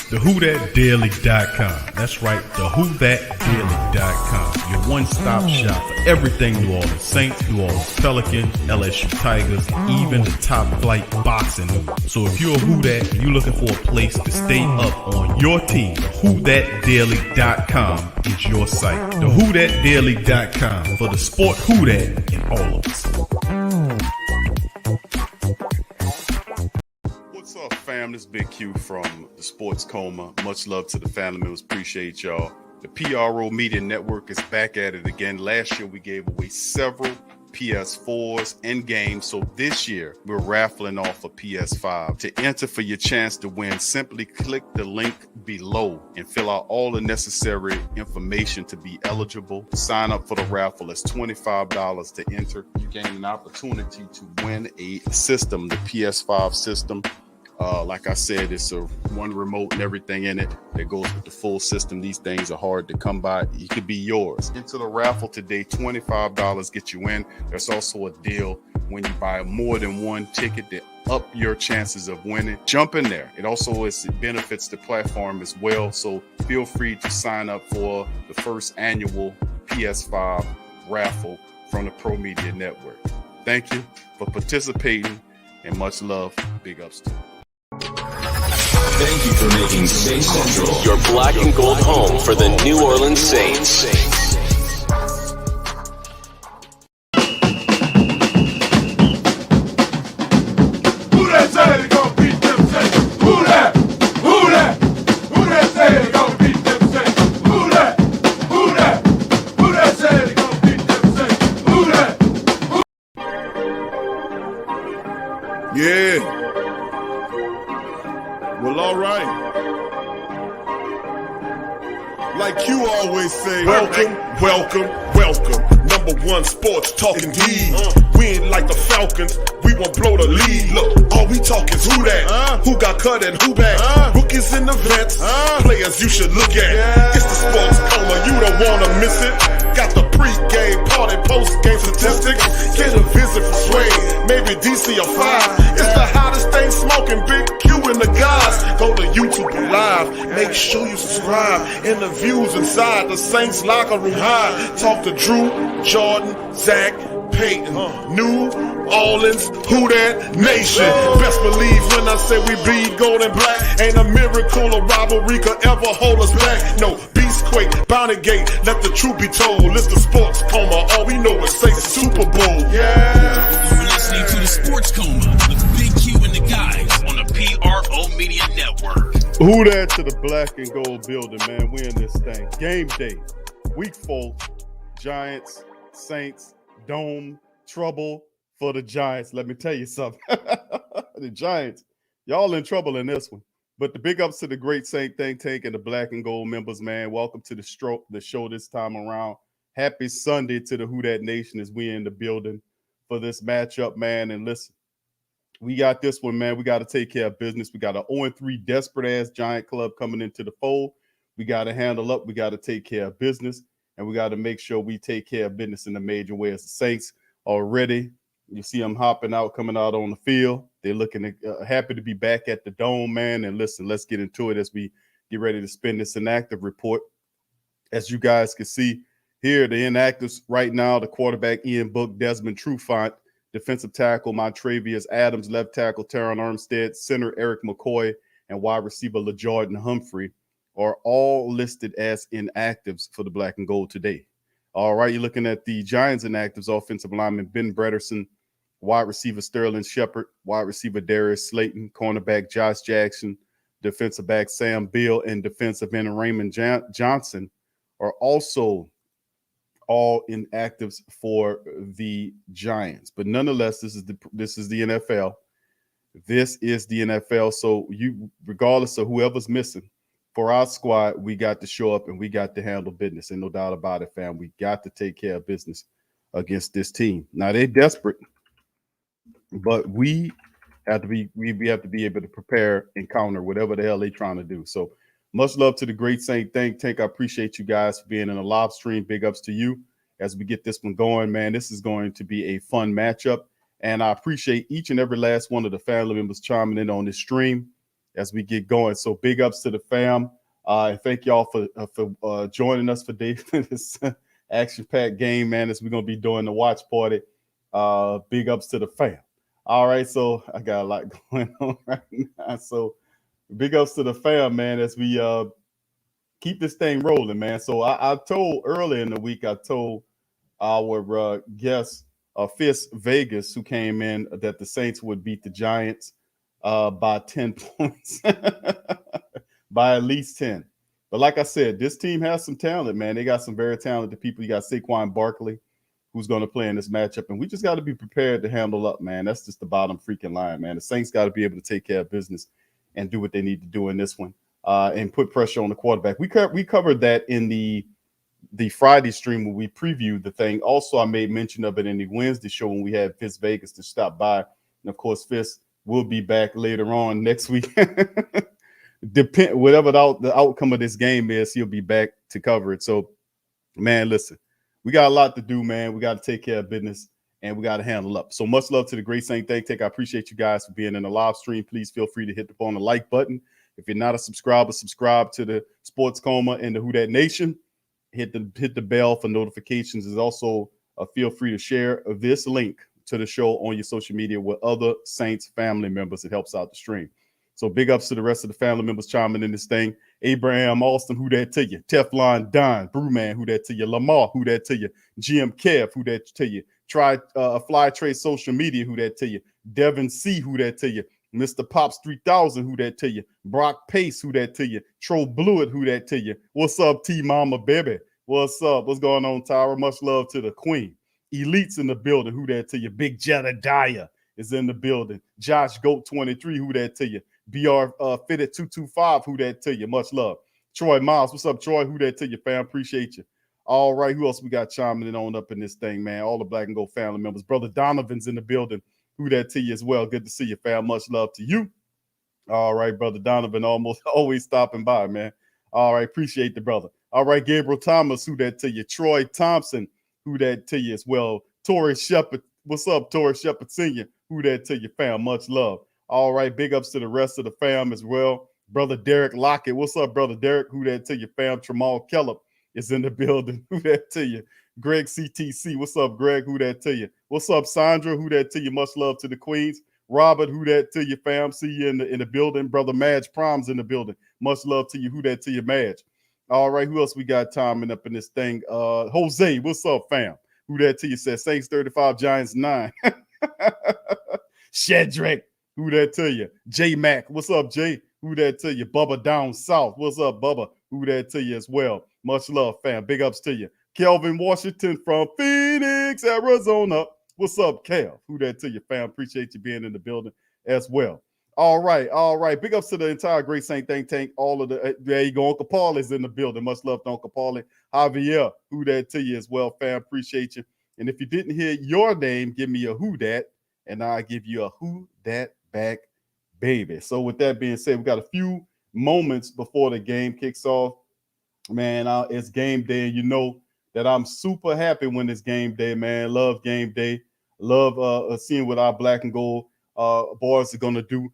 TheWhoThatDaily.com. That's right, TheWhoThatDaily.com. Your one-stop shop for everything New Orleans Saints, New Orleans Pelicans, LSU Tigers, even the top flight boxing news. So if you're a Who That and you're looking for a place to stay up on your team, TheWhoThatDaily.com is your site. TheWhoThatDaily.com for the sport Who That in all of us. What's up, fam? This is Big Q from the Sports Coma. Much love to the family members. Appreciate y'all. The PRO Media Network is back at it again. Last year, we gave away several PS4s and games. So this year, we're raffling off a PS5. To enter for your chance to win, simply click the link below and fill out all the necessary information to be eligible. Sign up for the raffle. It's $25 to enter. You gain an opportunity to win a system, the PS5 system. Like I said, it's a one remote and everything in it that goes with the full system. These things are hard to come by. It could be yours. Into the raffle today, $25 get you in. There's also a deal when you buy more than one ticket to up your chances of winning. Jump in there. It benefits the platform as well. So feel free to sign up for the first annual PS5 raffle from the Pro Media Network. Thank you for participating and much love. Big ups to you. Thank you for making Saints Central your black and gold home for the New Orleans Saints. Who that say they gonna beat them Saints? Who that? Who that? Who that say they gonna beat them Saints? Who that? Who that? Who that say they gonna beat them Saints? Who that? Yeah. Well, all right. Like you always say, welcome, welcome, welcome. Number one sports talking D. We ain't like the Falcons, we won't blow the lead. Look, all we talk is who that, who got cut and who back. Rookies in the vets, players you should look at. It's the Sports Coma, you don't wanna miss it. Got the pre-game, party, post-game statistics. Get a visit from Sway, maybe DC or 5. It's the hottest thing smoking, Big Q and the guys. Go to YouTube Live, make sure you subscribe. Interviews inside the Saints locker room high. Talk to Drew, Jordan, Zach, Peyton, New Orleans, Who That Nation. Best believe when I say we bleed gold and black. Ain't a miracle or rivalry could ever hold us back. No, Beastquake, Bounty Gate, let the truth be told. It's the Sports Coma, all we know is say Super Bowl. Yeah. You're listening to the Sports Coma with Big Q and the guys on the PRO Media Network. Who that to the black and gold building, man. We in this thing. Game day, week 4, Giants, Saints, Dome, trouble for the Giants. Let me tell you something. The Giants, y'all in trouble in this one. But the big ups to the great Saint Think Tank and the black and gold members, man. Welcome to the show this time around. Happy Sunday to the Who That Nation as we in the building for this matchup, man. And listen, we got this one, man. We got to take care of business. We got an 0-3 desperate-ass Giant club coming into the fold. We got to handle up. We got to take care of business. And we got to make sure we take care of business in a major way. As the Saints already, you see them hopping out, coming out on the field. They're looking happy to be back at the Dome, man. And listen, let's get into it as we get ready to spin this inactive report. As you guys can see here, the inactives right now, the quarterback Ian Book, Desmond Trufant, defensive tackle Montravius Adams, left tackle Teron Armstead, center Eric McCoy, and wide receiver LaJordan Humphrey are all listed as inactives for the black and gold today. All right, you're looking at the Giants inactives, offensive lineman Ben Bredesen, wide receiver Sterling Shepard, wide receiver Darius Slayton, cornerback Josh Jackson, defensive back Sam Beal, and defensive end Raymond Johnson are also all inactives for the Giants. But nonetheless, this is the NFL. This is the NFL. So you, regardless of whoever's missing, for our squad, we got to show up and we got to handle business. And no doubt about it, fam. We got to take care of business against this team. Now they're desperate, but we have to be able to prepare and counter whatever the hell they're trying to do. So much love to the great Saint Think Tank. I appreciate you guys for being in a live stream. Big ups to you as we get this one going, man. This is going to be a fun matchup. And I appreciate each and every last one of the family members chiming in on this stream as we get going. So big ups to the fam. And thank y'all for joining us for this action-packed game, man, as we're going to be doing the watch party. Big ups to the fam. All right, so I got a lot going on right now. So big ups to the fam, man, as we keep this thing rolling, man. So I told earlier in the week, I told our guest, Fist Vegas, who came in, that the Saints would beat the Giants by 10 points, by at least 10. But like I said, this team has some talent, man. They got some very talented people. You got Saquon Barkley, who's going to play in this matchup, and we just got to be prepared to handle up, man. That's just the bottom freaking line, man. The Saints got to be able to take care of business and do what they need to do in this one, and put pressure on the quarterback. We covered that in the Friday stream when we previewed the thing. Also, I made mention of it in the Wednesday show when we had Fist Vegas to stop by. And of course, Fist will be back later on next week. Whatever the outcome of this game is, he'll be back to cover it. So, man, listen, we got a lot to do, man. We got to take care of business, and we got to handle up. So much love to the Great Saint Think Tank. I appreciate you guys for being in the live stream. Please feel free to hit on the like button. If you're not a subscriber, subscribe to the Sports Coma and the Who Dat Nation. Hit the bell for notifications. Is also feel free to share this link to the show on your social media with other Saints family members. It helps out the stream. So big ups to the rest of the family members chiming in this thing. Abraham Austin, who that to you? Teflon Don, Brewman, who that to you? Lamar, who that to you? GM Kev, who that to you? Fly Trade Social Media, who that to you? Devin C, who that to you? Mr. Pops 3000, who that to you? Brock Pace, who that to you? Tro Blewett, who that to you? What's up, T Mama Baby? What's up? What's going on, Tyra? Much love to the queen. Elites in the building, who that to you? Big Jedediah is in the building. Josh Goat 23, who that to you? BR Fitted 225, who that to you? Much love. Troy Miles, what's up, Troy? Who that to you, fam? Appreciate you. All right, who else we got chiming in on up in this thing, man? All the Black and Gold family members. Brother Donovan's in the building. Who that to you as well? Good to see you, fam. Much love to you. All right, Brother Donovan, always stopping by, man. All right, appreciate the brother. All right, Gabriel Thomas, who that to you? Troy Thompson, who that to you as well? Torrey Shepard, what's up, Torrey Shepard Sr.? Who that to you, fam? Much love. All right, big ups to the rest of the fam as well. Brother Derek Lockett, what's up, Brother Derek? Who that to you, fam? Tramal Kellop is in the building. Who that to you? Greg CTC, what's up, Greg? Who that to you? What's up, Sandra? Who that to you? Much love to the queens. Robert, who that to you, fam? See you in the building. Brother Madge Prom's in the building. Much love to you. Who that to you, Madge? All right, who else we got timing up in this thing? Jose, what's up, fam? Who that to you? Says Saints 35, Giants 9. Shadrach, who that to you? J Mac, what's up, Jay? Who that to you? Bubba down south. What's up, Bubba? Who that to you as well? Much love, fam. Big ups to you. Kelvin Washington from Phoenix, Arizona. What's up, Kel? Who that to you, fam? Appreciate you being in the building as well. All right. Big ups to the entire Great Saint Think Tank. All of the there you go. Uncle Paul is in the building. Much love to Uncle Paulie. Javier, who that to you as well, fam? Appreciate you. And if you didn't hear your name, give me a who that, and I'll give you a who that back, baby. So with that being said, we got a few moments before the game kicks off. Man, it's game day, and you know that I'm super happy when it's game day, man. Love game day. Love seeing what our Black and Gold boys are going to do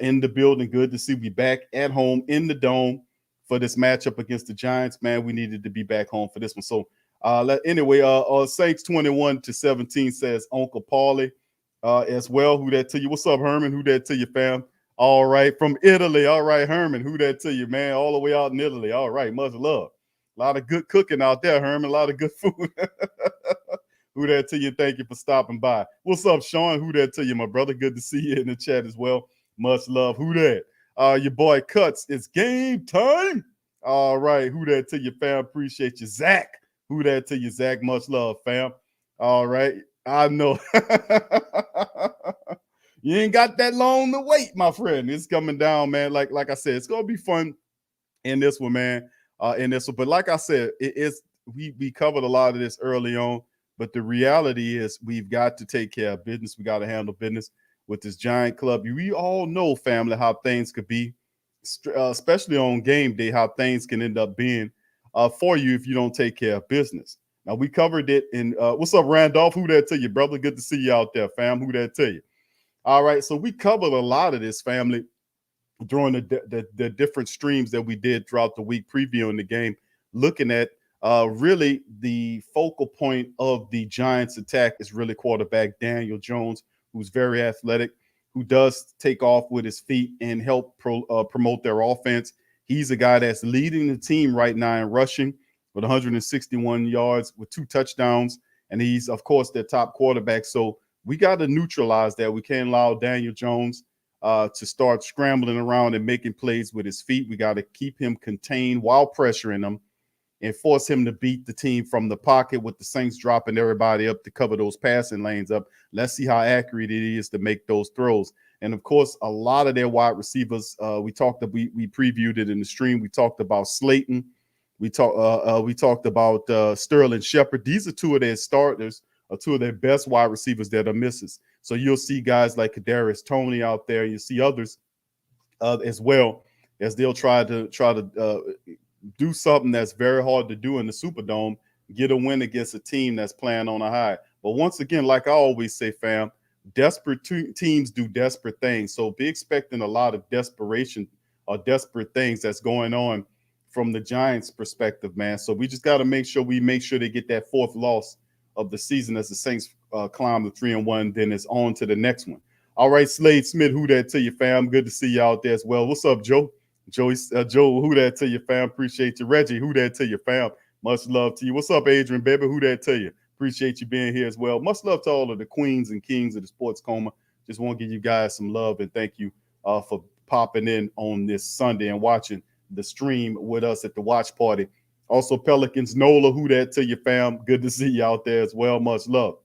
in the building. Good to see we back at home in the dome for this matchup against the Giants. Man, we needed to be back home for this one. So Saints 21-17 says Uncle Paulie as well. Who that to you? What's up, Herman? Who that to you, fam? All right, from Italy. All right, Herman. Who that to you, man? All the way out in Italy. All right, much love. A lot of good cooking out there, Herman. A lot of good food. Who that to you? Thank you for stopping by. What's up, Sean? Who that to you, my brother? Good to see you in the chat as well. Much love. Who that? Your boy Cuts. It's game time. All right. Who that to you, fam? Appreciate you. Zach. Who that to you, Zach? Much love, fam. All right. I know. You ain't got that long to wait, my friend. It's coming down, man. Like I said, it's gonna be fun in this one, man. But like I said, we covered a lot of this early on. But the reality is we've got to take care of business. We got to handle business with this Giant club. We all know, family, how things could be, especially on game day, how things can end up being for you if you don't take care of business. Now, we covered it in what's up, Randolph? Who that to you, brother? Good to see you out there, fam. Who that to you? All right, so we covered a lot of this, family, during the different streams that we did throughout the week previewing the game, looking at really the focal point of the Giants attack is really quarterback Daniel Jones, who's very athletic, who does take off with his feet and help promote their offense. He's a guy that's leading the team right now in rushing with 161 yards with 2 touchdowns. And he's, of course, their top quarterback. So we got to neutralize that. We can't allow Daniel Jones to start scrambling around and making plays with his feet. We got to keep him contained while pressuring him and force him to beat the team from the pocket with the Saints dropping everybody up to cover those passing lanes up. Let's see how accurate it is to make those throws. And, of course, a lot of their wide receivers, we previewed it in the stream. We talked about Slayton. We talked about Sterling Shepard. These are 2 of their starters, or 2 of their best wide receivers that are misses. So you'll see guys like Kadarius Toney out there. You see others as well, as they'll try to do something that's very hard to do in the Superdome, get a win against a team that's playing on a high. But once again, like I always say, fam, desperate teams do desperate things. So be expecting a lot of desperation or desperate things that's going on from the Giants' perspective, man. So we just got to make sure they get that 4th loss of the season as the Saints climb the 3-1, then it's on to the next one. All right, Slade Smith, who that to you, fam? Good to see you out there as well. What's up, Joe? Joe, who that to you, fam? Appreciate you. Reggie, who that to you, fam? Much love to you. What's up, Adrian, baby? Who that to you? Appreciate you being here as well. Much love to all of the queens and kings of the sports coma. Just want to give you guys some love and thank you for popping in on this Sunday and watching the stream with us at the watch party. Also, Pelicans, Nola, who that to you, fam? Good to see you out there as well. Much love.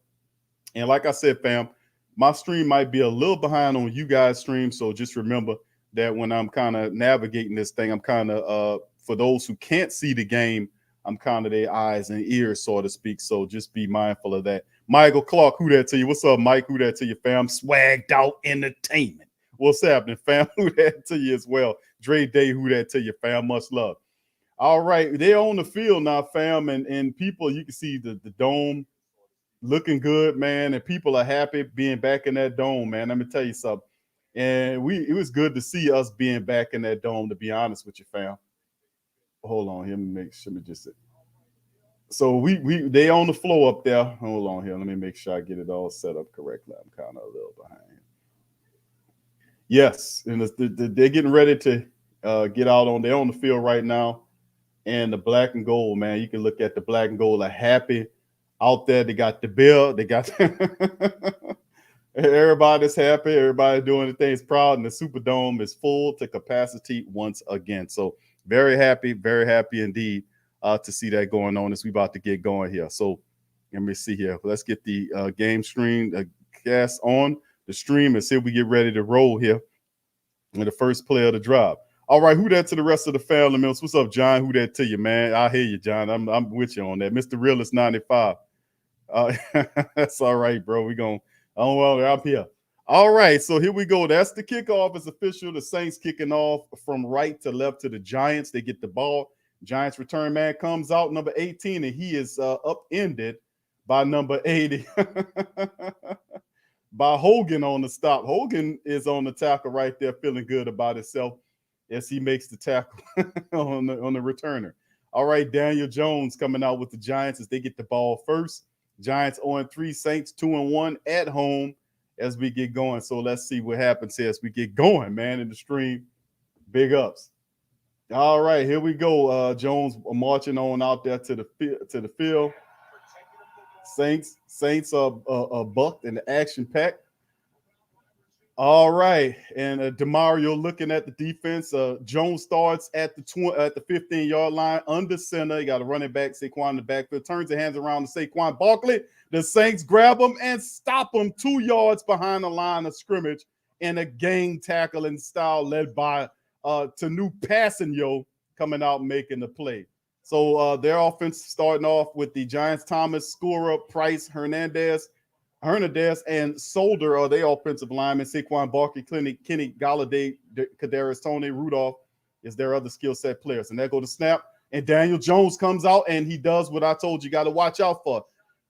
And like I said, fam, my stream might be a little behind on you guys' stream, so just remember that when I'm kind of navigating this thing, I'm kind of, for those who can't see the game, I'm kind of their eyes and ears, so to speak. So just be mindful of that. Michael Clark, who that to you? What's up, Mike? Who that to you, fam? Swagged out entertainment. What's happening, fam? Who that to you as well? Dre Day, who that to you, fam? Much love. All right, they're on the field now, fam, and people, you can see the dome looking good, man, and people are happy being back in that dome, man. Let me tell you something. And it was good to see us being back in that dome, to be honest with you, fam. Hold on here, let me just say. So they on the floor up there. Hold on here. Let me make sure I get it all set up correctly. I'm kind of a little behind. Yes, and they're getting ready to get out on. They're on the field right now, and the black and gold, man. You can look at the black and gold are happy out there. They got the bill. They got everybody's happy. Everybody doing the things proud, and the Superdome is full to capacity once again. So very happy indeed to see that going on as we about to get going here. So let me see here. Let's get the game stream cast on the stream and see if we get ready to roll here with the first play of the drive. All right, who that to the rest of the family members? What's up, John? Who that to you, man? I hear you, John. I'm with you on that. Mr. Realist 95. That's all right, bro. I'm here. All right, so here we go. That's the kickoff. It's official. The Saints kicking off from right to left to the Giants. They get the ball. Giants return man comes out, number 18, and he is upended by number 80. By Hogan on the stop. Hogan is on the tackle right there, feeling good about himself as he makes the tackle on the returner. All right, Daniel Jones coming out with the Giants as they get the ball first. Giants 0-3, Saints 2-1 at home as we get going. So let's see what happens here as we get going, man, in the stream. Big ups. All right, here we go. Jones marching on out there to the field. Saints are bucked in the action pack. All right, and DeMario looking at the defense. Jones starts at the 15-yard line under center. You got a running back, Saquon in the backfield. Turns the hands around to Saquon Barkley. The Saints grab him and stop him 2 yards behind the line of scrimmage in a gang tackling style led by Tanu Passanio coming out making the play. So their offense starting off with the Giants, Thomas, Skura, Price, Hernandez, and Solder are their offensive linemen. Saquon Barkley, Kenny Galladay, Kadarius Toney, Rudolph is their other skill set players. And there go the snap. And Daniel Jones comes out and he does what I told you got to watch out for.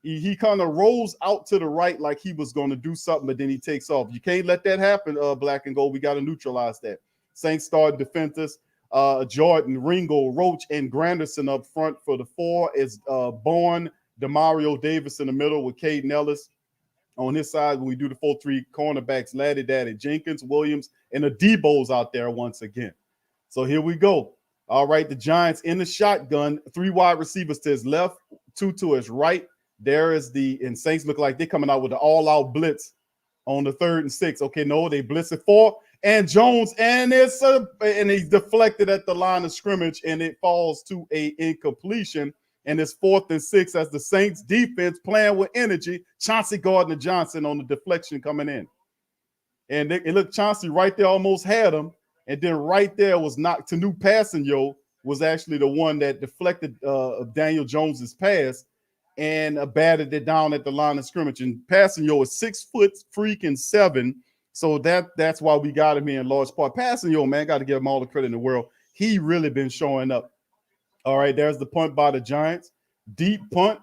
He kind of rolls out to the right like he was going to do something, but then he takes off. You can't let that happen, black and gold. We got to neutralize that. Saints starting defenders. Jordan, Ringo, Roach, and Granderson up front for the 4 is Bourne, Demario Davis in the middle with Caden Ellis. On his side, when we do the 4-3 cornerbacks, Laddie Daddy Jenkins, Williams, and the Debo's out there once again. So here we go. All right, the Giants in the shotgun, 3 wide receivers to his left, 2 to his right. There is and Saints look like they're coming out with the all-out blitz on the 3rd and 6. Okay, no, they blitz at 4. And Jones, and he's deflected at the line of scrimmage, and it falls to a incompletion. And it's 4th and 6 as the Saints defense playing with energy. Chauncey Gardner-Johnson on the deflection coming in. And look, Chauncey right there almost had him. And then right there was knocked. Tanu Passanio was actually the one that deflected Daniel Jones's pass and batted it down at the line of scrimmage. And Passanio is 6'7". So that's why we got him here in large part. Passanio, man, got to give him all the credit in the world. He really been showing up. All right, there's the punt by the Giants. Deep punt.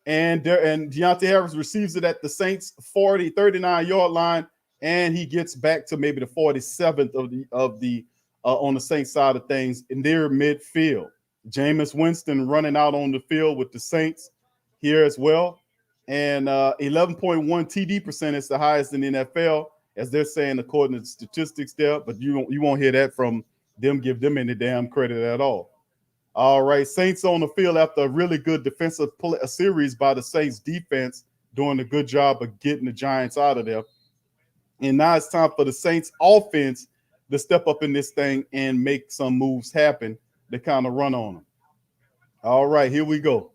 And Deontay Harris receives it at the Saints 39-yard line. And he gets back to maybe the 47th of the on the Saints side of things in their midfield. Jameis Winston running out on the field with the Saints here as well. And 11.1 TD percentage, the highest in the NFL, as they're saying according to the statistics there. But you won't hear that from them, give them any damn credit at all. All right, Saints on the field after a really good defensive series by the Saints defense, doing a good job of getting the Giants out of there. And now it's time for the Saints offense to step up in this thing and make some moves happen to kind of run on them. All right, here we go.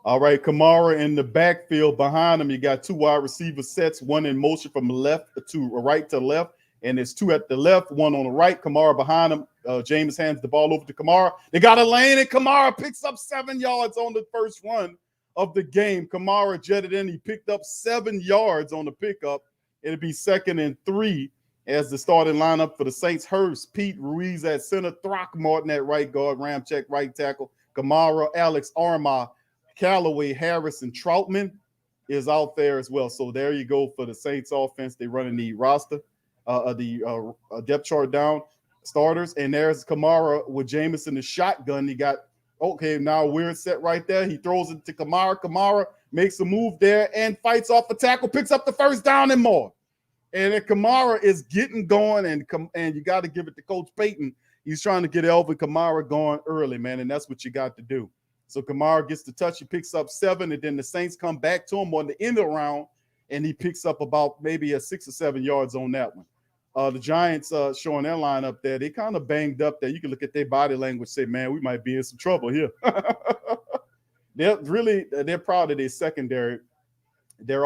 All right, Kamara in the backfield behind him. You got 2 wide receiver sets, one in motion from left to right to left, and there's 2 at the left, 1 on the right. Kamara behind him. James hands the ball over to Kamara. They got a lane, and Kamara picks up 7 yards on the first run of the game. Kamara jetted in. He picked up 7 yards on the pickup. It'll be 2nd and 3 as the starting lineup for the Saints. Hurst, Pete, Ruiz at center, Throckmorton at right guard, Ramczyk right tackle, Kamara, Alex, Armah, Callaway, Harris, and Troutman is out there as well. So there you go for the Saints offense. They're running the roster, the depth chart down, starters. And there's Kamara with Jameis in the shotgun. He got, okay, now weird set right there. He throws it to Kamara. Kamara makes a move there and fights off a tackle, picks up the first down and more. And then Kamara is getting going, and you got to give it to Coach Payton. He's trying to get Elvin Kamara going early, man, and that's what you got to do. So Kamara gets the touch. He picks up 7, and then the Saints come back to him on the end of the round, and he picks up about maybe 6 or 7 yards on that one. The Giants showing their line up there. They kind of banged up there. You can look at their body language, say, man, we might be in some trouble here. They're proud of their secondary. Their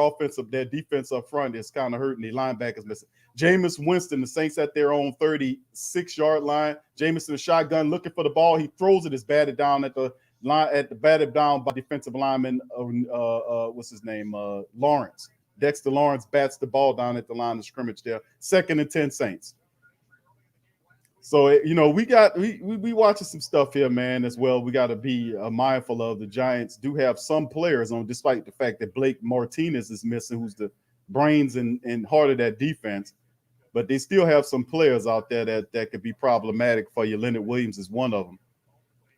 defense up front is kind of hurting. The linebackers missing. Jameis Winston, the Saints at their own 36-yard line. Jameis in the shotgun looking for the ball. He throws it. It's batted down at the line, batted down by defensive lineman. What's his name? Lawrence. Dexter Lawrence bats the ball down at the line of scrimmage there. 2nd and 10 Saints. So, we watching some stuff here, man, as well. We got to be mindful of the Giants do have some players on, despite the fact that Blake Martinez is missing, who's the brains and heart of that defense. But they still have some players out there that could be problematic for you. Leonard Williams is one of them.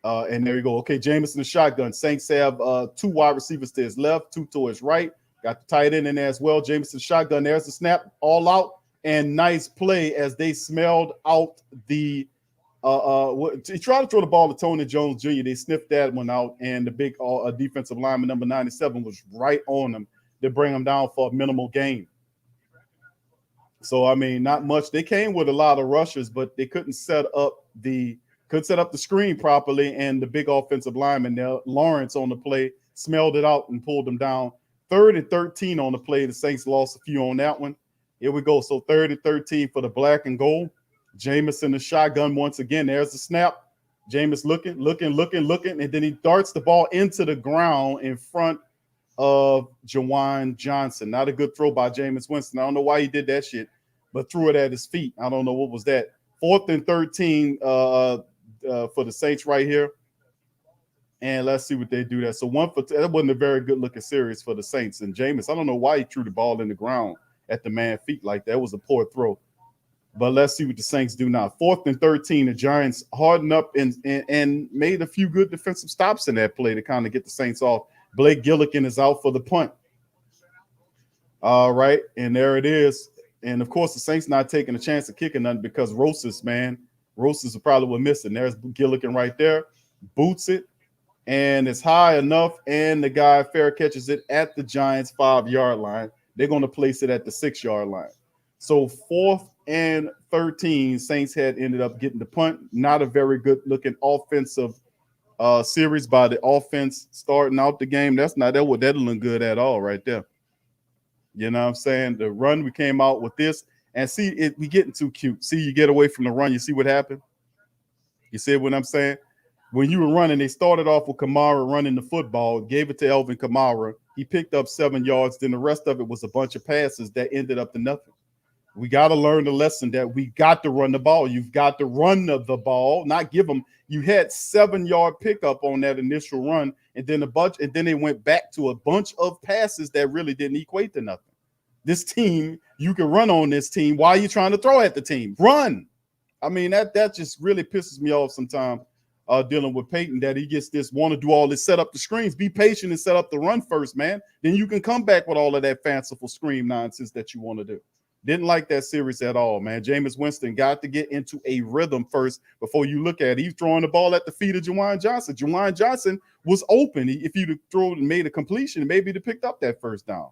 And there you go. Okay, Jameis in the shotgun. Saints have 2 wide receivers to his left, 2 to his right. Got the tight end in there as well. Jameis in the shotgun. There's the snap, all out. And nice play as they smelled out the he tried to throw the ball to Tony Jones Jr. They sniffed that one out, and the big defensive lineman, number 97, was right on him to bring him down for a minimal gain. So, I mean, not much. They came with a lot of rushes, but they couldn't set up the screen properly, and the big offensive lineman there, Lawrence, on the play, smelled it out and pulled them down. 3rd and 13 on the play. The Saints lost a few on that one. Here we go. So 3rd and 13 for the black and gold. Jameis in the shotgun once again. There's the snap. Jameis looking, and then he darts the ball into the ground in front of Jawan Johnson. Not a good throw by Jameis Winston. I don't know why he did that shit, but threw it at his feet. I don't know what was that. 4th and 13 for the Saints right here. And let's see what they do there. So that wasn't a very good looking series for the Saints. And Jameis, I don't know why he threw the ball in the ground at the man's feet like that. It was a poor throw. But let's see what the Saints do now. 4th and 13, the Giants hardened up and made a few good defensive stops in that play to kind of get the Saints off. Blake Gillikin is out for the punt. All right, and there it is. And, of course, the Saints not taking a chance of kicking nothing because Rosas is probably what missing. There's Gillikin right there, boots it, and it's high enough, and the guy fair catches it at the Giants' 5-yard line. They're going to place it at the 6-yard line. So 4th and 13, Saints had ended up getting the punt. Not a very good-looking offensive series by the offense starting out the game. That doesn't look good at all right there. You know what I'm saying? The run, we came out with this, and see, we getting too cute. See, you get away from the run, you see what happened? You see what I'm saying? When you were running, they started off with Kamara running the football, gave it to Alvin Kamara. He picked up 7 yards. Then the rest of it was a bunch of passes that ended up to nothing. We got to learn the lesson that we got to run the ball. You've got to run the ball, not give them. You had 7-yard pickup on that initial run, and then they went back to a bunch of passes that really didn't equate to nothing. This team, you can run on this team. Why are you trying to throw at the team? Run. I mean, that just really pisses me off sometimes dealing with Peyton, that he gets this, want to do all this, set up the screens. Be patient and set up the run first, man. Then you can come back with all of that fanciful screen nonsense that you want to do. Didn't like that series at all, man. Jameis Winston got to get into a rhythm first before you look at it. He's throwing the ball at the feet of Juwan Johnson. Juwan Johnson was open. If you'd have thrown and made a completion, maybe he'd have picked up that first down.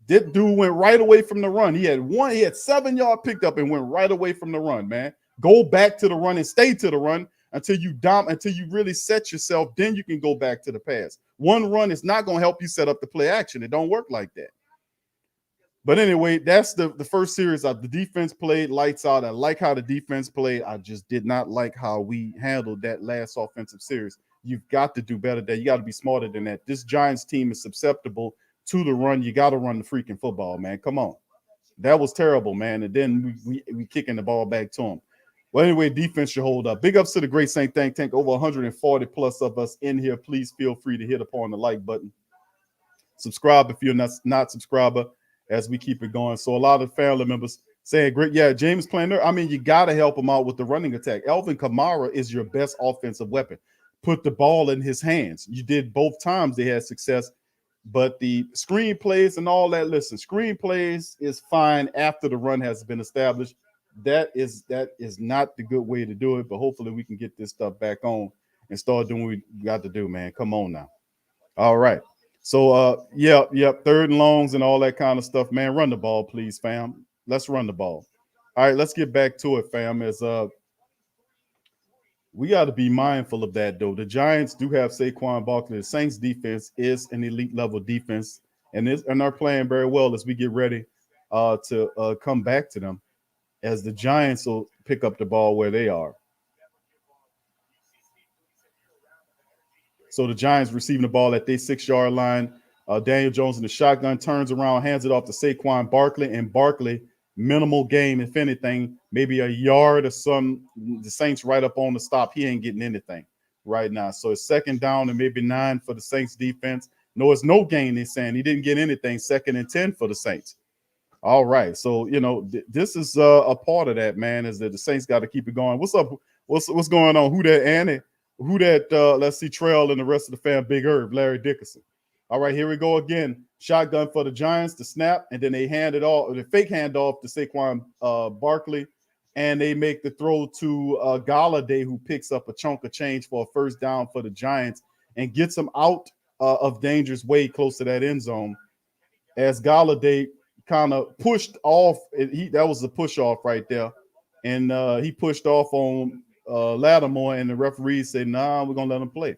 That dude went right away from the run. He had 7-yard picked up and went right away from the run, man. Go back to the run and stay to the run until you really set yourself. Then you can go back to the pass. One run is not going to help you set up the play action. It don't work like that. But anyway, that's the first series. The defense played lights out. I like how the defense played. I just did not like how we handled that last offensive series. You've got to do better there. You got to be smarter than that. This Giants team is susceptible to the run. You got to run the freaking football, man. Come on. That was terrible, man. And then we kicking the ball back to them. Well, anyway, defense should hold up. Big ups to the Great Saint Think Tank. Over 140 plus of us in here. Please feel free to hit upon the like button. Subscribe if you're not subscriber as we keep it going. So a lot of family members saying, great, yeah, James playing there. I mean, you got to help him out with the running attack. Alvin Kamara is your best offensive weapon. Put the ball in his hands. You did both times they had success. But the screen plays and all that, listen, screen plays is fine after the run has been established. That is not the good way to do it, but hopefully we can get this stuff back on and start doing what we got to do, man. Come on now. All right. So, third and longs and all that kind of stuff, man. Run the ball, please, fam. Let's run the ball. All right, let's get back to it, fam, as we got to be mindful of that, though. The Giants do have Saquon Barkley. The Saints defense is an elite level defense and are playing very well as we get ready to come back to them, as the Giants will pick up the ball where they are. So the Giants receiving the ball at their 6-yard line. Daniel Jones in the shotgun turns around, hands it off to Saquon Barkley, and Barkley, minimal gain, if anything, maybe a yard or some. The Saints right up on the stop. He ain't getting anything right now. So it's 2nd down and maybe 9 for the Saints defense. No, it's no gain. They're saying he didn't get anything. 2nd and 10 for the Saints. All right. So, this is a part of that, man, is that the Saints got to keep it going. What's up? What's going on? Who that, Annie? Who that? Let's see, Trail and the rest of the fam. Big Herb, Larry Dickerson. All right, here we go again. Shotgun for the Giants, the snap, and then they hand it off, the fake handoff to Saquon Barkley, and they make the throw to Galladay, who picks up a chunk of change for a 1st down for the Giants and gets him out of danger's way close to that end zone. As Galladay kind of pushed off, that was the push off right there, and he pushed off on Lattimore, and the referee said, "Nah, we're gonna let him play."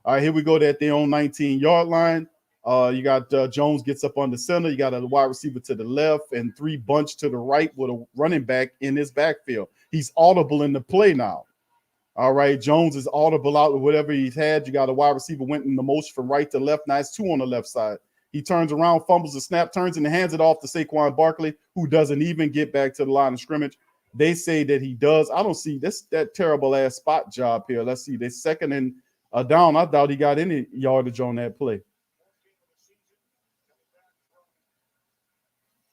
All right, here we go at their own 19-yard line. You got Jones gets up on the center. You got a wide receiver to the left and 3 bunch to the right with a running back in his backfield. He's audible in the play now. All right, Jones is audible out with whatever he's had. You got a wide receiver went in the motion from right to left. Now it's 2 on the left side. He turns around, fumbles the snap, turns and hands it off to Saquon Barkley, who doesn't even get back to the line of scrimmage. They say that he does. I don't see that terrible ass spot job here. Let's see. They're 2nd and down. I doubt he got any yardage on that play.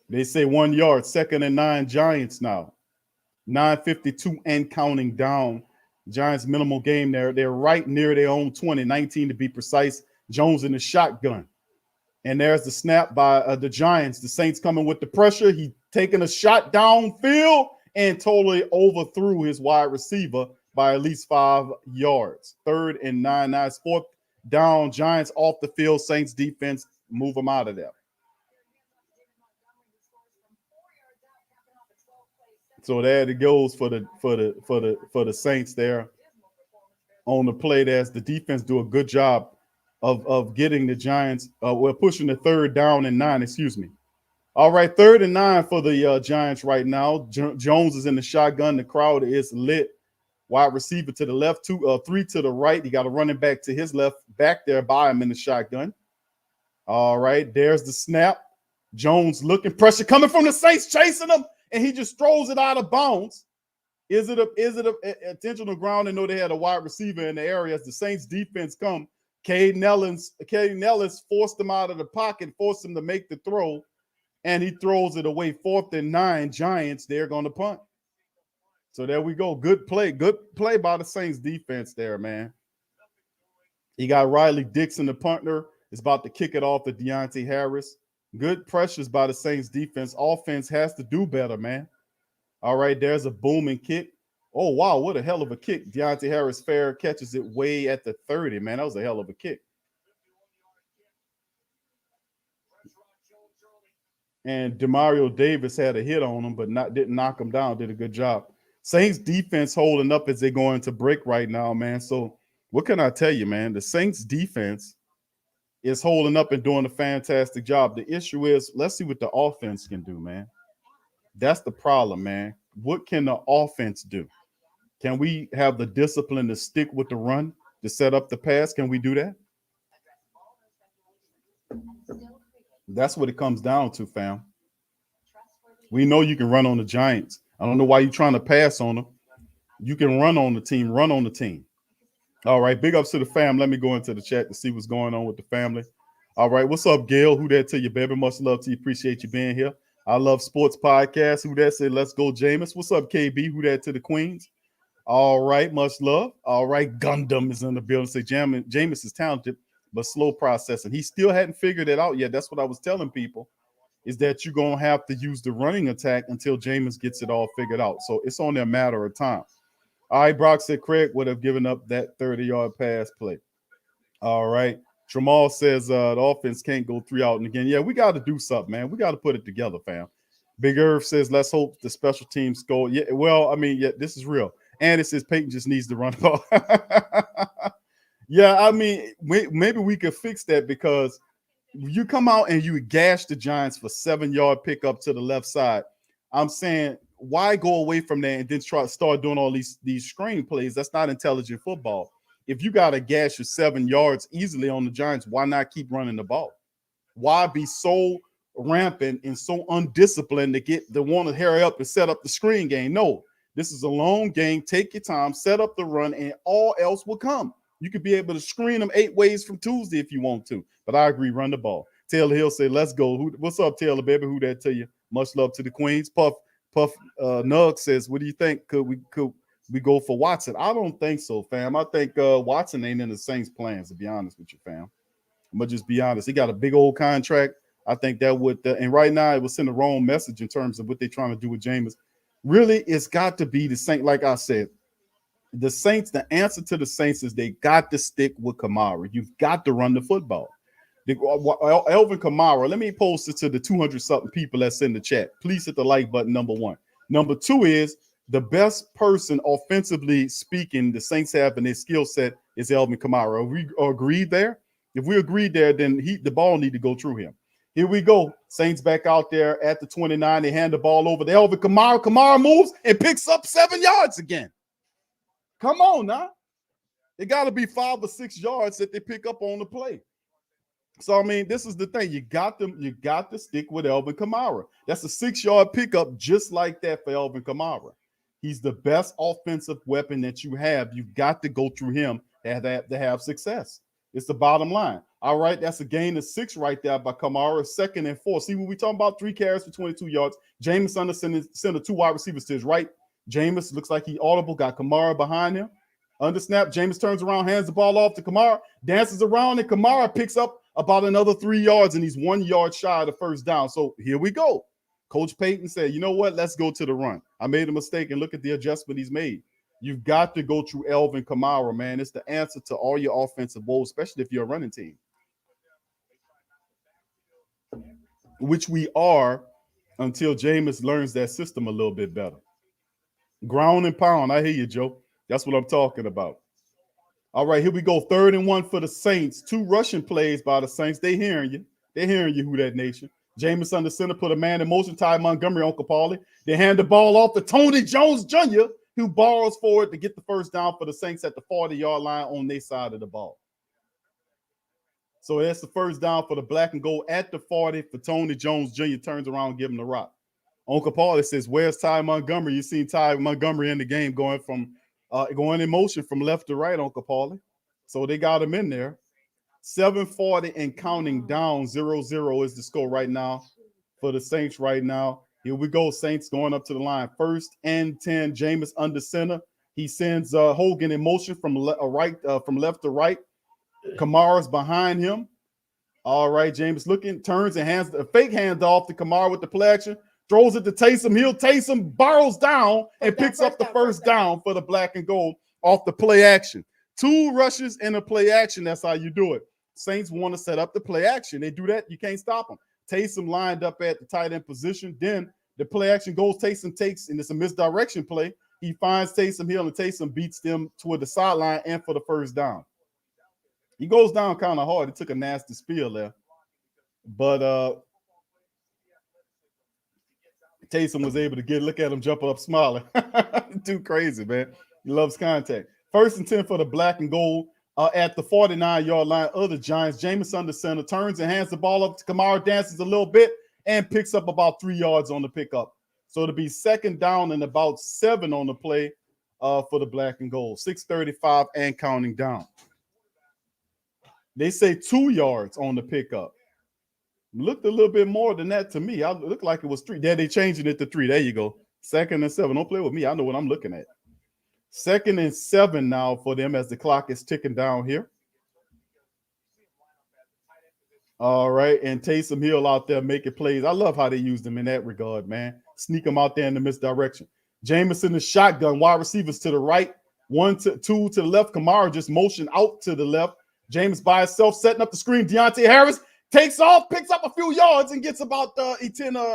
They say 1 yard, 2nd and 9 Giants now. 9:52 and counting down. Giants minimal game there. They're right near their own 20, 19 to be precise. Jones in the shotgun. And there's the snap by the Giants. The Saints coming with the pressure. He taking a shot downfield and totally overthrew his wide receiver by at least 5 yards. 3rd and 9. Now it's 4th down. Giants off the field. Saints defense move them out of there. So there it goes for the Saints there on the play. There's the defense do a good job of getting the Giants. We're pushing the 3rd down and 9. Excuse me. All right, 3rd and 9 for the Giants right now. Jones is in the shotgun. The crowd is lit. Wide receiver to the left, 3 to the right. He got a running back to his left, back there by him in the shotgun. All right, there's the snap. Jones looking, pressure coming from the Saints, chasing him, and he just throws it out of bounds. Is it a intentional ground? And know they had a wide receiver in the area as the Saints defense come. Caden Ellis forced him out of the pocket, forced him to make the throw, and he throws it away. 4th and 9. Giants, they're going to punt. So there we go. Good play by the Saints defense there, man. You got Riley Dixon, the punter, is about to kick it off to Deontay Harris. Good pressures by the Saints defense. Offense has to do better, man. All right, there's a booming kick. Oh, wow, what a hell of a kick. Deontay Harris fair catches it way at the 30, man. That was a hell of a kick. And Demario Davis had a hit on him, but didn't knock him down, did a good job. Saints defense holding up as they go into break right now, man. So what can I tell you, man? The Saints defense is holding up and doing a fantastic job. The issue is, let's see what the offense can do, man. That's the problem, man. What can the offense do? Can we have the discipline to stick with the run, to set up the pass? Can we do that? That's what it comes down to, fam. We know you can run on the Giants. I don't know why you're trying to pass on them. You can run on the team. Run on the team. All right. Big ups to the fam. Let me go into the chat to see what's going on with the family. All right. What's up, Gail? Who that to you, baby? Much love to you. Appreciate you being here. I love sports podcasts. Who that said, let's go, Jameis. What's up, KB? Who that to the Queens? All right. Much love. All right. Gundam is in the building. Say Jameis is talented, but slow processing. He still hadn't figured it out yet. That's what I was telling people, is that you're going to have to use the running attack until Jameis gets it all figured out. So it's only a matter of time. All right, Brock said Craig would have given up that 30-yard pass play. All right. Tramal says the offense can't go 3 out and again. Yeah, we got to do something, man. We got to put it together, fam. Big Irv says, let's hope the special teams go. Yeah, well, I mean, yeah, this is real. And it says Peyton just needs to run the ball. Yeah, I mean, maybe we could fix that, because you come out and you gash the Giants for 7-yard pickup to the left side. I'm saying, why go away from that and then start doing all these screen plays? That's not intelligent football. If you got to gash your 7 yards easily on the Giants, why not keep running the ball? Why be so rampant and so undisciplined to want to hurry up and set up the screen game? No, this is a long game. Take your time, set up the run, and all else will come. You could be able to screen them 8 ways from Tuesday if you want to. But I agree, run the ball. Taylor Hill said, let's go. What's up, Taylor, baby? Who that to you? Much love to the Queens. Puff Nug says, what do you think? Could we go for Watson? I don't think so, fam. I think Watson ain't in the Saints' plans, to be honest with you, fam. I'm going to just be honest. He got a big old contract. I think that would and right now it would send the wrong message in terms of what they're trying to do with Jameis. Really, it's got to be the Saints. Like I said, the Saints, the answer to the Saints is they got to stick with Kamara. You've got to run the football. Elvin Kamara, let me post it to the 200-something people that's in the chat. Please hit the like button, number 1. Number 2 is the best person offensively speaking the Saints have in their skill set is Elvin Kamara. Are we agreed there? If we agreed there, then the ball need to go through him. Here we go. Saints back out there at the 29. They hand the ball over to Elvin Kamara. Kamara moves and picks up 7 yards again. Come on now. It got to be 5 or 6 yards that they pick up on the play. So, I mean, this is the thing. You got to stick with Elvin Kamara. That's a 6-yard pickup just like that for Elvin Kamara. He's the best offensive weapon that you have. You've got to go through him to have success. It's the bottom line. All right, that's a gain of 6 right there by Kamara. 2nd and 4. See what we talking about? 3 carries for 22 yards. Jameis Anderson sent the 2 wide receivers to his right, Jameis looks like he audible, got Kamara behind him. Under snap, Jameis turns around, hands the ball off to Kamara, dances around, and Kamara picks up about another 3 yards, and he's 1 yard shy of the first down. So here we go. Coach Payton said, you know what? Let's go to the run. I made a mistake, and look at the adjustment he's made. You've got to go through Alvin Kamara, man. It's the answer to all your offensive woes, especially if you're a running team, which we are until Jameis learns that system a little bit better. Ground and pound. I hear you, Joe. That's what I'm talking about. All right, here we go. 3rd and 1 for the Saints. 2 rushing plays by the Saints. They hearing you. They're hearing you, Who That Nation. Jameis under center, put a man in motion. Ty Montgomery, Uncle Paulie. They hand the ball off to Tony Jones Jr., who borrows forward to get the first down for the Saints at the 40-yard line on their side of the ball. So that's the first down for the black and gold at the 40 for Tony Jones Jr. Turns around and gives him the rock. Uncle Paulie says, where's Ty Montgomery? You seen Ty Montgomery in the game going in motion from left to right, Uncle Paulie. So they got him in there. 7:40 and counting down. 0-0 is the score right now for the Saints right now. Here we go. Saints going up to the line. 1st and 10. Jameis under center. He sends Hogan in motion from left to right. Kamara's behind him. All right, Jameis looking, turns and hands a fake handoff to Kamara with the play action. Throws it to Taysom Hill. Taysom borrows down and picks up the first down for the black and gold off the play action. 2 rushes and a play action. That's how you do it. Saints want to set up the play action. They do that. You can't stop them. Taysom lined up at the tight end position. Then the play action goes. Taysom takes, and it's a misdirection play. He finds Taysom Hill, and Taysom beats them toward the sideline and for the first down. He goes down kind of hard. He took a nasty spill there. But Taysom was able to look at him jump up smiling. Too crazy, man. He loves contact. 1st and 10 for the black and gold at the 49-yard line of the Giants. Jameis under center, turns and hands the ball up to Kamara, dances a little bit, and picks up about 3 yards on the pickup. So it'll be 2nd down and about 7 on the play for the black and gold. 6:35 and counting down. They say 2 yards on the pickup. Looked a little bit more than that to me. I looked like it was 3. There, they changing it to 3. There you go. 2nd and 7. Don't play with me. I know what I'm looking at. 2nd and 7 now for them as the clock is ticking down here. All right, and Taysom Hill out there making plays. I love how they use them in that regard, man. Sneak them out there in the misdirection. Jameis in the shotgun, wide receivers to the right, 1 to 2 to the left. Kamara just motion out to the left. Jameis by himself setting up the screen. Deontay Harris takes off, picks up a few yards, and gets about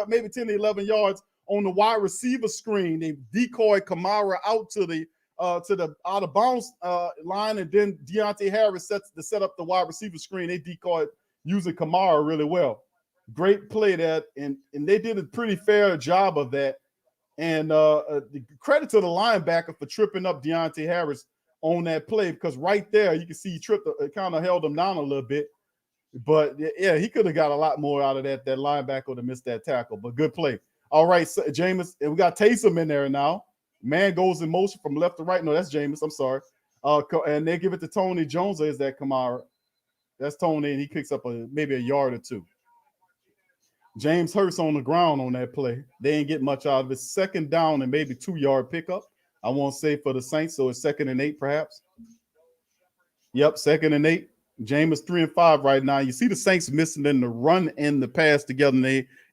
maybe 10 to 11 yards on the wide receiver screen. They decoy Kamara out to the out of bounds line, and then Deontay Harris set up the wide receiver screen. They decoyed using Kamara really well. Great play that, and they did a pretty fair job of that. And credit to the linebacker for tripping up Deontay Harris on that play, because right there you can see he tripped, kind of held him down a little bit. But yeah, he could have got a lot more out of that. That linebacker would have missed that tackle, but good play. All right, so Jameis, and we got Taysom in there now. Man goes in motion from left to right. No, that's Jameis. I'm sorry. And they give it to Tony Jones. Or is that Kamara? That's Tony, and he picks up maybe a yard or 2. James Hurst on the ground on that play. They ain't get much out of it. 2nd down and maybe 2-yard pickup. I won't say for the Saints, so it's 2nd and 8 perhaps. Yep, 2nd and 8. Jameis 3 and 5 right now. You see the Saints missing in the run and the pass together,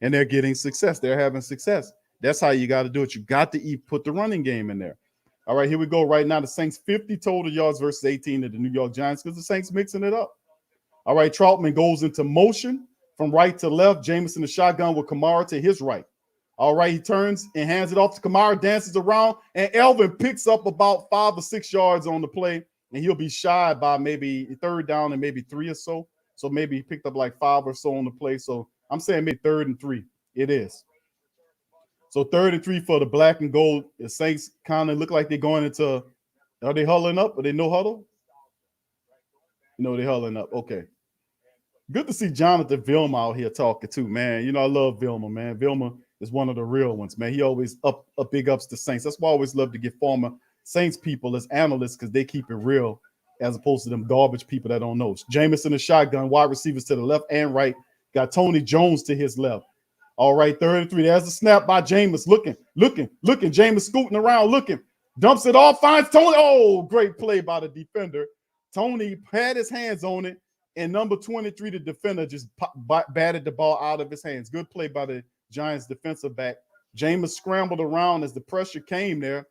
and they're getting success. They're having success. That's how you got to do it. You got to put the running game in there. All right, here we go. Right now, the Saints 50 total yards versus 18 of the New York Giants, because the Saints mixing it up. All right, Troutman goes into motion from right to left. Jameis in the shotgun with Kamara to his right. All right, he turns and hands it off to Kamara, dances around, and Elvin picks up about 5 or 6 yards on the play, and he'll be shy by maybe 3rd down and maybe 3 or so. So maybe he picked up like 5 or so on the play. So I'm saying maybe 3rd and 3. It is. So 3rd and 3 for the black and gold. The Saints kind of look like they're going into, are they huddling up? Are they no huddle? No, they're huddling up. Okay. Good to see Jonathan Vilma out here talking too, man. You know, I love Vilma, man. Vilma is one of the real ones, man. He always up big ups to Saints. That's why I always love to get former Saints people as analysts, because they keep it real as opposed to them garbage people that don't know. Jameis in the shotgun, wide receivers to the left and right. Got Tony Jones to his left. All right, 3rd and 3. There's a snap by Jameis. Looking. Jameis scooting around, looking. Dumps it off, finds Tony. Oh, great play by the defender. Tony had his hands on it, and number 23, the defender, just batted the ball out of his hands. Good play by the Giants defensive back. Jameis scrambled around as the pressure came there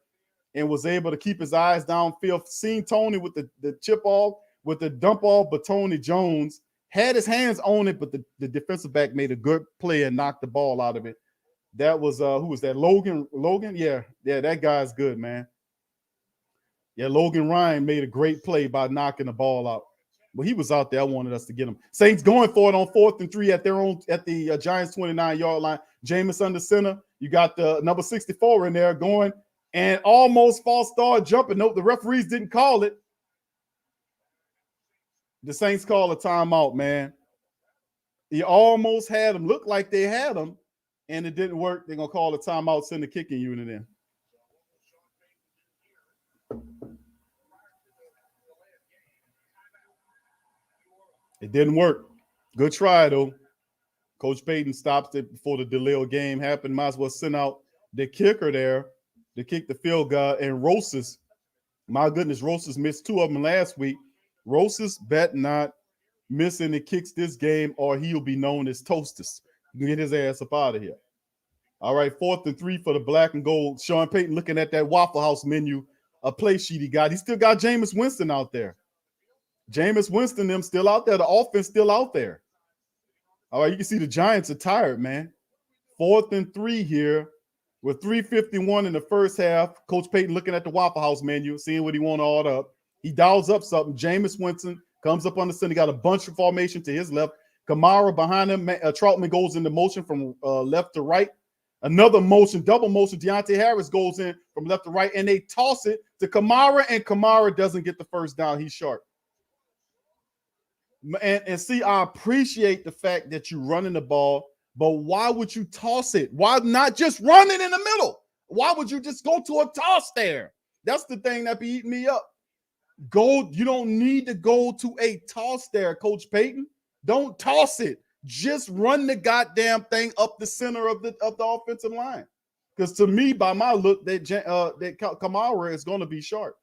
and was able to keep his eyes downfield. Seen Tony with the chip off, with the dump off, but Tony Jones had his hands on it, but the defensive back made a good play and knocked the ball out of it. That was who was that? Logan? Yeah, that guy's good, man. Yeah, Logan Ryan made a great play by knocking the ball out. But he was out there. I wanted us to get him. Saints going for it on 4th and 3 at the Giants 29-yard line. Jameis under center. You got the number 64 in there going and almost false start jumping. Nope, the referees didn't call it. The Saints call a timeout, man. He almost had him. Looked like they had him, and it didn't work. They're going to call a timeout, send the kicking unit in. It didn't work. Good try, though. Coach Payton stopped it before the delay game happened. Might as well send out the kicker there to kick the field goal. And Rosas, my goodness, Rosas missed 2 of them last week. Rosas bet not miss any kicks this game, or he'll be known as Toastus. Get his ass up out of here. All right, 4th and 3 for the black and gold. Sean Payton looking at that Waffle House menu, a play sheet he got. He still got Jameis Winston out there. Jameis Winston, them still out there. The offense still out there. All right, you can see the Giants are tired, man. 4th and 3 here with 3:51 in the first half. Coach Payton looking at the Waffle House menu, seeing what he want to order up. He dials up something. Jameis Winston comes up on the center. He got a bunch of formation to his left. Kamara behind him. Troutman goes into motion from left to right. Another motion, double motion. Deontay Harris goes in from left to right, and they toss it to Kamara, and Kamara doesn't get the first down. He's sharp. And see, I appreciate the fact that you're running the ball, but why would you toss it? Why not just run it in the middle? Why would you just go to a toss there? That's the thing that be eating me up. You don't need to go to a toss there, Coach Payton. Don't toss it. Just run the goddamn thing up the center of the offensive line. Because to me, by my look, that Kamara is going to be sharp.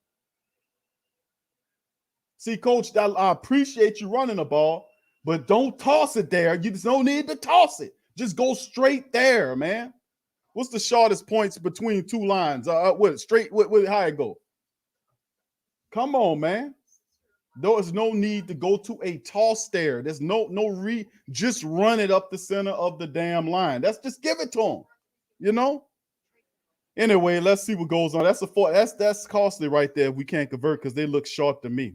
See, Coach, I appreciate you running the ball, but don't toss it there. You just don't need to toss it. Just go straight there, man. What's the shortest points between 2 lines? How it go? Come on, man. There's no need to go to a toss there. There's just run it up the center of the damn line. Just give it to them, you know? Anyway, let's see what goes on. That's costly right there if we can't convert because they look short to me.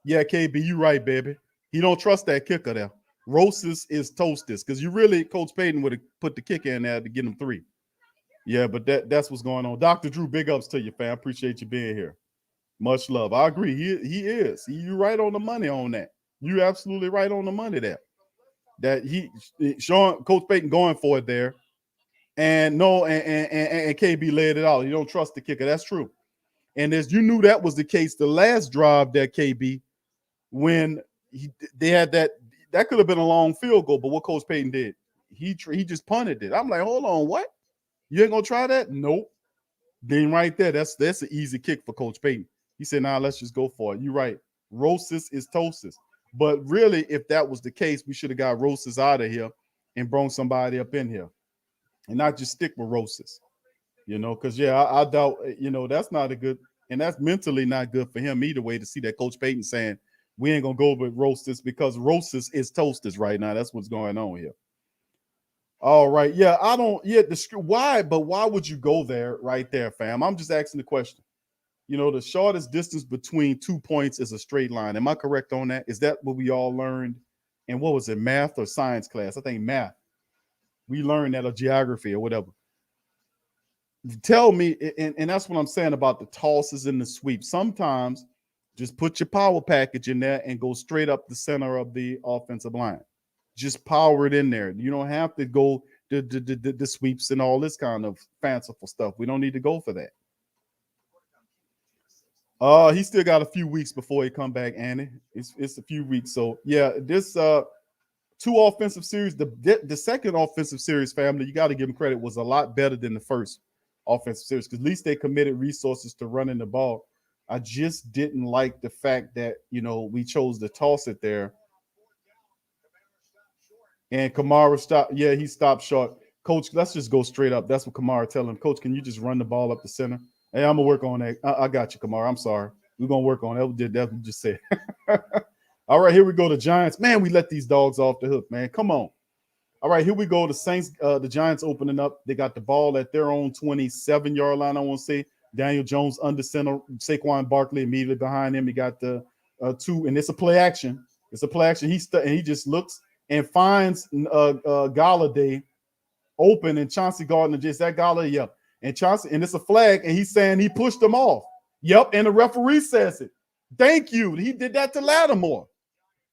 Yeah, KB, you right, baby. He don't trust that kicker there. Rosas is Toastus because Coach Payton would have put the kicker in there to get him 3. Yeah, but that's what's going on. Dr. Drew, big ups to you, fam. Appreciate you being here. Much love. I agree. He is. You're right on the money on that. You're absolutely right on the money there. That Coach Payton going for it there. And KB laid it out. You don't trust the kicker. That's true. And as you knew that was the case the last drive there, KB, when they had that could have been a long field goal, but what Coach Payton did, he just punted it. I'm like, hold on, what? You ain't gonna try that? Nope. Then right there, that's an easy kick for Coach Payton. He said, nah, let's just go for it. You're right. Rosas is Toastus. But really, if that was the case, we should have got Rosas out of here and brought somebody up in here and not just stick with Rosas. You know, because, I doubt, that's not a good, and that's mentally not good for him either way to see that Coach Payton saying, we ain't going to go with Rosas because Rosas is Toastus right now. That's what's going on here. All right. Yeah, why would you go there right there, fam? I'm just asking the question. The shortest distance between 2 points is a straight line. Am I correct on that? Is that what we all learned? And what was it, math or science class? I think math. We learned that, or geography or whatever. Tell me, and that's what I'm saying about the tosses and the sweeps. Sometimes just put your power package in there and go straight up the center of the offensive line. Just power it in there. You don't have to go the sweeps and all this kind of fanciful stuff. We don't need to go for that. He still got a few weeks before he come back, Annie. It's a few weeks. So, yeah, this 2 offensive series. The second offensive series, family, you got to give them credit, was a lot better than the first offensive series because at least they committed resources to running the ball. I just didn't like the fact that, we chose to toss it there. And Kamara stopped. Yeah, he stopped short. Coach, let's just go straight up. That's what Kamara tell him. Coach, can you just run the ball up the center? Hey, I'm going to work on that. I got you, Kamara. I'm sorry. We're going to work on that. That's what you just said. All right, here we go. The Giants. Man, we let these dogs off the hook, man. Come on. All right, here we go. The Saints, the Giants opening up. They got the ball at their own 27-yard line, I want to say. Daniel Jones under center. Saquon Barkley immediately behind him. He got the 2, and it's a play action. It's a play action. And he just looks and finds Galladay open, and Chauncey Gardner just that Galladay, yep. And Chauncey, and it's a flag, and he's saying he pushed him off. Yep, and the referee says it. Thank you. He did that to Lattimore.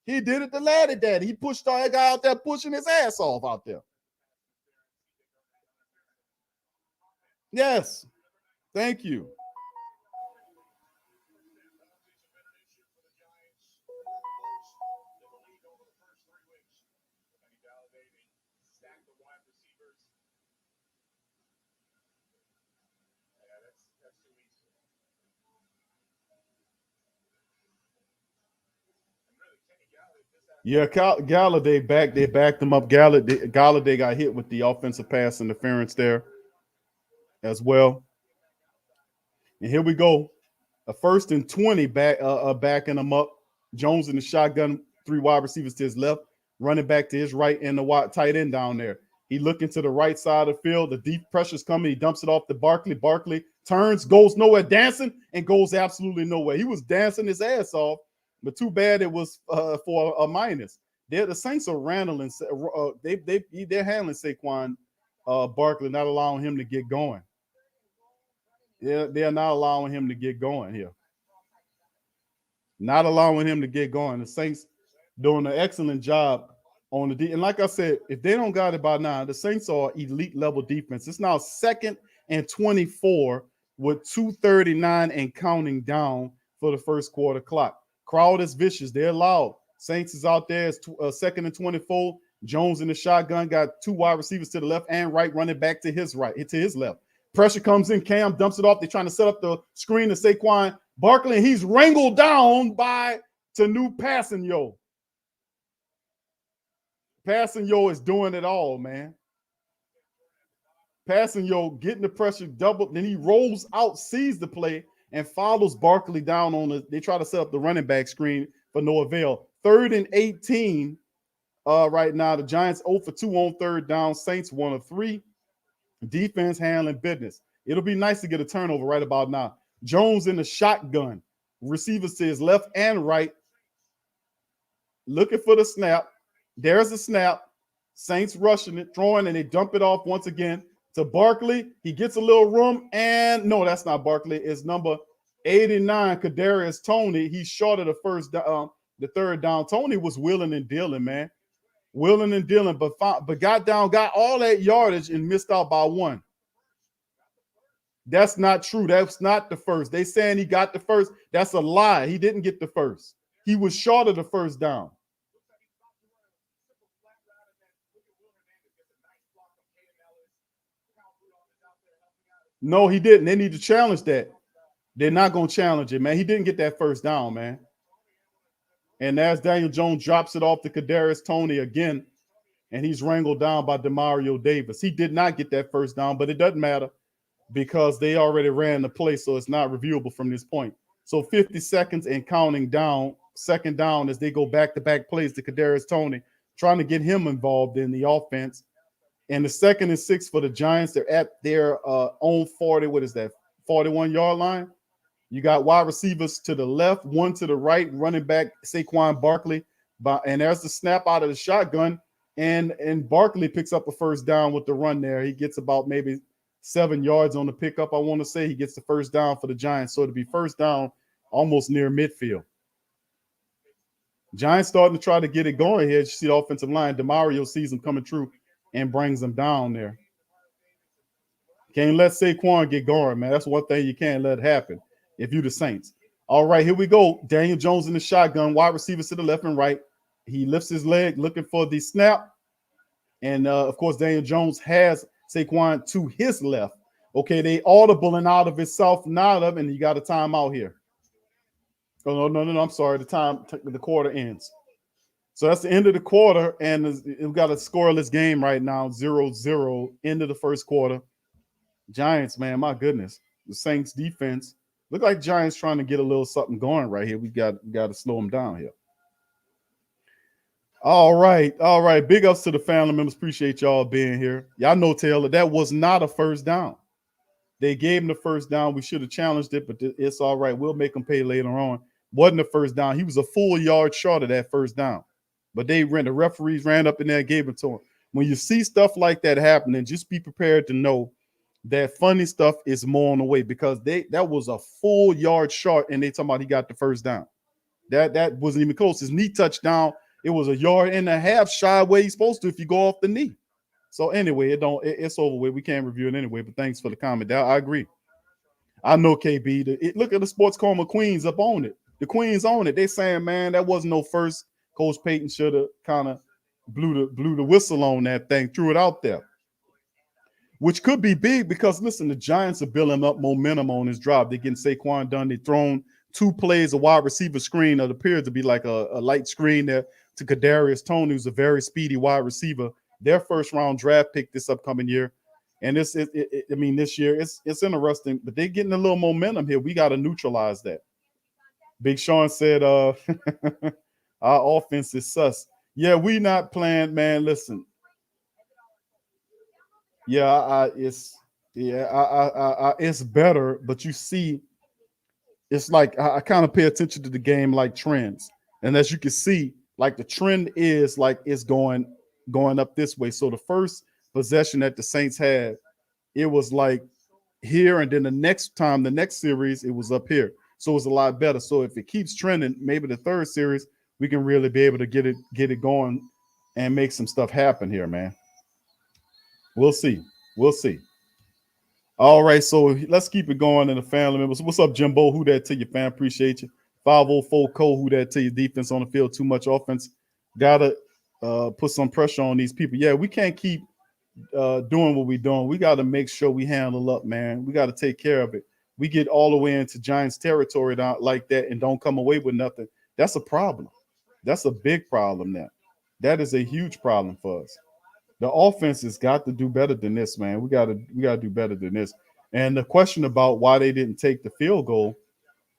He did it to Laddie Daddy. He pushed that guy out there pushing his ass off out there. Yes. Thank you. Yeah, Galladay back. They backed him up. Galladay got hit with the offensive pass interference there as well. And here we go. A 1st and 20 backing him up. Jones in the shotgun, 3 wide receivers to his left, running back to his right, and the tight end down there. He looking to the right side of the field. The deep pressure's coming. He dumps it off to Barkley. Barkley turns, goes nowhere, dancing, and goes absolutely nowhere. He was dancing his ass off, but too bad it was for a minus. The Saints are handling. They're handling Saquon Barkley, not allowing him to get going. They're not allowing him to get going here. Not allowing him to get going. The Saints doing an excellent job on the D. And like I said, if they don't got it by now, the Saints are elite level defense. It's now 2nd and 24 with 2:39 and counting down for the first quarter clock. Crowd is vicious. They're loud. Saints is out there. It's 2nd and 24. Jones in the shotgun got 2 wide receivers to the left and right, running back to his right, to his left. Pressure comes in. Cam dumps it off. They're trying to set up the screen to Saquon Barkley, and he's wrangled down by Tanu Passanyo. Passanyo is doing it all, man. Passanyo getting the pressure doubled. Then he rolls out, sees the play, and follows Barkley down on the. They try to set up the running back screen for no avail. 3rd and 18 right now. The Giants 0 for 2 on 3rd down. Saints 1 of 3. Defense handling business. It'll be nice to get a turnover right about now. Jones in the shotgun. Receivers to his left and right. Looking for the snap. There's a snap. Saints rushing it, throwing, and they dump it off once again to Barkley. He gets a little room, and no, that's not Barkley. It's number 89, Kadarius Toney. He's short of the 3rd down. Toney was willing and dealing, man. Willing and dealing, but got all that yardage and missed out by 1. That's not true. That's not the first. They saying he got the first. That's a lie. He didn't get the first. He was short of the 1st down. No, he didn't. They need to challenge that. They're not going to challenge it, man. He didn't get that 1st down, man. And as Daniel Jones drops it off to Kadarius Toney again, and he's wrangled down by Demario Davis. He did not get that 1st down, but it doesn't matter because they already ran the play, so it's not reviewable from this point. So 50 seconds and counting down, 2nd down as they go back-to-back plays to Kadarius Toney, trying to get him involved in the offense. And the 2nd and 6 for the Giants. They're at their own 40, 41-yard line. You got wide receivers to the left, 1 to the right, running back Saquon Barkley. And there's the snap out of the shotgun. And Barkley picks up a 1st down with the run there. He gets about maybe 7 yards on the pickup. I want to say he gets the 1st down for the Giants. So it'll be 1st down almost near midfield. Giants starting to try to get it going here. You see the offensive line. DeMario sees him coming through and brings them down there. Can't let Saquon get going, man. That's one thing you can't let happen if you're the Saints. All right, here we go. Daniel Jones in the shotgun, wide receivers to the left and right. He lifts his leg looking for the snap. And of course, Daniel Jones has Saquon to his left. Okay, they audibling out of itself, not of, and you got a timeout here. Oh, no, I'm sorry. The quarter ends. So that's the end of the quarter, and we've got a scoreless game right now, 0-0, end of the first quarter. Giants, man, my goodness. The Saints defense look like Giants trying to get a little something going right here. We got to slow them down here. All right. Big ups to the family members. Appreciate y'all being here. Y'all know, Taylor, that was not a first down. They gave him the first down. We should have challenged it, but it's all right. We'll make him pay later on. Wasn't a first down. He was a full yard short of that first down. But the referees ran up in there and gave it to him. When you see stuff like that happening, just be prepared to know that funny stuff is more on the way, because that was a full yard short, and they talking about he got the first down. That wasn't even close. His knee touched down. It was a yard and a half shy where he's supposed to if you go off the knee. So anyway, it's over with. We can't review it anyway, but thanks for the comment. I agree. I know, KB. Look at the Sports Coma Queens up on it. The Queens on it. They saying, man, that wasn't no first. Coach Payton should have kind of blew the whistle on that thing, threw it out there, which could be big because, listen, the Giants are building up momentum on this drive. They're getting Saquon done. They've thrown 2 plays, a wide receiver screen that appears to be like a light screen there to Kadarius Toney, who's a very speedy wide receiver. Their first-round draft pick this upcoming year. And this year, it's interesting, but they're getting a little momentum here. We got to neutralize that. Big Sean said, our offense is sus. Yeah, we not playing, man. Listen. Yeah, it's better, but you see, it's like I kind of pay attention to the game like trends. And as you can see, like the trend is like it's going up this way. So the first possession that the Saints had, it was like here, and then the next series, it was up here. So it's a lot better. So if it keeps trending, maybe the third series, we can really be able to get it going and make some stuff happen here, man. We'll see. All right, so let's keep it going in the family members. What's up, Jimbo? Who that to you, fam? Appreciate you. 504 Cole, who that to you? Defense on the field, too much offense. Gotta put some pressure on these people. Yeah, we can't keep doing what we're doing. We got to make sure we handle up, man. We got to take care of it. We get all the way into Giants territory like that and don't come away with nothing. That's a problem. That's a big problem now. That is a huge problem for us. The offense has got to do better than this, man. We got to do better than this. And the question about why they didn't take the field goal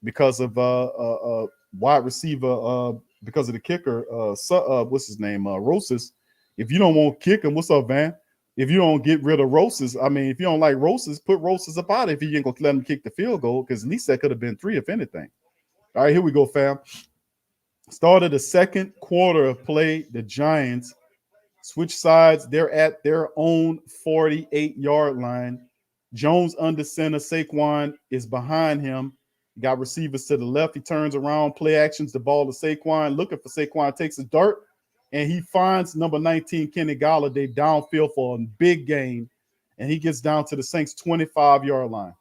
because of wide receiver, because of the kicker, what's his name, Rosas. If you don't want to kick him, what's up, Van? If you don't get rid of Rosas, I mean, if you don't like Rosas, put Rosas up out if you ain't gonna let him kick the field goal, because at least that could have been 3, if anything. All right, here we go, fam. Started the second quarter of play. The Giants switch sides. They're at their own 48-yard line. Jones under center. Saquon is behind him. Got receivers to the left. He turns around, play actions, the ball to Saquon. Looking for Saquon, takes a dart, and he finds number 19, Kenny Golladay, downfield for a big gain, and he gets down to the Saints' 25-yard line.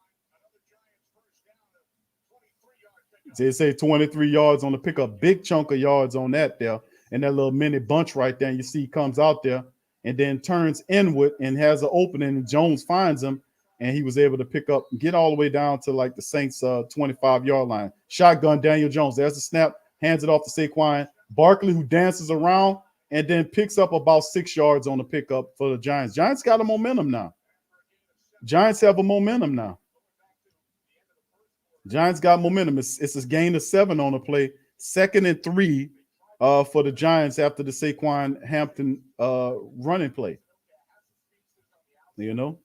They say 23 yards on the pickup, big chunk of yards on that there, and that little mini bunch right there. And you see he comes out there and then turns inward and has an opening, and Jones finds him, and he was able to pick up and get all the way down to like the Saints' 25-yard line. Shotgun, Daniel Jones. There's the snap, hands it off to Saquon Barkley, who dances around and then picks up about 6 yards on the pickup for the Giants. Giants got a momentum now. Giants have a momentum now. Giants got momentum. It's a gain of 7 on the play. 2nd and 3 for the Giants after the Saquon Hampton running play. You know?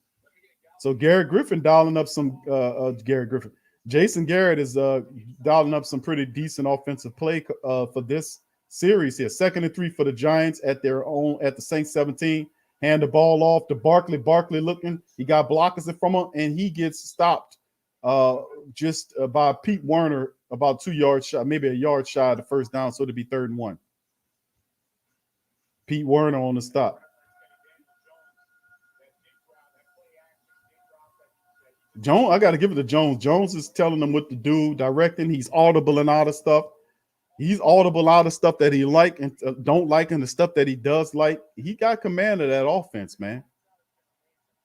So Garrett Griffin dialing up some Jason Garrett is dialing up some pretty decent offensive play for this series here. 2nd and 3 for the Giants at the Saints 17. Hand the ball off to Barkley. Barkley looking. He got blockers in from him, and he gets stopped just by Pete Werner about 2 yards shy, maybe a yard shy of the first down, so it'll be 3rd and 1. Pete Werner on the stop. Jones, I got to give it to Jones. Jones is telling them what to do, directing. He's audible and all the stuff. He's audible out of stuff that he like and don't like, and the stuff that he does like. He got command of that offense, man.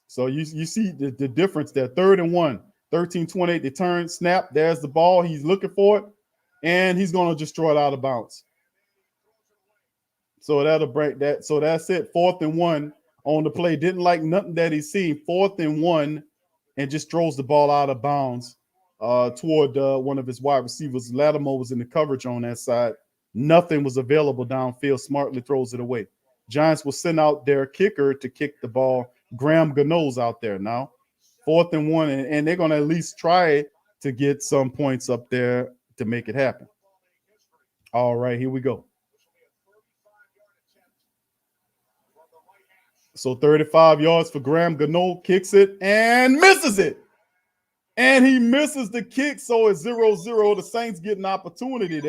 So you see the difference there. 3rd and 1, 13-28. They turn, snap. There's the ball. He's looking for it, and he's going to just throw it out of bounds. So that'll break that. So that's it. 4th and 1 on the play. Didn't like nothing that he's seen. 4th and 1, and just throws the ball out of bounds toward one of his wide receivers. Lattimore was in the coverage on that side. Nothing was available downfield. Smartly throws it away. Giants will send out their kicker to kick the ball. Graham Gano's out there now. 4th and 1, and they're going to at least try to get some points up there to make it happen. All right, here we go. So 35 yards for Graham Gano, kicks it and misses it. And he misses the kick, so it's 0-0. The Saints get an opportunity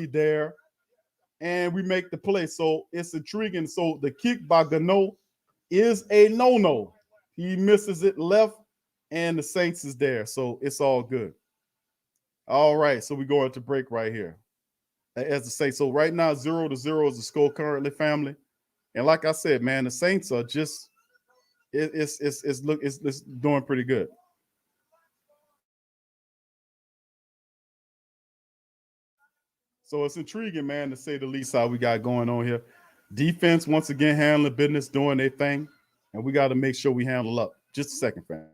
there. And we make the play. So it's intriguing. So the kick by Gano is a no-no. He misses it left, and the Saints is there. So it's all good. All right, so we go into break right here. As I say, so right now 0-0 is the score currently, family. And like I said, man, the Saints are just it's doing pretty good. So it's intriguing, man, to say the least, how we got going on here. Defense, once again, handling business, doing their thing. And we got to make sure we handle up. Just a second, fam.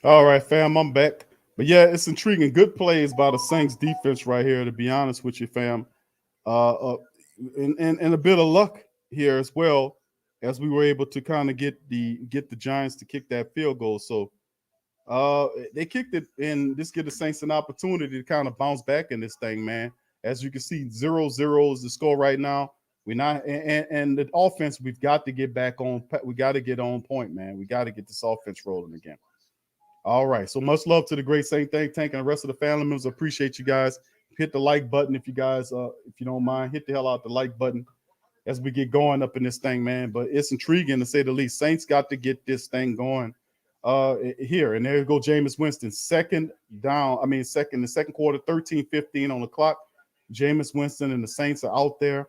All right, fam, I'm back. But yeah, it's intriguing. Good plays by the Saints defense right here, to be honest with you, fam. And a bit of luck here as well, as we were able to kind of get the Giants to kick that field goal. So they kicked it, and this give the Saints an opportunity to kind of bounce back in this thing, man. As you can see, 0-0 is the score right now. We're not, and the offense, we've got to get back on. We got to get on point, man. We got to get this offense rolling again. All right. So much love to the great Saint Think Tank and the rest of the family members. Appreciate you guys. Hit the like button if you guys, if you don't mind. Hit the hell out the like button as we get going up in this thing, man. But it's intriguing to say the least. Saints got to get this thing going here. And there you go, Jameis Winston. Second, the second quarter, 13-15 on the clock. Jameis Winston and the Saints are out there.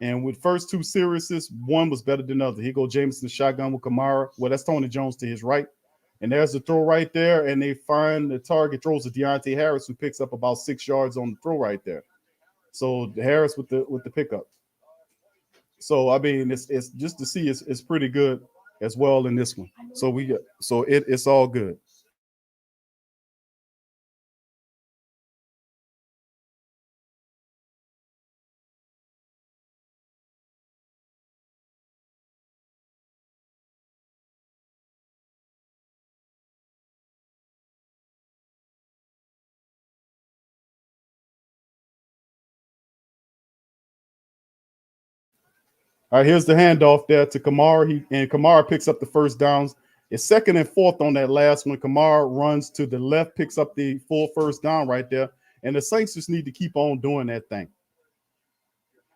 And with first two series, one was better than the other. Here go Jameis in the shotgun with Kamara. Well, that's Tony Jones to his right. And there's the throw right there, and they find the target, throws to Deontay Harris, who picks up about 6 yards on the throw right there. So Harris with the pickup. So I mean, it's just to see it's pretty good as well in this one. So it's all good. All right, here's the handoff there to Kamara. Kamara picks up the first downs. It's 2nd and 4th on that last one. Kamara runs to the left, picks up the full first down right there. And the Saints just need to keep on doing that thing.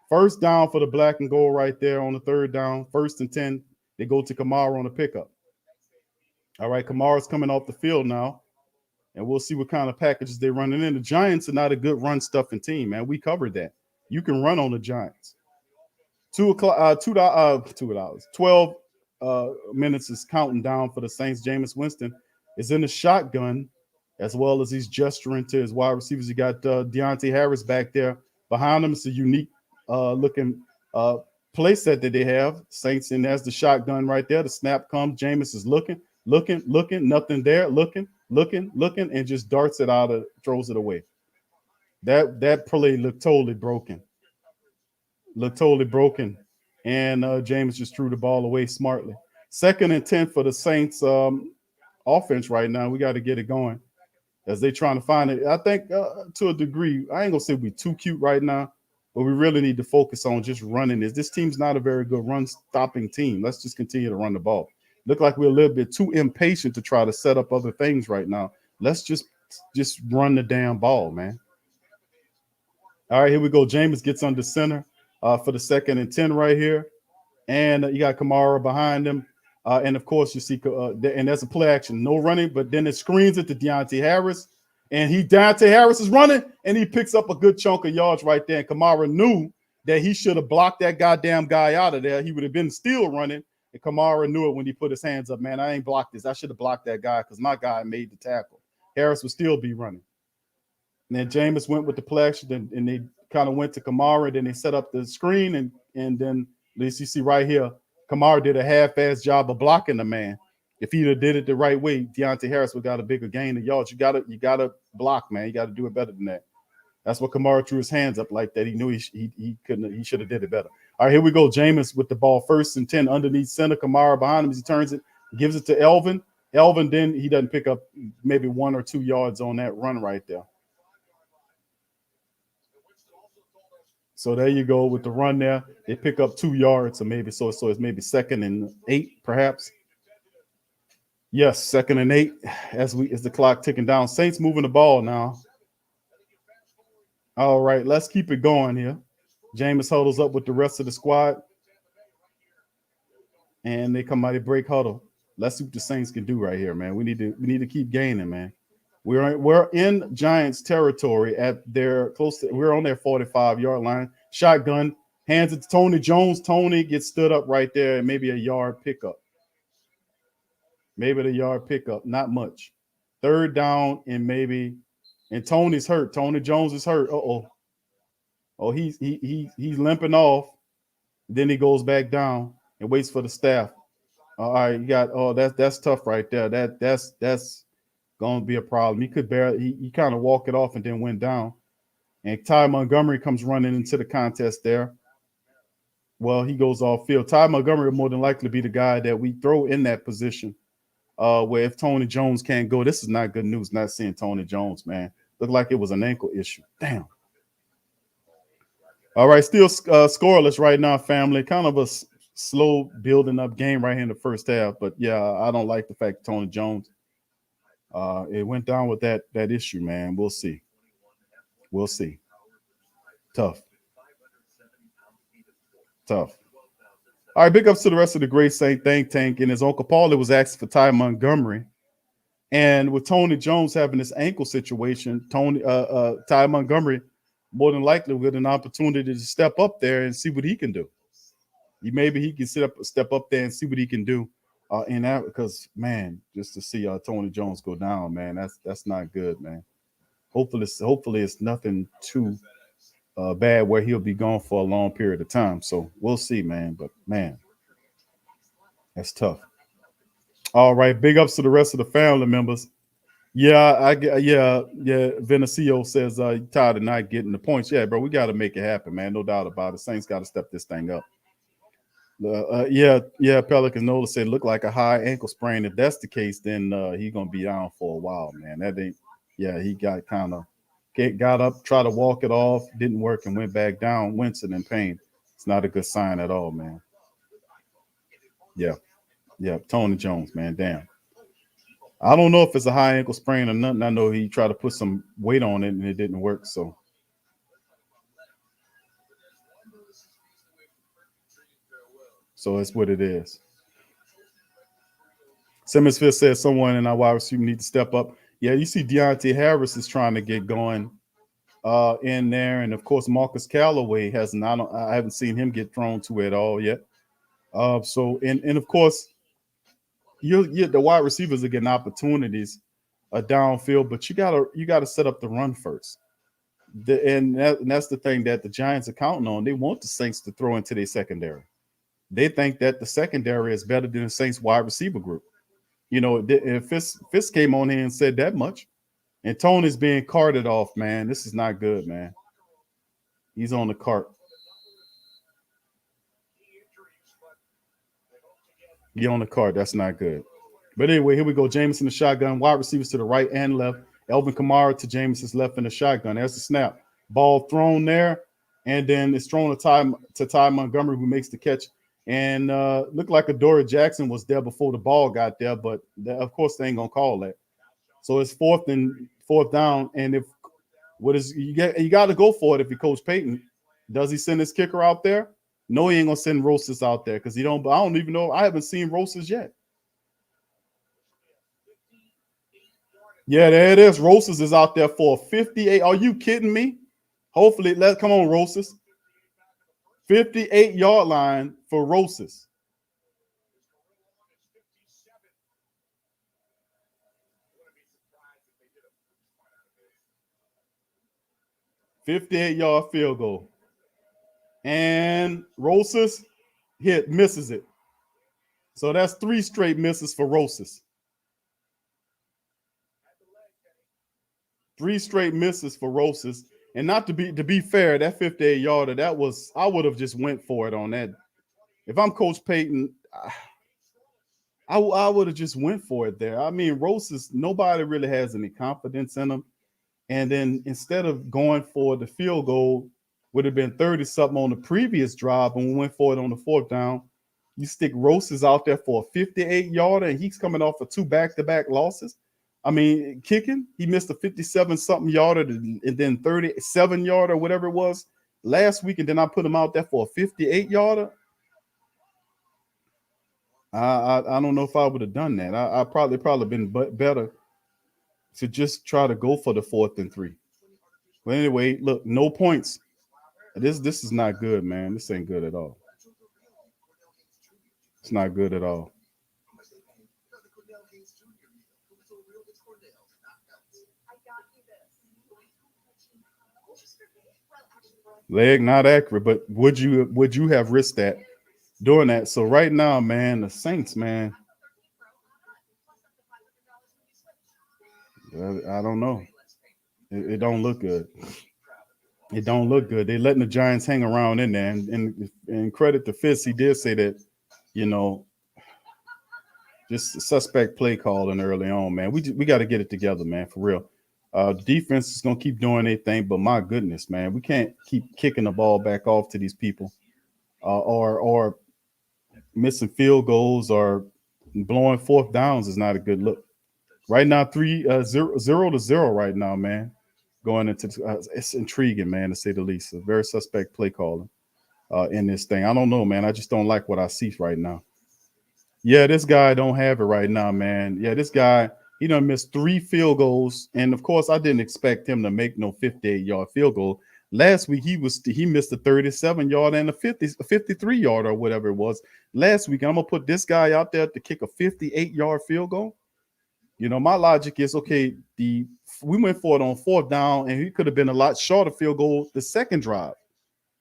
First down for the black and gold right there on the 3rd down. 1st and 10. They go to Kamara on the pickup. All right, Kamara's coming off the field now, and we'll see what kind of packages they're running in. The Giants are not a good run stuffing team, man. We covered that. You can run on the Giants. 2 o'clock, $2, 12 minutes is counting down for the Saints. Jameis Winston is in the shotgun, as well as he's gesturing to his wide receivers. You got Deontay Harris back there behind him. It's a unique looking play set that they have. Saints, and that's the shotgun right there. The snap comes. Jameis is looking, nothing there, looking, and just darts it out, throws it away. That play looked totally broken. And James just threw the ball away smartly. 2nd and 10 for the Saints offense right now. We got to get it going as they trying to find it. I think to a degree, I ain't gonna say we too cute right now, but we really need to focus on just running this. This team's not a very good run stopping team. Let's just continue to run the ball. Look like we're a little bit too impatient to try to set up other things right now. Let's just run the damn ball, man. All right, here we go. Jameis gets under center for the 2nd and 10 right here. And you got Kamara behind him. And, of course, you see and that's a play action. No running, but then it screens it to Deontay Harris. And Deontay Harris is running, and he picks up a good chunk of yards right there. And Kamara knew that he should have blocked that goddamn guy out of there. He would have been still running. And Kamara knew it when he put his hands up. Man, I ain't blocked this. I should have blocked that guy because my guy made the tackle. Harris would still be running. And then Jameis went with the play action, and they kind of went to Kamara. Then they set up the screen, and then at least you see right here, Kamara did a half-ass job of blocking the man. If he did it the right way, Deontay Harris would got a bigger gain of yards. You gotta block, man. You got to do it better than that. That's what Kamara threw his hands up like that. He knew he couldn't. He should have did it better. All right, here we go. Jameis with the ball, 1st and 10 underneath center. Kamara behind him as he turns it, gives it to Elvin. Elvin then he doesn't pick up maybe 1 or 2 yards on that run right there. So there you go with the run there. They pick up 2 yards, or maybe so it's maybe 2nd and 8, perhaps. Yes, 2nd and 8 as the clock ticking down. Saints moving the ball now. All right, let's keep it going here. Jameis huddles up with the rest of the squad, and they come out of break huddle. Let's see what the Saints can do right here, man. We need to keep gaining, man. We're in Giants territory at their we're on their 45-yard line. Shotgun, hands it to Tony Jones. Tony gets stood up right there, and maybe a yard pickup. Not much. 3rd down, and Tony's hurt. Tony Jones is hurt. Oh, he's limping off. Then he goes back down and waits for the staff. All right, you got that's tough right there. That's going to be a problem. He could he kind of walk it off and then went down. And Ty Montgomery comes running into the contest there. Well, he goes off field. Ty Montgomery will more than likely be the guy that we throw in that position where if Tony Jones can't go, this is not good news, not seeing Tony Jones, man. Looked like it was an ankle issue. Damn. All right, still scoreless right now, family. Kind of a slow building up game right here in the first half. But, yeah, I don't like the fact that Tony Jones it went down with that issue, man. We'll see. Tough. All right, big ups to the rest of the great Saint think tank. And his Uncle Paulie was asking for Ty Montgomery. And with Tony Jones having this ankle situation, Ty Montgomery more than likely will get an opportunity to step up there and see what he can do. Maybe he can step up there and see what he can do. In that, because man, just to see Tony Jones go down, man, that's not good, man. Hopefully it's nothing too bad where he'll be gone for a long period of time. So we'll see, man. But man, that's tough. All right, big ups to the rest of the family members. Yeah, Venecio says tired of not getting the points. Yeah, bro, we got to make it happen, man. No doubt about it. Saints got to step this thing up. Pelican Nola said look like a high ankle sprain. If that's the case, then he's gonna be down for a while, man. That ain't. Yeah, he got up, tried to walk it off, didn't work, and went back down, wincing in pain. It's not a good sign at all, man. Yeah, Tony Jones, man. Damn. I don't know if it's a high ankle sprain or nothing. I know he tried to put some weight on it and it didn't work. So it's what it is. Simmons Fist says someone in our wide receiver need to step up. Yeah, you see Deontay Harris is trying to get going in there, and of course Marcus Callaway has not. I haven't seen him get thrown to at all yet. So and of course you the wide receivers are getting opportunities downfield, but you gotta set up the run first. And that's the thing that the Giants are counting on. They want the Saints to throw into their secondary. They think that the secondary is better than the Saints wide receiver group. You know, if Fisk came on here and said that much, and Tony's being carted off, man. This is not good, man. He's on the cart. He on the cart. That's not good. But anyway, here we go. Jameson the shotgun. Wide receivers to the right and left. Elvin Kamara to Jameson's left in the shotgun. There's the snap. Ball thrown there, and then it's thrown to Ty Montgomery, who makes the catch. And looked like Adoree Jackson was there before the ball got there, but of course they ain't gonna call that. So it's fourth down, and if you got to go for it if you're Coach Payton. Does he send his kicker out there? No, he ain't gonna send Rosas out there because I don't even know. I haven't seen Rosas yet. Yeah, there it is. Rosas is out there for 58. Are you kidding me? Hopefully, come on, Rosas. 58-yard line for Rosas. $58-yard field goal. And Rosas misses it. So that's 3 straight misses for Rosas. 3 straight misses for Rosas. And not to be fair, that 58-yarder, I would have just went for it on that. If I'm Coach Payton, I would have just went for it there. I mean, Rosas, nobody really has any confidence in him. And then instead of going for the field goal, would have been 30-something on the previous drive when we went for it on the 4th down. You stick Rosas out there for a 58-yarder, and he's coming off of 2 back-to-back losses. I mean, kicking, he missed a 57-something yarder and then 37-yarder, whatever it was, last week, and then I put him out there for a 58-yarder. I don't know if I would have done that. I probably been better to just try to go for the 4th and 3. But anyway, look, no points. This is not good, man. This ain't good at all. It's not good at all. Leg not accurate, but would you have risked that doing that? So right now, man, the Saints, man, I don't know. It don't look good. It don't look good. They're letting the Giants hang around in there, and credit to Fitz, he did say that, you know, just suspect play calling early on, man. We got to get it together, man, for real. The defense is going to keep doing their thing, but my goodness, man, we can't keep kicking the ball back off to these people or missing field goals or blowing 4th downs is not a good look. Right now, 0-0 right now, man. Going into it's intriguing, man, to say the least. A very suspect play calling in this thing. I don't know, man. I just don't like what I see right now. Yeah, this guy don't have it right now, man. Yeah, this guy, he done missed 3 field goals. And of course, I didn't expect him to make no 58-yard field goal. Last week, he missed a 37-yard and a 53-yard or whatever it was. Last week, I'm going to put this guy out there to kick a 58-yard field goal. You know, my logic is, okay, we went for it on 4th down, and he could have been a lot shorter field goal the second drive.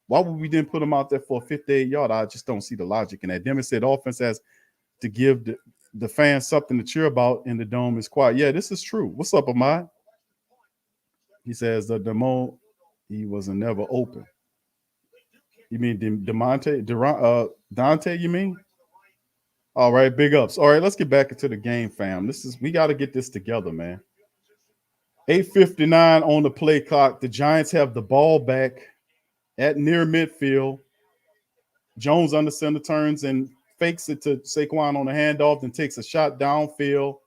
Why would we then put him out there for a 58-yard? I just don't see the logic in that. Demon said offense has to give the fans something to cheer about, and the dome is quiet. Yeah, this is true. What's up, Ahmad? He says the demo, he wasn't never open. You mean Dante, you mean? All right, big ups. All right, let's get back into the game, fam. We got to get this together, man. 8:59 on the play clock. The Giants have the ball back at near midfield. Jones under center turns and fakes it to Saquon on the handoff, then takes a shot downfield,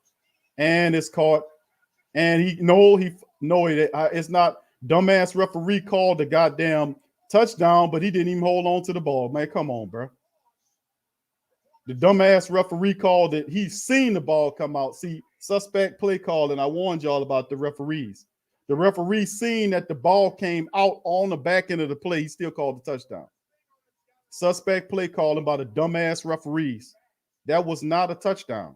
and it's caught. And it's not. Dumbass referee called the goddamn touchdown, but he didn't even hold on to the ball. Man, come on, bro. The dumbass referee called it. He's seen the ball come out. See, suspect play call, and I warned y'all about the referees. The referee seen that the ball came out on the back end of the play. He still called the touchdown. Suspect play calling by the dumbass referees. That was not a touchdown.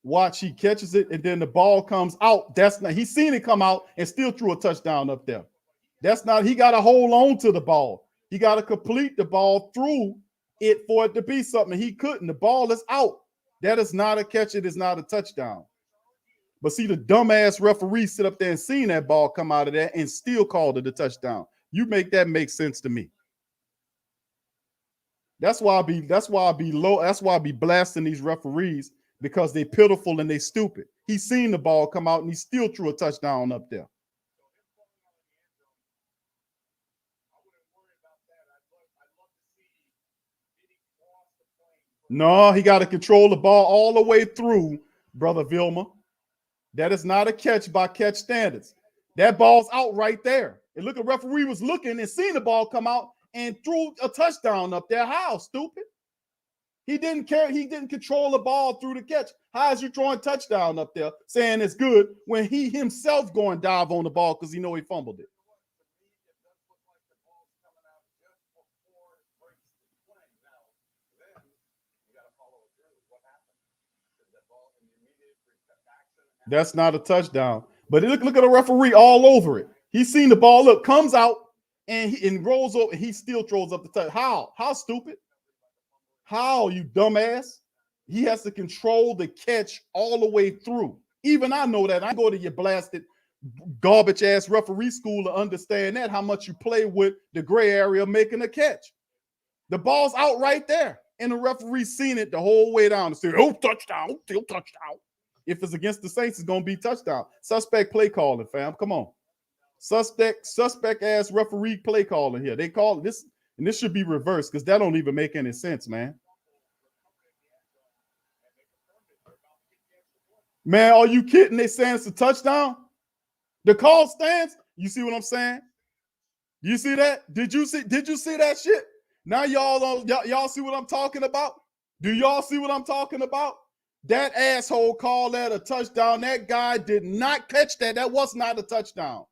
Watch, he catches it, and then the ball comes out. That's not, he's seen it come out and still threw a touchdown up there. That's not, he got to hold on to the ball. He got to complete the ball through it for it to be something. He couldn't. The ball is out. That is not a catch. It is not a touchdown. But see, the dumbass referee sit up there and seen that ball come out of there and still called it a touchdown. You make that make sense to me. That's why I be blasting these referees, because they pitiful and they stupid. He seen the ball come out and he still threw a touchdown up there. No, he got to control the ball all the way through, Brother Vilma. That is not a catch by catch standards. That ball's out right there. And look, a referee was looking and seen the ball come out and threw a touchdown up there. How, stupid? He didn't care. He didn't control the ball through the catch. How is you throwing touchdown up there saying it's good when he himself going dive on the ball because he know he fumbled it? That's not a touchdown. But look at the referee all over it. He's seen the ball. Look, comes out and rolls over. And he still throws up the touch. How? How stupid? How, you dumbass? He has to control the catch all the way through. Even I know that. I go to your blasted garbage ass referee school to understand that, how much you play with the gray area making a catch. The ball's out right there. And the referee seen it the whole way down and said, oh, touchdown, still touchdown. If it's against the Saints, it's going to be touchdown. Suspect play calling, fam. Come on. Suspect ass referee play calling here. They call this, and this should be reversed because that don't even make any sense, man. Man, are you kidding? They saying it's a touchdown? The call stands. You see what I'm saying? You see that? Did you see that shit? Now y'all see what I'm talking about? Do y'all see what I'm talking about? That asshole called that a touchdown. That guy did not catch that. That was not a touchdown.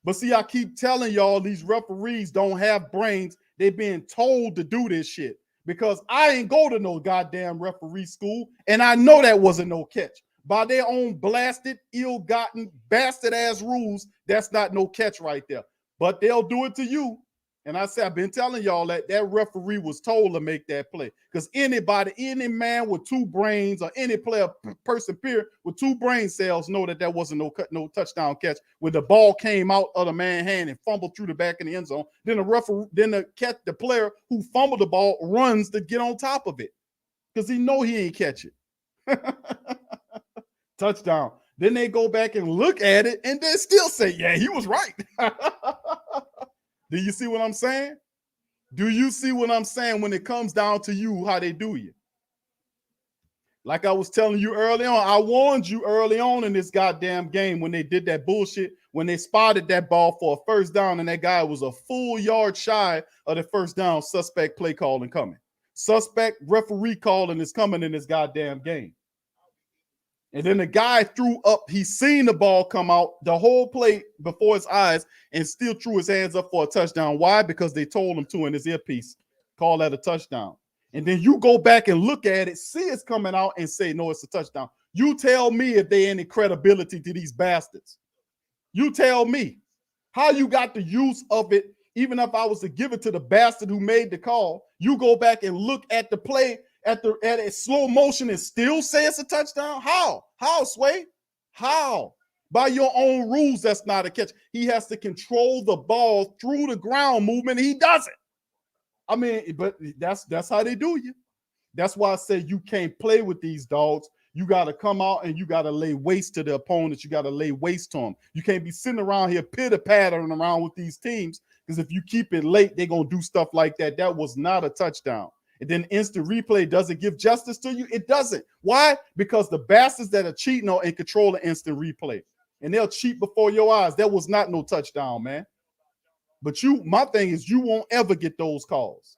But see, I keep telling y'all, these referees don't have brains. They're being told to do this shit, because I ain't go to no goddamn referee school, and I know that wasn't no catch. By their own blasted, ill-gotten, bastard-ass rules, that's not no catch right there. But they'll do it to you. And I said, I've been telling y'all that referee was told to make that play. Because anybody, any man with two brains, or any person period with two brain cells, know that wasn't no touchdown catch. When the ball came out of the man's hand and fumbled through the back of the end zone, then the player who fumbled the ball runs to get on top of it, because he know he ain't catch it. Touchdown. Then they go back and look at it and they still say, yeah, he was right. Do you see what I'm saying? Do you see what I'm saying when it comes down to you, how they do you? Like I was telling you early on, I warned you early on in this goddamn game when they did that bullshit, when they spotted that ball for a first down and that guy was a full yard shy of the first down. Suspect play calling coming. Suspect referee calling is coming in this goddamn game. And then the guy threw up, he seen the ball come out the whole play before his eyes and still threw his hands up for a touchdown. Why? Because they told him to in his earpiece. Call that a touchdown. And then you go back and look at it, see it's coming out and say, no, it's a touchdown. You tell me if they any credibility to these bastards. You tell me how you got the use of it. Even if I was to give it to the bastard who made the call, you go back and look at the play at a slow motion and still say it's a touchdown? How, Sway? How? By your own rules, that's not a catch. He has to control the ball through the ground movement. He doesn't. I mean, but that's how they do you. That's why I say you can't play with these dogs. You got to come out and you got to lay waste to the opponents. You got to lay waste to them. You can't be sitting around here pitter-pattering around with these teams, because if you keep it late, they're going to do stuff like that. That was not a touchdown. And then instant replay doesn't give justice to you. It doesn't. Why? Because the bastards that are cheating are in control of instant replay, and they'll cheat before your eyes. That was not no touchdown, man. But my thing is, you won't ever get those calls.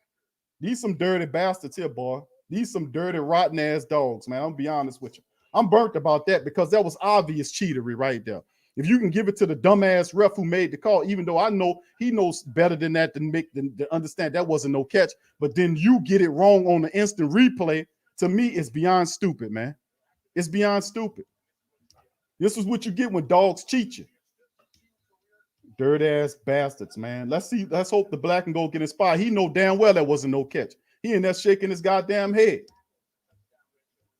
These some dirty bastards here, boy. These some dirty, rotten ass dogs, man. I'm gonna be honest with you. I'm burnt about that because that was obvious cheatery right there. If you can give it to the dumbass ref who made the call, even though I know he knows better than that to understand that wasn't no catch, but then you get it wrong on the instant replay, to me, it's beyond stupid, man. It's beyond stupid. This is what you get when dogs cheat you. Dirty ass bastards, man. Let's see. Let's hope the black and gold get inspired. He know damn well that wasn't no catch. He in there shaking his goddamn head.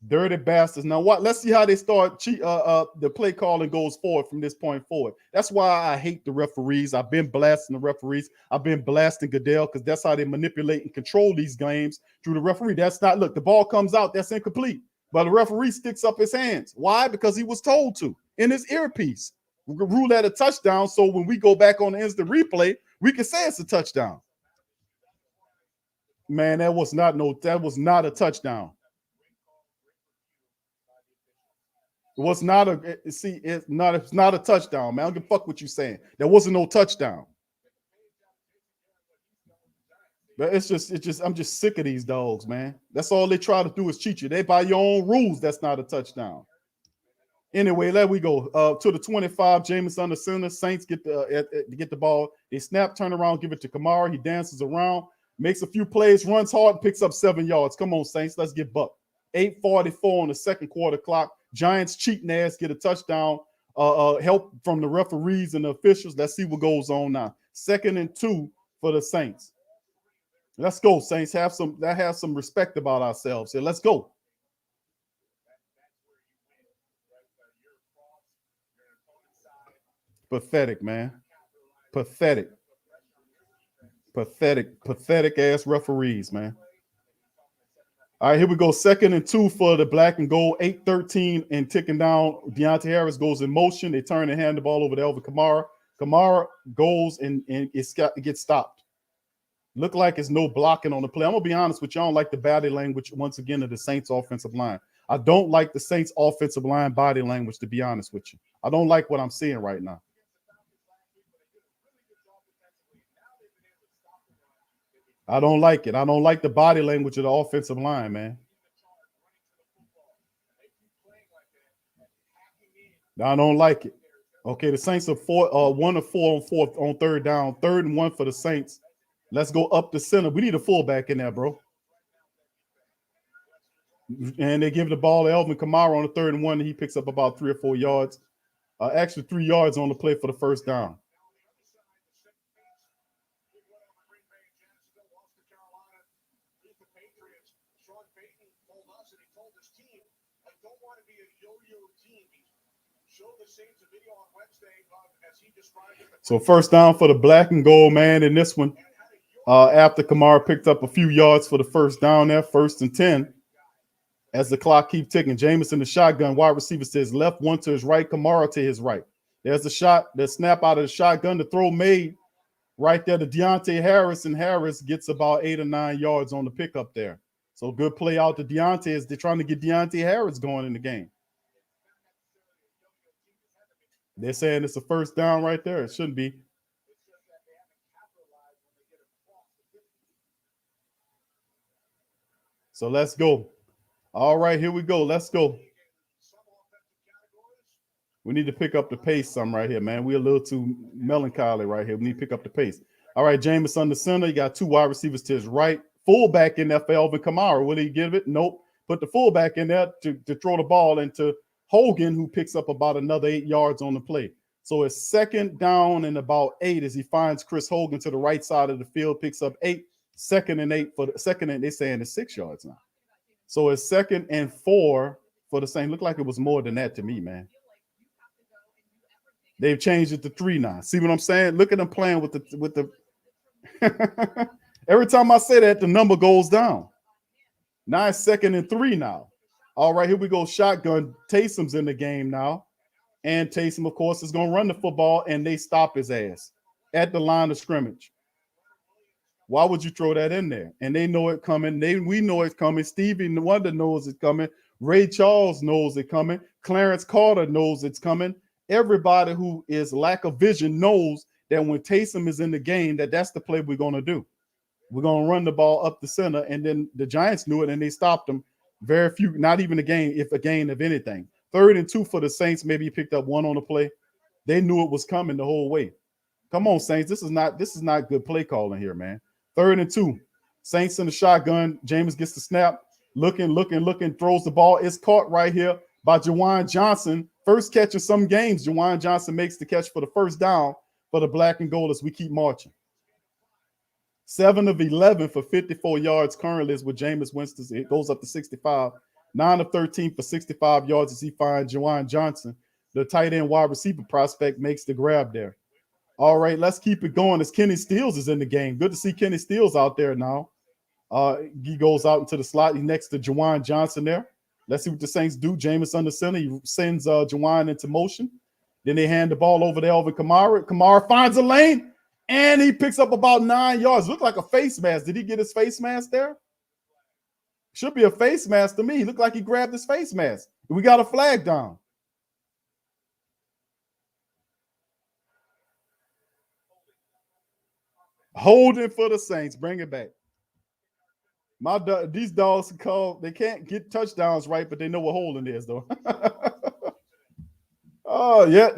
Dirty bastards. Now what? Let's see how they start. The play calling goes forward from this point forward. That's why I hate the referees. I've been blasting the referees. I've been blasting Goodell because that's how they manipulate and control these games through the referee. That's not. Look, the ball comes out. That's incomplete. But the referee sticks up his hands. Why? Because he was told to in his earpiece. We can rule that a touchdown. So when we go back on the instant replay, we can say it's a touchdown. Man, that was not a touchdown. It was not it's not a touchdown, man. I don't give a fuck what you saying. There wasn't no touchdown. But I'm just sick of these dogs, man. That's all they try to do is cheat you. They by your own rules. That's not a touchdown. Anyway, let we go to the 25. Jameis under center. Saints get the ball. They snap, turn around, give it to Kamara. He dances around, makes a few plays, runs hard, picks up 7 yards. Come on, Saints. Let's get buck. 8:44 on the second quarter clock. Giants cheating ass get a touchdown. Help from the referees and the officials. Let's see what goes on now. 2nd and 2 for the Saints. Let's go, Saints. Have some respect about ourselves here. Let's go. Pathetic, man. Pathetic ass referees, man. All right, here we go. 2nd and 2 for the black and gold. 8:13 and ticking down. Deontay Harris goes in motion. They turn and hand the ball over to Elvin Kamara. Kamara goes and it gets stopped. Look like it's no blocking on the play. I'm gonna be honest with you. I don't like the body language once again of the Saints offensive line. I don't like the Saints offensive line body language, to be honest with you. I don't like what I'm seeing right now. I don't like it. I don't like the body language of the offensive line, man. I don't like it. Okay, the Saints are 1 of 4 on 3rd down. 3rd and 1 for the Saints. Let's go up the center. We need a fullback in there, bro. And they give the ball to Elvin Kamara on the 3rd and 1. And he picks up about 3 or 4 yards. Actually, 3 yards on the play for the first down. So first down for the black and gold, man. In this one, after Kamara picked up a few yards for the first down there, 1st and 10. As the clock keeps ticking, Jameis in the shotgun, wide receiver to his left, one to his right, Kamara to his right. There's the shot, the snap out of the shotgun, the throw made right there to Deontay Harris, and Harris gets about 8 or 9 yards on the pickup there. So good play out to Deontay as they're trying to get Deontay Harris going in the game. They're saying it's a first down right there. It shouldn't be. So let's go. All right, here we go. Let's go. We need to pick up the pace some right here, man. We're a little too melancholy right here. We need to pick up the pace. All right, Jameis on the center. You got 2 wide receivers to his right. Fullback in there for Elvin Kamara. Will he give it? Nope. Put the fullback in there to throw the ball into Hogan, who picks up about another 8 yards on the play. So it's 2nd down and about 8 as he finds Chris Hogan to the right side of the field, picks up 8. 2nd and 8 for the 2nd, and they're saying it's 6 yards now. So it's 2nd and 4 for the Saints. Looked like it was more than that to me, man. They've changed it to 3 now. See what I'm saying? Look at them playing with the every time I say that, the number goes down. Now it's 2nd and 3 now. All right, here we go. Shotgun. Taysom's in the game now. And Taysom, of course, is going to run the football, and they stop his ass at the line of scrimmage. Why would you throw that in there? And they know it coming. We know it's coming. Stevie Wonder knows it's coming. Ray Charles knows it's coming. Clarence Carter knows it's coming. Everybody who is lack of vision knows that when Taysom is in the game, that's the play we're going to do. We're going to run the ball up the center. And then the Giants knew it, and they stopped them. Very few, not even a gain of anything. 3rd and 2 for the Saints. Maybe he picked up one on the play. They knew it was coming the whole way. Come on, Saints. This is not good play calling here, man. 3rd and 2. Saints in the shotgun. Jameis gets the snap. Looking, throws the ball. It's caught right here by Juwan Johnson. First catch in some games. Juwan Johnson makes the catch for the first down for the black and gold as we keep marching. 7 of 11 for 54 yards currently is with Jameis Winston. It goes up to 65. 9 of 13 for 65 yards as he finds Juwan Johnson. The tight end wide receiver prospect makes the grab there. All right, let's keep it going as Kenny Stills is in the game. Good to see Kenny Stills out there now. He goes out into the slot. He's next to Juwan Johnson there. Let's see what the Saints do. Jameis under center. He sends Juwan into motion. Then they hand the ball over to Alvin Kamara. Kamara finds a lane, and he picks up about 9 yards. Looked like a face mask. Did he get his face mask there? Should be a face mask to me. Looked like he grabbed his face mask. We got a flag down. Holding for the Saints. Bring it back. These dogs they can't get touchdowns right, but they know what holding is, though. Oh, yeah.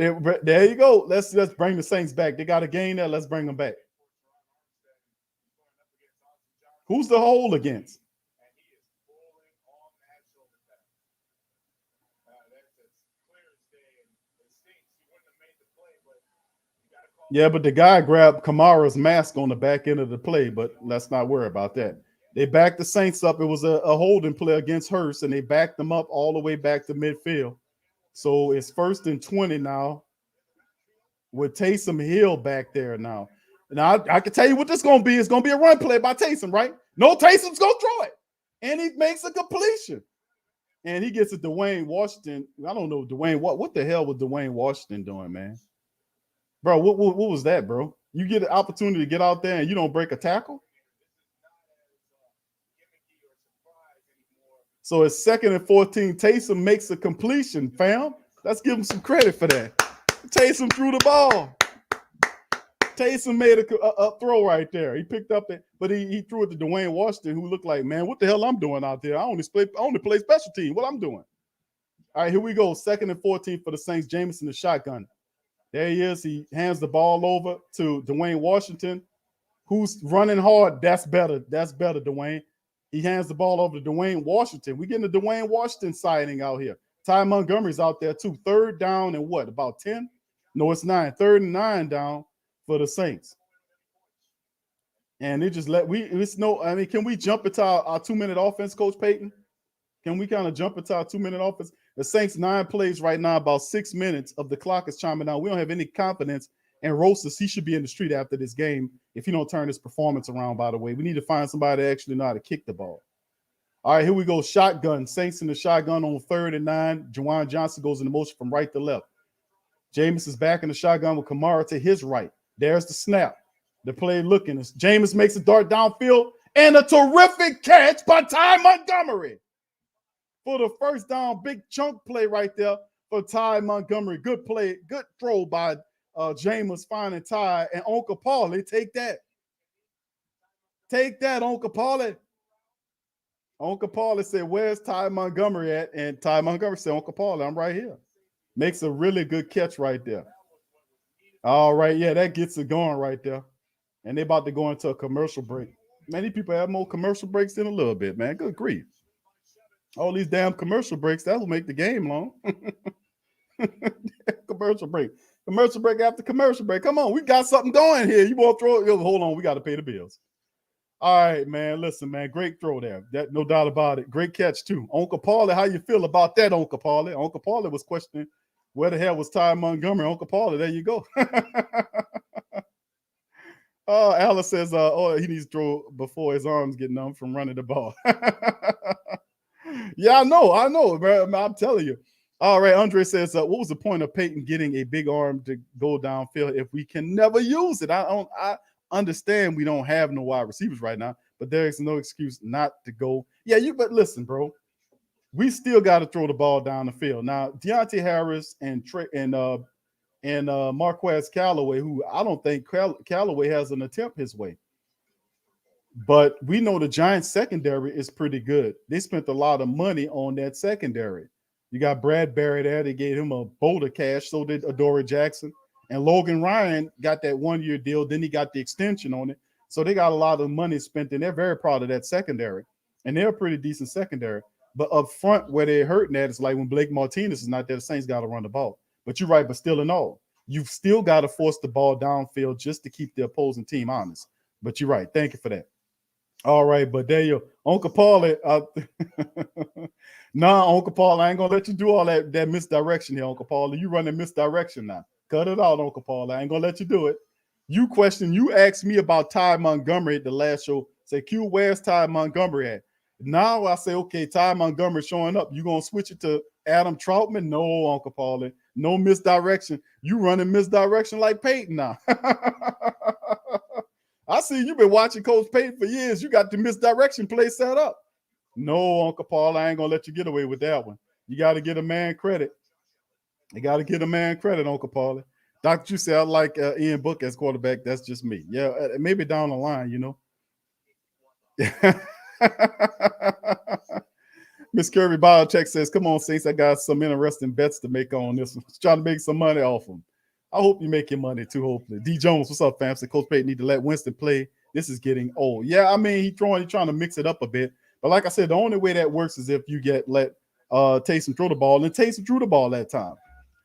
There you go. Let's bring the Saints back. They got a game there. Let's bring them back. Who's the hold against? Yeah, but the guy grabbed Kamara's mask on the back end of the play, but let's not worry about that. They backed the Saints up. It was a holding play against Hurst, and they backed them up all the way back to midfield. So it's 1st and 20 now with Taysom Hill back there now. Now, I can tell you what this is going to be. It's going to be a run play by Taysom, right? No, Taysom's going to throw it. And he makes a completion. And he gets it to Dwayne Washington. I don't know, Dwayne. What the hell was Dwayne Washington doing, man? Bro, what was that, bro? You get an opportunity to get out there and you don't break a tackle? So it's 2nd and 14. Taysom makes a completion, fam. Let's give him some credit for that. Taysom threw the ball. Taysom made a throw right there. He picked up it, but he threw it to Dwayne Washington, who looked like, man, what the hell I'm doing out there? I only play special team. What I'm doing? All right, here we go. 2nd and 14 for the Saints. Jameis in the shotgun. There he is. He hands the ball over to Dwayne Washington, who's running hard. That's better. That's better, Dwayne. He hands the ball over to Dwayne Washington. We're getting the Dwayne Washington sighting out here. Ty Montgomery's out there too. 3rd down and what? About 10? No, it's 9. 3rd and 9 down for the Saints. And they just can we jump into our 2-minute offense, Coach Payton? Can we kind of jump into our 2-minute offense? The Saints 9 plays right now, about 6 minutes of the clock is chiming down. We don't have any confidence in Rosas. He should be in the street after this game if he don't turn his performance around, by the way. We need to find somebody that actually know how to kick the ball. All right, here we go. Shotgun. Saints in the shotgun on 3rd and 9. Juwan Johnson goes into motion from right to left. Jameis is back in the shotgun with Kamara to his right. There's the snap. The play looking. Jameis makes a dart downfield and a terrific catch by Ty Montgomery. For the first down, big chunk play right there for Ty Montgomery. Good play, good throw by Jameis finding Ty and Uncle Paulie. Take that. Take that, Uncle Paulie. Uncle Paulie said, where's Ty Montgomery at? And Ty Montgomery said, Uncle Paulie, I'm right here. Makes a really good catch right there. All right, yeah, that gets it going right there. And they about to go into a commercial break. Many people have more commercial breaks than a little bit, man. Good grief. All these damn commercial breaks, that will make the game long. Commercial break. Commercial break after commercial break. Come on, we got something going here. You won't throw it. Hold on, we got to pay the bills. All right, man. Listen, man, great throw there. That no doubt about it. Great catch, too. Uncle Paulie, how you feel about that, Uncle Paulie? Uncle Paulie was questioning where the hell was Ty Montgomery. Uncle Paulie, there you go. Alice says, he needs to throw before his arms get numb from running the ball. Yeah, I know, man. I'm telling you. All right, Andre says, what was the point of Peyton getting a big arm to go downfield if we can never use it? I understand we don't have no wide receivers right now, but there is no excuse not to go. Yeah, but listen, bro. We still got to throw the ball down the field. Now, Deontay Harris and Marquez Callaway, who I don't think Callaway has an attempt his way. But we know the Giants secondary is pretty good. They spent a lot of money on that secondary. You got Bradbury there. They gave him a boat of cash. So did Adoree Jackson. And Logan Ryan got that 1-year deal. Then he got the extension on it. So they got a lot of money spent, and they're very proud of that secondary. And they're a pretty decent secondary. But up front, where they're hurting at is like when Blake Martinez is not there, the Saints got to run the ball. But you're right, but still in all, you've still got to force the ball downfield just to keep the opposing team honest. But you're right. Thank you for that. All right, but there you Uncle Paul. Nah, Uncle Paul, I ain't gonna let you do all that misdirection here, Uncle Paul. You running misdirection now. Cut it out, Uncle Paul. I ain't gonna let you do it. You asked me about Ty Montgomery at the last show. Say, Q, where's Ty Montgomery at? Now I say, okay, Ty Montgomery showing up. You gonna switch it to Adam Troutman? No, Uncle Paul. No misdirection. You running misdirection like Peyton now. I see you've been watching Coach Payton for years. You got the misdirection play set up. No, Uncle Paul, I ain't going to let you get away with that one. You got to get a man credit. You got to get a man credit, Uncle Paul. Dr. You say I like Ian Book as quarterback. That's just me. Yeah, maybe down the line, you know. Miss Kirby Biotech says, come on, Saints, I got some interesting bets to make on this one. Trying to make some money off them. I hope you make your money too, hopefully. D. Jones, what's up, fam? Said Coach Payton need to let Winston play. This is getting old. Yeah, I mean, he's trying to mix it up a bit. But like I said, the only way that works is if you let Taysom throw the ball, and Taysom threw the ball that time.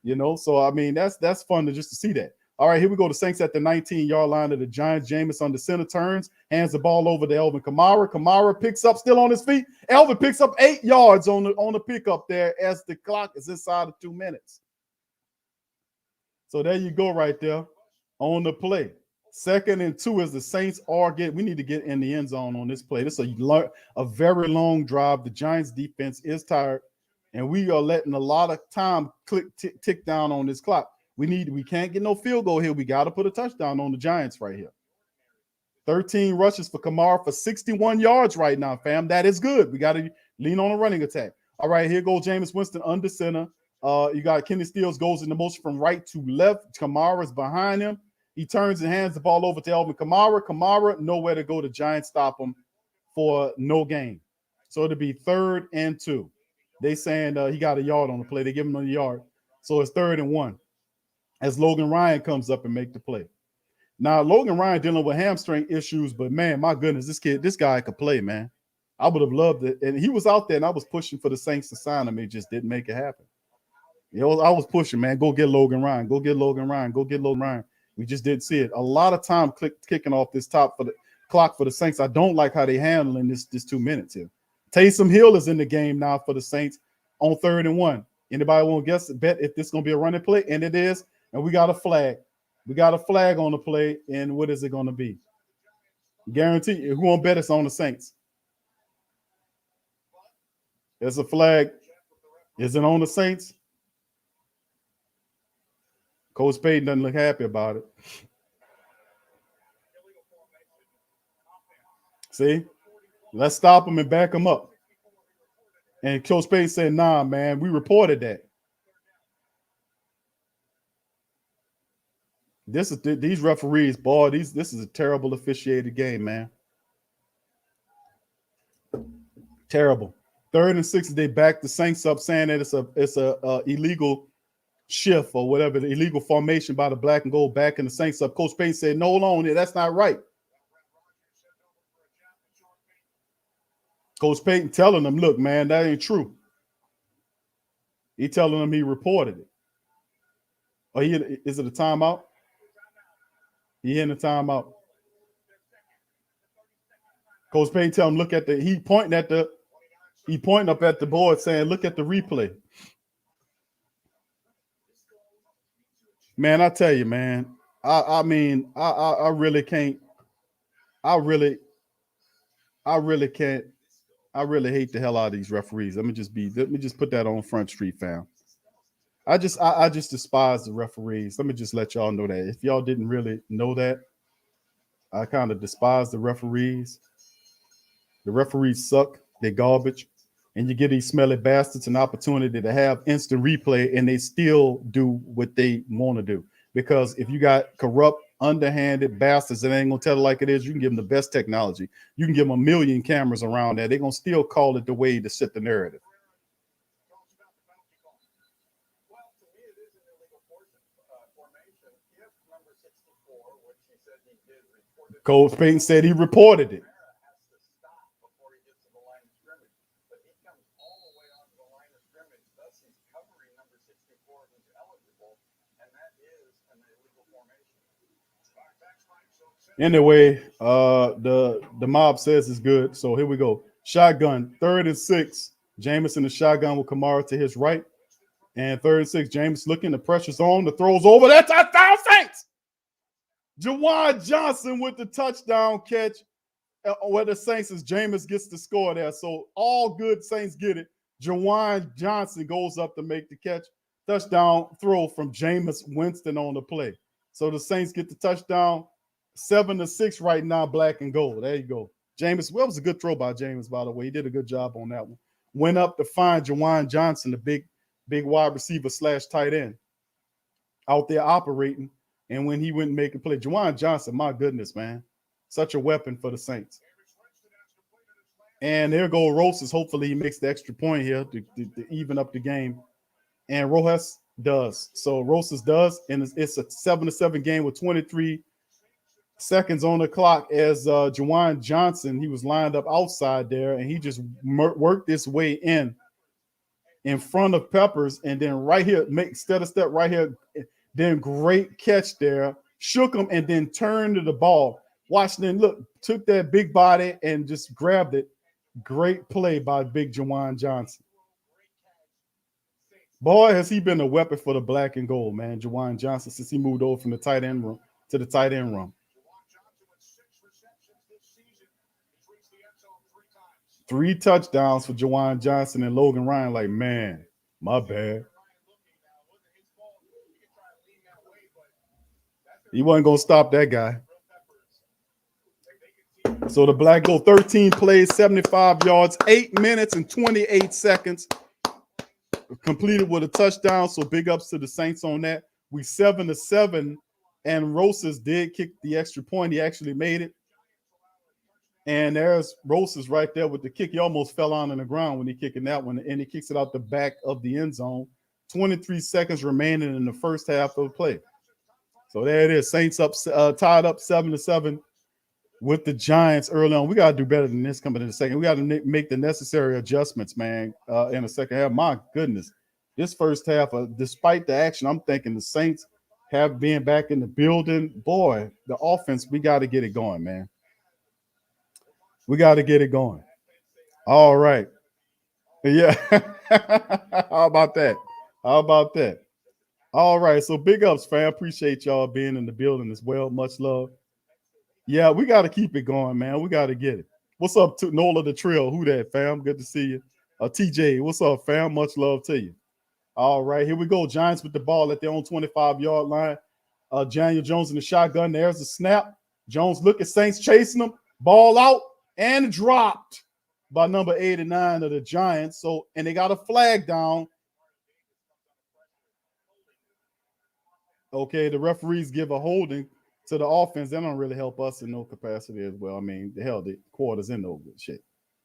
You know, so I mean, that's fun to see that. All right, here we go. The Saints at the 19-yard line of the Giants. Jameis on the center turns, hands the ball over to Elvin Kamara. Kamara picks up, still on his feet. Elvin picks up 8 yards on the pickup there as the clock is inside of 2 minutes. So there you go right there on the play. 2nd and 2 as the Saints we need to get in the end zone on this play. This is a very long drive. The Giants defense is tired, and we are letting a lot of time tick down on this clock. We can't get no field goal here. We got to put a touchdown on the Giants right here. 13 rushes for Kamara for 61 yards right now, fam. That is good. We got to lean on a running attack. All right, here goes Jameis Winston under center. You got Kenny Stills goes in the motion from right to left. Kamara's behind him. He turns and hands the ball over to Elvin Kamara. Kamara, nowhere to go. The Giants stop him for no gain. So it'll be 3rd and 2. They saying he got a yard on the play. They give him a yard. So it's 3rd and 1 as Logan Ryan comes up and make the play. Now, Logan Ryan dealing with hamstring issues, but, man, my goodness, this guy could play, man. I would have loved it. And he was out there, and I was pushing for the Saints to sign him. It just didn't make it happen. You know, I was pushing, man. Go get Logan Ryan. Go get Logan Ryan. Go get Logan Ryan. We just didn't see it. A lot of time kicking off this top for the clock for the Saints. I don't like how they handling this 2 minutes here. Taysom Hill is in the game now for the Saints on 3rd and 1. Anybody want to bet if this is going to be a running play? And it is. And we got a flag. We got a flag on the play. And what is it going to be? Guarantee you. Who won't bet it's on the Saints? There's a flag. Is it on the Saints? Coach Payton doesn't look happy about it. See? Let's stop him and back him up. And Coach Payton said, nah, man, we reported that. These referees, boy, this is a terrible officiated game, man. Terrible. 3rd and 6, they back the Saints up, saying that it's a illegal shift or whatever, the illegal formation by the black and gold, back in the Saints up. Coach Payton said, no, hold on, that's not right. Coach Payton telling them, look, man, that ain't true. He telling them he reported it. Or is it a timeout? He in the timeout. Coach Payton tell him, look at he pointing up at the board saying, look at the replay. Man, I tell you, man, I mean, I really can't. I really can't. I really hate the hell out of these referees. Let me just put that on Front Street, fam. I just despise the referees. Let me just let y'all know that. If y'all didn't really know that, I kind of despise the referees. The referees suck. They're garbage. And you give these smelly bastards an opportunity to have instant replay, and they still do what they want to do. Because if you got corrupt, underhanded bastards that ain't gonna tell it like it is. You can give them the best technology. You can give them 1 million cameras around there. They're gonna still call it the way to set the narrative. Coach Payton said he reported it. Anyway, the mob says it's good. So here we go. Shotgun, 3rd and 6. Jameis in the shotgun with Kamara to his right. And 3rd and 6. Jameis looking, the pressure's on, the throw's over. That touchdown, Saints! Jawan Johnson with the touchdown catch. Where the Saints is Jameis gets the score there. So all good Saints get it. Jawan Johnson goes up to make the catch. Touchdown throw from Jameis Winston on the play. So the Saints get the touchdown. 7-6 right now, black and gold. There you go. Jameis, well, it was a good throw by Jameis, by the way. He did a good job on that one. Went up to find Jawan Johnson, the big wide receiver / tight end, out there operating. And when he went and make a play, Jawan Johnson, my goodness, man. Such a weapon for the Saints. And there go Rosas. Hopefully he makes the extra point here to even up the game. And Rojas does. So Rosas does. And it's a 7-7 game with 23 seconds on the clock as Jawan Johnson, he was lined up outside there, and he just worked his way in front of Peppers, and then right here, step right here, then great catch there, shook him, and then turned to the ball. Washington, look, took that big body and just grabbed it. Great play by big Jawan Johnson. Boy, has he been a weapon for the black and gold, man, Jawan Johnson, since he moved over from the tight end room to the tight end room. 3 touchdowns for Jawan Johnson, and Logan Ryan like, man, my bad. He wasn't going to stop that guy. So the Black go 13 plays, 75 yards, 8 minutes and 28 seconds. Completed with a touchdown, so big ups to the Saints on that. We 7-7, and Rosas did kick the extra point. He actually made it. And there's Rosas right there with the kick. He almost fell on the ground when he kicking that one, and he kicks it out the back of the end zone. 23 seconds remaining in the first half of the play. So there it is. Saints up, tied up 7-7 with the Giants early on. We got to do better than this coming in a second. We got to make the necessary adjustments, man, in the second half. My goodness. This first half, despite the action, I'm thinking the Saints have been back in the building. Boy, the offense, we got to get it going, man. We got to get it going. All right. Yeah. How about that? How about that? All right. So big ups, fam. Appreciate y'all being in the building as well. Much love. Yeah, we got to keep it going, man. We got to get it. What's up, to Nola the Trill? Who that, fam? Good to see you. TJ, what's up, fam? Much love to you. All right, here we go. Giants with the ball at their own 25-yard line. Daniel Jones in the shotgun. There's a snap. Jones look at Saints chasing them. Ball out and dropped by number 89 of the Giants. So, and they got a flag down. Okay, the referees give a holding to the offense. That don't really help us in no capacity as well. I mean, the hell, the quarter's in over with. Shit.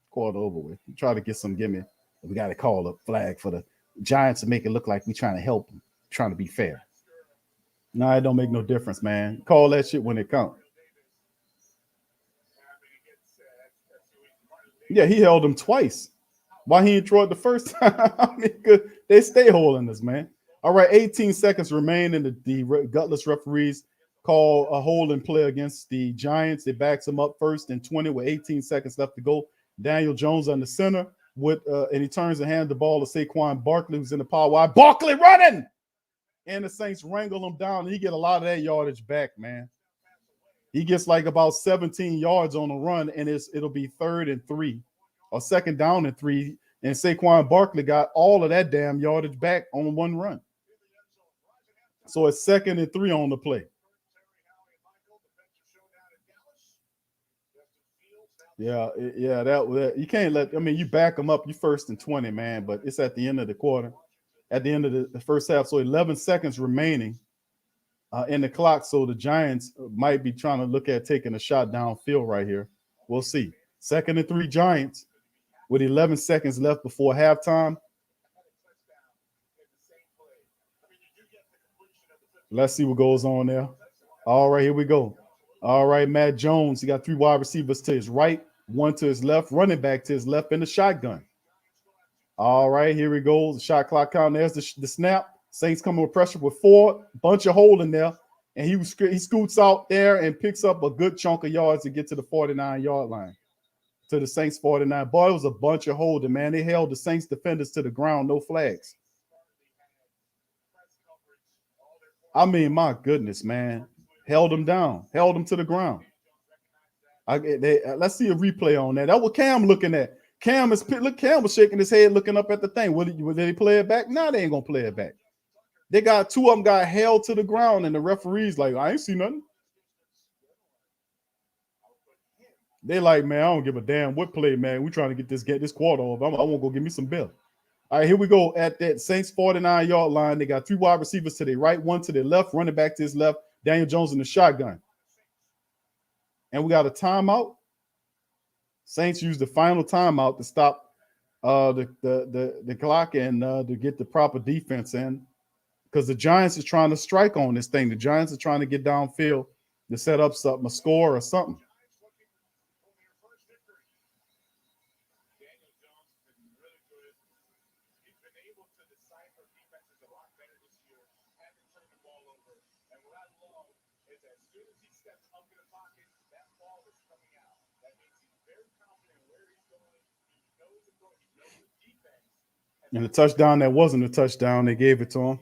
Quarter over with. Try to get some gimme. We got to call a flag for the Giants to make it look like we trying to help them, trying to be fair. No, it don't make no difference, man. Call that shit when it counts. Yeah, he held him twice. Why he didn't throw it the first time? I mean, they stay holding us, man. All right, 18 seconds remain, and the gutless referees call a holding play against the Giants. It backs them up 1st and 20 with 18 seconds left to go. Daniel Jones on the center with, and he turns and hands the ball to Saquon Barkley, who's in the power wide. Barkley running, and the Saints wrangle him down. And he get a lot of that yardage back, man. He gets like about 17 yards on the run, and it'll be 3rd and 3 or 2nd down and 3. And Saquon Barkley got all of that damn yardage back on one run. So it's 2nd and 3 on the play. Yeah, that you can't let. I mean, you back them up. You 1st and 20, man. But it's at the end of the quarter, at the end of the first half. So 11 seconds remaining. in the clock. So the Giants might be trying to look at taking a shot downfield right here. We'll see. 2nd and 3 Giants with 11 seconds left before halftime. Let's see what goes on there. All right, here we go. All right, Matt Jones. He got 3 wide receivers to his right, 1 to his left, running back to his left in the shotgun. All right, here we go. The shot clock count. There's the snap. Saints coming with pressure with 4, bunch of holding there. And he scoots out there and picks up a good chunk of yards to get to the 49-yard line. To the Saints 49. Boy, it was a bunch of holding, man. They held the Saints defenders to the ground, no flags. I mean, my goodness, man. Held them down, held them to the ground. Let's see a replay on that. That was Cam looking at. Cam was shaking his head looking up at the thing. Will they play it back? No, they ain't going to play it back. They got 2 of them got held to the ground, and the referee's like, I ain't see nothing. They like, man, I don't give a damn what play, man. We trying to get this quarter off. I won't go give me some bill. All right, here we go at that Saints 49-yard line. They got 3 wide receivers to their right, 1 to their left, running back to his left, Daniel Jones in the shotgun. And we got a timeout. Saints used the final timeout to stop the clock and to get the proper defense in, because the Giants is trying to strike on this thing. The Giants are trying to get downfield to set up something, a score or something. And the touchdown that wasn't a touchdown, they gave it to him.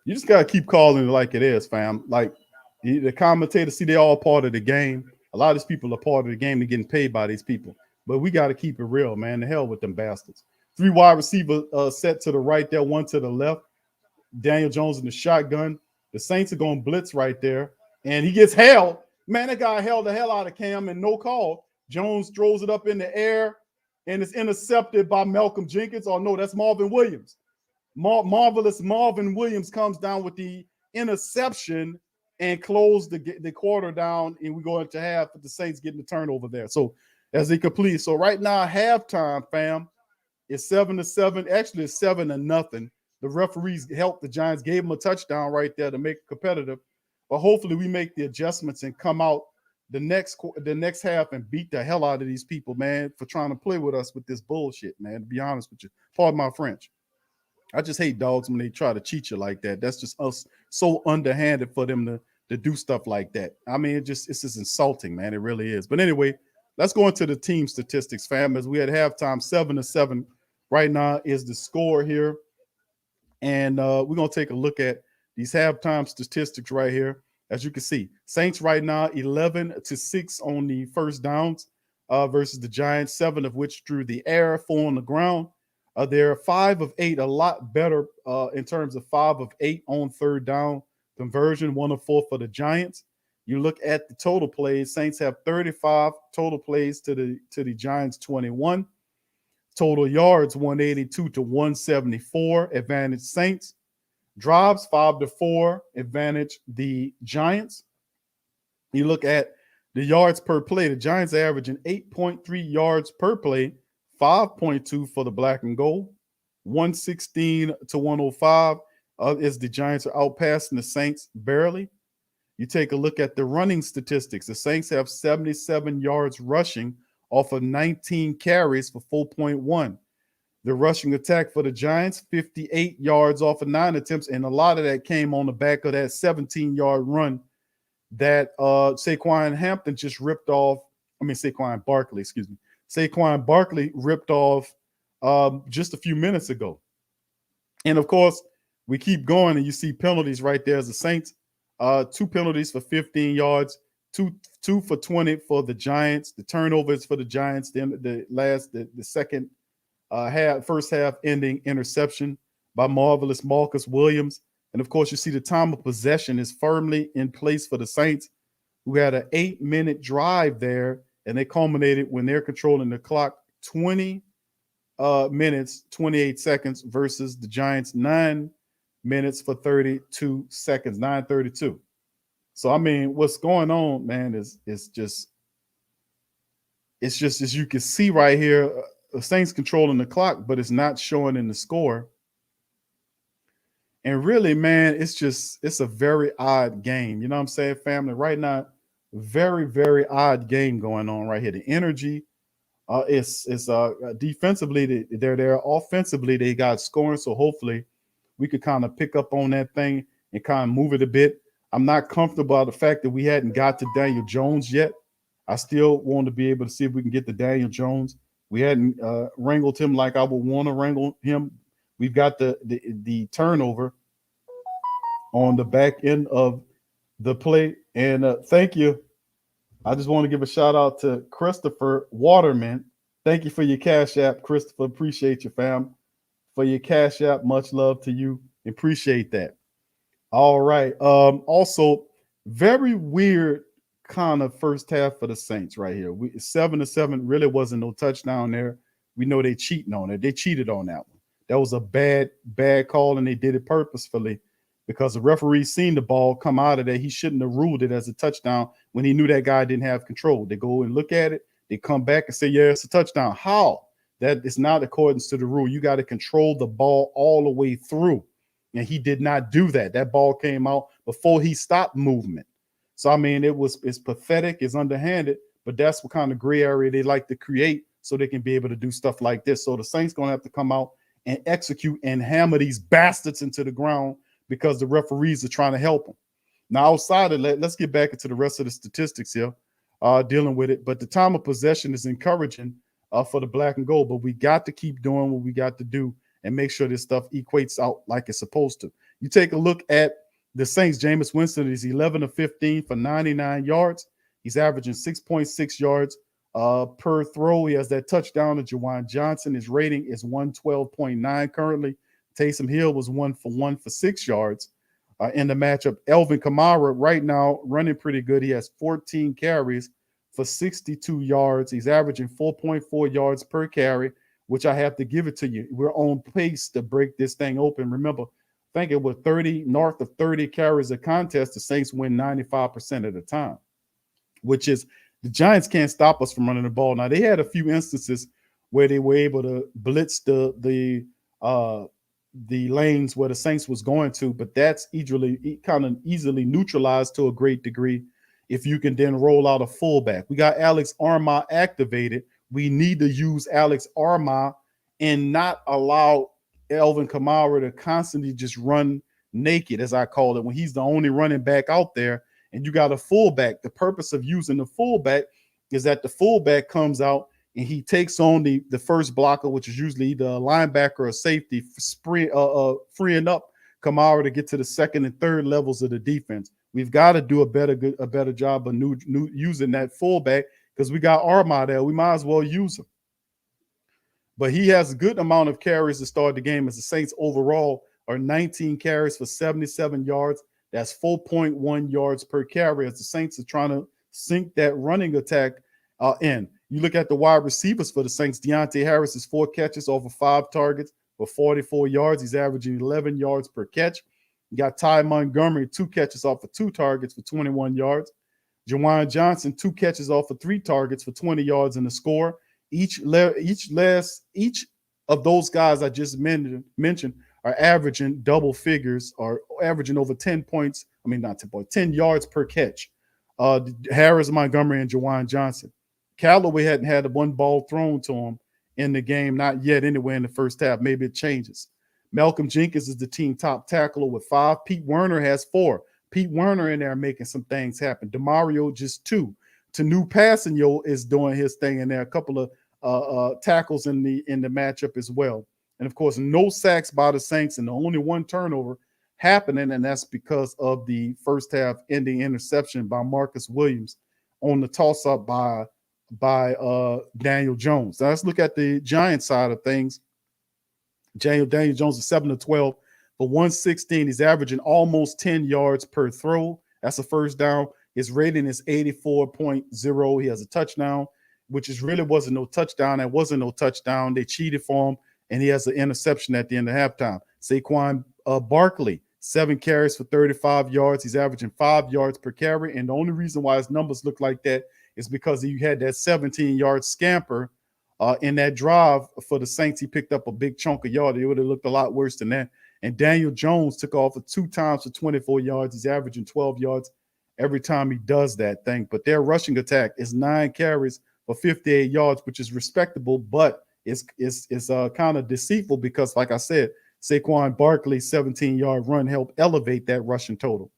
You just got to keep calling it like it is, fam. Like the commentators, see, they're all part of the game. A lot of these people are part of the game. They're getting paid by these people. But we got to keep it real, man. The hell with them bastards. 3 wide receiver set to the right there, 1 to the left. Daniel Jones in the shotgun. The Saints are going to blitz right there. And he gets held. Man, that guy held the hell out of Cam and no call. Jones throws it up in the air, and it's intercepted by Malcolm Jenkins. Oh, no, that's Marvin Williams. Marvelous Marvin Williams comes down with the interception and close the quarter down, and we go into half with the Saints getting the turnover there. So as they complete. So right now, halftime, fam, it's 7-7. Actually, it's 7-0. The referees helped the Giants, gave them a touchdown right there to make it competitive. But hopefully we make the adjustments and come out the next half and beat the hell out of these people, man, for trying to play with us with this bullshit, man, to be honest with you. Pardon my French. I just hate dogs when they try to cheat you like that. That's just us so underhanded for them to do stuff like that. I mean, it's just insulting, man. It really is. But anyway, let's go into the team statistics, fam. As we had halftime, 7-7 right now is the score here. And we're going to take a look at these halftime statistics right here. As you can see, Saints right now 11-6 on the first downs versus the Giants, 7 of which drew the air, 4 on the ground. They're 5 of 8, a lot better in terms of 5 of 8 on third down conversion, 1 of 4 for the Giants. You look at the total plays, Saints have 35 total plays to the Giants 21. Total yards 182 to 174, advantage Saints. Drives 5-4, advantage the Giants. You look at the yards per play, the Giants are averaging 8.3 yards per play, 5.2 for the black and gold, 116 to 105 as the Giants are outpassing the Saints barely. You take a look at the running statistics. The Saints have 77 yards rushing off of 19 carries for 4.1. The rushing attack for the Giants, 58 yards off of 9 attempts, and a lot of that came on the back of that 17-yard run that Saquon Barkley ripped off just a few minutes ago. And, of course, we keep going, and you see penalties right there as the Saints. 2 penalties for 15 yards, two for 20 for the Giants. The turnovers for the Giants, the second first half ending interception by marvelous Marcus Williams. And, of course, you see the time of possession is firmly in place for the Saints, who had an 8-minute drive there, and they culminated when they're controlling the clock 20 minutes, 28 seconds versus the Giants 9 minutes for 32 seconds, 9:32. So I mean, what's going on, man, is just as you can see right here, the Saints controlling the clock, but it's not showing in the score. And really, man, it's a very odd game. You know what I'm saying, family? Right now, very, very odd game going on right here. The energy is defensively they're there. Offensively, they got scoring. So hopefully we could kind of pick up on that thing and kind of move it a bit. I'm not comfortable about the fact that we hadn't got to Daniel Jones yet. I still want to be able to see if we can get to Daniel Jones. We hadn't wrangled him like I would want to wrangle him. We've got the turnover on the back end of the play. And thank you. I just want to give a shout out to Christopher Waterman. Thank you for your Cash App, Christopher. Appreciate you, fam. For your Cash App, much love to you. Appreciate that. All right. Also, very weird kind of first half for the Saints right here. 7-7 really wasn't no touchdown there. We know they cheating on it. They cheated on that one. That was a bad call, and they did it purposefully because the referee seen the ball come out of there. He shouldn't have ruled it as a touchdown when he knew that guy didn't have control. They go and look at it. They come back and say, yeah, it's a touchdown. How? That is not according to the rule. You got to control the ball all the way through. And he did not do that. That ball came out before he stopped movement. So, I mean, it's pathetic, it's underhanded, but that's what kind of gray area they like to create so they can be able to do stuff like this. So the Saints going to have to come out and execute and hammer these bastards into the ground because the referees are trying to help them. Now, outside of that, let's get back into the rest of the statistics here, dealing with it. But the time of possession is encouraging for the black and gold, but we got to keep doing what we got to do and make sure this stuff equates out like it's supposed to. You take a look at the Saints. Jameis Winston is 11 of 15 for 99 yards. He's averaging 6.6 yards per throw. He has that touchdown to Juwan Johnson. His rating is 112.9 currently. Taysom Hill was 1 for 1 for 6 yards in the matchup. Elvin Kamara right now running pretty good. He has 14 carries for 62 yards. He's averaging 4.4 yards per carry, which I have to give it to you. We're on pace to break this thing open. Remember, I think it was north of 30 carries a contest. The Saints win 95% of the time, which is the Giants can't stop us from running the ball. Now, they had a few instances where they were able to blitz the lanes where the Saints was going to, but that's easily neutralized to a great degree if you can then roll out a fullback. We got Alex Armah activated. We need to use Alex Armah and not allow Elvin Kamara to constantly just run naked, as I call it, when he's the only running back out there and you got a fullback. The purpose of using the fullback is that the fullback comes out and he takes on the first blocker, which is usually either a linebacker or a safety, freeing up Kamara to get to the second and third levels of the defense. We've got to do a better job of using that fullback because we got Armah there. We might as well use him. But he has a good amount of carries to start the game as the Saints overall are 19 carries for 77 yards. That's 4.1 yards per carry as the Saints are trying to sink that running attack in. You look at the wide receivers for the Saints. Deontay Harris is 4 catches over 5 targets for 44 yards. He's averaging 11 yards per catch. You got Ty Montgomery, 2 catches off of 2 targets for 21 yards. Juwan Johnson, 2 catches off of 3 targets for 20 yards in the score. Each of those guys I just mentioned are averaging double figures, or averaging over 10 points. I mean, not 10 points, 10 yards per catch. Harris, Montgomery, and Juwan Johnson. Callaway hadn't had one ball thrown to him in the game, not yet anyway in the first half. Maybe it changes. Malcolm Jenkins is the team top tackler with 5. Pete Werner has 4. Pete Werner in there making some things happen. DeMario just 2. Tanu Passanio is doing his thing in there. A couple of tackles in the matchup as well. And of course, no sacks by the Saints and only 1 turnover happening, and that's because of the first half ending interception by Marcus Williams on the toss-up by Daniel Jones. Now let's look at the Giants side of things. Daniel Jones is 7 of 12 for 116. He's averaging almost 10 yards per throw. That's a first down. His rating is 84.0. He has a touchdown, which really wasn't no touchdown. That wasn't no touchdown. They cheated for him, and he has an interception at the end of halftime. Saquon Barkley, 7 carries for 35 yards. He's averaging 5 yards per carry. And the only reason why his numbers look like that is because you had that 17-yard scamper in that drive for the Saints. He picked up a big chunk of yard. It would have looked a lot worse than that. And Daniel Jones took off for 2 times for 24 yards. He's averaging 12 yards every time he does that thing. But their rushing attack is 9 carries for 58 yards, which is respectable, but it's kind of deceitful because, like I said, Saquon Barkley's 17-yard run helped elevate that rushing total.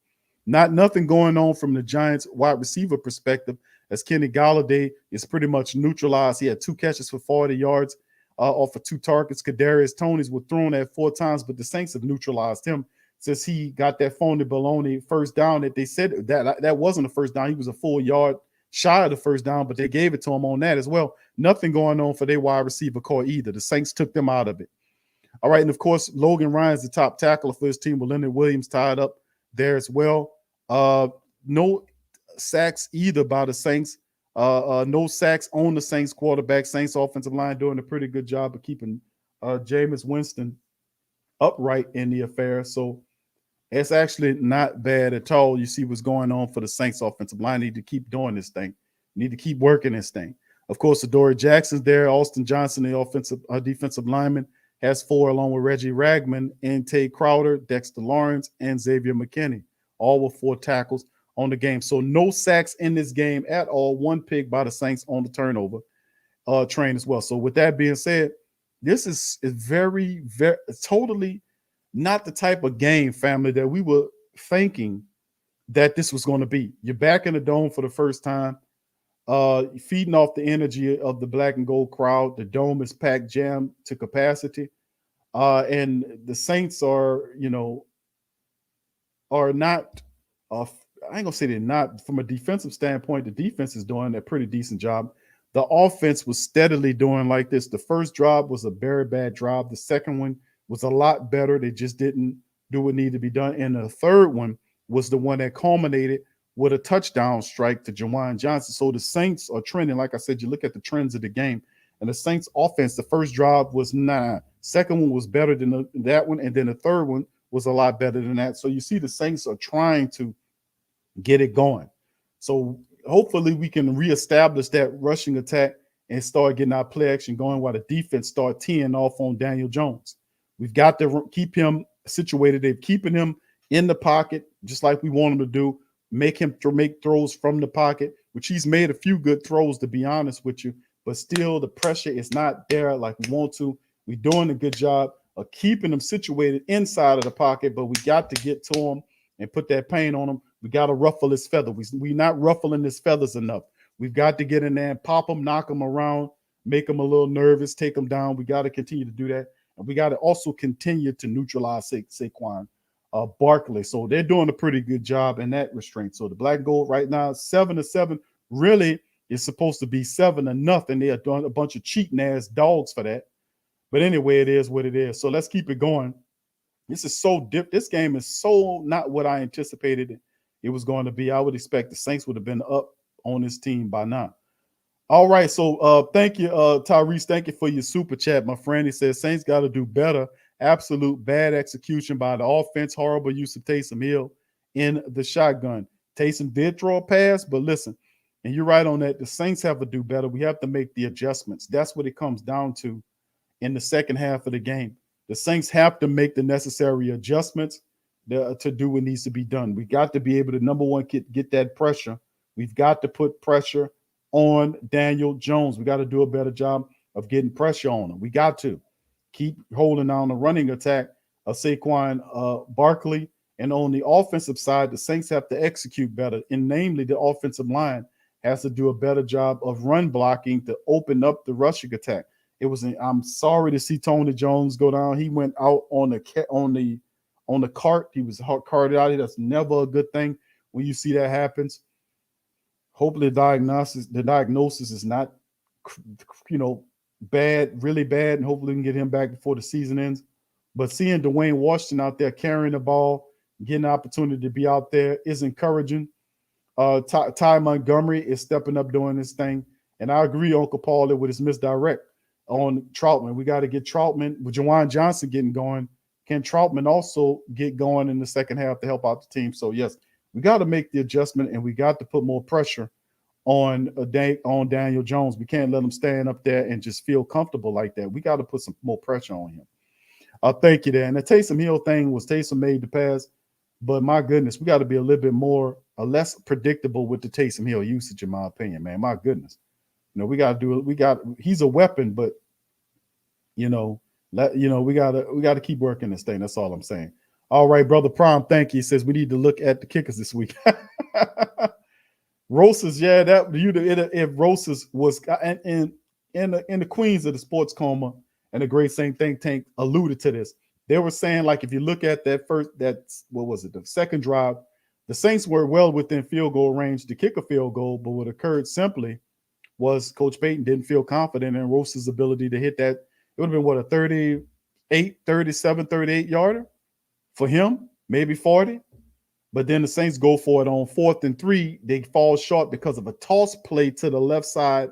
Nothing going on from the Giants wide receiver perspective, as Kenny Golladay is pretty much neutralized. He had 2 catches for 40 yards off of 2 targets. Kadarius Toney's was thrown at 4 times, but the Saints have neutralized him since he got that phony baloney first down that they said that wasn't a first down. He was a full yard shy of the first down, but they gave it to him on that as well. Nothing going on for their wide receiver core either. The Saints took them out of it. All right, and of course, Logan Ryan's the top tackler for his team with Leonard Williams tied up there as well. No sacks either by the Saints. No sacks on the Saints quarterback. Saints offensive line doing a pretty good job of keeping Jameis Winston upright in the affair. So it's actually not bad at all. You see what's going on for the Saints offensive line. Need to keep doing this thing. Need to keep working this thing. Of course, Adoree Jackson's there. Austin Johnson, the defensive lineman, has 4 along with Reggie Ragman and Tay Crowder, Dexter Lawrence, and Xavier McKinney, all with 4 tackles on the game. So no sacks in this game at all. 1 pick by the Saints on the turnover train as well. So with that being said, this is very, very totally not the type of game, family, that we were thinking that this was going to be. You're back in the dome for the first time, feeding off the energy of the black and gold crowd. The dome is packed jammed to capacity. And the Saints are not, I ain't gonna say they're not, from a defensive standpoint, the defense is doing a pretty decent job. The offense was steadily doing like this. The first drive was a very bad drive. The second one was a lot better. They just didn't do what needed to be done. And the third one was the one that culminated with a touchdown strike to Juwan Johnson. So the Saints are trending. Like I said, you look at the trends of the game, and the Saints offense, the first drive was 9. Second one was better than that one. And then the third one was a lot better than that. So you see the Saints are trying to get it going. So hopefully we can reestablish that rushing attack and start getting our play action going while the defense start teeing off on Daniel Jones. We've got to keep him situated. They're keeping him in the pocket, just like we want him to do. Make him make throws from the pocket, which he's made a few good throws, to be honest with you. But still, the pressure is not there like we want to. We're doing a good job of keeping him situated inside of the pocket, but we got to get to him and put that pain on him. We got to ruffle his feather. We're not ruffling his feathers enough. We've got to get in there and pop him, knock him around, make him a little nervous, take him down. We got to continue to do that. And we got to also continue to neutralize Saquon Barkley. So they're doing a pretty good job in that restraint. So the black and gold right now, 7-7, really is supposed to be 7-0. They are doing a bunch of cheating ass dogs for that. But anyway, it is what it is. So let's keep it going. This is so this game is so not what I anticipated it was going to be. I would expect the Saints would have been up on this team by now. All right, so thank you, Tyrese. Thank you for your super chat, my friend. He says Saints got to do better. Absolute bad execution by the offense. Horrible use of Taysom Hill in the shotgun. Taysom did throw a pass, but listen, and you're right on that. The Saints have to do better. We have to make the adjustments. That's what it comes down to in the second half of the game. The Saints have to make the necessary adjustments to do what needs to be done. We got to be able to, number one, get that pressure. We've got to put pressure on Daniel Jones. We got to do a better job of getting pressure on him. We got to keep holding on the running attack of Saquon Barkley. And on the offensive side, the Saints have to execute better. And namely, the offensive line has to do a better job of run blocking to open up the rushing attack. I'm sorry to see Tony Jones go down. He went out on the cart. He was carted out. That's never a good thing when you see that happens. Hopefully the diagnosis is not, bad, really bad, and hopefully we can get him back before the season ends. But seeing Dwayne Washington out there carrying the ball, getting the opportunity to be out there is encouraging. Ty Montgomery is stepping up doing this thing. And I agree, Uncle Paul, with his misdirect on Troutman. We got to get Troutman with Juwan Johnson getting going. can Troutman also get going in the second half to help out the team? So yes, we got to make the adjustment, and we got to put more pressure on Daniel Jones. We can't let him stand up there and just feel comfortable like that. We got to put some more pressure on him. Thank you there. And the Taysom Hill thing was Taysom made the pass, but my goodness, we got to be a little bit more, less predictable with the Taysom Hill usage, in my opinion, man. My goodness, we got to do it. He's a weapon, but we got to keep working this thing. That's all I'm saying. All right, brother Prime, thank you. He says we need to look at the kickers this week. Rosas, yeah, if Rosas was in the queens of the sports coma and the Great Saint Think Tank alluded to this. They were saying, like, if you look at the second drive, the Saints were well within field goal range to kick a field goal, but what occurred simply was Coach Payton didn't feel confident in Rosas' ability to hit that. It would have been, a 38 yarder for him, maybe 40. But then the Saints go for it on 4th and 3. They fall short because of a toss play to the left side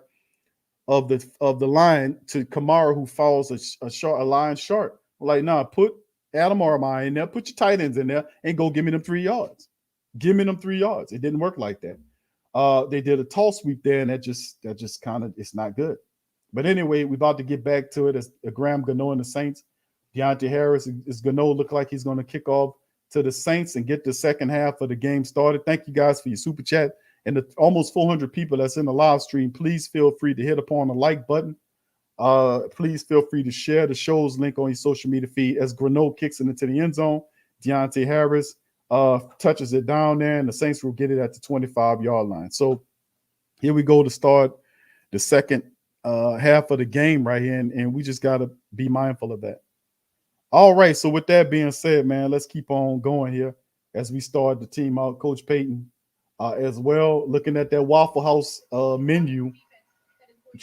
of the line to Kamara, who falls a line short. Like, nah, put Adam Armine in there, put your tight ends in there, and go give me them 3 yards. Give me them 3 yards. It didn't work like that. They did a toss sweep there, and that just kind of, it's not good. But anyway, we're about to get back to it as Graham Gano and the Saints. Deontay Harris is Gano look like he's going to kick off to the Saints and get the second half of the game started. Thank you guys for your super chat. And the almost 400 people that's in the live stream, please feel free to hit upon the like button. Please feel free to share the show's link on your social media feed as Gano kicks it into the end zone. Deontay Harris touches it down there, and the Saints will get it at the 25-yard line. So here we go to start the second half of the game right here, and we just got to be mindful of that. All right, so with that being said, man, let's keep on going here as we start the team out. Coach Payton as well, looking at that Waffle House menu,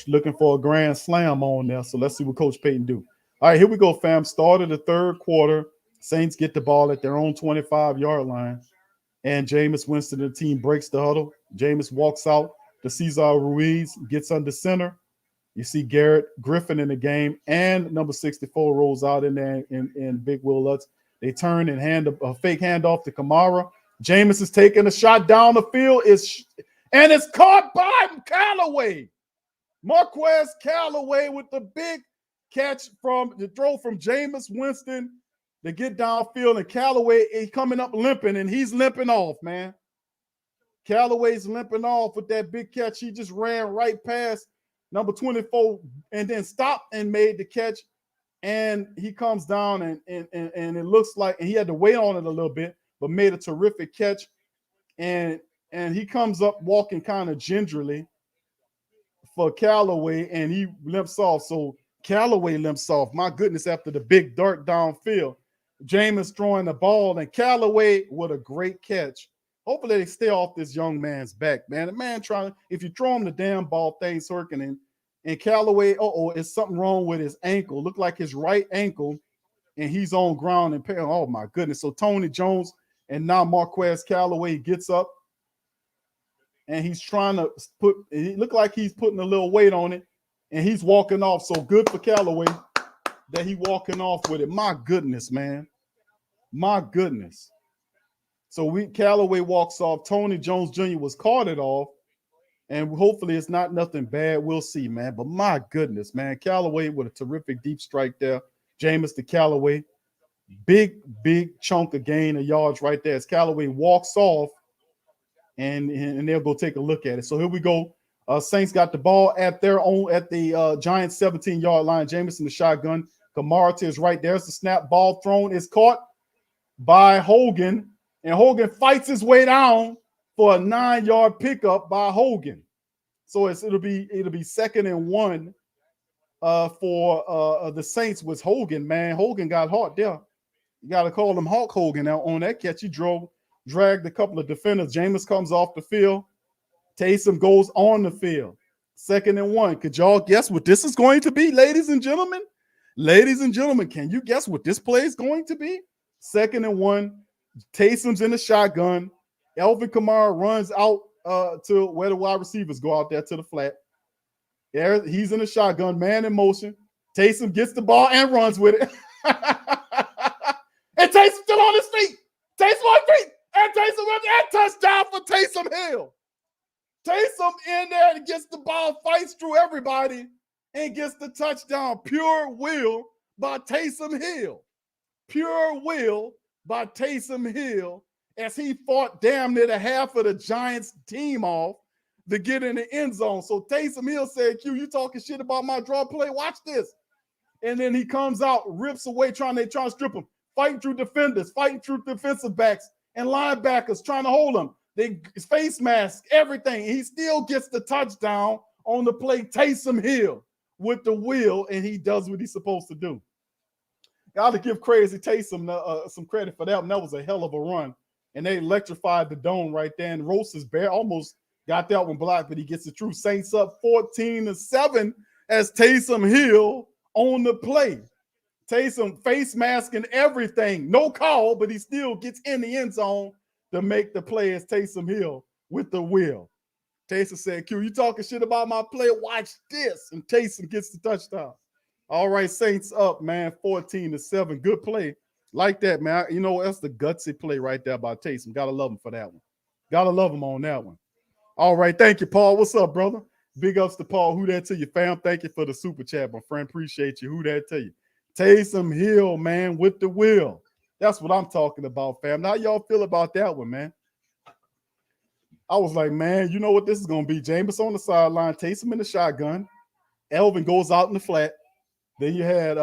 looking for a grand slam on there. So let's see what Coach Payton do. All right, here we go, fam. Start of the third quarter. Saints get the ball at their own 25-yard line, and Jameis Winston, the team, breaks the huddle. Jameis walks out to Cesar Ruiz, gets under center. You see Garrett Griffin in the game, and number 64 rolls out in there in Big Will Lutz. They turn and hand a fake handoff to Kamara. Jameis is taking a shot down the field, and it's caught by Callaway. Marquez Callaway with the big catch from the throw from Jameis Winston to get downfield, and Callaway is coming up limping, and he's limping off, man. Callaway's limping off with that big catch. He just ran right past number 24 and then stopped and made the catch. And he comes down and it looks like, and he had to wait on it a little bit, but made a terrific catch. And he comes up walking kind of gingerly for Callaway, and he limps off. So Callaway limps off. My goodness, after the big dart downfield, Jameis throwing the ball, and Callaway with a great catch. Hopefully they stay off this young man's back, man. The man if you throw him the damn ball, things working. And Callaway, it's something wrong with his ankle. Look like his right ankle, and he's on ground and paying. Oh, my goodness. So Tony Jones and now Marquez Callaway gets up, and he's trying to it look like he's putting a little weight on it, and he's walking off. So good for Callaway that he walking off with it. My goodness, man. My goodness. So Callaway walks off. Tony Jones Jr. was carted off, and hopefully it's not nothing bad. We'll see, man. But my goodness, man, Callaway with a terrific deep strike there. Jameis to Callaway. Big chunk of gain of yards right there as Callaway walks off, and they'll go take a look at it. So here we go. Saints got the ball at the Giants 17-yard line. Jameis in the shotgun. Kamara to his right. There's the snap. Ball thrown. Is caught by Hogan. And Hogan fights his way down for a 9-yard pickup by Hogan. So it'll be 2nd and 1 for the Saints with Hogan, man. Hogan got hot there. You got to call him Hulk Hogan now on that catch. He dragged a couple of defenders. Jameis comes off the field. Taysom goes on the field. 2nd and 1. Could y'all guess what this is going to be, ladies and gentlemen? Ladies and gentlemen, can you guess what this play is going to be? 2nd and 1. Taysom's in the shotgun. Elvin Kamara runs out to where the wide receivers go out there to the flat. There, he's in the shotgun, man in motion. Taysom gets the ball and runs with it. Taysom still on his feet. Taysom on his feet. And Taysom with that touchdown for Taysom Hill. Taysom in there and gets the ball, fights through everybody, and gets the touchdown. Pure will by Taysom Hill. Pure will by Taysom Hill as he fought damn near the half of the Giants team off to get in the end zone. So Taysom Hill said, Q, you talking shit about my draw play? Watch this. And then he comes out, rips away, trying to strip him, fighting through defenders, fighting through defensive backs and linebackers, trying to hold him. His face mask, everything. He still gets the touchdown on the play. Taysom Hill with the will, and he does what he's supposed to do. Got to give Crazy Taysom some credit for that one. That was a hell of a run. And they electrified the dome right there. And Rose's bear almost got that one blocked, but he gets the true Saints up 14-7 as Taysom Hill on the play. Taysom face mask and everything. No call, but he still gets in the end zone to make the play as Taysom Hill with the will. Taysom said, Q, you talking shit about my play? Watch this. And Taysom gets the touchdown. All right, Saints up, man, 14-7. Good play. Like that, man. You know, that's the gutsy play right there by Taysom. Gotta love him for that one. Gotta love him on that one. All right, thank you, Paul. What's up, brother? Big ups to Paul. Who that to you, fam? Thank you for the super chat, my friend. Appreciate you. Who that to you? Taysom Hill, man, with the will. That's what I'm talking about, fam. How y'all feel about that one, man? I was like, man, you know what this is going to be? Jameis on the sideline, Taysom in the shotgun. Elvin goes out in the flat. Then you had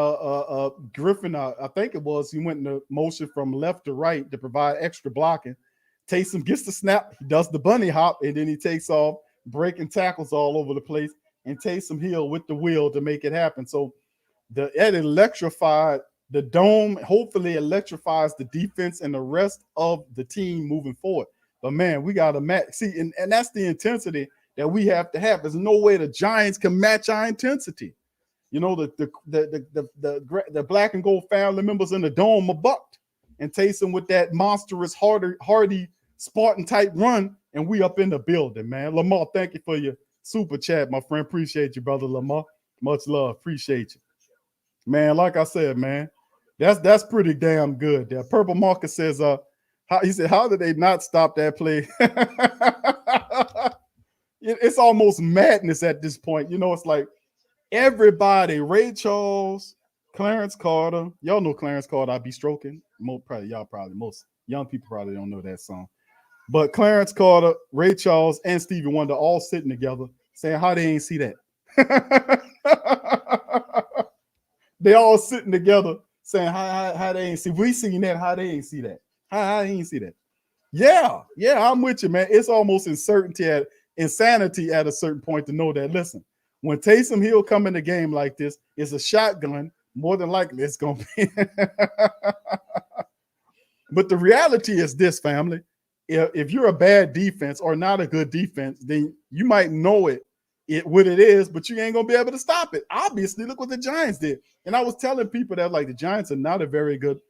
Griffin, I think it was, he went in the motion from left to right to provide extra blocking. Taysom gets the snap, he does the bunny hop, and then he takes off, breaking tackles all over the place, and Taysom Hill with the will to make it happen. So that electrified the dome, hopefully electrifies the defense and the rest of the team moving forward. But, man, we got to match. See, and that's the intensity that we have to have. There's no way the Giants can match our intensity. You know, the black and gold family members in the dome are bucked. And Taysom with that monstrous, hardy, Spartan-type run, and we up in the building, man. Lamar, thank you for your super chat, my friend. Appreciate you, brother Lamar. Much love. Appreciate you. Man, like I said, man, that's pretty damn good. There. Purple Marcus says, he said, how did they not stop that play? It's almost madness at this point. You know, it's like everybody, Ray Charles, Clarence Carter. Y'all know Clarence Carter, I Be Stroking. Most young people probably don't know that song. But Clarence Carter, Ray Charles, and Stevie Wonder all sitting together saying how they ain't see that. They all sitting together saying how they ain't see. We seen that, how they ain't see that. How they ain't see that. Yeah, I'm with you, man. It's almost insanity at a certain point to know that, listen, when Taysom Hill come in the game like this, it's a shotgun, more than likely it's going to be. But the reality is this, family. If you're a bad defense or not a good defense, then you might know what it is, but you ain't going to be able to stop it. Obviously, look what the Giants did. And I was telling people that, like, the Giants are not a very good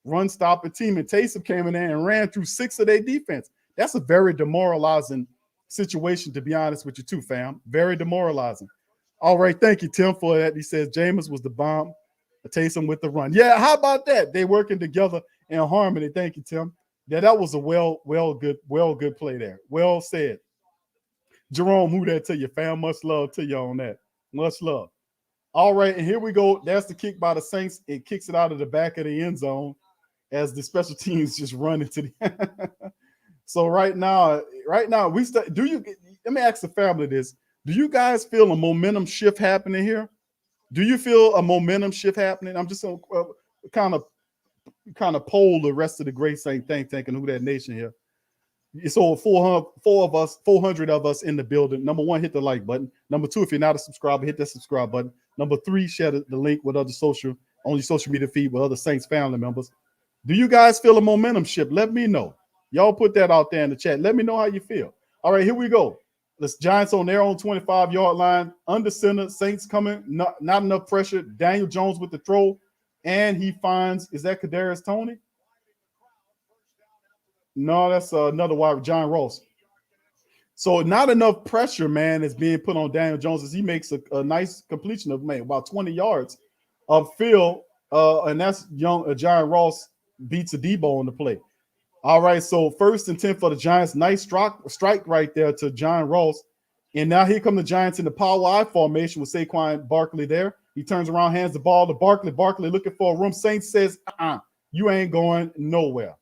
run-stopping team, and Taysom came in there and ran through 6 of their defense. That's a very demoralizing situation, to be honest with you, too, fam. Very demoralizing. All right, thank you, Tim, for that. He says Jameis was the bomb. Taysom with the run. Yeah, how about that? They working together in harmony. Thank you, Tim. Yeah, that was a well good play there. Well said. Jerome, who that to you, fam? Much love to you on that. Much love. All right, and here we go. That's the kick by the Saints. It kicks it out of the back of the end zone as the special teams just run into the. So right now, let me ask the family this. Do you guys feel a momentum shift happening here? Do you feel a momentum shift happening? I'm just going to kind of poll the rest of the Great Saint Think Tank and Who That Nation here. It's over 400 of us in the building. Number 1, hit the like button. Number 2, if you're not a subscriber, hit that subscribe button. Number 3, share the link with other social media feed with other Saints family members. Do you guys feel a momentum shift? Let me know. Y'all put that out there in the chat. Let me know how you feel. All right, here we go. The Giants on their own 25-yard line. Under center, Saints coming. Not enough pressure. Daniel Jones with the throw. And he finds, is that Kadarius Toney? No, that's another wide, John Ross. So not enough pressure, man, is being put on Daniel Jones as he makes a nice completion of about 20 yards of field. And that's John Ross beats a Debo on the play. All right, so 1st and 10 for the Giants. Nice strike right there to John Ross. And now here come the Giants in the power I formation with Saquon Barkley there. He turns around, hands the ball to Barkley. Barkley looking for a room. Saints says, you ain't going nowhere.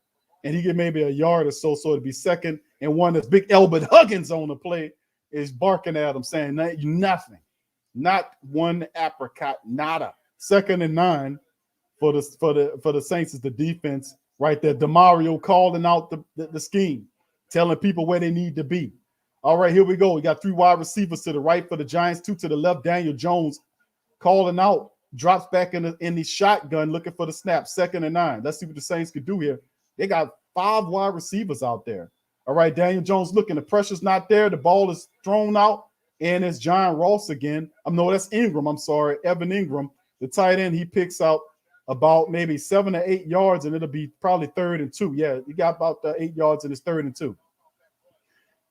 And he get maybe a yard or so, so it'd be 2nd and 1. That's Big Elbert Huggins on the play is barking at him, saying nothing. Not one apricot, nada. 2nd and 9 for the Saints is the defense right there. DeMario calling out the scheme, telling people where they need to be. All right, here we go. We got 3 wide receivers to the right for the Giants, 2 to the left. Daniel Jones calling out, drops back in the shotgun, looking for the snap. 2nd and 9. Let's see what the Saints could do here. They got 5 wide receivers out there. All right, Daniel Jones looking. The pressure's not there. The ball is thrown out, and it's John Ross again. No, that's Ingram. I'm sorry, Evan Ingram, the tight end. He picks out about maybe 7 or 8 yards, and it'll be probably 3rd and 2. Yeah, he got about 8 yards, and it's 3rd and 2.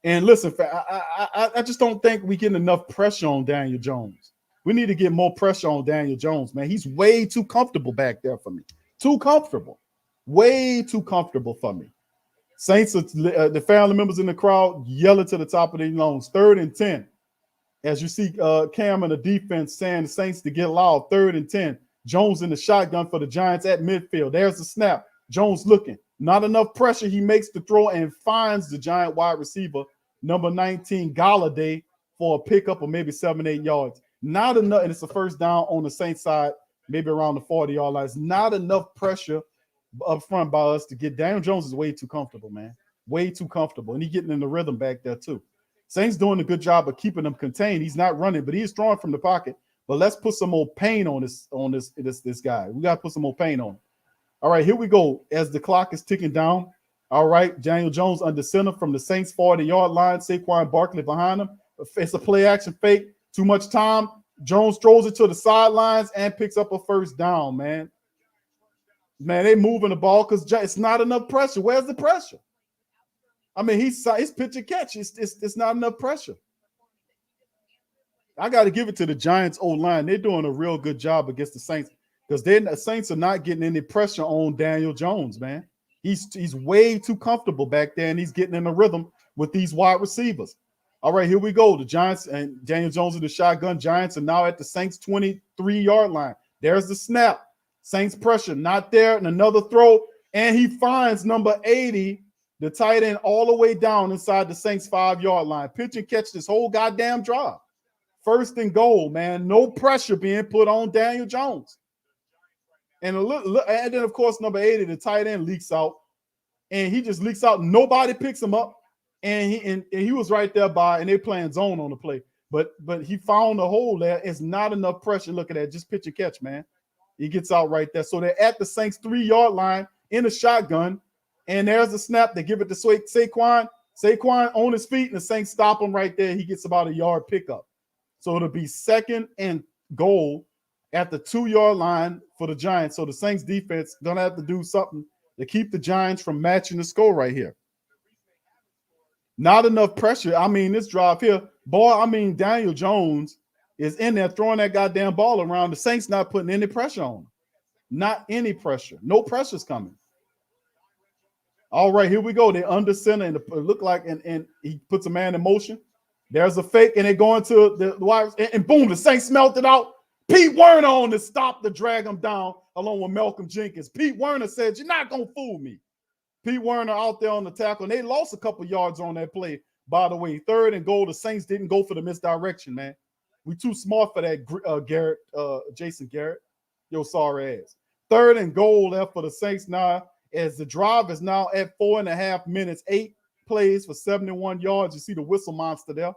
And listen, I just don't think we getting enough pressure on Daniel Jones. We need to get more pressure on Daniel Jones, man. He's way too comfortable back there for me. Too comfortable. Way too comfortable for me. Saints, the family members in the crowd yelling to the top of their lungs. 3rd and 10. As you see Cam and the defense saying the Saints to get loud. 3rd and 10. Jones in the shotgun for the Giants at midfield. There's the snap. Jones looking. Not enough pressure. He makes the throw and finds the Giant wide receiver, number 19, Galladay, for a pickup of maybe 7, 8 yards. Not enough, and it's a 1st down on the Saints side, maybe around the 40-yard line. It's not enough pressure up front by us to get. Daniel Jones is way too comfortable, man. Way too comfortable. And he's getting in the rhythm back there, too. Saints doing a good job of keeping him contained. He's not running, but he's throwing from the pocket. But let's put some more pain on this guy. We got to put some more pain on him. All right, here we go. As the clock is ticking down. All right, Daniel Jones under center from the Saints 40-yard line. Saquon Barkley behind him. It's a play action fake. Too much time. Jones throws it to the sidelines and picks up a 1st down, man. Man, they moving the ball because it's not enough pressure. Where's the pressure? I mean, he's pitch and catch. It's not enough pressure. I got to give it to the Giants O-line. They're doing a real good job against the Saints because the Saints are not getting any pressure on Daniel Jones, man. He's way too comfortable back there, and he's getting in a rhythm with these wide receivers. All right, here we go. The Giants and Daniel Jones in the shotgun. Giants are now at the Saints 23-yard line. There's the snap. Saints pressure not there, and another throw, and he finds number 80, the tight end, all the way down inside the Saints 5-yard line. Pitch and catch this whole goddamn drive. 1st and goal, man. No pressure being put on Daniel Jones. And then, of course, number 80, the tight end, leaks out. And he just leaks out. Nobody picks him up. And he was right there and they're playing zone on the play. But he found a hole there. It's not enough pressure. Look at that. Just pitch and catch, man. He gets out right there. So they're at the Saints 3-yard line in a shotgun. And there's the snap. They give it to Saquon. Saquon on his feet, and the Saints stop him right there. He gets about a yard pickup. So it'll be 2nd and goal at the 2-yard line for the Giants. So the Saints defense going to have to do something to keep the Giants from matching the score right here. Not enough pressure. I mean, this drive here, Daniel Jones is in there throwing that goddamn ball around. The Saints not putting any pressure on him. Not any pressure. No pressure's coming. All right, here we go. They're under center, and it look like, and he puts a man in motion. There's a fake, and they go into the wires, and boom, the Saints smelt it out. Pete Werner on to stop to drag him down along with Malcolm Jenkins. Pete Werner said, "You're not going to fool me." Pete Werner out there on the tackle, and they lost a couple yards on that play, by the way. 3rd and goal. The Saints didn't go for the misdirection, man. We too smart for that, Jason Garrett. Yo, sorry ass. 3rd and goal left for the Saints now, as the drive is now at 4.5 minutes, 8 plays for 71 yards. You see the whistle monster there.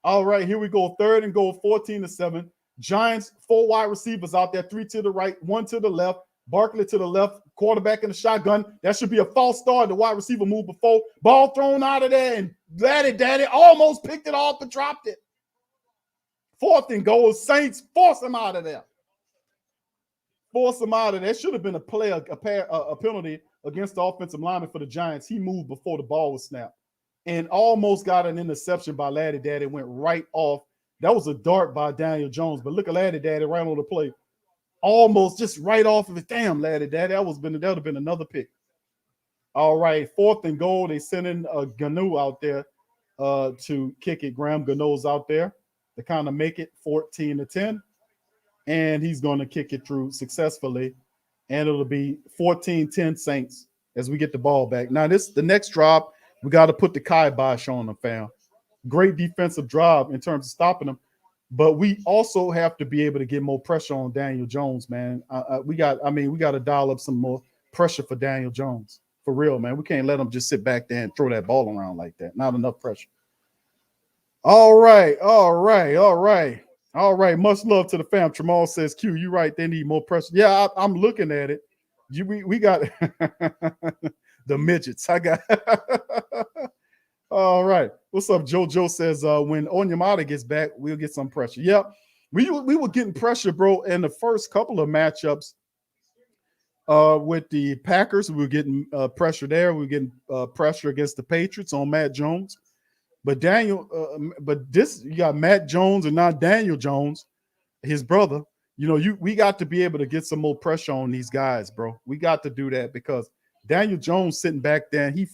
All right, here we go. 3rd and goal, 14-7. Giants, 4 wide receivers out there, 3 to the right, 1 to the left. Barkley to the left, quarterback in the shotgun. That should be a false start. The wide receiver moved before. Ball thrown out of there, and Daddy almost picked it off but dropped it. 4th and goal. Saints force him out of there. Force him out of there. It should have been a penalty against the offensive lineman for the Giants. He moved before the ball was snapped and almost got an interception by Laddie Daddy. Went right off. That was a dart by Daniel Jones, but look at Laddie Daddy right on the play. almost just right off of it. Damn, laddie, that would have been another pick. All right, 4th and goal. They sending Ganu out there to kick it. Graham Gano's out there to kind of make it 14-10, and he's going to kick it through successfully, and it'll be 14-10 Saints as we get the ball back. Now, the next drop, we got to put the kibosh on them, fam. Great defensive drive in terms of stopping them, but we also have to be able to get more pressure on Daniel Jones, man. We got to dial up some more pressure for Daniel Jones. For real, man. We can't let him just sit back there and throw that ball around like that. Not enough pressure. All right. Much love to the fam. Tramal says, Q, you right. They need more pressure. Yeah, I'm looking at it. We got the midgets. I got all right. What's up? JoJo says, when Onyemata gets back, we'll get some pressure. Yeah, we were getting pressure, bro, in the first couple of matchups. With the Packers, we were getting pressure there. We were getting pressure against the Patriots on Matt Jones. But you got Matt Jones and not Daniel Jones, his brother. We got to be able to get some more pressure on these guys, bro. We got to do that because Daniel Jones sitting back there, he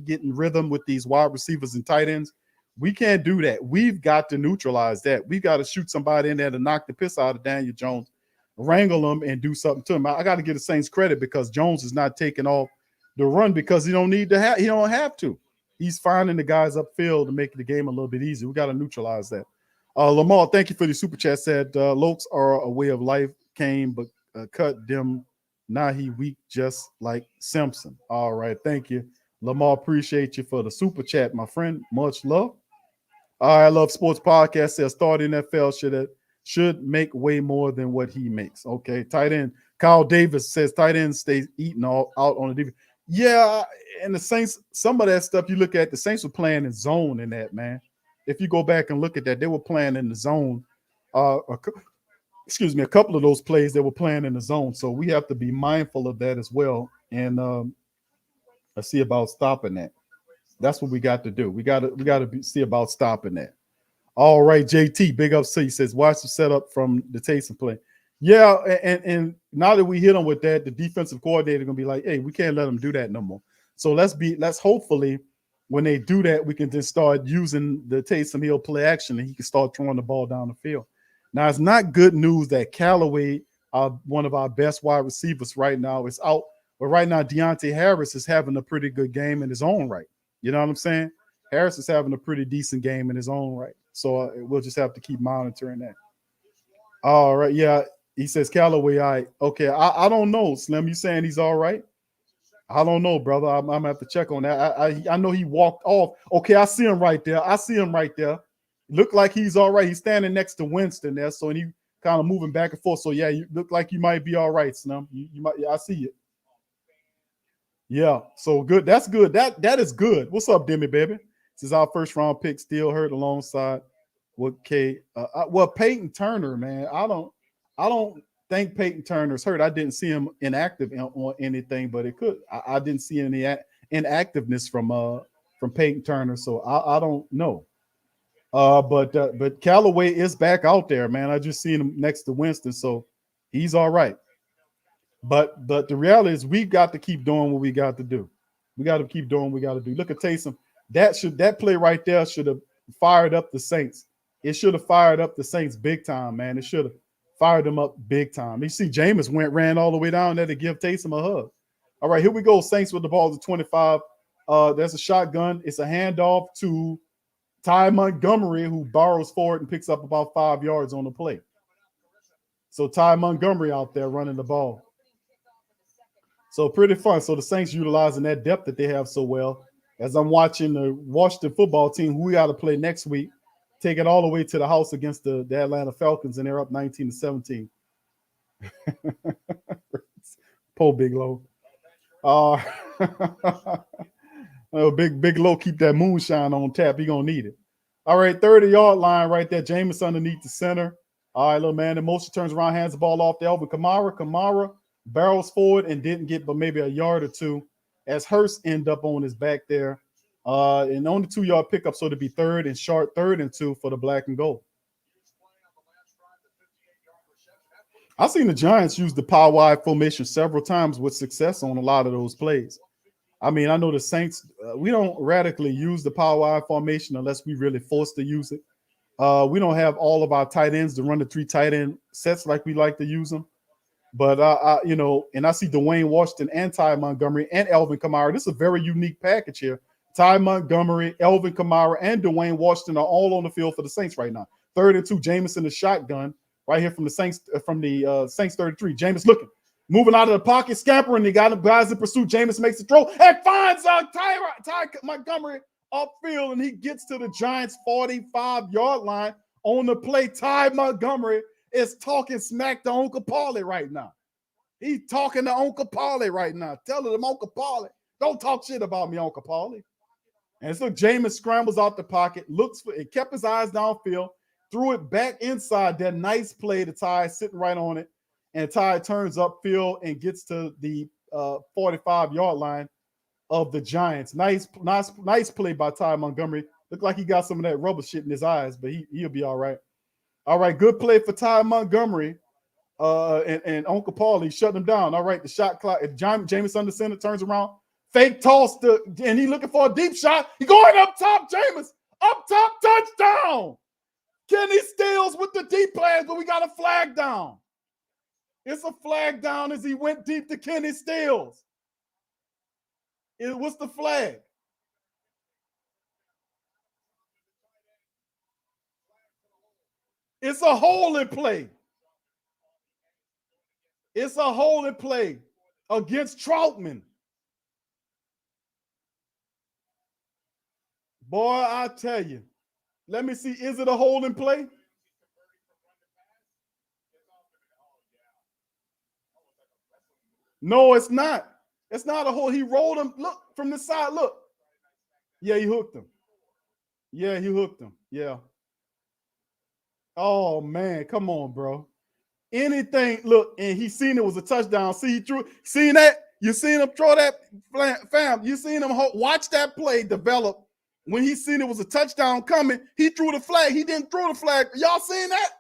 getting rhythm with these wide receivers and tight ends. We can't do that. We've got to neutralize that. We've got to shoot somebody in there to knock the piss out of Daniel Jones, wrangle him, and do something to him. I got to give the Saints credit because Jones is not taking off the run because he don't have to. He's finding the guys upfield to make the game a little bit easier. We got to neutralize that. Lamar, thank you for the super chat. Said Lokes are a way of life. Came but cut them. Now he weak just like Simpson. All right, thank you, Lamar. Appreciate you for the super chat, my friend. Much love. I love sports podcast. Says start NFL should make way more than what he makes. Okay, tight end Kyle Davis says tight end stays eating all out on the defense. Yeah, and the Saints, some of that stuff you look at, the Saints were playing in zone in that, man. If you go back and look at that, they were playing in the zone. A couple of those plays they were playing in the zone. So we have to be mindful of that as well. And let's see about stopping that. That's what we got to do. We got to see about stopping that. All right, JT, big up C says, watch the setup from the Taysom play. Yeah, and now that we hit them with that, the defensive coordinator gonna be like, hey, we can't let them do that no more. So let's hopefully when they do that, we can just start using the Taysom Hill play action and he can start throwing the ball down the field. Now, it's not good news that Callaway, one of our best wide receivers right now, is out. But right now, Deontay Harris is having a pretty good game in his own right. You know what I'm saying? Harris is having a pretty decent game in his own right. So we'll just have to keep monitoring that. All right. Yeah. He says Callaway. All right. Okay. I don't know, Slim. You saying he's all right? I don't know, brother. I'm going to have to check on that. I know he walked off. Okay. I see him right there. Look like he's all right. He's standing next to Winston there. So he kind of moving back and forth. So, yeah, you look like you might be all right, Slim. You might. Yeah, I see it. Yeah. So good. That's good. That is good. What's up, Demi, baby? This is our first round pick, still hurt alongside with K. Peyton Turner, man. I don't think Peyton Turner's hurt. I didn't see him inactive on anything, but it could. I didn't see any inactiveness from Peyton Turner, so I don't know. But Callaway is back out there, man. I just seen him next to Winston, so he's all right. But the reality is we got to keep doing what we got to do. We got to keep doing what we got to do. Look at Taysom. That play right there should have fired up the Saints. It should have fired up the Saints big time, man. It should have fired them up big time. You see, Jameis ran all the way down there to give Taysom a hug. All right, here we go. Saints with the ball to 25. There's a shotgun. It's a handoff to Ty Montgomery, who borrows forward and picks up about 5 yards on the play. So Ty Montgomery out there running the ball. So pretty fun. So the Saints utilizing that depth that they have so well. As I'm watching the Washington football team, who we got to play next week, take it all the way to the house against the Atlanta Falcons, and they're up 19-17. Poor Big Low. Big Low, keep that moonshine on tap. He gonna need it. All right, 30-yard line right there. Jameis underneath the center. All right, little man. The motion turns around, hands the ball off to Alvin Kamara. Kamara barrels forward and didn't get but maybe a yard or two as Hurst end up on his back there. And on the 2-yard pickup, so to be 3rd and short, 3rd and 2 for the black and gold. I've seen the Giants use the power wide formation several times with success on a lot of those plays. I mean, I know the Saints, we don't radically use the power wide formation unless we really forced to use it. We don't have all of our tight ends to run the 3 tight end sets like we like to use them. But, and I see Dwayne Washington and Ty Montgomery and Elvin Kamara. This is a very unique package here. Ty Montgomery, Elvin Kamara, and Dwayne Washington are all on the field for the Saints right now. 3rd and 2, Jameis in the shotgun right here from the Saints, Saints 33. Jameis looking, moving out of the pocket, scampering. They got him guys in pursuit. Jameis makes the throw and finds Ty Montgomery upfield, and he gets to the Giants' 45-yard line on the play. Ty Montgomery is talking smack to Uncle Paulie right now. He's talking to Uncle Paulie right now. Telling him, Uncle Paulie, don't talk shit about me, Uncle Paulie. And so Jameis scrambles out the pocket, looks for it, kept his eyes downfield, threw it back inside. That nice play to Ty, sitting right on it. And Ty turns upfield and gets to the 45-yard line of the Giants. Nice play by Ty Montgomery. Looked like he got some of that rubber shit in his eyes, but he'll be all right. All right, good play for Ty Montgomery. And Uncle Paulie shut him down. All right, the shot clock. Jameis under center, turns around, fake toss and he looking for a deep shot. He going up top, Jameis. Up top, touchdown. Kenny Stills with the deep pass, but we got a flag down. It's a flag down as he went deep to Kenny Stills. What's the flag? It's a holding play. It's a holding play against Troutman. Boy, I tell you. Let me see. Is it a holding play? No, it's not. It's not a hold. He rolled him. Look from the side. Look. Yeah, he hooked him. Yeah, he hooked him. Yeah. Oh, man. Come on, bro. Anything. Look, and he seen it was a touchdown. See, he threw. Seen that? You seen him throw that? Fam, you seen him watch that play develop. When he seen it was a touchdown coming, he threw the flag. He didn't throw the flag. Y'all seen that?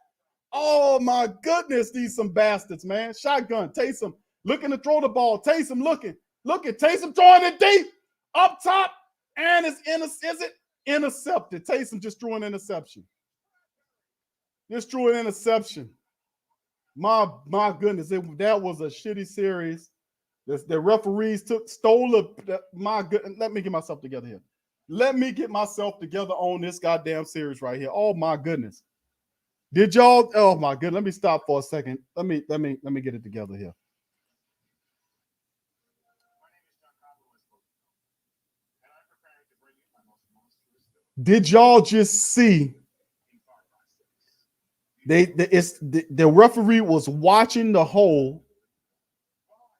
Oh, my goodness. These some bastards, man. Shotgun. Taysom looking to throw the ball. Taysom looking. Taysom throwing it deep. Up top. And is it intercepted? Taysom just threw an interception. My goodness. That was a shitty series. The referees stole my goodness. Let me get myself together here. Let me get myself together on this goddamn series right here. Oh my goodness. Did y'all? Oh my goodness. Let me stop for a second. Let me get it together here. Did y'all just see? The referee was watching the hole,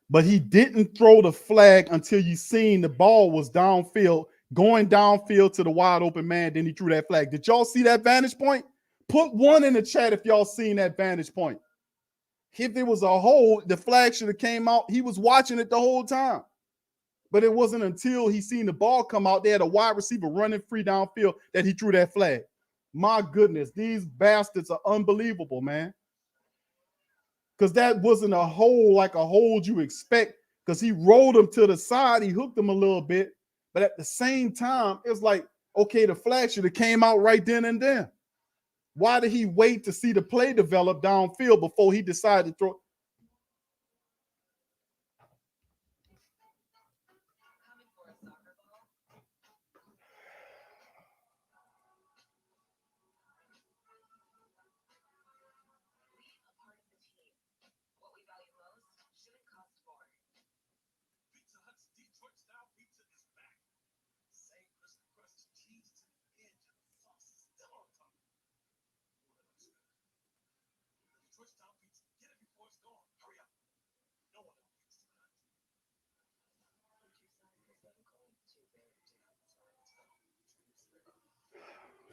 but he didn't throw the flag until you seen the ball was downfield. Going downfield to the wide open man, then he threw that flag. Did y'all see that vantage point? Put 1 in the chat if y'all seen that vantage point. If there was a hole, the flag should have came out. He was watching it the whole time. But it wasn't until he seen the ball come out, they had a wide receiver running free downfield that he threw that flag. My goodness, these bastards are unbelievable, man. Because that wasn't a hole like a hold you expect, because he rolled him to the side. He hooked him a little bit. But at the same time, it's like, okay, the flag should have came out right then and there. Why did he wait to see the play develop downfield before he decided to throw?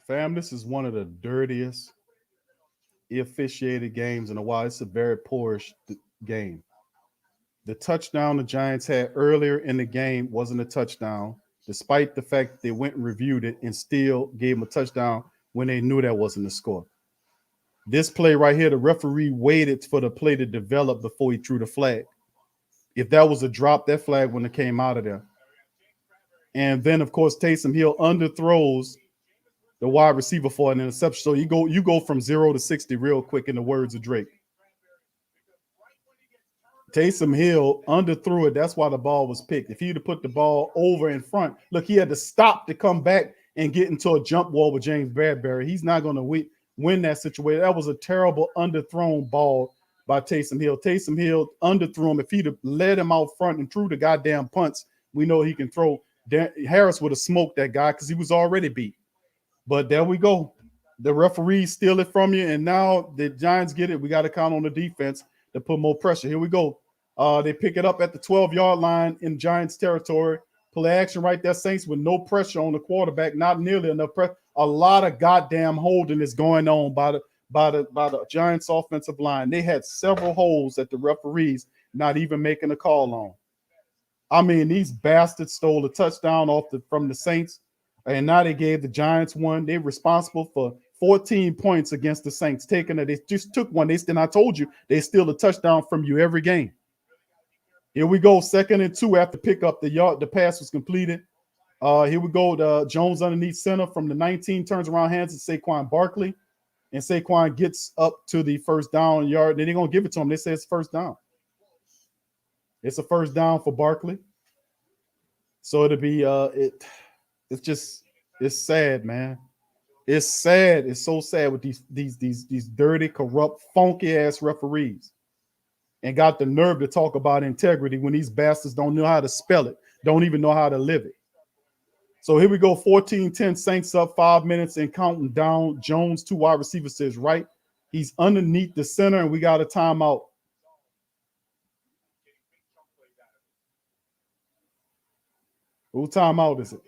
Fam, this is one of the dirtiest officiated games in a while. It's a very poorish game. The touchdown the Giants had earlier in the game wasn't a touchdown, despite the fact that they went and reviewed it and still gave them a touchdown when they knew that wasn't the score. This play right here, the referee waited for the play to develop before he threw the flag. If that was a drop, that flag wouldn't have came out of there. And then, of course, Taysom Hill underthrows the wide receiver for an interception. So you go from 0 to 60 real quick, in the words of Drake. Taysom Hill underthrew it. That's why the ball was picked. If he'd have put the ball over in front, look, he had to stop to come back and get into a jump wall with James Bradbury. He's not going to win that situation. That was a terrible underthrown ball by Taysom Hill. Taysom Hill underthrew him. If he'd have led him out front and threw the goddamn punts, we know he can throw. Harris would have smoked that guy because he was already beat. But there we go. The referees steal it from you, and now the Giants get it. We got to count on the defense to put more pressure. Here we go. They pick it up at the 12-yard line in Giants territory. Play action right there, Saints, with no pressure on the quarterback, not nearly enough pressure. A lot of goddamn holding is going on by the Giants offensive line. They had several holes that the referees not even making a call on. I mean, these bastards stole a touchdown from the Saints, and now they gave the Giants one. They're responsible for 14 points against the Saints. They just took one. I told you, they steal a touchdown from you every game. Here we go, 2nd and 2 after pickup. The pass was completed. Here we go. Jones underneath center from the 19, turns around, hands to Saquon Barkley, and Saquon gets up to the first down yard. Then they're gonna give it to him. They say it's first down. It's a first down for Barkley. So it'll be it's sad, man. It's sad. It's so sad with these dirty, corrupt, funky ass referees. And got the nerve to talk about integrity when these bastards don't know how to spell it, don't even know how to live it. So here we go, 14-10, Saints up, 5 minutes and counting down. Jones, 2 wide receivers to his right. He's underneath the center, and we got a timeout. Who timeout is it?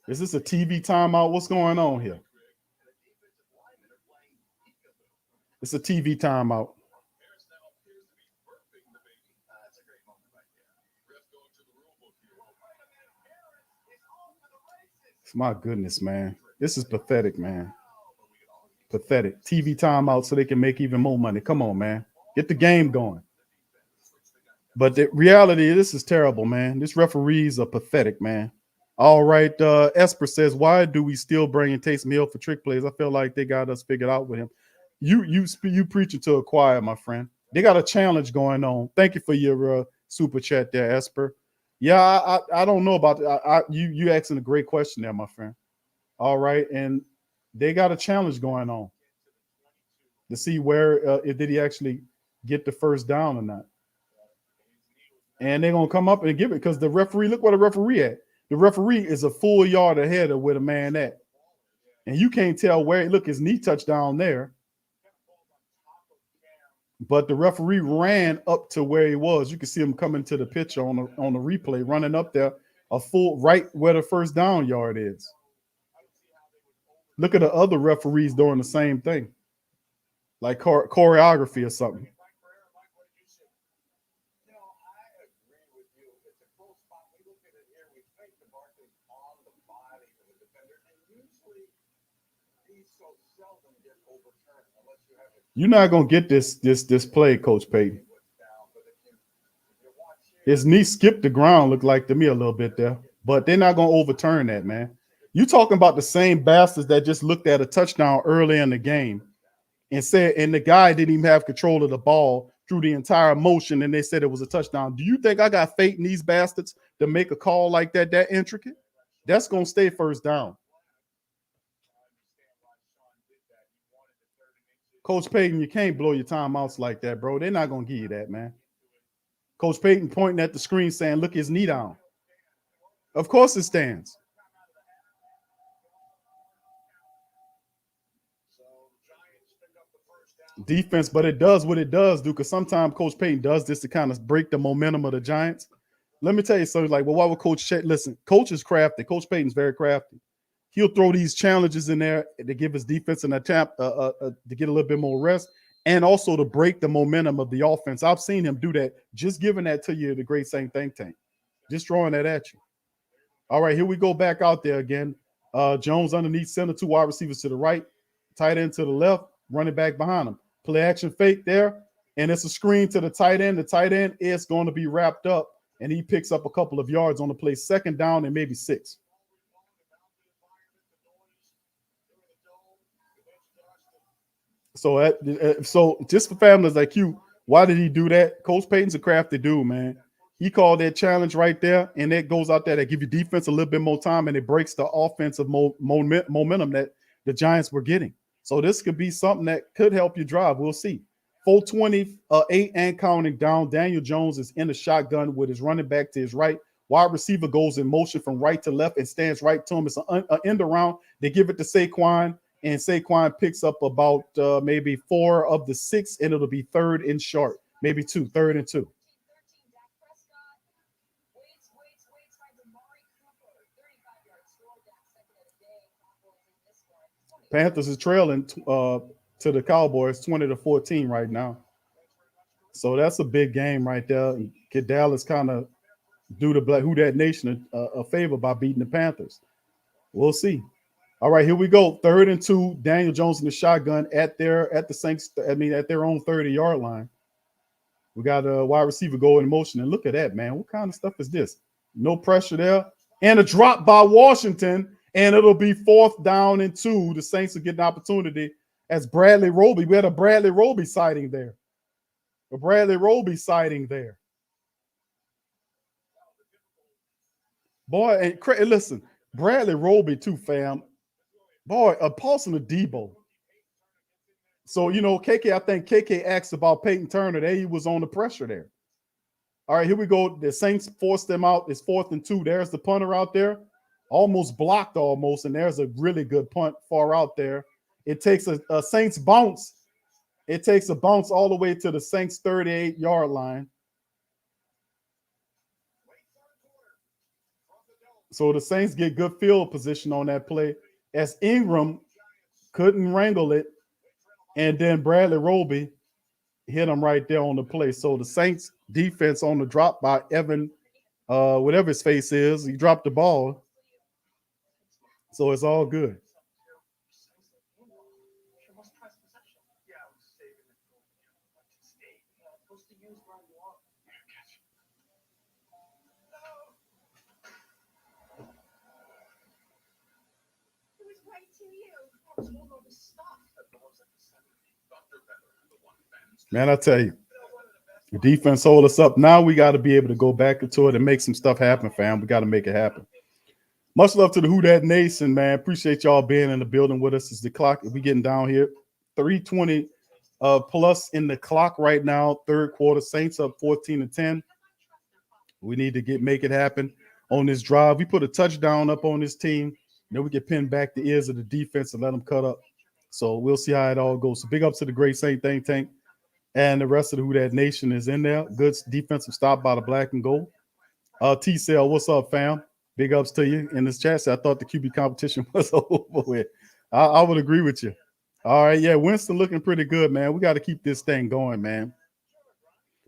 Is this a TV timeout? What's going on here? It's a TV timeout. My goodness, man. This is pathetic, man. Pathetic. TV timeout so they can make even more money. Come on, man. Get the game going. But the reality, this is terrible, man. These referees are pathetic, man. All right. Esper says, why do we still bring in Taysom Hill for trick plays? I feel like they got us figured out with him. You preaching to a choir, my friend. They got a challenge going on. Thank you for your super chat there, Esper. Yeah, I don't know about that. You asking a great question there, my friend. All right. And they got a challenge going on to see where did he actually get the first down or not. And they're going to come up and give it because the referee, look where the referee at. The referee is a full yard ahead of where the man at. And you can't tell where, look, his knee touched down there. But the referee ran up to where he was. You can see him coming to the picture on the replay, running up there a full right where the first down yard is. Look at the other referees doing the same thing, like choreography or something. You're not gonna get this play, Coach Payton. His knee skipped the ground, looked like to me a little bit there, but they're not gonna overturn that, man. You talking about the same bastards that just looked at a touchdown early in the game and said, and the guy didn't even have control of the ball through the entire motion, and they said it was a touchdown. Do you think I got faith in these bastards to make a call like that intricate? That's gonna stay first down. Coach Payton, you can't blow your timeouts like that, bro. They're not going to give you that, man. Coach Payton pointing at the screen saying, look, his knee down. Of course it stands. Defense, but it does what it does, do, because sometimes Coach Payton does this to kind of break the momentum of the Giants. Let me tell you something, like, well, why would Coach listen, Coach is crafty. Coach Payton's very crafty. He'll throw these challenges in there to give his defense an attempt to get a little bit more rest and also to break the momentum of the offense. I've seen him do that, just giving that to you, the great Saint Think Tank, just throwing that at you. All right, here we go back out there again. Jones underneath center, 2 wide receivers to the right, tight end to the left, running back behind him. Play action fake there, and it's a screen to the tight end. The tight end is going to be wrapped up, and he picks up a couple of yards on the play. 2nd down and maybe 6. So just for families like you, why did he do that? Coach Payton's a crafty dude, man. He called that challenge right there, and it goes out there that give you defense a little bit more time, and it breaks the offensive momentum that the Giants were getting. So this could be something that could help you drive. We'll see. 4:28 and counting down. Daniel Jones is in the shotgun with his running back to his right. Wide receiver goes in motion from right to left and stands right to him. It's an end around. They give it to Saquon, and Saquon picks up about maybe 4 of the 6, and it'll be 3rd and short, maybe 2, 3rd and 2. Panthers is trailing to the Cowboys 20-14 right now. So that's a big game right there. Could Dallas kind of do the Who Dat Nation a favor by beating the Panthers? We'll see. All right, here we go. 3rd and 2. Daniel Jones in the shotgun at their own 30-yard line. We got a wide receiver go in motion, and look at that, man. What kind of stuff is this? No pressure there, and a drop by Washington, and it'll be 4th down and 2. The Saints will get an opportunity as Bradley Roby. We had a Bradley Roby sighting there. Boy, and listen, Bradley Roby too, fam. Boy, a pulse in the Debo. So, KK, I think KK asked about Peyton Turner. There he was on the pressure there. All right, here we go. The Saints forced them out. It's 4th and 2. There's the punter out there. Almost blocked, and there's a really good punt far out there. It takes a Saints bounce. It takes a bounce all the way to the Saints 38-yard line. So the Saints get good field position on that play as Ingram couldn't wrangle it, and then Bradley Roby hit him right there on the play. So the Saints defense on the drop by Evan, whatever his face is, he dropped the ball. So it's all good. Man, I tell you, the defense hold us up. Now we got to be able to go back into it and make some stuff happen, fam. We got to make it happen. Much love to the Who Dat Nation, man. Appreciate y'all being in the building with us. As the clock, we getting down here. 3:20 plus in the clock right now. 3rd quarter. Saints up 14-10. We need to make it happen on this drive. We put a touchdown up on this team. Then we can pin back the ears of the defense and let them cut up. So we'll see how it all goes. So big ups to the great Saint Think Tank. And the rest of the Who Dat Nation is in there. Good defensive stop by the black and gold. T-Cell, what's up, fam? Big ups to you in this chat. I thought the QB competition was over with. I would agree with you. All right, yeah, Winston looking pretty good, man. We got to keep this thing going, man.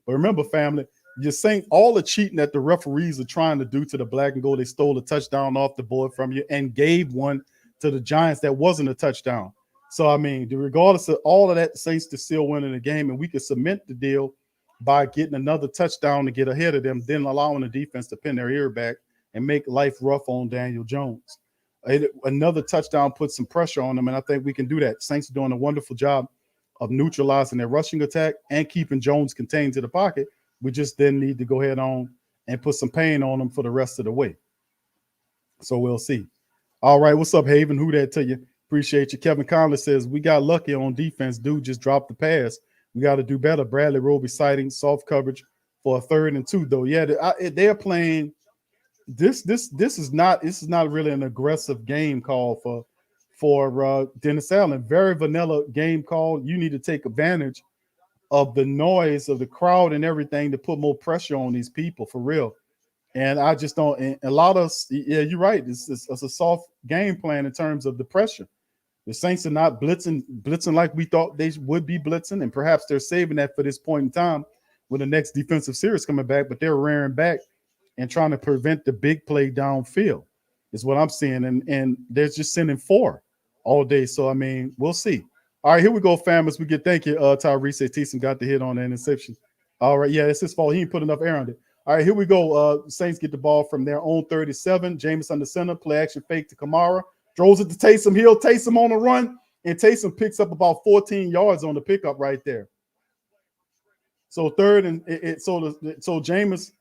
But remember, family, you're saying all the cheating that the referees are trying to do to the black and gold. They stole a touchdown off the board from you and gave one to the Giants that wasn't a touchdown. So, I mean, regardless of all of that, the Saints to still winning the game, and we could cement the deal by getting another touchdown to get ahead of them, then allowing the defense to pin their ear back and make life rough on Daniel Jones. Another touchdown puts some pressure on them, and I think we can do that. Saints are doing a wonderful job of neutralizing their rushing attack and keeping Jones contained to the pocket. We just then need to go ahead on and put some pain on them for the rest of the way. So we'll see. All right, what's up, Haven? Who that to you? Appreciate you. Kevin Conley says, we got lucky on defense. Dude just dropped the pass. We got to do better. Bradley Roby sighting soft coverage for a 3rd and 2, though. Yeah, they're playing. This is not really an aggressive game call for Dennis Allen. Very vanilla game call. You need to take advantage of the noise of the crowd and everything to put more pressure on these people for real. And I just don't. And a lot of yeah, you're right. It's a soft game plan in terms of the pressure. The Saints are not blitzing like we thought they would be blitzing, and perhaps they're saving that for this point in time with the next defensive series coming back. But they're rearing back and trying to prevent the big play downfield. is what I'm seeing. And they're just sending 4 all day. So, I mean, we'll see. All right, here we go, fam. As we get, thank you, Tyrese. Thiessen got the hit on the interception. All right, yeah, it's his fault. He didn't put enough air on it. All right, here we go. Saints get the ball from their own 37. Jameis under center, play action fake to Kamara. Throws it to Taysom Hill. Taysom on the run, and Taysom picks up about 14 yards on the pickup right there. So third and so Jameis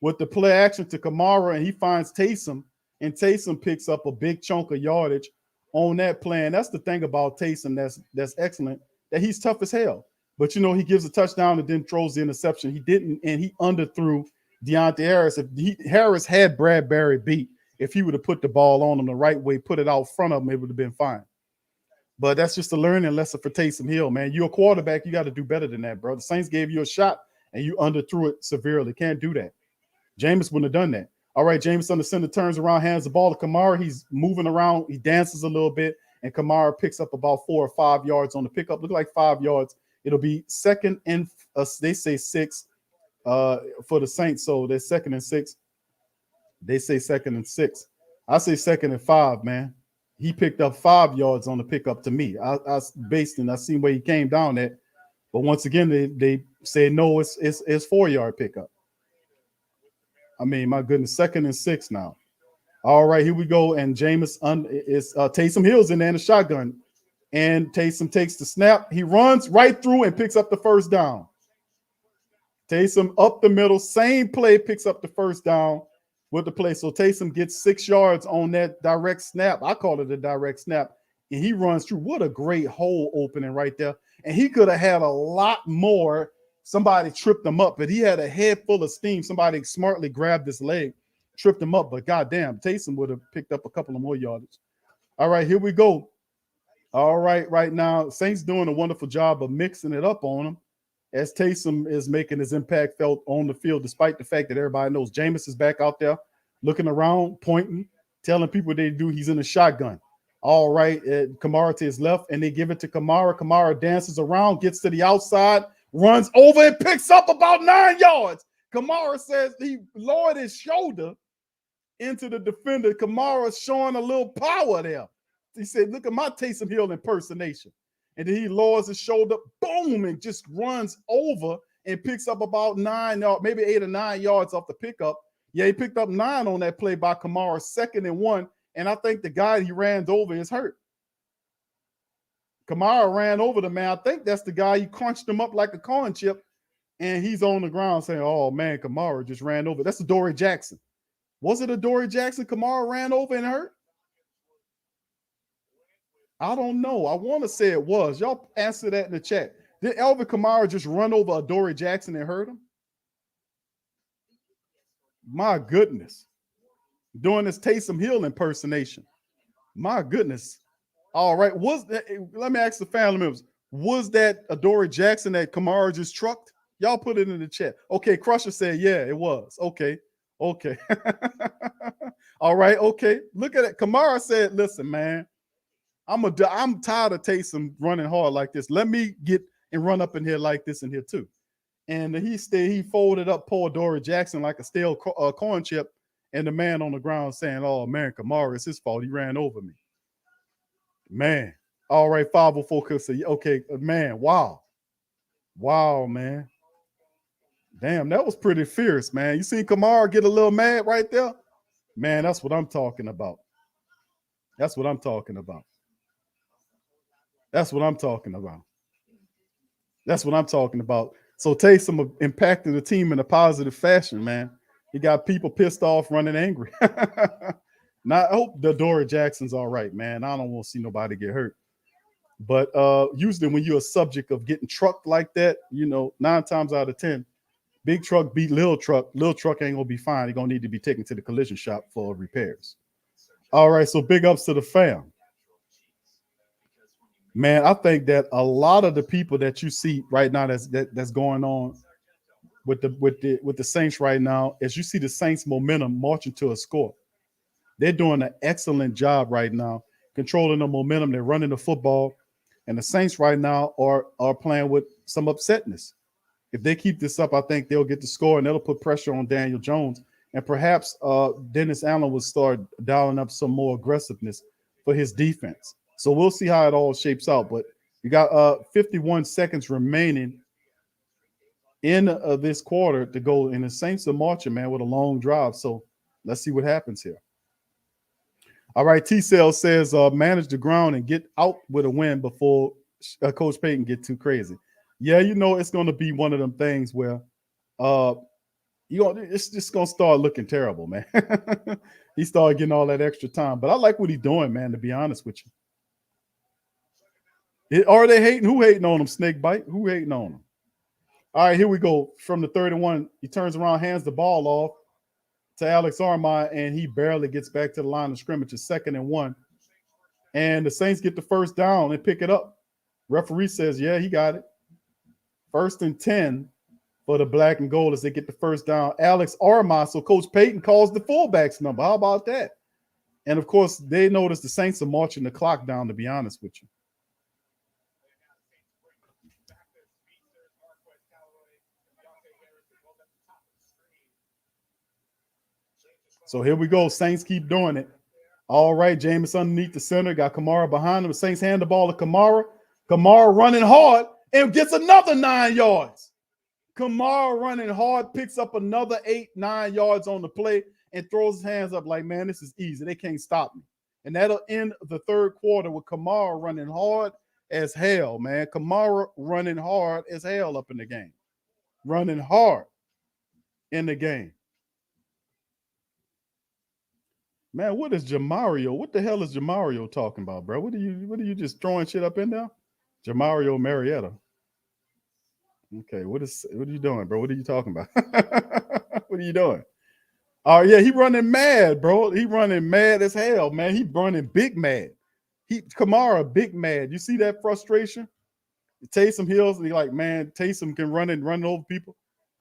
with the play action to Kamara, and he finds Taysom, and Taysom picks up a big chunk of yardage on that play. And that's the thing about Taysom that's excellent, that he's tough as hell. But, you know, he gives a touchdown and then throws the interception. He didn't, and he underthrew Deontay Harris. If Harris had Bradbury beat, if he would have put the ball on him the right way, put it out front of him, it would have been fine. But that's just a learning lesson for Taysom Hill, man. You're a quarterback. You got to do better than that, bro. The Saints gave you a shot, and you underthrew it severely. Can't do that. Jameis wouldn't have done that. All right, Jameis on the center turns around, hands the ball to Kamara. He's moving around. He dances a little bit, and Kamara picks up about 4 or 5 yards on the pickup. Look like 5 yards. It'll be second and they say 6 for the Saints. So they're 2nd and 6. They say 2nd and 6. I say 2nd and 5, man. He picked up 5 yards on the pickup to me. I seen where he came down at. But once again, they say no, it's 4-yard pickup. I mean, my goodness, 2nd and 6 now. All right, here we go. And Jameis is Taysom Hill's in there in the shotgun. And Taysom takes the snap. He runs right through and picks up the first down. Taysom up the middle, same play, picks up the first down with the play. So Taysom gets 6 yards on that direct snap. I call it a direct snap. And he runs through. What a great hole opening right there. And he could have had a lot more. Somebody tripped him up, but he had a head full of steam. Somebody smartly grabbed his leg, tripped him up. But goddamn, Taysom would have picked up a couple of more yardage. All right, here we go. All right, right now, Saints doing a wonderful job of mixing it up on him as Taysom is making his impact felt on the field, despite the fact that everybody knows Jameis is back out there looking around, pointing, telling people what they do. He's in a shotgun. All right, Kamara to his left, and they give it to Kamara. Kamara dances around, gets to the outside, runs over and picks up about 9 yards. Kamara says he lowered his shoulder into the defender. Kamara showing a little power there. He said, look at my Taysom Hill impersonation. And then he lowers his shoulder, boom, and just runs over and picks up about 9 yards, maybe 8 or 9 yards off the pickup. Yeah, he picked up 9 on that play by Kamara, 2nd and 1. And I think the guy he ran over is hurt. Kamara ran over the man. I think that's the guy. He crunched him up like a corn chip, and he's on the ground saying, oh, man, Kamara just ran over. That's Adoree Jackson. Was it Adoree Jackson Kamara ran over and hurt? I don't know. I want to say it was. Y'all answer that in the chat. Did Alvin Kamara just run over Adoree Jackson and hurt him? My goodness. Doing this Taysom Hill impersonation. My goodness. All right. Let me ask the family members. Was that Adoree Jackson that Kamara just trucked? Y'all put it in the chat. Okay. Crusher said, yeah, it was. Okay. Okay. All right. Okay. Look at it. Kamara said, listen, man. I'm tired of Taysom running hard like this. Let me get and run up in here like this in here too. And he folded up poor Adoree Jackson like a stale corn chip, and the man on the ground saying, oh man, Kamara, it's his fault. He ran over me. Man. All right, 504 could say, okay, man, wow. Wow, man. Damn, that was pretty fierce, man. You seen Kamara get a little mad right there? Man, that's what I'm talking about. That's what I'm talking about. That's what I'm talking about. That's what I'm talking about. So Taysom impacted the team in a positive fashion, man. He got people pissed off, running angry. Now, I hope the Adoree Jackson's all right, man. I don't want to see nobody get hurt. But usually when you're a subject of getting trucked like that, 9 times out of 10, big truck beat little truck. Little truck ain't going to be fine. He's going to need to be taken to the collision shop for repairs. All right, so big ups to the fam. Man, I think that a lot of the people that you see right now that's going on with the Saints right now, as you see the Saints momentum marching to a score, they're doing an excellent job right now, controlling the momentum. They're running the football, and the Saints right now are playing with some upsetness. If they keep this up, I think they'll get the score, and that'll put pressure on Daniel Jones. and perhaps Dennis Allen will start dialing up some more aggressiveness for his defense. So we'll see how it all shapes out. But you got 51 seconds remaining in this quarter to go, and the Saints are marching, man, with a long drive. So let's see what happens here. All right, T-Cell says manage the ground and get out with a win before Coach Payton get too crazy. Yeah, you know it's going to be one of them things where it's just going to start looking terrible, man. He started getting all that extra time. But I like what he's doing, man, to be honest with you. Are they hating? Who hating on him, Snake Bite? Who hating on him? All right, here we go. From the 31, he turns around, hands the ball off to Alex Armand, and he barely gets back to the line of scrimmage. It's 2nd and 1. And the Saints get the first down and pick it up. Referee says, yeah, he got it. 1st and 10 for the black and gold as they get the first down. Alex Armand, so Coach Payton calls the fullbacks number. How about that? And, of course, they notice the Saints are marching the clock down, to be honest with you. So here we go. Saints keep doing it. All right, Jameis underneath the center. Got Kamara behind him. Saints hand the ball to Kamara. Kamara running hard and gets another 9 yards. Kamara running hard, picks up another 8-9 yards on the play and throws his hands up like, man, this is easy. They can't stop me. And that'll end the third quarter with Kamara running hard as hell, man. Kamara running hard as hell up in the game. Running hard in the game. Man, what is Jamario? What the hell is Jamario talking about, bro? What are you just throwing shit up in there? Jamario Marietta. Okay, what are you doing, bro? What are you talking about? What are you doing? Oh, yeah, he running mad, bro. He running mad as hell, man. He running big mad. Kamara big mad. You see that frustration? Taysom Hills, and he like, man, Taysom can run over people.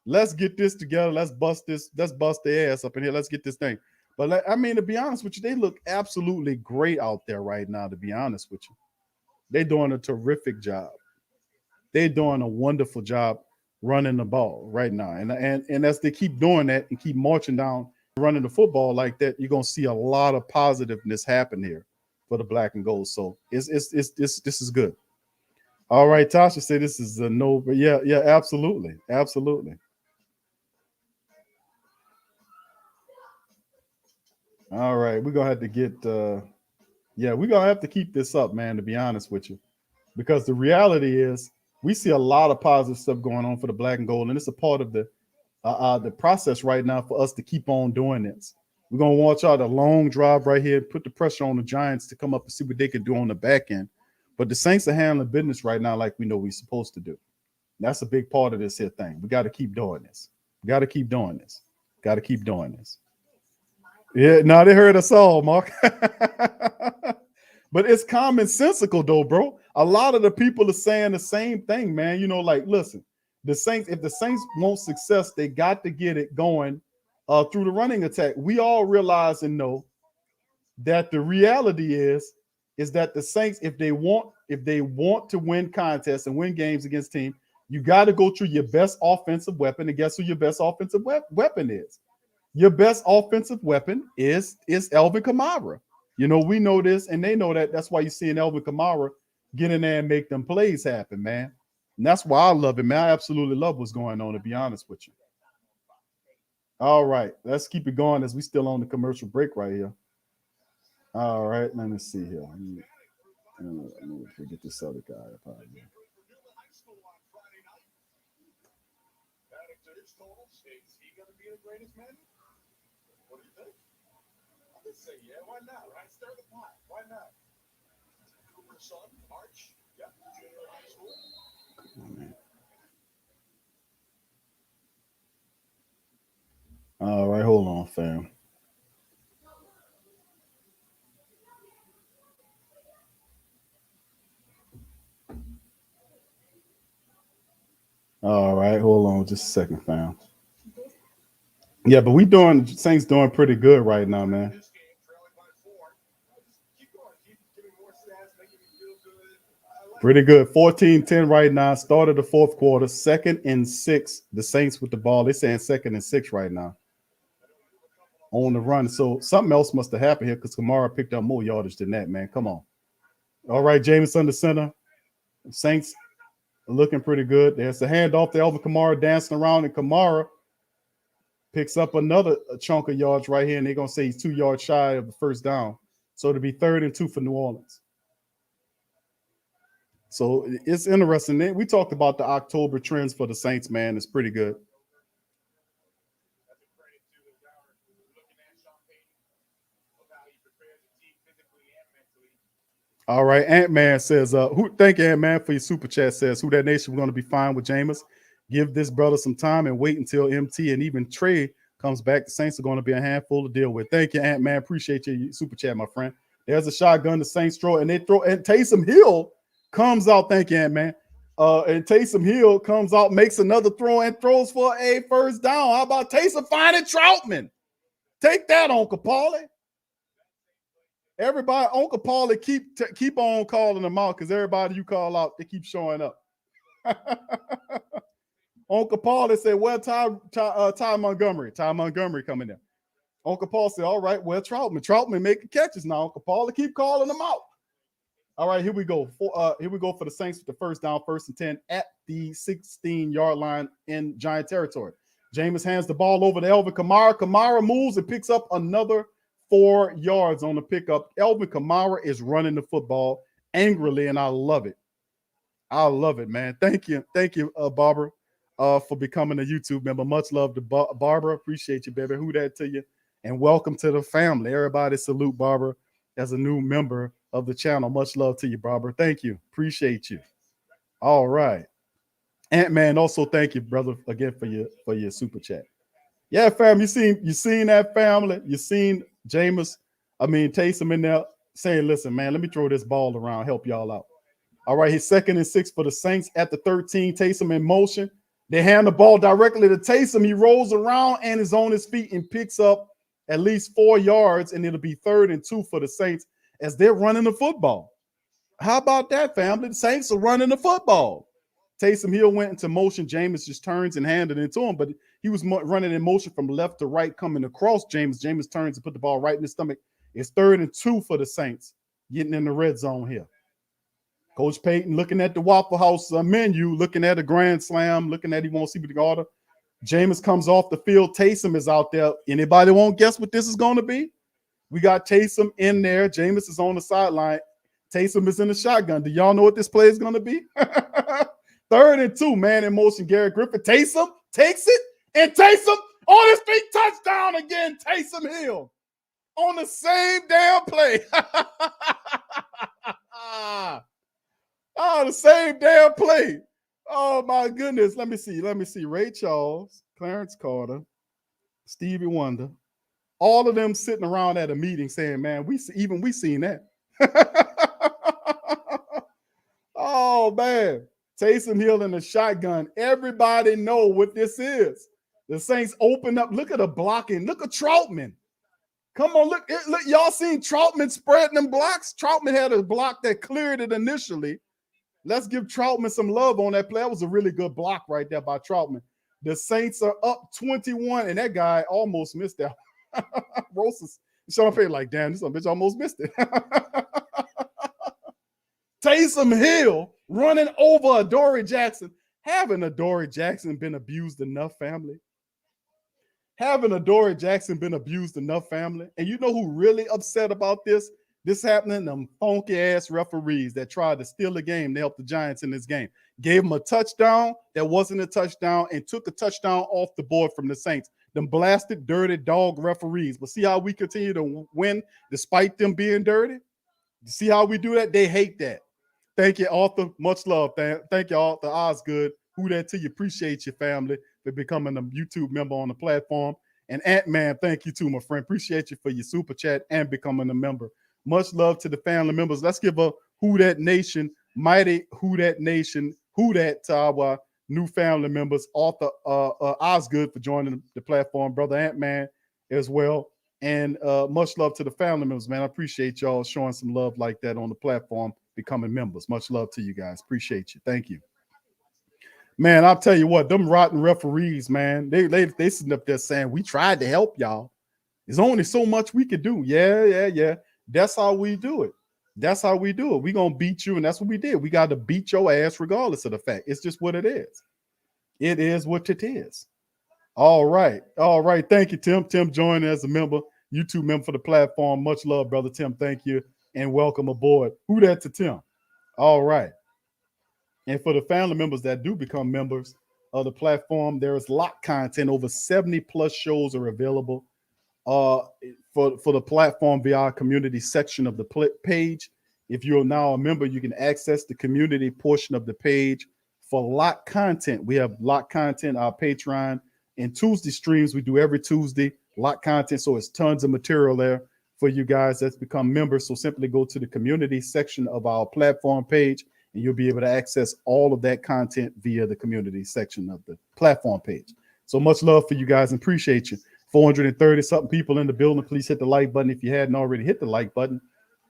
Let's get this together. Let's bust their ass up in here. Let's get this thing. But, I mean, to be honest with you, they look absolutely great out there right now, to be honest with you. They're doing a terrific job. They're doing a wonderful job running the ball right now. And as they keep doing that and keep marching down, running the football like that, you're going to see a lot of positiveness happen here for the black and gold. So this is good. All right, Tasha said this is a no, but yeah, absolutely. Absolutely. All right, we're gonna have to get we're gonna have to keep this up, man, to be honest with you. Because the reality is we see a lot of positive stuff going on for the black and gold, and it's a part of the process right now for us to keep on doing this. We're gonna watch out a long drive right here, put the pressure on the Giants to come up and see what they can do on the back end. But the Saints are handling business right now like we know we're supposed to do. That's a big part of this here thing. We got to keep doing this. Got to keep doing this. Got to keep doing this. Yeah, no, they heard us all, Mark. But it's commonsensical, though, bro. A lot of the people are saying the same thing, man. You know, like, listen, the Saints, if the Saints want success, they got to get it going through the running attack. We all realize and know that the reality is that the Saints, if they want to win contests and win games against teams, you got to go through your best offensive weapon. And guess who your best offensive weapon is? Your best offensive weapon is Alvin Kamara. You know, we know this, and they know that. That's why you're seeing Alvin Kamara get in there and make them plays happen, man. And that's why I love it, man. I absolutely love what's going on, to be honest with you. All right, let's keep it going as we still on the commercial break right here. All right, let me see here. Let me get this other guy up out here. Is he going to be the greatest man? What do you think? I would say, yeah, why not? Right? Stir the pot. Why not? Cooper's son, Arch. Yeah, junior high school. All right, hold on, fam. All right, hold on just a second, fam. Yeah, but Saints doing pretty good right now, man. Pretty good. 14-10 right now. Started the fourth quarter. 2nd and 6. The Saints with the ball. They're saying 2nd and 6 right now. on the run. So something else must have happened here because Kamara picked up more yardage than that, man. Come on. All right, Jameis under center. Saints looking pretty good. There's the handoff to Elvin Kamara dancing around, and Kamara picks up another chunk of yards right here, and they're going to say he's 2 yards shy of the first down. So it'll be 3rd and 2 for New Orleans. So it's interesting. We talked about the October trends for the Saints, man. It's pretty good. All right, Ant-Man says, thank you, Ant-Man, for your super chat. Says, who that nation, we're going to be fine with Jameis. Give this brother some time and wait until MT and even Trey comes back. The Saints are going to be a handful to deal with. Thank you, Ant-Man. Appreciate your super chat, my friend. There's a shotgun the Saints throw, and and Taysom Hill comes out. Thank you, Ant-Man. And Taysom Hill comes out, makes another throw, and throws for a first down. How about Taysom finding Troutman? Take that, Uncle Paulie. Everybody, Uncle Paulie, keep on calling them out because everybody you call out, they keep showing up. Uncle Paulie said, well, Ty Montgomery. Ty Montgomery coming in. Uncle Paul said, all right, well, Troutman making catches now. Uncle Paulie, keep calling them out. All right, here we go. Here we go for the Saints with the first down, 1st and 10 at the 16-yard line in Giant territory. Jameis hands the ball over to Elvin Kamara. Kamara moves and picks up another 4 yards on the pickup. Elvin Kamara is running the football angrily, and I love it. I love it, man. Thank you, Barbara, for becoming a YouTube member. Much love to Barbara. Appreciate you, baby. Who that to you? And welcome to the family. Everybody salute Barbara as a new member of the channel. Much love to you, Barbara. Thank you. Appreciate you. All right. Ant-Man, also thank you, brother, again for your super chat. Yeah, fam, you seen that family. You seen Taysom in there saying, listen, man, let me throw this ball around, help y'all out. All right, he's 2nd and 6 for the Saints at the 13. Taysom in motion. They hand the ball directly to Taysom. He rolls around and is on his feet and picks up at least 4 yards, and it'll be 3rd and 2 for the Saints as they're running the football. How about that, family? The Saints are running the football. Taysom Hill went into motion. Jameis just turns and handed it to him, but he was running in motion from left to right, coming across Jameis. Jameis turns and put the ball right in his stomach. It's 3rd and 2 for the Saints, getting in the red zone here. Coach Payton looking at the Waffle House menu, looking at a grand slam, looking at he won't see the order. Jameis comes off the field. Taysom is out there. Anybody won't guess what this is going to be? We got Taysom in there. Jameis is on the sideline. Taysom is in the shotgun. Do y'all know what this play is going to be? 3rd and 2, man in motion. Garrett Griffin. Taysom takes it, and Taysom on his feet, touchdown again. Taysom Hill on the same damn play. The same damn play. Oh my goodness. Let me see. Ray Charles, Clarence Carter, Stevie Wonder, all of them sitting around at a meeting saying, man, we seen that. Oh man. Taysom Hill in the shotgun. Everybody know what this is. The Saints open up. Look at the blocking. Look at Troutman. Come on, look, y'all seen Troutman spreading them blocks? Troutman had a block that cleared it initially. Let's give Troutman some love on that play. That was a really good block right there by Troutman. The Saints are up 21, and that guy almost missed that. Roses. Sean Payton like, damn, this bitch almost missed it. Taysom Hill running over Adoree Jackson. Haven't Adoree Jackson been abused enough, family? Haven't Adoree Jackson been abused enough, family? And you know who really upset about this? This happening, them funky-ass referees that tried to steal the game to help the Giants in this game. Gave them a touchdown that wasn't a touchdown and took a touchdown off the board from the Saints. Them blasted, dirty dog referees. But see how we continue to win despite them being dirty? See how we do that? They hate that. Thank you, Arthur. Much love. Thank you, Arthur Osgood. Who that to you? Appreciate your family for becoming a YouTube member on the platform. And Ant-Man, thank you too, my friend. Appreciate you for your super chat and becoming a member. Much love to the family members. Let's give a Who That Nation, mighty Who That Nation, Who That to our new family members. Arthur Osgood for joining the platform. Brother Ant-Man as well. And much love to the family members, man. I appreciate y'all showing some love like that on the platform, becoming members. Much love to you guys. Appreciate you. Thank you. Man, I'll tell you what, them rotten referees, man, they sitting up there saying, we tried to help y'all. There's only so much we could do. Yeah. That's how we do it. That's how we do it. We're going to beat you, and that's what we did. We got to beat your ass regardless of the fact. It's just what it is. It is what it is. All right. Thank you, Tim. Tim joined as a member, YouTube member for the platform. Much love, brother Tim. Thank you, and welcome aboard. Who that to Tim? All right. And for the family members that do become members of the platform, there is locked content. Over 70 plus shows are available for the platform via our community section of the page. If you're now a member, you can access the community portion of the page for locked content. We have locked content, our Patreon, and Tuesday streams we do every Tuesday, locked content. So it's tons of material there for you guys that's become members. So simply go to the community section of our platform page, and you'll be able to access all of that content via the community section of the platform page. So much love for you guys and appreciate you. 430 something people in the building. Please hit the like button if you hadn't already. Hit the like button.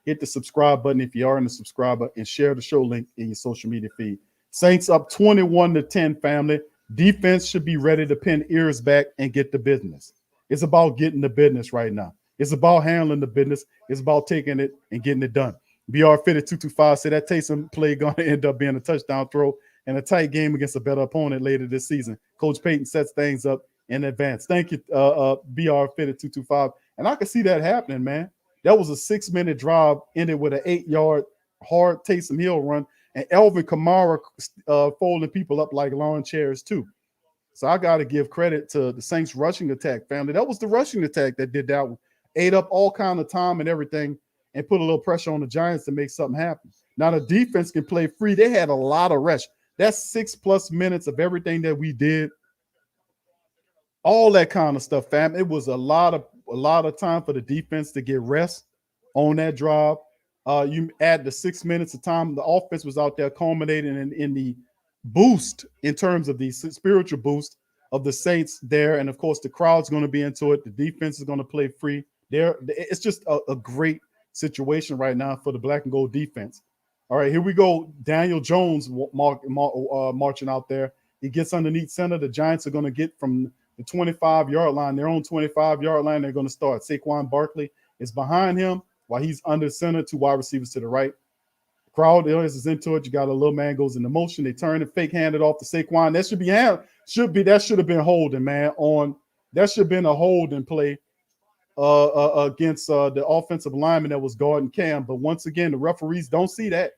Hit the subscribe button if you are in the subscriber, and share the show link in your social media feed. Saints up 21-10, family. Defense should be ready to pin ears back and get the business. It's about getting the business right now. It's about handling the business. It's about taking it and getting it done. BR Fitted 225 said that Taysom play going to end up being a touchdown throw and a tight game against a better opponent later this season. Coach Payton sets things up in advance. Thank you, BR Fitted 225. And I can see that happening, man. That was a 6-minute drive, ended with an 8-yard hard Taysom Hill run, and Elvin Kamara folding people up like lawn chairs too. So I got to give credit to the Saints rushing attack, family. That was the rushing attack that did that one. Ate up all kind of time and everything and put a little pressure on the Giants to make something happen. Now the defense can play free. They had a lot of rest. That's 6+ minutes of everything that we did. All that kind of stuff, fam. It was a lot of time for the defense to get rest on that drive. You add the 6 minutes of time, the offense was out there culminating in the boost in terms of the spiritual boost of the Saints there. And of course, the crowd's going to be into it. The defense is going to play free there. It's just a great situation right now for the black and gold defense. All right, here we go. Daniel Jones marching out there. He gets underneath center. The Giants are going to get from the 25-yard line, their own 25-yard line. They're going to start. Saquon Barkley is behind him while he's under center, 2 wide receivers to the right. Crowd is into it. You got a little man goes into motion. They turn and fake hand it off to Saquon. That should have been holding, man. That should have been a holding play against the offensive lineman that was guarding Cam. But once again, the referees don't see that.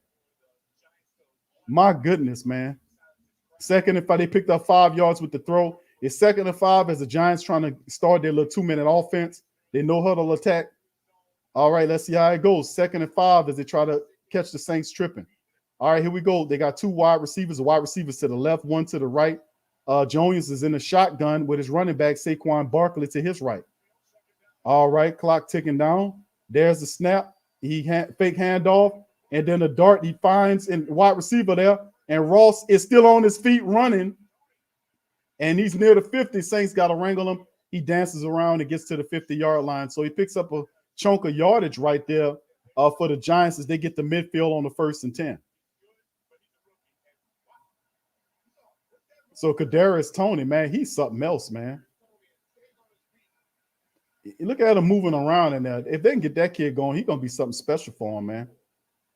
My goodness, man. Second and 5, they picked up 5 yards with the throw. It's 2nd and 5 as the Giants trying to start their little 2-minute offense. They no huddle attack. All right, let's see how it goes. 2nd and 5 as they try to catch the Saints tripping. All right, here we go. They got 2 wide receivers, to the left, 1 to the right. Jones is in a shotgun with his running back, Saquon Barkley, to his right. All right, clock ticking down. There's the snap. He fake handoff, and then the dart he finds in wide receiver there, and Ross is still on his feet running, and he's near the 50. Saints got to wrangle him. He dances around and gets to the 50-yard line, so he picks up a chunk of yardage right there for the Giants as they get the midfield on the 1st and 10. So Kadarius Toney, man, he's something else, man. Look at him moving around in there. If they can get that kid going, he's going to be something special for him, man.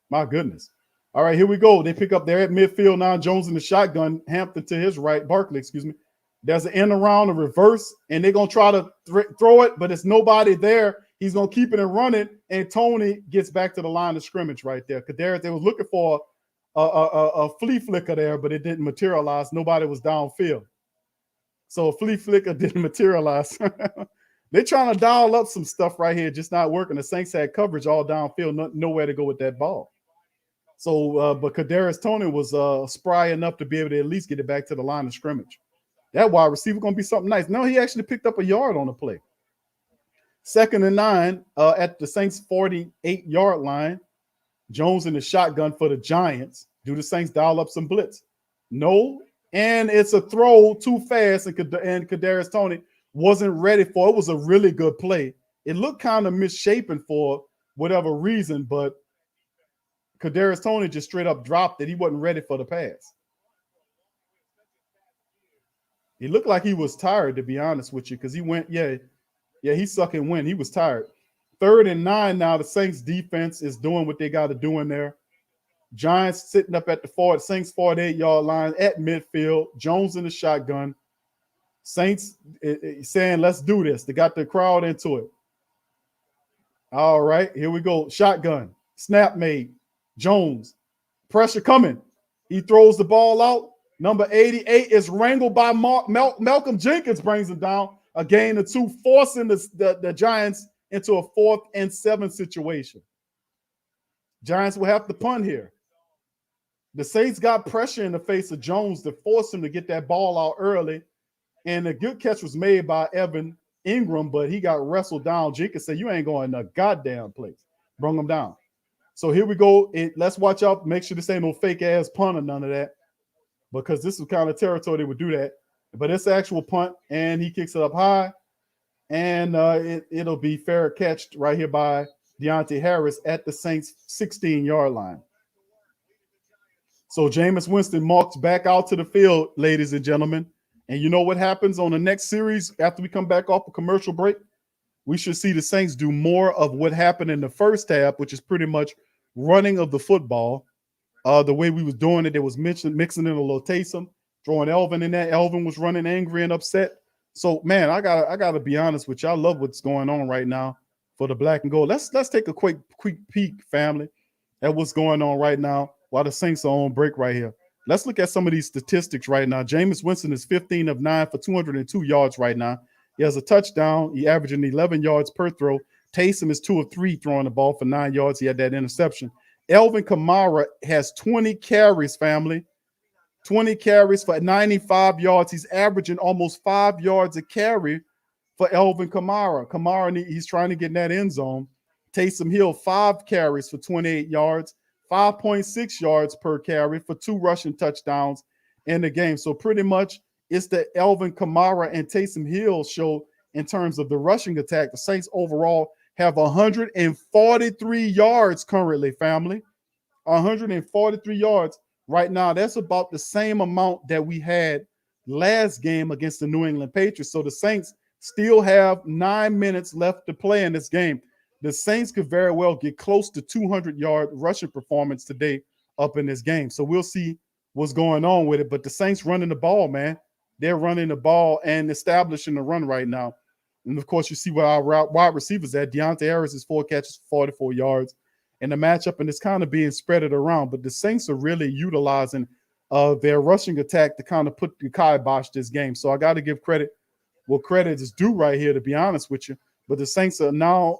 My goodness. All right, here we go. They pick up there at midfield now. Jones in the shotgun. Hampton to his right. Barkley, excuse me. There's an end around, a reverse, and they're going to try to throw it, but it's nobody there. He's going to keep it and run it, and Toney gets back to the line of scrimmage right there. Kadarius, they was looking for a flea flicker there, but it didn't materialize. Nobody was downfield. So a flea flicker didn't materialize. They're trying to dial up some stuff right here, just not working. The Saints had coverage all downfield, nowhere to go with that ball. So, but Kadarius Toney was spry enough to be able to at least get it back to the line of scrimmage. That wide receiver going to be something nice. No, he actually picked up a yard on the play. 2nd and 9 at the Saints 48-yard line. Jones in the shotgun for the Giants. Do the Saints dial up some blitz? No, and it's a throw too fast, and Kadarius Toney wasn't ready for it. It was a really good play. It looked kind of misshapen for whatever reason, but Kadarius Toney just straight up dropped it. He wasn't ready for the pass. He looked like he was tired, to be honest with you, because he went, Yeah, he's sucking wind. He was tired. 3rd and 9 now. The Saints defense is doing what they got to do in there. Giants sitting up at the Saints 48-yard line at midfield. Jones in the shotgun. Saints saying, let's do this. They got the crowd into it. All right, here we go. Shotgun. Snap made. Jones. Pressure coming. He throws the ball out. Number 88 is wrangled by Malcolm Jenkins, brings him down. A gain of 2, forcing the Giants into a 4th and 7 situation. Giants will have to punt here. The Saints got pressure in the face of Jones to force him to get that ball out early. And a good catch was made by Evan Ingram, but he got wrestled down. Jenkins said, you ain't going to a goddamn place. Brung him down. So here we go. Let's watch out. Make sure this ain't no fake ass punt or none of that, because this is kind of territory they would do that. But it's actual punt, and he kicks it up high, and it'll be fair catch right here by Deontay Harris at the Saints 16-yard line. So Jameis Winston marks back out to the field, ladies and gentlemen. And you know what happens on the next series after we come back off a commercial break? We should see the Saints do more of what happened in the first half, which is pretty much running of the football. The way we was doing it, it was mixing in a little Taysom, throwing Elvin in there. Elvin was running angry and upset. So, man, I gotta be honest with you. I love what's going on right now for the black and gold. Let's take a quick peek, family, at what's going on right now while the Saints are on break right here. Let's look at some of these statistics right now. Jameis Winston is 15 of 9 for 202 yards right now. He has a touchdown. He averaging 11 yards per throw. Taysom is 2 of 3 throwing the ball for 9 yards. He had that interception. Elvin Kamara has 20 carries, family. 20 carries for 95 yards. He's averaging almost 5 yards a carry for Elvin Kamara. He's trying to get in that end zone. Taysom Hill, 5 carries for 28 yards. 5.6 yards per carry for 2 rushing touchdowns in the game. So pretty much it's the Elvin Kamara and Taysom Hill show in terms of the rushing attack. The Saints overall have 143 yards currently, family. 143 yards right now. That's about the same amount that we had last game against the New England Patriots. So the Saints still have 9 minutes left to play in this game. The Saints could very well get close to 200-yard rushing performance today up in this game. So we'll see what's going on with it. But the Saints running the ball, man. They're running the ball and establishing the run right now. And, of course, you see where our wide receivers at. Deontay Harris is 4 catches, 44 yards. And the matchup, and it's kind of being spreaded around. But the Saints are really utilizing their rushing attack to kind of put the kibosh this game. So I got to give credit. Well, credit is due right here, to be honest with you. But the Saints are now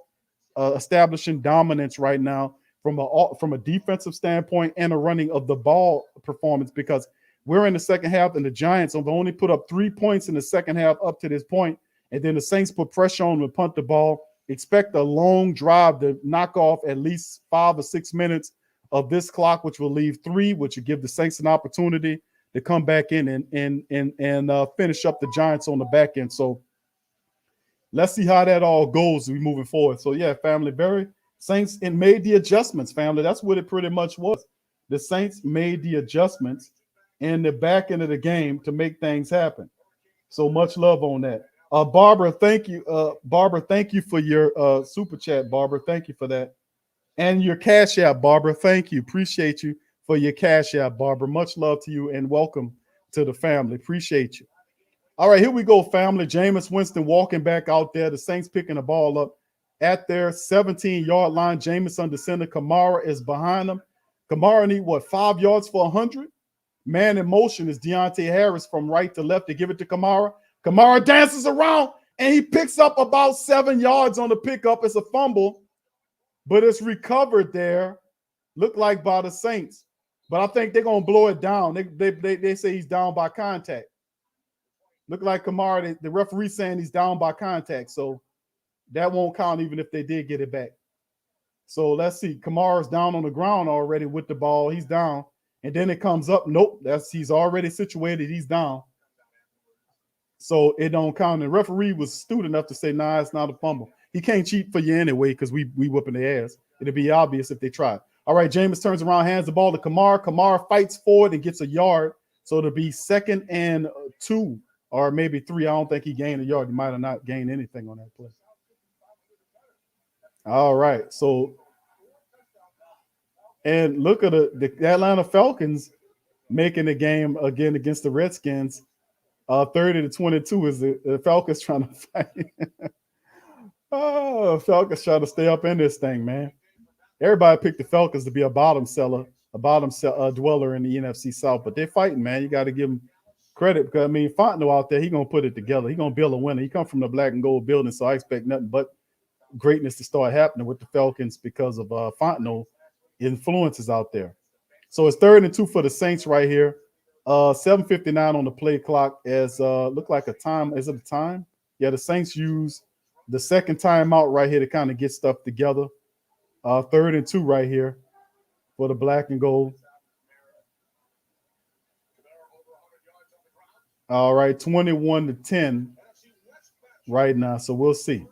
establishing dominance right now from a defensive standpoint and a running of the ball performance, because we're in the second half and the Giants have only put up 3 points in the second half up to this point. And then the Saints put pressure on them and punt the ball. Expect a long drive to knock off at least 5 or 6 minutes of this clock, which will leave 3, which will give the Saints an opportunity to come back in and finish up the Giants on the back end. So let's see how that all goes as we moving forward. So, yeah, family, Saints made the adjustments, family. That's what it pretty much was. The Saints made the adjustments in the back end of the game to make things happen. So much love on that. Barbara, thank you. Barbara, thank you for your super chat, Barbara. Thank you for that. And your Cash App, Barbara. Thank you. Appreciate you for your Cash App, Barbara. Much love to you and welcome to the family. Appreciate you. All right, here we go, family. Jameis Winston walking back out there. The Saints picking the ball up at their 17-yard line. Jameis under center. Kamara is behind him. Kamara need, 5 yards for 100? Man in motion is Deontay Harris from right to left to give it to Kamara. Kamara dances around, and he picks up about 7 yards on the pickup. It's a fumble, but it's recovered there, look like by the Saints. But I think they're going to blow it down. They say he's down by contact. Look like Kamara, the referee saying he's down by contact. So that won't count even if they did get it back. So let's see. Kamara's down on the ground already with the ball. He's down. And then it comes up. Nope. He's already situated. He's down. So it don't count. The referee was astute enough to say, nah, it's not a fumble. He can't cheat for you anyway because we whooping their ass. It'd be obvious if they tried. All right, Jameis turns around, hands the ball to Kamara. Kamara fights forward and gets a yard. So it'll be 2nd and 2 or maybe 3. I don't think he gained a yard. He might have not gained anything on that play. All right. So, and look at the Atlanta Falcons making the game again against the Redskins. 30-22 is the Falcons trying to fight. Oh, Falcons trying to stay up in this thing, man. Everybody picked the Falcons to be a bottom seller, dweller in the NFC South, but they're fighting, man. You got to give them credit because I mean, Fontenot out there, he gonna put it together. He gonna build a winner. He come from the black and gold building, so I expect nothing but greatness to start happening with the Falcons because of Fontenot influences out there. So it's 3rd and 2 for the Saints right here. 7:59 on the play clock as look like a time. Is it a time? Yeah, the Saints use the second timeout right here to kind of get stuff together. 3rd and 2 right here for the black and gold. All right, 21-10 right now. So we'll see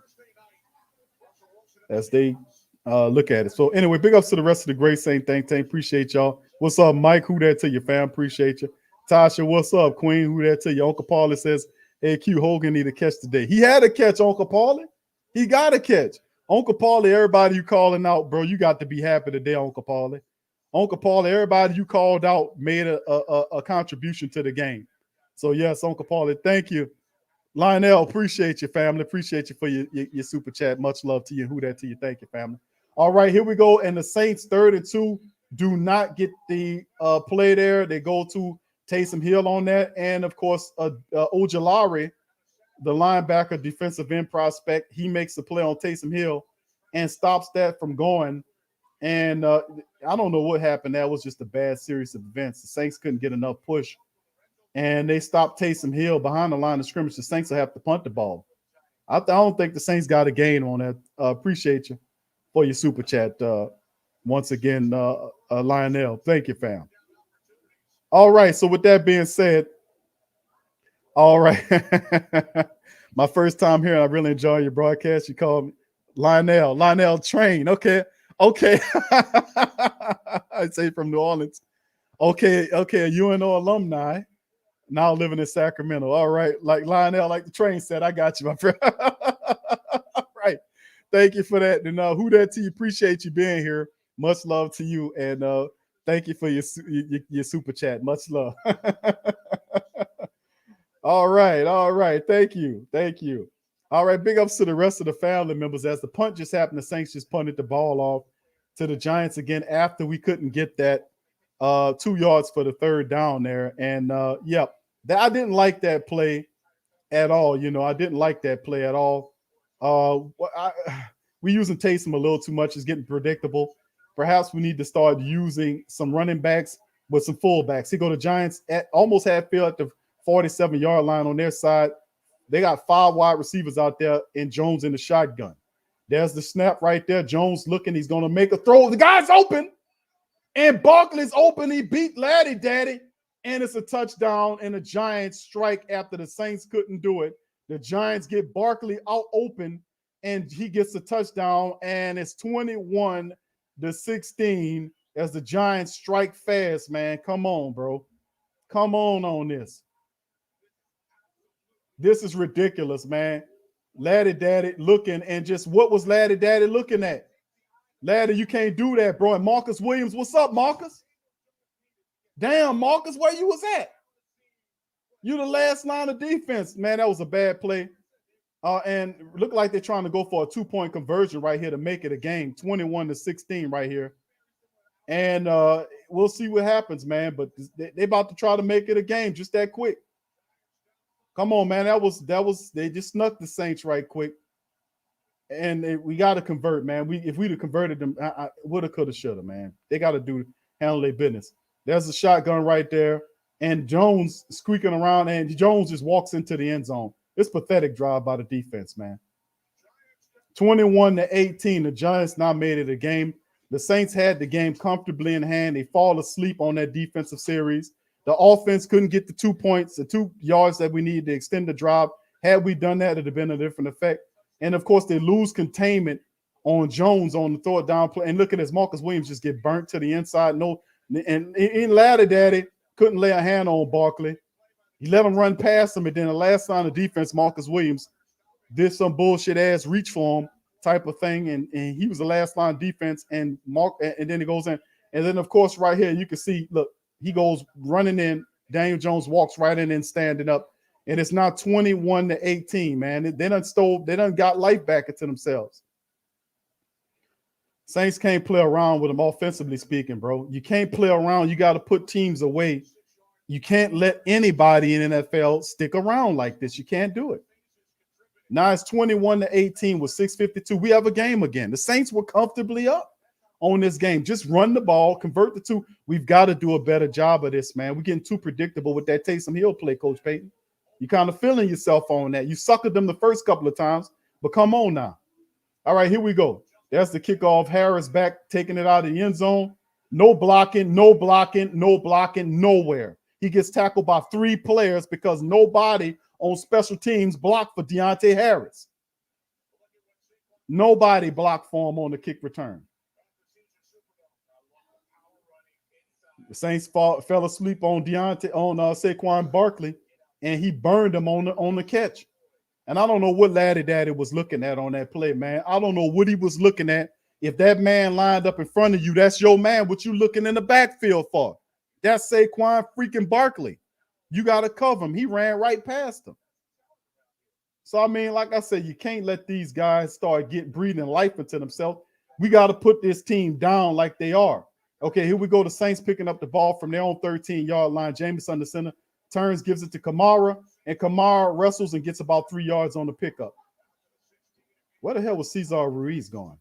as they look at it. So anyway, big ups to the rest of the Great Saint Think Tank. Appreciate y'all. What's up, Mike? Who that to you, fam? Appreciate you. Tasha, what's up, Queen? Who that to you? Uncle Paulie says, hey, Q, Hogan need a catch today. He had a catch, Uncle Paulie. He got a catch. Uncle Paulie, everybody you calling out, bro, you got to be happy today, Uncle Paulie. Uncle Paulie, everybody you called out made a contribution to the game. So, yes, Uncle Paulie, thank you. Lionel, appreciate you, family. Appreciate you for your super chat. Much love to you. Who that to you? Thank you, family. All right, here we go. And the Saints 3rd and 2 do not get the play there. They go to Taysom Hill on that. And, of course, Ojulari, the linebacker, defensive end prospect, he makes the play on Taysom Hill and stops that from going. And I don't know what happened. That was just a bad series of events. The Saints couldn't get enough push. And they stopped Taysom Hill behind the line of scrimmage. The Saints will have to punt the ball. I don't think the Saints got a gain on that. Appreciate you for your super chat. Once again, Lionel. Thank you, fam. All right. So with that being said, all right. My first time here, I really enjoy your broadcast. You called me Lionel Train. Okay. I say from New Orleans. Okay, a UNO alumni. Now living in Sacramento. All right. Like Lionel, like the train said, I got you, my friend. All right. Thank you for that. And who that to you? Appreciate you being here. Much love to you. And thank you for your super chat. Much love. All right. Thank you. All right. Big ups to the rest of the family members. As the punt just happened, the Saints just punted the ball off to the Giants again after we couldn't get that 2 yards for the 3rd down there. And I didn't like that play at all. I didn't like that play at all. We using Taysom a little too much. It's getting predictable. Perhaps we need to start using some running backs with some fullbacks. Here go the Giants at almost half field at the 47-yard line on their side. They got 5 wide receivers out there and Jones in the shotgun. There's the snap right there. Jones looking. He's going to make a throw. The guy's open. And Barkley's open. He beat Laddie Daddy. And it's a touchdown. And the Giants strike after the Saints couldn't do it. The Giants get Barkley out open. And he gets a touchdown. And it's 21-16 as the Giants strike fast, man. Come on, bro. Come on this. This is ridiculous, man. Laddie Daddy looking. And just what was Laddie Daddy looking at? Laddie, you can't do that, bro. And Marcus Williams, what's up, Marcus? Damn, Marcus, where you was at? You the last line of defense. Man, that was a bad play. And look like they're trying to go for a 2-point conversion right here to make it a game. 21-16 right here. And we'll see what happens, man. But they about to try to make it a game just that quick. Come on, man. That was they just snuck the Saints right quick. And we got to convert, man. If we'd have converted them, I woulda, coulda, shoulda, man. They got to handle their business. There's a shotgun right there, and Jones squeaking around, and Jones just walks into the end zone. It's pathetic drive by the defense, man. 21-18, the Giants now made it a game. The Saints had the game comfortably in hand. They fall asleep on that defensive series. The offense couldn't get the 2 points, the 2 yards that we needed to extend the drive. Had we done that, it would have been a different effect. And, of course, they lose containment on Jones on the throw it down play. And look at this, Marcus Williams just get burnt to the inside. And Laddie Daddy couldn't lay a hand on Barkley. He let him run past him. And then the last line of defense, Marcus Williams did some bullshit ass reach for him type of thing, and he was the last line defense, and then he goes in, and then of course right here you can see, look, he goes running in, Daniel Jones walks right in and standing up, and it's now 21-18, man. They done got life back into themselves. Saints can't play around with them offensively speaking, bro. You can't play around. You got to put teams away. You can't let anybody in NFL stick around like this. You can't do it. Now it's 21-18 with 6:52. We have a game again. The Saints were comfortably up on this game. Just run the ball, convert the two. We've got to do a better job of this, man. We're getting too predictable with that Taysom Hill play, Coach Payton. You kind of feeling yourself on that. You suckered them the first couple of times, but come on now. All right, here we go. There's the kickoff. Harris back, taking it out of the end zone. No blocking, no blocking, no blocking, nowhere. He gets tackled by 3 players because nobody on special teams blocked for Deontay Harris. Nobody blocked for him on the kick return. The Saints fell asleep on Saquon Barkley, and he burned him on the catch. And I don't know what Laddie Daddy was looking at on that play, man. I don't know what he was looking at. If that man lined up in front of you, that's your man. What you looking in the backfield for? That's Saquon freaking Barkley. You got to cover him. He ran right past him. So, I mean, like I said, you can't let these guys start breathing life into themselves. We got to put this team down like they are. Okay, here we go. The Saints picking up the ball from their own 13-yard line. Jameis under center. Turns, gives it to Kamara. And Kamara wrestles and gets about 3 yards on the pickup. Where the hell was Cesar Ruiz going?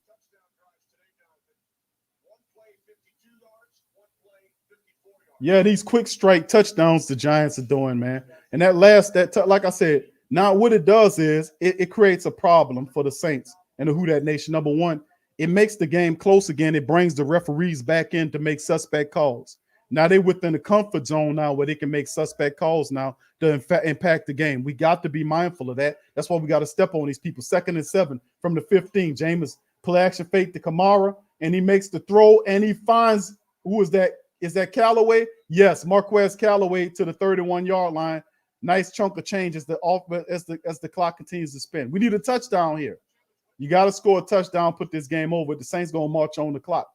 Yeah, these quick strike touchdowns the Giants are doing, man. And like I said, now what it does is it creates a problem for the Saints and the Who Dat Nation. Number one, it makes the game close again. It brings the referees back in to make suspect calls. Now they're within the comfort zone now where they can make suspect calls now to impact the game. We got to be mindful of that. That's why we got to step on these people. 2nd and 7 from the 15. Jameis play action fake to Kamara, and he makes the throw, and he finds, who is that? Is that Callaway? Yes, Marquez Callaway to the 31-yard line. Nice chunk of change as the clock continues to spin. We need a touchdown here. You got to score a touchdown, put this game over. The Saints going to march on the clock.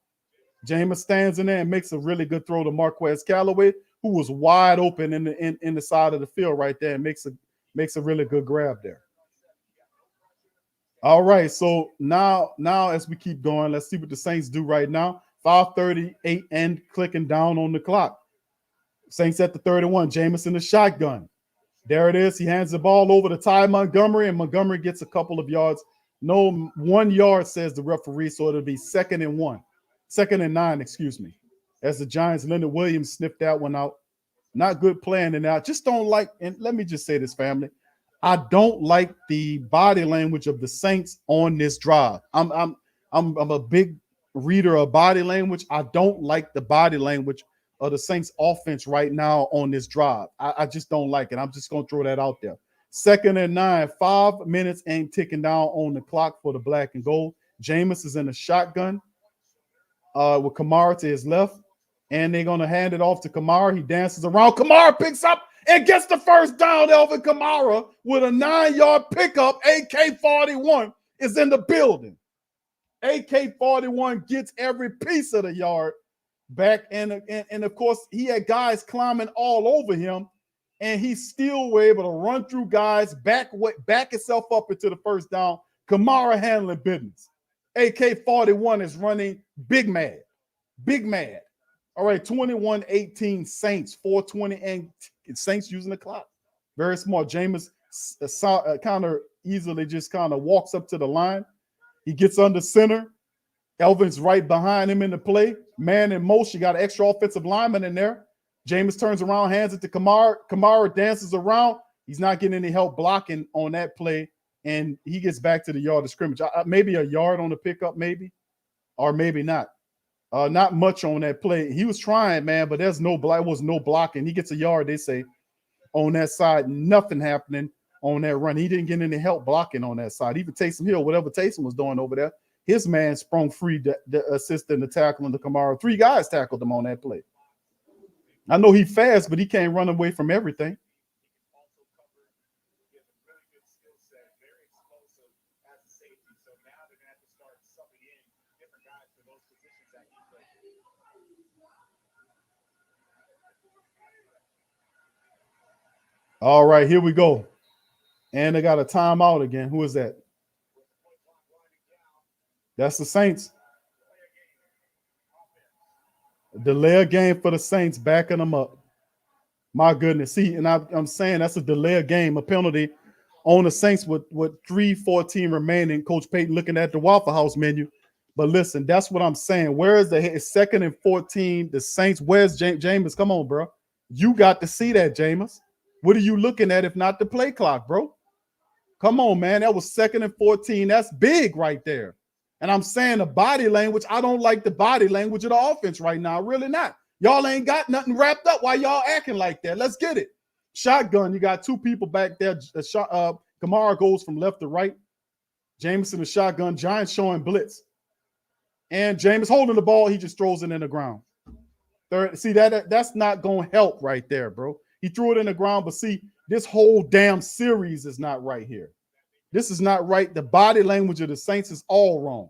Jameis stands in there and makes a really good throw to Marquez Callaway, who was wide open in the side of the field right there, and makes a really good grab there. All right, so now as we keep going, let's see what the Saints do right now. 5:38 and clicking down on the clock. Saints at the 31. Jameis in the shotgun. There it is. He hands the ball over to Ty Montgomery, and Montgomery gets a couple of yards. No, 1 yard, says the referee, so it'll be 2nd and 9, excuse me. As the Giants, Leonard Williams sniffed that one out. Not good playing in there. Just don't like, and let me just say this, family. I don't like the body language of the Saints on this drive. I'm a big reader of body language. I don't like the body language of the Saints offense right now on this drive. I just don't like it. I'm just going to throw that out there. 2nd and 9, 5 minutes ain't ticking down on the clock for the black and gold. Jameis is in a shotgun with Kamara to his left, and they're going to hand it off to Kamara. He dances around. Kamara picks up and gets the first down. Elvin Kamara with a 9-yard pickup. AK-41 is in the building. AK-41 gets every piece of the yard back, and of course, he had guys climbing all over him, and he still were able to run through guys, back himself up into the first down. Kamara handling business. AK-41 is running big mad. All right, 21-18 Saints, 4:20, and Saints using the clock. Very smart. Jameis kind of easily just kind of walks up to the line. He gets under center. Elvin's right behind him in the play. Man in motion. You got an extra offensive lineman in there. Jameis turns around, hands it to Kamara. Kamara dances around. He's not getting any help blocking on that play, and he gets back to the yard of scrimmage. Maybe a yard on the pickup, maybe, or maybe not. Not much on that play. He was trying, man, but there's no blocking. He gets a yard, they say, on that side. Nothing happening on that run. He didn't get any help blocking on that side. Even Taysom Hill, whatever Taysom was doing over there, his man sprung free to assist in the tackling the Kamara. 3 guys tackled him on that play. I know he's fast, but he can't run away from everything. All right, here we go. And they got a timeout again. Who is that? That's the Saints. Delay a game for the Saints, backing them up. My goodness. See, and I'm saying that's a delay of game, a penalty on the Saints with 3:14 remaining. Coach Payton looking at the Waffle House menu. But listen, that's what I'm saying. Where is it's 2nd and 14? The Saints, where's Jameis? Come on, bro. You got to see that, Jameis. What are you looking at if not the play clock, bro? Come on, man. That was 2nd and 14. That's big right there. And I'm saying the body language, I don't like the body language of the offense right now. Really not. Y'all ain't got nothing wrapped up. Why y'all acting like that? Let's get it. Shotgun. You got two people back there. Kamara goes from left to right. Jameson the shotgun. Giants showing blitz. And Jameis holding the ball. He just throws it in the ground. Third, see, that's not going to help right there, bro. He threw it in the ground, but see, this whole damn series is not right here. This is not right. The body language of the Saints is all wrong.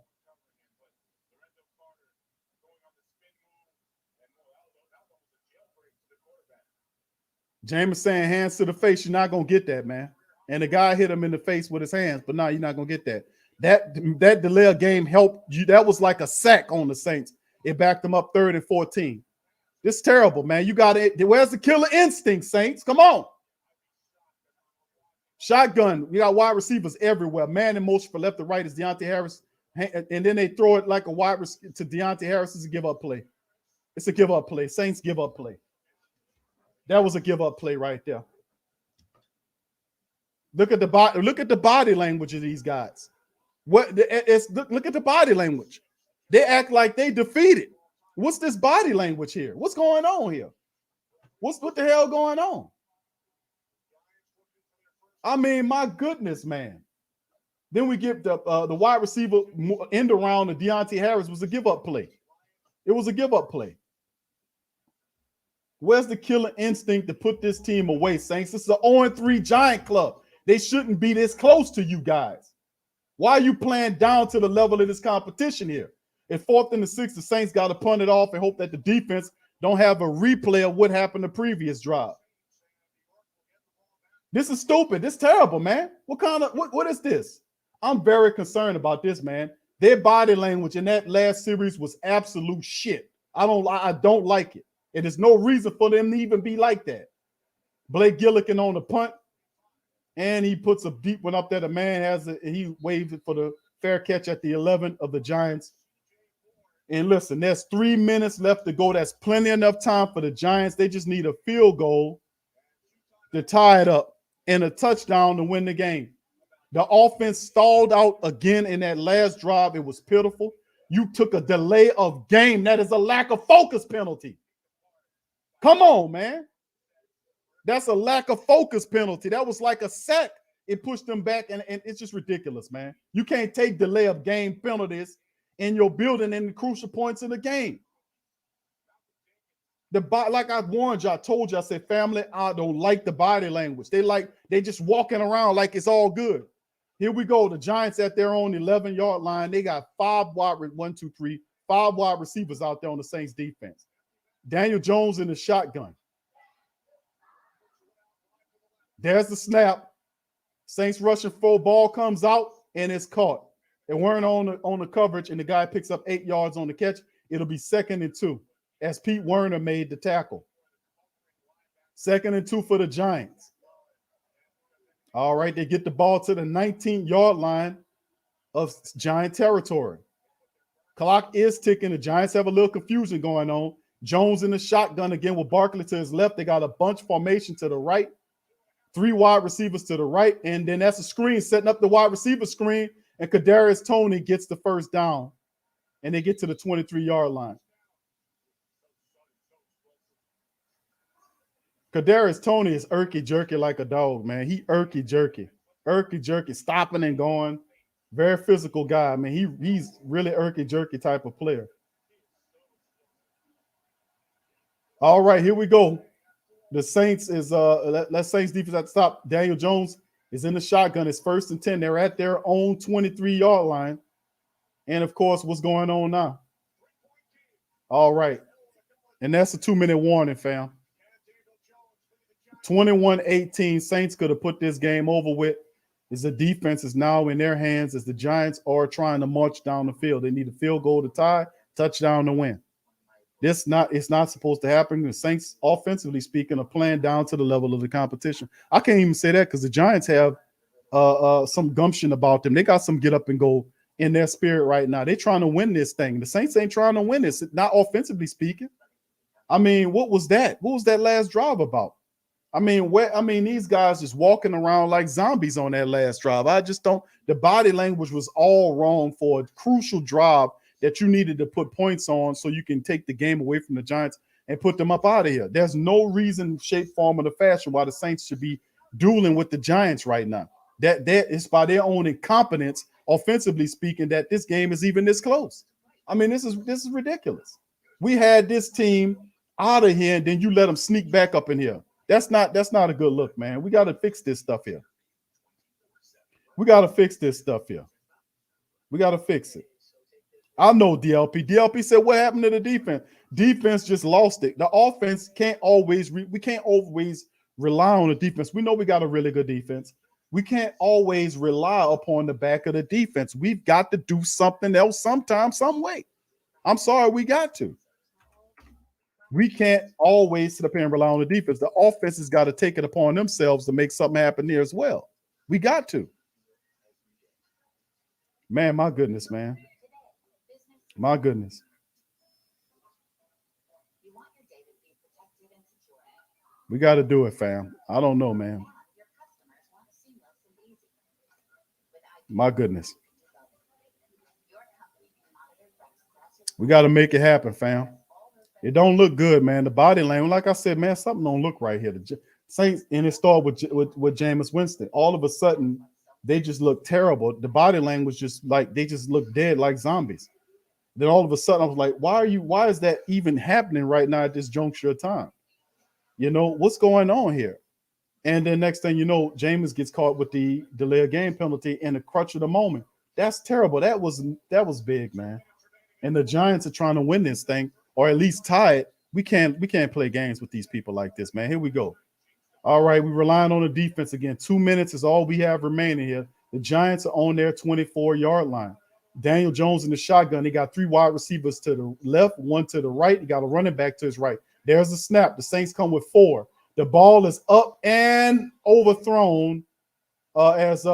Jameis saying hands to the face. You're not going to get that, man. And the guy hit him in the face with his hands, but no, you're not going to get that. That delay of game helped you. That was like a sack on the Saints. It backed them up 3rd and 14. This is terrible, man. You got it. Where's the killer instinct, Saints? Come on. Shotgun. We got wide receivers everywhere. Man in motion for left to right is Deontay Harris. And then they throw it like a wide receiver to Deontay Harris. It's a give-up play. It's a give-up play. Saints give-up play. That was a give-up play right there. Look at the body language of these guys. Look at the body language. They act like they defeated. What's this body language here? What's going on here? What the hell going on? I mean, my goodness, man. Then we get the wide receiver end around to Deontay Harris was a give-up play. It was a give-up play. Where's the killer instinct to put this team away, Saints? This is an 0-3 Giant club. They shouldn't be this close to you guys. Why are you playing down to the level of this competition here? At 4th and 6, the Saints got to punt it off and hope that the defense don't have a replay of what happened the previous drive. This is stupid. This is terrible, man. What is this? I'm very concerned about this, man. Their body language in that last series was absolute shit. I don't like it. And there's no reason for them to even be like that. Blake Gillikin on the punt, and he puts a deep one up there. The man he waved it for the fair catch at the 11 of the Giants. And listen, there's 3 minutes left to go. That's plenty enough time for the Giants. They just need a field goal to tie it up and a touchdown to win the game. The offense stalled out again in that last drive. It was pitiful. You took a delay of game. That is a lack of focus penalty. Come on, man. That's a lack of focus penalty. That was like a sack. It pushed them back, and it's just ridiculous, man. You can't take delay of game penalties in your building in the crucial points in the game. Like I warned you, I told you, I said, family, I don't like the body language. They just walking around like it's all good. Here we go. The Giants at their own 11-yard line. They got 5 wide receivers out there on the Saints defense. Daniel Jones in the shotgun. There's the snap. Saints rushing full, ball comes out, and it's caught. They weren't on the coverage, and the guy picks up 8 yards on the catch. It'll be 2nd and 2 as Pete Werner made the tackle. 2nd and 2 for the Giants. All right, they get the ball to the 19-yard line of Giant territory. Clock is ticking. The Giants have a little confusion going on. Jones in the shotgun again with Barkley to his left. They got a bunch formation to the right. 3 wide receivers to the right. And then that's a screen setting up the wide receiver screen. And Kadarius Toney gets the first down. And they get to the 23-yard line. Kadarius Toney is irky-jerky like a dog, man. He irky-jerky. Irky-jerky, stopping and going. Very physical guy. I mean, he's really irky-jerky type of player. All right, here we go. The Saints is Saints defense at the top. Daniel Jones is in the shotgun. It's 1st and 10. They're at their own 23-yard line. And of course, what's going on now? All right. And that's a 2-minute warning, fam. 21-18. Saints could have put this game over with. Is the defense is now in their hands as the Giants are trying to march down the field. They need a field goal to tie, touchdown to win. It's not supposed to happen. The Saints, offensively speaking, are playing down to the level of the competition. I can't even say that because the Giants have some gumption about them. They got some get up and go in their spirit right now. They're trying to win this thing. The Saints ain't trying to win this, not offensively speaking. I mean, what was that? What was that last drive about? I mean, these guys just walking around like zombies on that last drive. I just don't. The body language was all wrong for a crucial drive that you needed to put points on so you can take the game away from the Giants and put them up out of here. There's no reason, shape, form, or the fashion why the Saints should be dueling with the Giants right now. That is by their own incompetence, offensively speaking, that this game is even this close. I mean, this is ridiculous. We had this team out of here, and then you let them sneak back up in here. That's not a good look, man. We got to fix this stuff here. We got to fix this stuff here. We got to fix it. I know DLP. DLP said, what happened to the defense? Defense just lost it. The offense can't always, we can't always rely on the defense. We know we got a really good defense. We can't always rely upon the back of the defense. We've got to do something else sometime, some way. I'm sorry, we got to. We can't always sit up here and rely on the defense. The offense has got to take it upon themselves to make something happen there as well. We got to. Man, my goodness, man. My goodness. We got to do it, fam. I don't know, man. My goodness. We got to make it happen, fam. It don't look good, man. The body language, like I said, man, something don't look right here. The Saints, and it started with Jameis Winston. All of a sudden, they just look terrible. The body language just like they just look dead like zombies. Then all of a sudden, I was like, why is that even happening right now at this juncture of time? You know, what's going on here? And then next thing you know, Jameis gets caught with the delay of game penalty and the crutch of the moment. That's terrible. That was big, man. And the Giants are trying to win this thing, or at least tie it. We can't play games with these people like this, man. Here we go. All right, we're relying on the defense again. 2 minutes is all we have remaining here. The Giants are on their 24-yard line. Daniel Jones in the shotgun. He got 3 wide receivers to the left, 1 to the right. He got a running back to his right. There's a snap. The Saints come with 4. The ball is up and overthrown as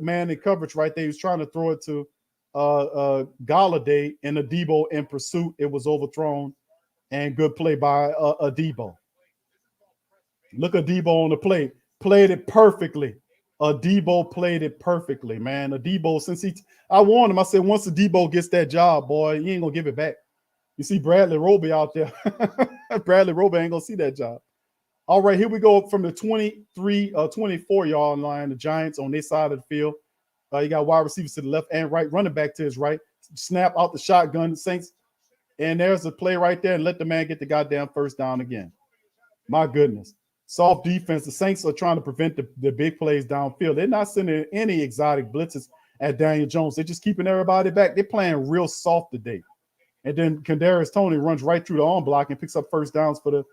man in coverage right there. He was trying to throw it to Galladay and Adebo in pursuit. It was overthrown, and good play by Adebo. Look at Adebo on the play. Played it perfectly. Adebo played it perfectly, man. Adebo, I warned him. I said, once Adebo gets that job, boy, he ain't gonna give it back. You see Bradley Roby out there. Bradley Roby ain't gonna see that job. All right, here we go from the 24-yard line. The Giants on their side of the field. You got wide receivers to the left and right, running back to his right. Snap out the shotgun, Saints. And there's a play right there, and let the man get the goddamn first down again. My goodness. Soft defense. The Saints are trying to prevent the big plays downfield. They're not sending any exotic blitzes at Daniel Jones. They're just keeping everybody back. They're playing real soft today. And then Kadarius Toney runs right through the arm block and picks up first downs for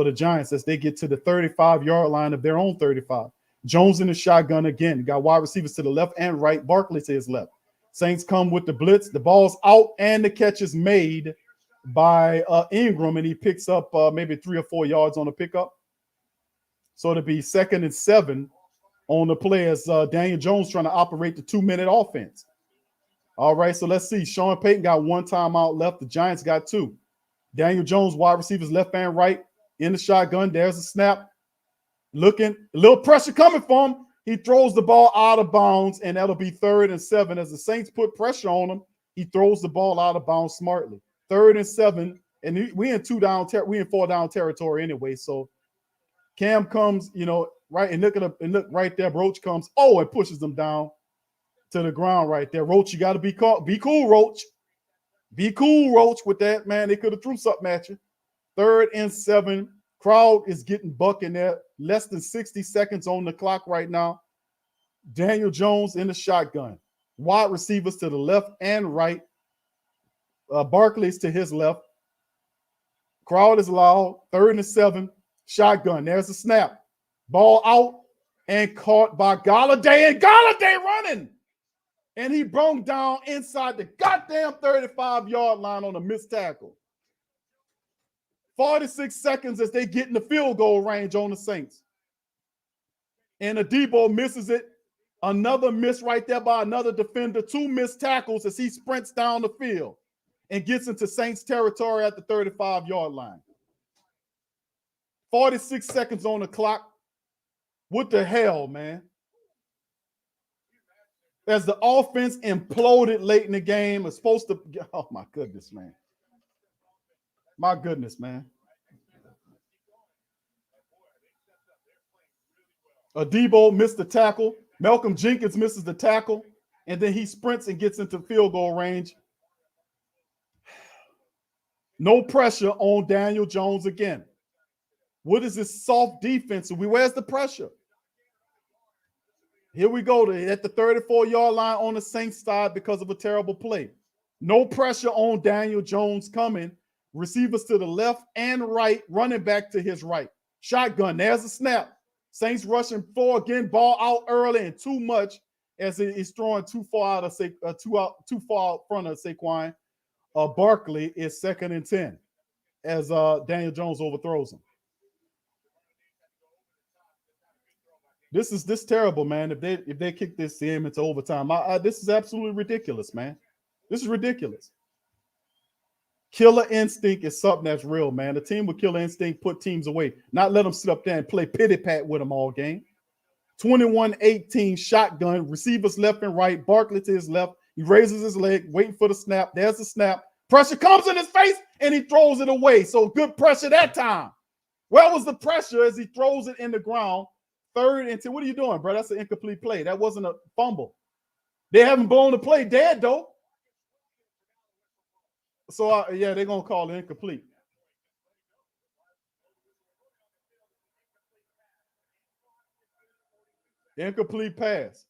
the Giants as they get to the 35-yard line of their own 35. Jones in the shotgun again. Got wide receivers to the left and right. Barkley to his left. Saints come with the blitz. The ball's out, and the catch is made by Ingram, and he picks up maybe 3 or 4 yards on the pickup. So it'll be 2nd and 7 on the play as Daniel Jones trying to operate the 2-minute offense. All right, so let's see. Sean Payton got 1 timeout left. The Giants got 2. Daniel Jones, wide receivers left and right in the shotgun. There's a snap. Looking, a little pressure coming for him. He throws the ball out of bounds, and that'll be 3rd and 7. As the Saints put pressure on him, he throws the ball out of bounds smartly. 3rd and 7, and we in 4 down territory anyway. So Cam comes, right, and look right there. Roach comes, and pushes them down to the ground right there. Roach, you got to be cool, Roach. Be cool, Roach, with that, man. They could have threw something at you. 3rd and 7. Crowd is getting buck in there. Less than 60 seconds on the clock right now. Daniel Jones in the shotgun. Wide receivers to the left and right. Barkley's to his left. Crowd is loud. 3rd and 7. Shotgun. There's a snap. Ball out and caught by Galladay, and Galladay running. And he brung down inside the goddamn 35-yard line on a missed tackle. 46 seconds as they get in the field goal range on the Saints. And Adebo misses it. Another miss right there by another defender. 2 missed tackles as he sprints down the field and gets into Saints territory at the 35-yard line. 46 seconds on the clock. What the hell, man? As the offense imploded late in the game, it's supposed to. Oh, my goodness, man. My goodness, man. Adebo missed the tackle. Malcolm Jenkins misses the tackle. And then he sprints and gets into field goal range. No pressure on Daniel Jones again. What is this soft defense? Where's the pressure? Here we go at the 34-yard line on the Saints side because of a terrible play. No pressure on Daniel Jones coming. Receivers to the left and right, running back to his right. Shotgun, there's a snap. Saints rushing 4 again, ball out early and too much as he's throwing too far out front of Saquon. Barkley is 2nd and 10 as Daniel Jones overthrows him. This is terrible, man. If they kick this game into overtime, this is absolutely ridiculous, man. This is ridiculous. Killer instinct is something that's real, man. The team with killer instinct put teams away, not let them sit up there and play pity-pat with them all game. 21-18 shotgun, receivers left and right, Barkley to his left. He raises his leg, waiting for the snap. There's the snap. Pressure comes in his face, and he throws it away. So good pressure that time. Where was the pressure as he throws it in the ground? 3rd and 10. What are you doing, bro? That's an incomplete play. That wasn't a fumble. They haven't blown the play dead, though. So, yeah, they're going to call it incomplete. Incomplete pass.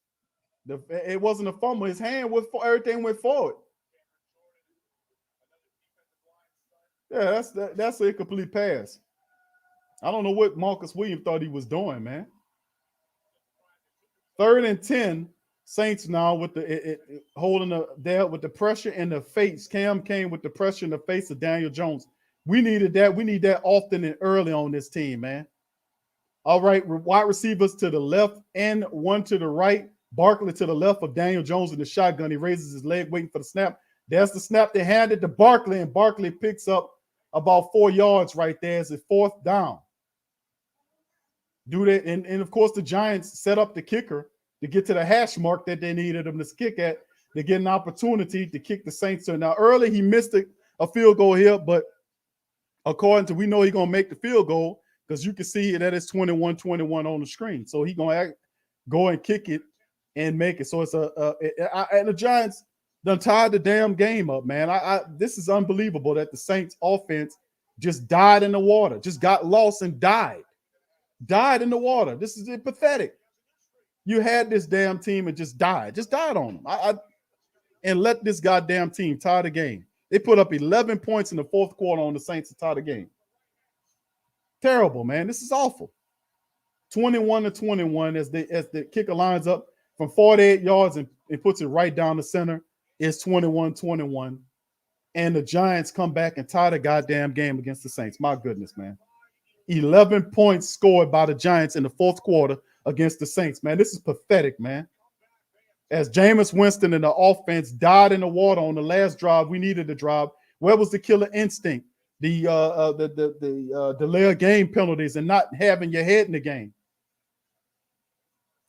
It wasn't a fumble. His hand was for everything went forward. Yeah, that's an incomplete pass. I don't know what Marcus Williams thought he was doing, man. 3rd and 10. Saints now with holding there with the pressure in the face. Cam came with the pressure in the face of Daniel Jones. We needed that. We need that often and early on this team, man. All right, wide receivers to the left and 1 to the right. Barkley to the left of Daniel Jones in the shotgun. He raises his leg, waiting for the snap. There's the snap. They handed to Barkley, and Barkley picks up about 4 yards right there as a 4th down. Do that, and of course the Giants set up the kicker to get to the hash mark that they needed him to kick at to get an opportunity to kick the Saints. So now early he missed a field goal here, but according to we know he's gonna make the field goal because you can see that it's 21-21 on the screen. So he's gonna go and kick it and make it. So it's and the Giants done tied the damn game up, man. This is unbelievable that the Saints offense just died in the water, just got lost and died in the water. This is pathetic. You had this damn team and just died on them. And let this goddamn team tie the game. They put up 11 points in the 4th quarter on the Saints to tie the game. Terrible, man. This is awful. 21-21 as the kicker lines up from 48 yards and puts it right down the center. It's 21-21. And the Giants come back and tie the goddamn game against the Saints. My goodness, man. 11 points scored by the Giants in the 4th quarter against the Saints, man. This is pathetic, man. As Jameis Winston and the offense died in the water on the last drive, we needed the drive. Where was the killer instinct? The delay of game penalties and not having your head in the game.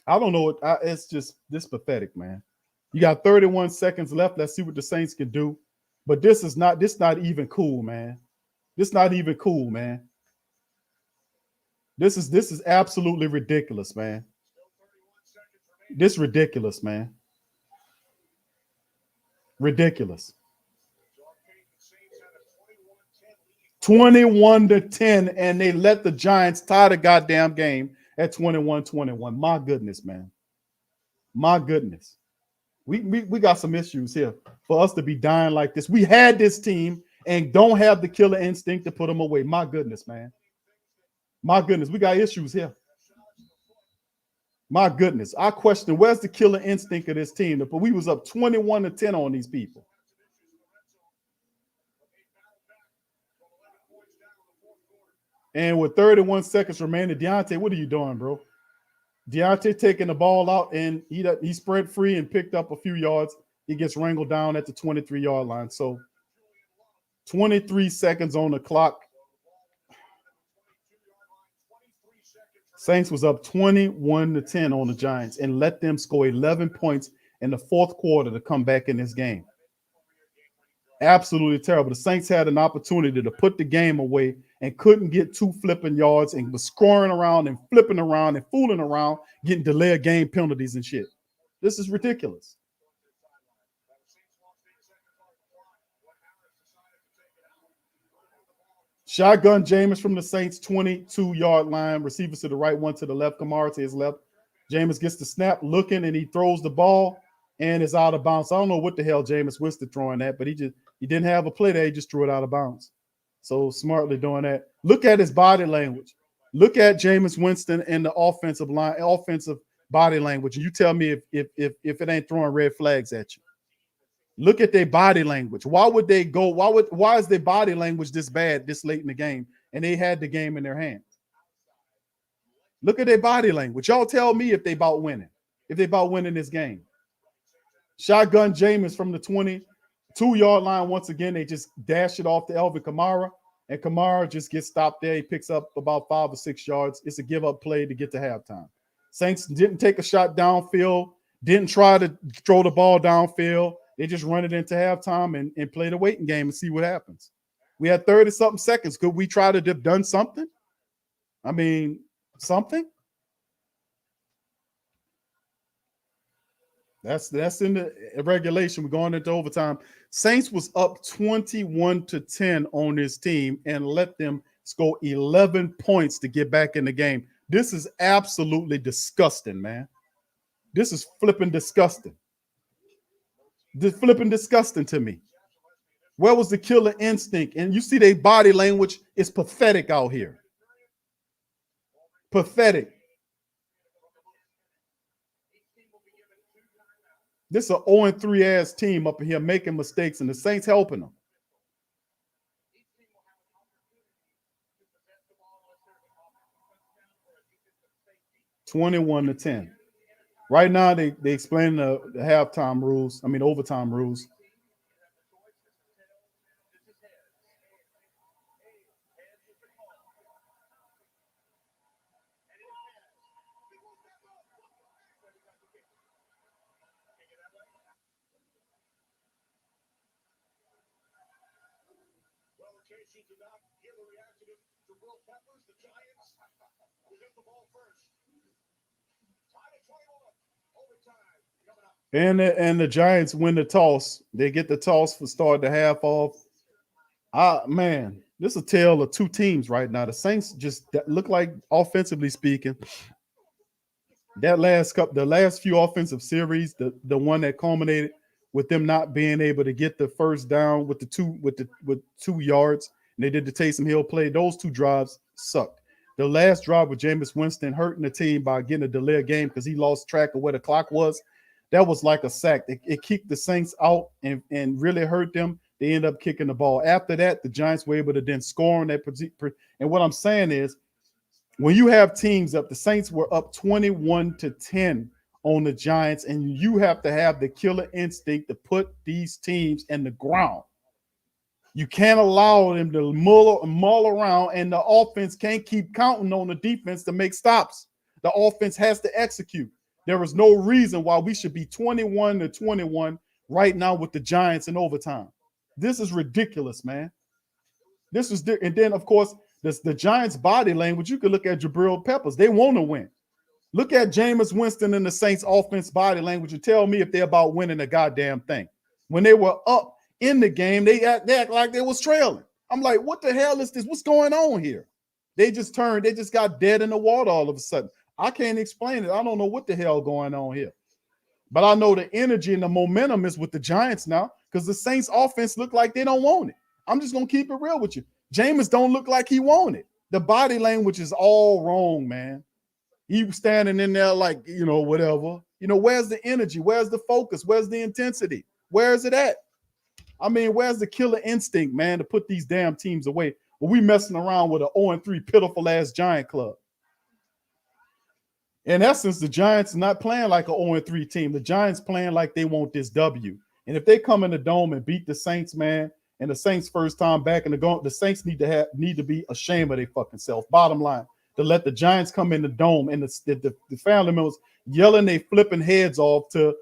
I don't know. It's just this pathetic, man. You got 31 seconds left. Let's see what the Saints can do. But this not even cool, man. This not even cool, man. This is absolutely ridiculous, man. This ridiculous, man. Ridiculous. 21-10, and they let the Giants tie the goddamn game at 21-21. My goodness, man. My goodness. We got some issues here for us to be dying like this. We had this team and don't have the killer instinct to put them away. My goodness, man. My goodness, we got issues here. My goodness. I question where's the killer instinct of this team. But we was up 21-10 on these people. And with 31 seconds remaining, Deontay, what are you doing, bro? Deontay taking the ball out, and he spread free and picked up a few yards. He gets wrangled down at the 23-yard line. So 23 seconds on the clock. Saints was up 21-10 on the Giants and let them score 11 points in the fourth quarter to come back in this game. Absolutely terrible. The Saints had an opportunity to put the game away and couldn't get 2 flipping yards and was scoring around and flipping around and fooling around, getting delayed game penalties and shit. This is ridiculous. Shotgun Jameis from the Saints 22-yard line. Receivers to the right, one to the left. Kamara to his left. Jameis gets the snap, looking, and he throws the ball and is out of bounds. I don't know what the hell Jameis Winston throwing that, but he didn't have a play there. He just threw it out of bounds. So smartly doing that. Look at his body language. Look at Jameis Winston and the offensive body language. You tell me if it ain't throwing red flags at you. Look at their body language. Why would they go? Why is their body language this bad this late in the game? And they had the game in their hands. Look at their body language. Y'all tell me if they about winning. If they about winning this game. Shotgun Jameis from the 22-yard line. Once again, they just dash it off to Alvin Kamara. And Kamara just gets stopped there. He picks up about 5 or 6 yards. It's a give-up play to get to halftime. Saints didn't take a shot downfield. Didn't try to throw the ball downfield. They just run it into halftime and play the waiting game and see what happens. We had 30-something seconds. Could we try to have done something? I mean, something? That's in the regulation. We're going into overtime. Saints was up 21-10 on this team and let them score 11 points to get back in the game. This is absolutely disgusting, man. This is flipping disgusting. Flipping disgusting to me. Where was the killer instinct? And you see their body language is pathetic out here. Pathetic. This is an 0-3 ass team up in here making mistakes, and the Saints helping them. (21-10). Right now, they explain the halftime rules. I mean, overtime rules. And the Giants win the toss. They get the toss for start the half off. Man, this is a tale of two teams right now. The Saints just look like, offensively speaking, the last few offensive series, the one that culminated with them not being able to get the first down with 2 yards, and they did the Taysom Hill play. Those 2 drives sucked. The last drive with Jameis Winston hurting the team by getting a delayed game because he lost track of where the clock was. That was like a sack. It kicked the Saints out and really hurt them. They end up kicking the ball. After that, the Giants were able to then score on that. And what I'm saying is, when you have teams up, the Saints were up 21-10 on the Giants, and you have to have the killer instinct to put these teams in the ground. You can't allow them to mull around, and the offense can't keep counting on the defense to make stops. The offense has to execute. There is no reason why we should be 21-21 right now with the Giants in overtime. This is ridiculous, man. And then, of course, the Giants' body language, you could look at Jabril Peppers. They want to win. Look at Jameis Winston and the Saints' offense body language and tell me if they're about winning a goddamn thing. When they were up in the game, they act like they was trailing. I'm like, what the hell is this? What's going on here? They just got dead in the water all of a sudden. I can't explain it. I don't know what the hell going on here. But I know the energy and the momentum is with the Giants now because the Saints offense look like they don't want it. I'm just going to keep it real with you. Jameis don't look like he want it. The body language is all wrong, man. He was standing in there like, whatever. Where's the energy? Where's the focus? Where's the intensity? Where is it at? I mean, where's the killer instinct, man, to put these damn teams away? Well, we messing around with an 0-3 pitiful ass Giant club. In essence, the Giants are not playing like an 0-3 team. The Giants playing like they want this W. And if they come in the dome and beat the Saints, man, and the Saints first time back in the Saints need to be ashamed of their fucking self. Bottom line, to let the Giants come in the dome and the family members yelling they flipping heads off to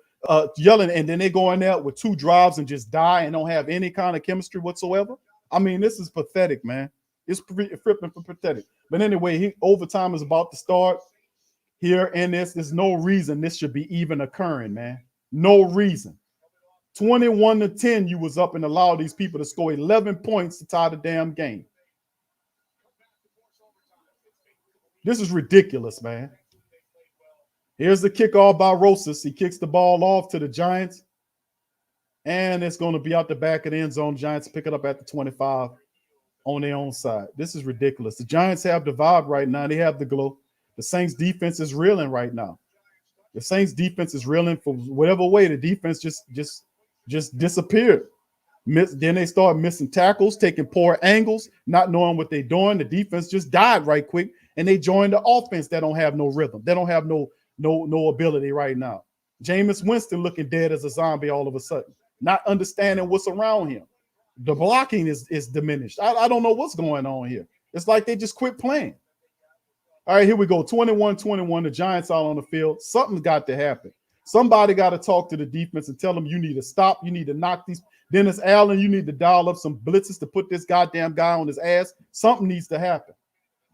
yelling, and then they go in there with 2 drives and just die and don't have any kind of chemistry whatsoever. I mean, this is pathetic, man. It's flipping for pathetic. But anyway, overtime is about to start here, and there's no reason this should be even occurring, man. No reason. 21-10, you was up and allowed these people to score 11 points to tie the damn game. This is ridiculous, man. Here's the kickoff by Rosas. He kicks the ball off to the Giants, and it's going to be out the back of the end zone. Giants pick it up at the 25 on their own side. This is ridiculous. The Giants have the vibe right now. They have the glow. The Saints defense is reeling right now. The Saints defense is reeling for whatever way. The defense just disappeared. Then they start missing tackles, taking poor angles, not knowing what they're doing. The defense just died right quick, and they joined the offense that don't have no rhythm. They don't have no ability right now. Jameis Winston looking dead as a zombie all of a sudden, not understanding what's around him. The blocking is diminished. I don't know what's going on here. It's like they just quit playing. All right, here we go. 21-21, the Giants out on the field. Something's got to happen. Somebody got to talk to the defense and tell them you need to stop. You need to knock these. Dennis Allen, you need to dial up some blitzes to put this goddamn guy on his ass. Something needs to happen.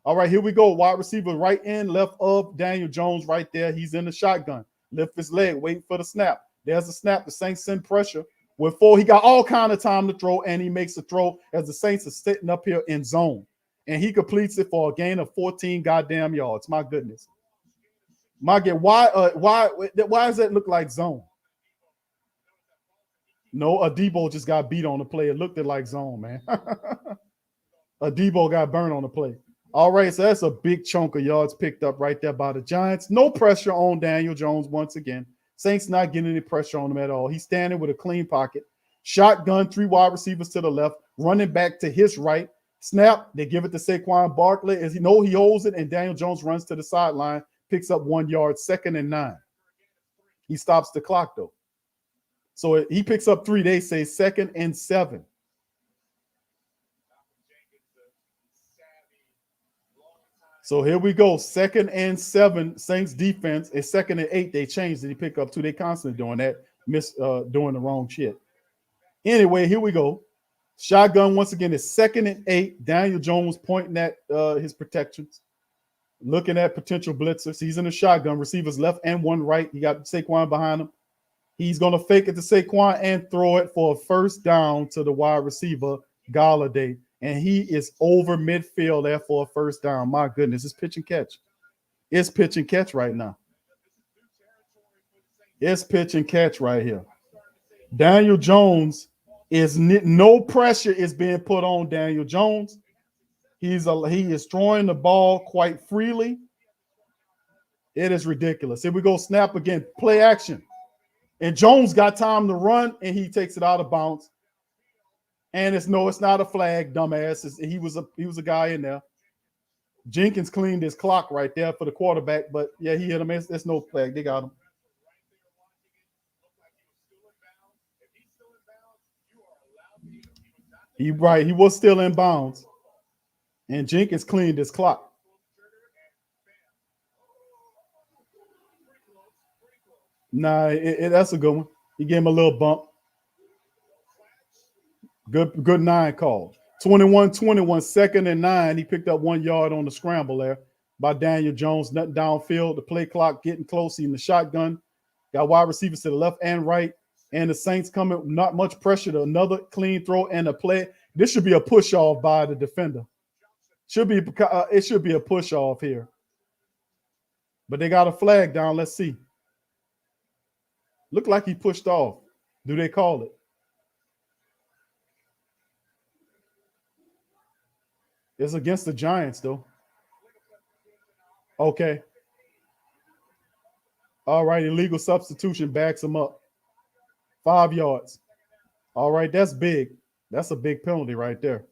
All right, here we go. Wide receiver right in, left of Daniel Jones right there. He's in the shotgun. Lift his leg, waiting for the snap. There's a snap. The Saints send pressure. With 4, he got all kind of time to throw, and he makes a throw as the Saints are sitting up here in zone. And he completes it for a gain of 14 goddamn yards. My goodness. Why does that look like zone? No, Adebo just got beat on the play. It looked like zone, man. Adebo got burned on the play. All right, so that's a big chunk of yards picked up right there by the Giants. No pressure on Daniel Jones once again. Saints not getting any pressure on him at all. He's standing with a clean pocket. Shotgun, 3 wide receivers to the left, running back to his right. Snap, they give it to Saquon Barkley. As he holds it, and Daniel Jones runs to the sideline, picks up 1 yard, 2nd and 9. He stops the clock, though. So he picks up 3. They say 2nd and 7. So here we go. 2nd and 7. Saints defense is 2nd and 8. They changed it. He picked up 2. They constantly doing that, doing the wrong shit. Anyway, here we go. Shotgun once again is 2nd and 8. Daniel Jones pointing at his protections, looking at potential blitzers. He's in the shotgun. Receivers left and one right. He got Saquon behind him. He's going to fake it to Saquon and throw it for a first down to the wide receiver, Galladay. And he is over midfield there for a first down. My goodness, it's pitch and catch. It's pitch and catch right now. It's pitch and catch right here. Daniel Jones is no pressure is being put on Daniel Jones. He is throwing the ball quite freely. It is ridiculous. Here we go. Snap again. Play action. And Jones got time to run, and he takes it out of bounds. And it's not a flag, dumbass. He was a guy in there. Jenkins cleaned his clock right there for the quarterback, but yeah, he hit him. It's no flag. They got him. He was still in bounds. And Jenkins cleaned his clock. Nah, that's a good one. He gave him a little bump. Good 9 call. 21-21, 2nd and 9. He picked up 1 yard on the scramble there by Daniel Jones. Nothing downfield. The play clock getting close. He's in the shotgun. Got wide receivers to the left and right. And the Saints coming, not much pressure to another clean throw and a play. This should be a push off by the defender. It should be a push off here. But they got a flag down. Let's see. Looked like he pushed off. Do they call it? It's against the Giants, though. Okay. All right, illegal substitution backs him up. 5 yards. All right, that's big. That's a big penalty right there.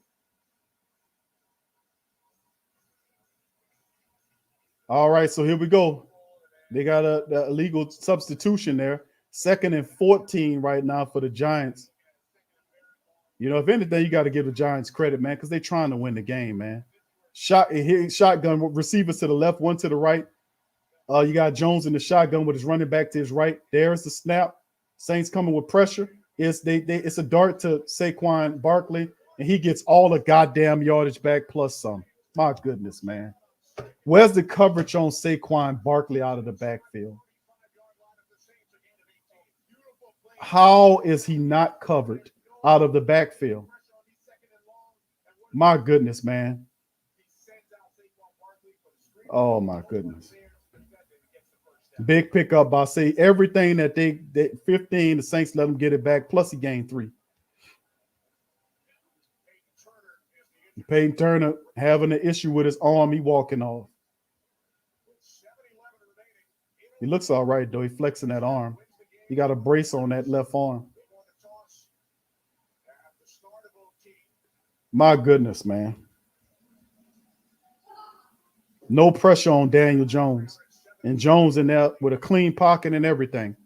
All right, so here we go. They got a illegal substitution there. 2nd and 14 right now for the Giants. You know, if anything, you got to give the Giants credit, man, because they're trying to win the game, man. Shotgun receivers to the left, one to the right. You got Jones in the shotgun with his running back to his right. There's the snap. Saints coming with pressure. It's a dart to Saquon Barkley, and he gets all the goddamn yardage back plus some. My goodness, man. Where's the coverage on Saquon Barkley out of the backfield? How is he not covered out of the backfield? My goodness, man. Oh, my goodness. Big pickup by say everything that they 15, the Saints let him get it back, plus he gained 3. Peyton Turner having an issue with his arm, he walking off. He looks all right, though. He flexing that arm. He got a brace on that left arm. My goodness, man. No pressure on Daniel Jones. And Jones in there with a clean pocket and everything.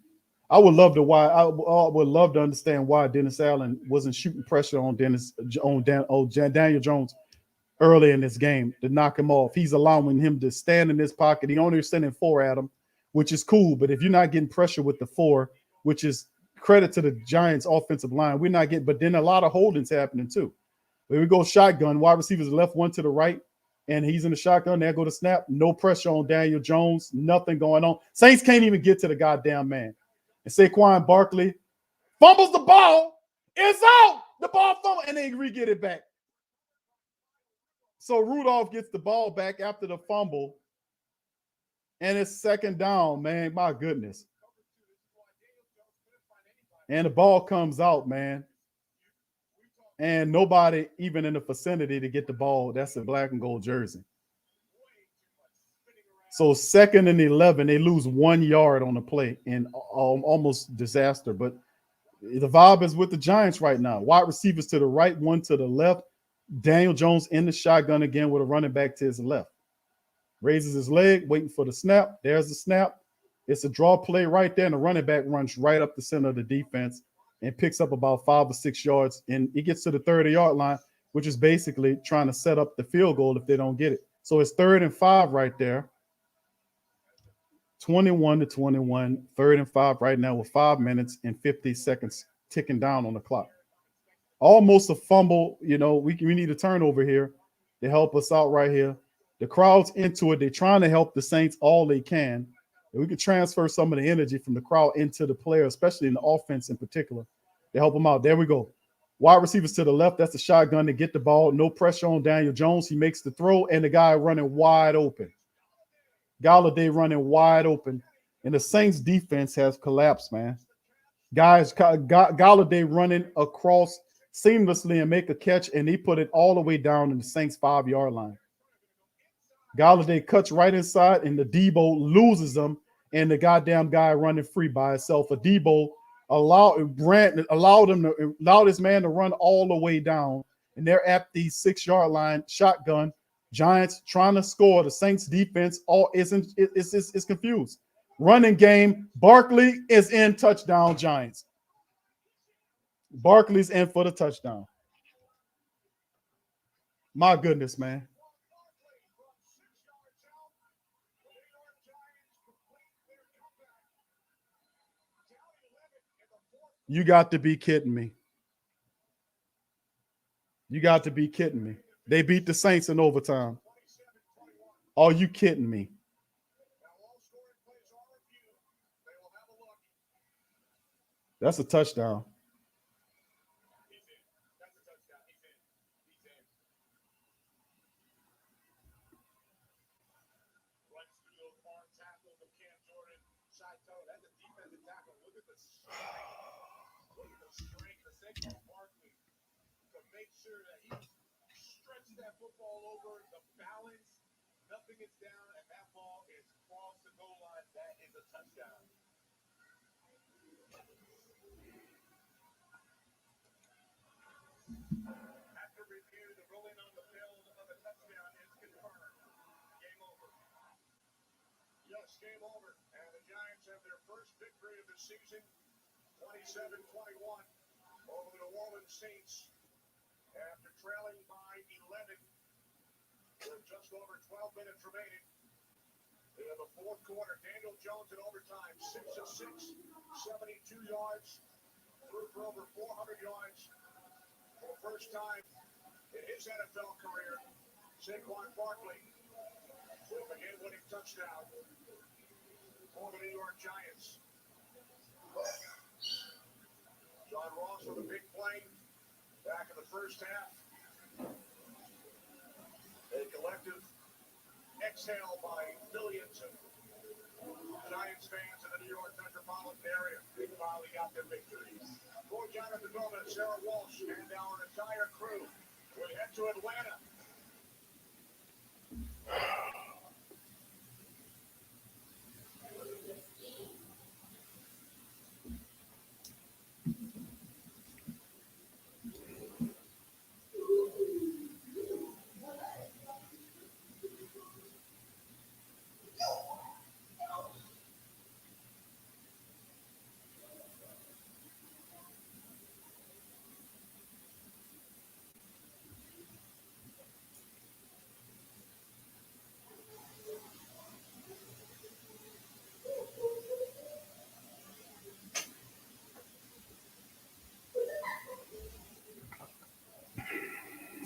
I would love to understand why Dennis Allen wasn't shooting pressure on Daniel Jones early in this game to knock him off. He's allowing him to stand in this pocket. He only sending 4 at him, which is cool. But if you're not getting pressure with the 4, which is credit to the Giants offensive line, we're not getting, but then a lot of holdings happening too. Here we go, shotgun, wide receivers left, one to the right. And he's in the shotgun. There go the snap. No pressure on Daniel Jones. Nothing going on. Saints can't even get to the goddamn man. And Saquon Barkley fumbles the ball. It's out. The ball fumble. And they re-get it back. So Rudolph gets the ball back after the fumble. And it's 2nd down, man. My goodness. And the ball comes out, man. And nobody even in the vicinity to get the ball. That's a black and gold jersey. So 2nd and 11, they lose 1 yard on the play in almost disaster. But the vibe is with the Giants right now. Wide receivers to the right, one to the left. Daniel Jones in the shotgun again with a running back to his left. Raises his leg, waiting for the snap. There's the snap. It's a draw play right there, and the running back runs right up the center of the defense and picks up about 5 or 6 yards, and he gets to the 30-yard line, which is basically trying to set up the field goal if they don't get it. So it's 3rd and 5 right there. 21-21, 3rd and 5 right now with 5 minutes and 50 seconds ticking down on the clock. Almost a fumble. You know, we need a turnover here to help us out right here. The crowd's into it. They're trying to help the Saints all they can. And we could transfer some of the energy from the crowd into the player, especially in the offense in particular, to help them out. There we go. Wide receivers to the left. That's the shotgun to get the ball. No pressure on Daniel Jones. He makes the throw, and the guy running wide open. Galladay running wide open. And the Saints defense has collapsed, man. Guys, Galladay running across seamlessly and make a catch, and he put it all the way down in the Saints 5-yard line. Galladay cuts right inside, and the Debo loses them, and the goddamn guy running free by himself. A Debo allowed this man to run all the way down, and they're at the 6-yard line, shotgun. Giants trying to score. The Saints defense is confused. Running game. Barkley is in, touchdown Giants. Barkley's in for the touchdown. My goodness, man. You got to be kidding me. You got to be kidding me. They beat the Saints in overtime. Are you kidding me? That's a touchdown. Nothing is down, and that ball is across the goal line. That is a touchdown. Yes, game over. And the Giants have their first victory of the season, 27-21 over the New Orleans Saints. After trailing by 11 with just over 12 minutes remaining. In the fourth quarter, Daniel Jones in overtime, 6 of 6, 72 yards, threw for over 400 yards for the first time in his NFL career. Saquon Barkley with a game-winning touchdown for the New York Giants. John Ross with a big play back in the first half. A collective exhale by millions of Giants fans in the New York metropolitan area. They finally got their victory. For Jonathan Bowman, Sarah Walsh, and our entire crew, we head to Atlanta.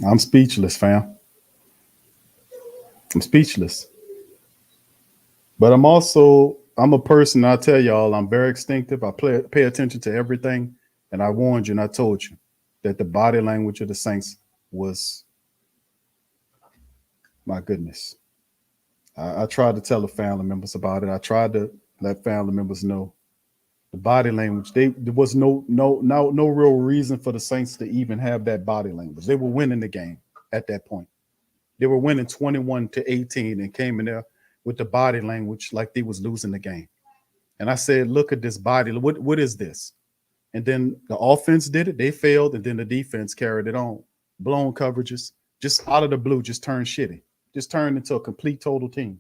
I'm speechless, fam. I'm speechless. But I'm a person, I tell y'all, I'm very instinctive. I pay attention to everything. And I warned you and I told you that the body language of the Saints was, my goodness. I tried to tell the family members about it. I tried to let family members know the body language. There was no real reason for the Saints to even have that body language. They were winning the game at that point. They were winning 21-18 and came in there with the body language like they was losing the game. And I said, look at this body. What is this? And then the offense did it. They failed. And then the defense carried it on. Blown coverages, just out of the blue, just turned shitty. Just turned into a complete total team.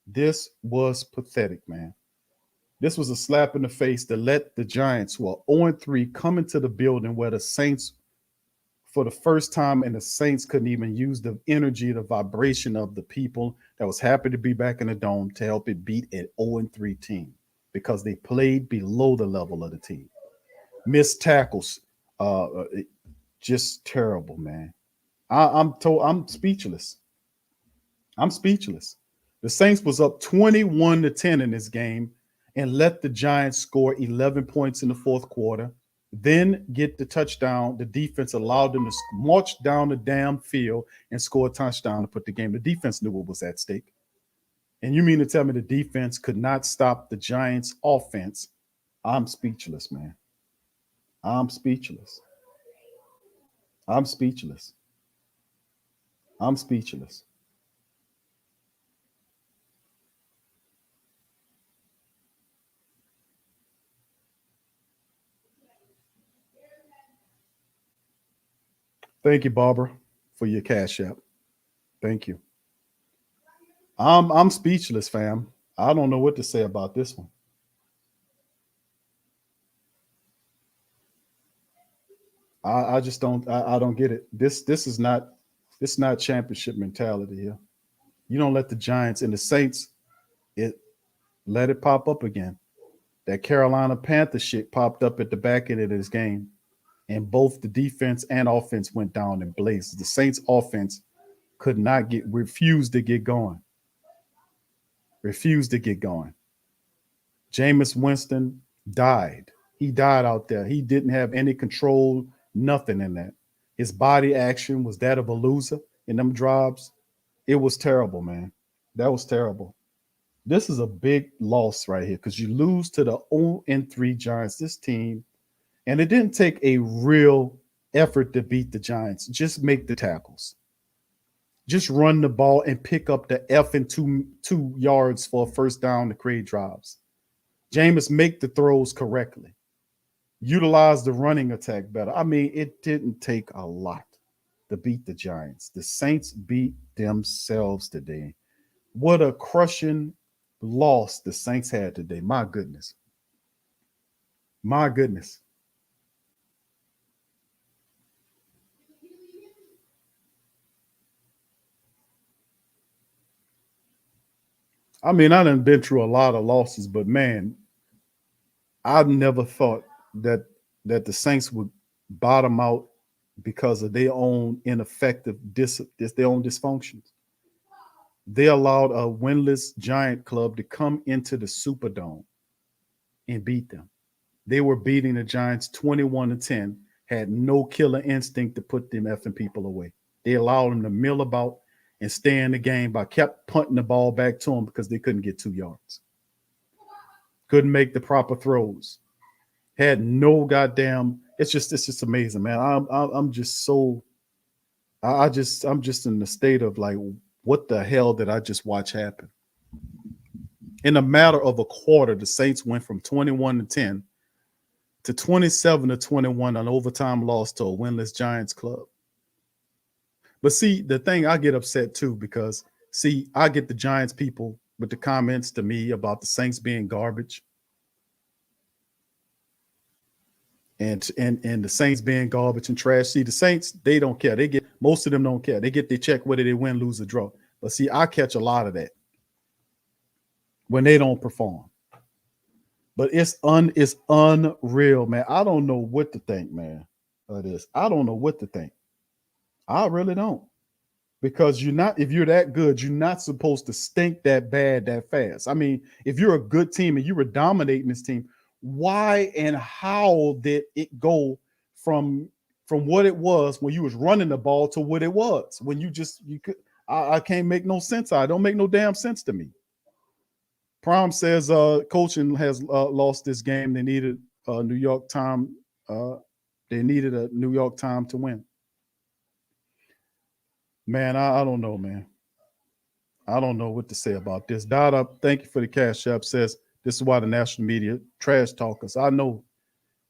This was pathetic, man. This was a slap in the face to let the Giants, who are 0-3, come into the building where the Saints, for the first time, and the Saints couldn't even use the energy, the vibration of the people that was happy to be back in the dome to help it beat an 0-3 team because they played below the level of the team. Missed tackles, just terrible, man. I'm speechless. I'm speechless. The Saints was up 21-10 in this game and let the Giants score 11 points in the fourth quarter, then get the touchdown. The defense allowed them to march down the damn field and score a touchdown to put the game. The defense knew what was at stake. And you mean to tell me the defense could not stop the Giants' offense? I'm speechless, man. I'm speechless. I'm speechless. I'm speechless. Thank you, Barbara, for your cash app. Thank you. I'm speechless, fam. I don't know what to say about this one. I just don't I don't get it. This is not championship mentality here. You don't let the Giants and the Saints let it pop up again. That Carolina Panther shit popped up at the back end of this game, and both the defense and offense went down in blazes. The Saints offense refused to get going. Refused to get going. Jameis Winston died. He died out there. He didn't have any control, nothing in that. His body action was that of a loser in them drives. It was terrible, man. That was terrible. This is a big loss right here because you lose to the 0-3 Giants, this team, and it didn't take a real effort to beat the Giants. Just make the tackles. Just run the ball and pick up the F and 2 yards for a first down to create drives. Jameis, make the throws correctly. Utilize the running attack better. I mean, it didn't take a lot to beat the Giants. The Saints beat themselves today. What a crushing loss the Saints had today. My goodness. My goodness. I mean, I done been through a lot of losses, but man, I never thought that the Saints would bottom out because of their own ineffective their own dysfunctions. They allowed a winless Giant club to come into the Superdome and beat them. They were beating the Giants 21-10, had no killer instinct to put them effing people away. They allowed them to mill about and stay in the game by kept punting the ball back to them because they couldn't get 2 yards. Couldn't make the proper throws. Had no goddamn. It's just amazing, man. I'm just so. I'm just in the state of like, what the hell did I just watch happen? In a matter of a quarter, the Saints went from 21-10 to 27-21, an overtime loss to a winless Giants club. But see, the thing, I get upset too, because see, I get the Giants people with the comments to me about the Saints being garbage. And the Saints being garbage and trash. See, the Saints, they don't care. Most of them don't care. They get their check whether they win, lose, or draw. But see, I catch a lot of that when they don't perform. But it's unreal, man. I don't know what to think, man, of this. I don't know what to think. I really don't. Because if you're that good, you're not supposed to stink that bad that fast. I mean, if you're a good team and you were dominating this team, why and how did it go from what it was when you was running the ball to what it was when you could? I can't make no sense. I don't make no damn sense to me. Prom says coaching has lost this game. They needed a New York time. They needed a New York time to win. Man, I don't know, man. I don't know what to say about this. Dada, thank you for the cash app. Says this is why the national media trash talkers. I know.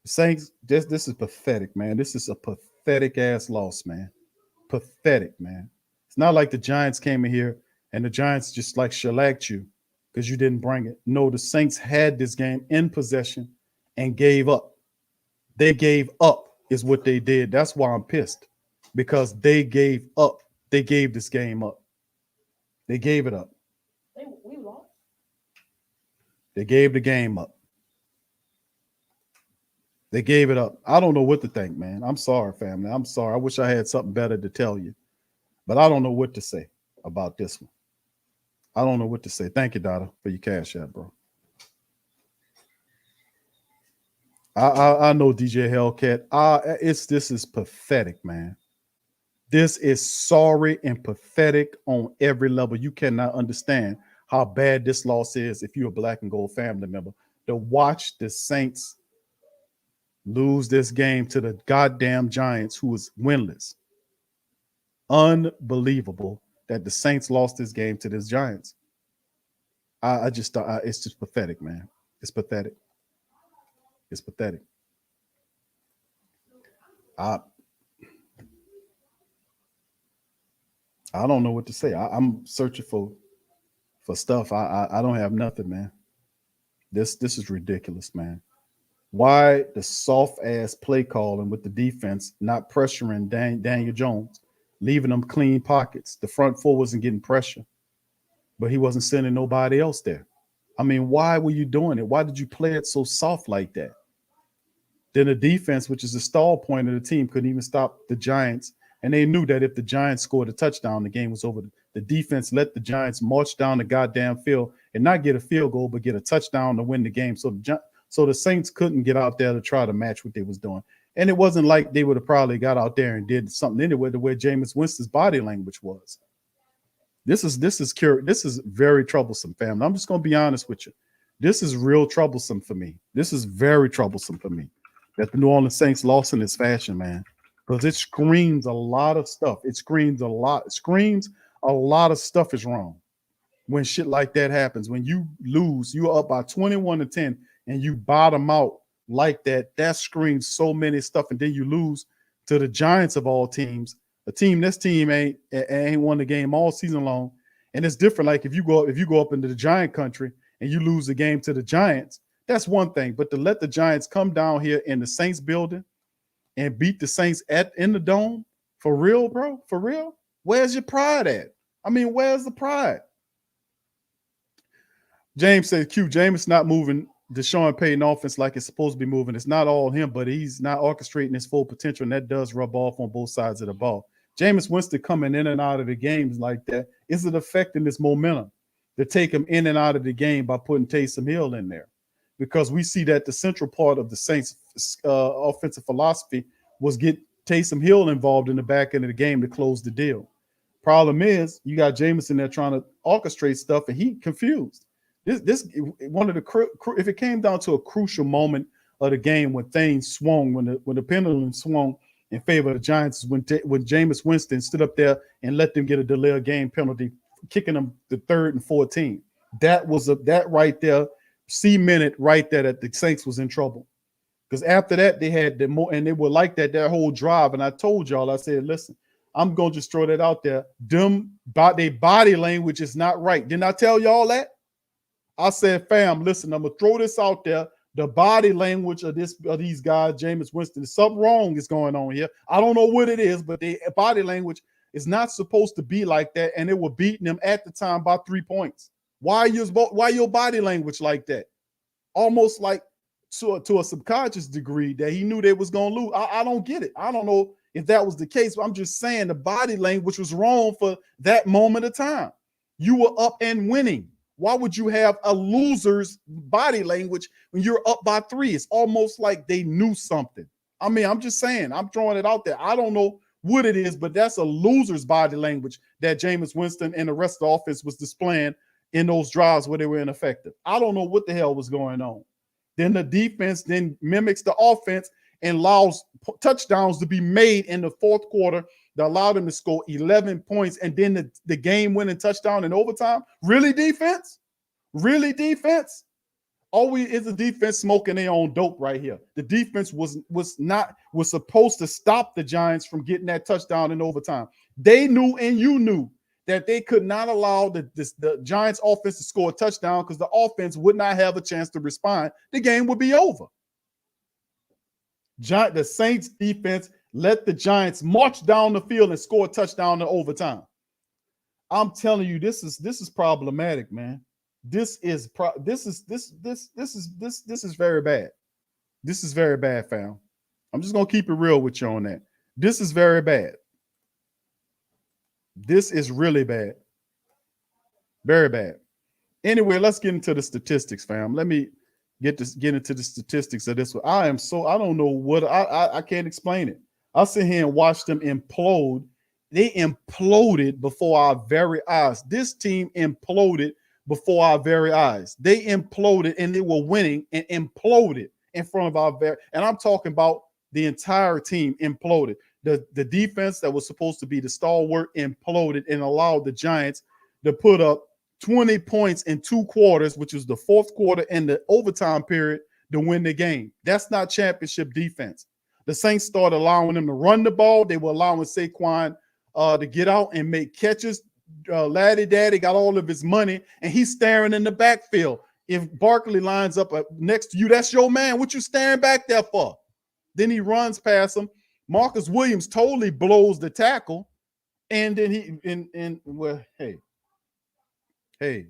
Saints, this is pathetic, man. This is a pathetic ass loss, man. Pathetic, man. It's not like the Giants came in here and the Giants just like shellacked you because you didn't bring it. No, the Saints had this game in possession and gave up. They gave up is what they did. That's why I'm pissed, because they gave up. They gave this game up. They gave it up. We lost. They gave the game up. They gave it up. I don't know what to think, man. I'm sorry, family. I'm sorry. I wish I had something better to tell you, but I don't know what to say about this one. I don't know what to say. Thank you, Dada, for your cash app, bro. I know DJ Hellcat. This is pathetic, man. This is sorry and pathetic on every level. You cannot understand how bad this loss is if you're a Black and Gold family member. To watch the Saints lose this game to the goddamn Giants, who was winless. Unbelievable that the Saints lost this game to this Giants. I just thought it's just pathetic, man. It's pathetic. It's pathetic. I don't know what to say. I'm searching for stuff. I don't have nothing, man. This is ridiculous, man. Why the soft ass play calling with the defense not pressuring Daniel Jones, leaving them clean pockets? The front four wasn't getting pressure, but he wasn't sending nobody else there. I mean, why were you doing it? Why did you play it so soft like that? Then the defense, which is the stall point of the team, couldn't even stop the Giants. And they knew that if the Giants scored a touchdown, the game was over. The defense let the Giants march down the goddamn field and not get a field goal, but get a touchdown to win the game. So the Saints couldn't get out there to try to match what they was doing. And it wasn't like they would have probably got out there and did something anyway the way Jameis Winston's body language was. This is very troublesome, family. I'm just going to be honest with you. This is real troublesome for me. This is very troublesome for me that the New Orleans Saints lost in this fashion, man. Because it screams a lot of stuff. It screams a lot of stuff is wrong when shit like that happens. When you lose, you're up by 21-10 and you bottom out like that. That screams so many stuff. And then you lose to the Giants of all teams, this team ain't won the game all season long. And it's different. Like if you go up into the Giant country and you lose the game to the Giants, that's one thing. But to let the Giants come down here in the Saints building and beat the Saints in the dome, for real, bro, for real, where's your pride at? I mean, where's the pride? James says, Q, Jameis not moving the Sean Payton offense like it's supposed to be moving. It's not all him, but he's not orchestrating his full potential, and that does rub off on both sides of the ball. Jameis Winston coming in and out of the games like that, is it affecting this momentum to take him in and out of the game by putting Taysom Hill in there? Because we see that the central part of the Saints' offensive philosophy was get Taysom Hill involved in the back end of the game to close the deal. Problem is, you got Jameis in there trying to orchestrate stuff, and he confused. This one of the if it came down to a crucial moment of the game when things swung, when the pendulum swung in favor of the Giants, when Jameis Winston stood up there and let them get a delay of game penalty, kicking them the 3rd and 14. That was that right there cemented right there that the Saints was in trouble. Because after that, they had the more, and they were like that whole drive. And I told y'all, I said, listen, I'm gonna just throw that out there. Their body language is not right. Didn't I tell y'all that? I said, fam, listen, I'm gonna throw this out there. The body language of these guys, Jameis Winston, something wrong is going on here. I don't know what it is, but the body language is not supposed to be like that, and they were beating them at the time by 3 points. Why your body language like that? Almost like to a subconscious degree that he knew they was gonna lose. I don't get it. I don't know if that was the case, but I'm just saying the body language was wrong for that moment of time. You were up and winning. Why would you have a loser's body language when you're up by 3? It's almost like they knew something. I mean, I'm just saying, I'm throwing it out there. I don't know what it is, but that's a loser's body language that Jameis Winston and the rest of the offense was displaying in those drives where they were ineffective. I don't know what the hell was going on. Then the defense then mimics the offense and allows touchdowns to be made in the 4th quarter that allowed them to score 11 points, and then the game-winning touchdown in overtime. Really, defense? Really, defense? Always is the defense smoking their own dope right here. The defense was supposed to stop the Giants from getting that touchdown in overtime. They knew, and you knew, that they could not allow the Giants offense to score a touchdown because the offense would not have a chance to respond. The game would be over. The Saints defense let the Giants march down the field and score a touchdown in overtime. I'm telling you, this is problematic, man. This is very bad. This is very bad, fam. I'm just gonna keep it real with you on that. This is very bad. This is really bad. Very bad. Anyway, let's get into the statistics, fam. Let me get into the statistics of this one. I don't know what I can't explain it. I sit here and watch them implode. They imploded before our very eyes. This team imploded before our very eyes. They imploded and they were winning and imploded in front of our very, and I'm talking about the entire team imploded. The defense that was supposed to be the stalwart imploded and allowed the Giants to put up 20 points in 2 quarters, which was the 4th quarter and the overtime period, to win the game. That's not championship defense. The Saints started allowing them to run the ball. They were allowing Saquon to get out and make catches. Laddie Daddy got all of his money, and he's staring in the backfield. If Barkley lines up next to you, that's your man. What you staring back there for? Then he runs past him. Marcus Williams totally blows the tackle, and then hey.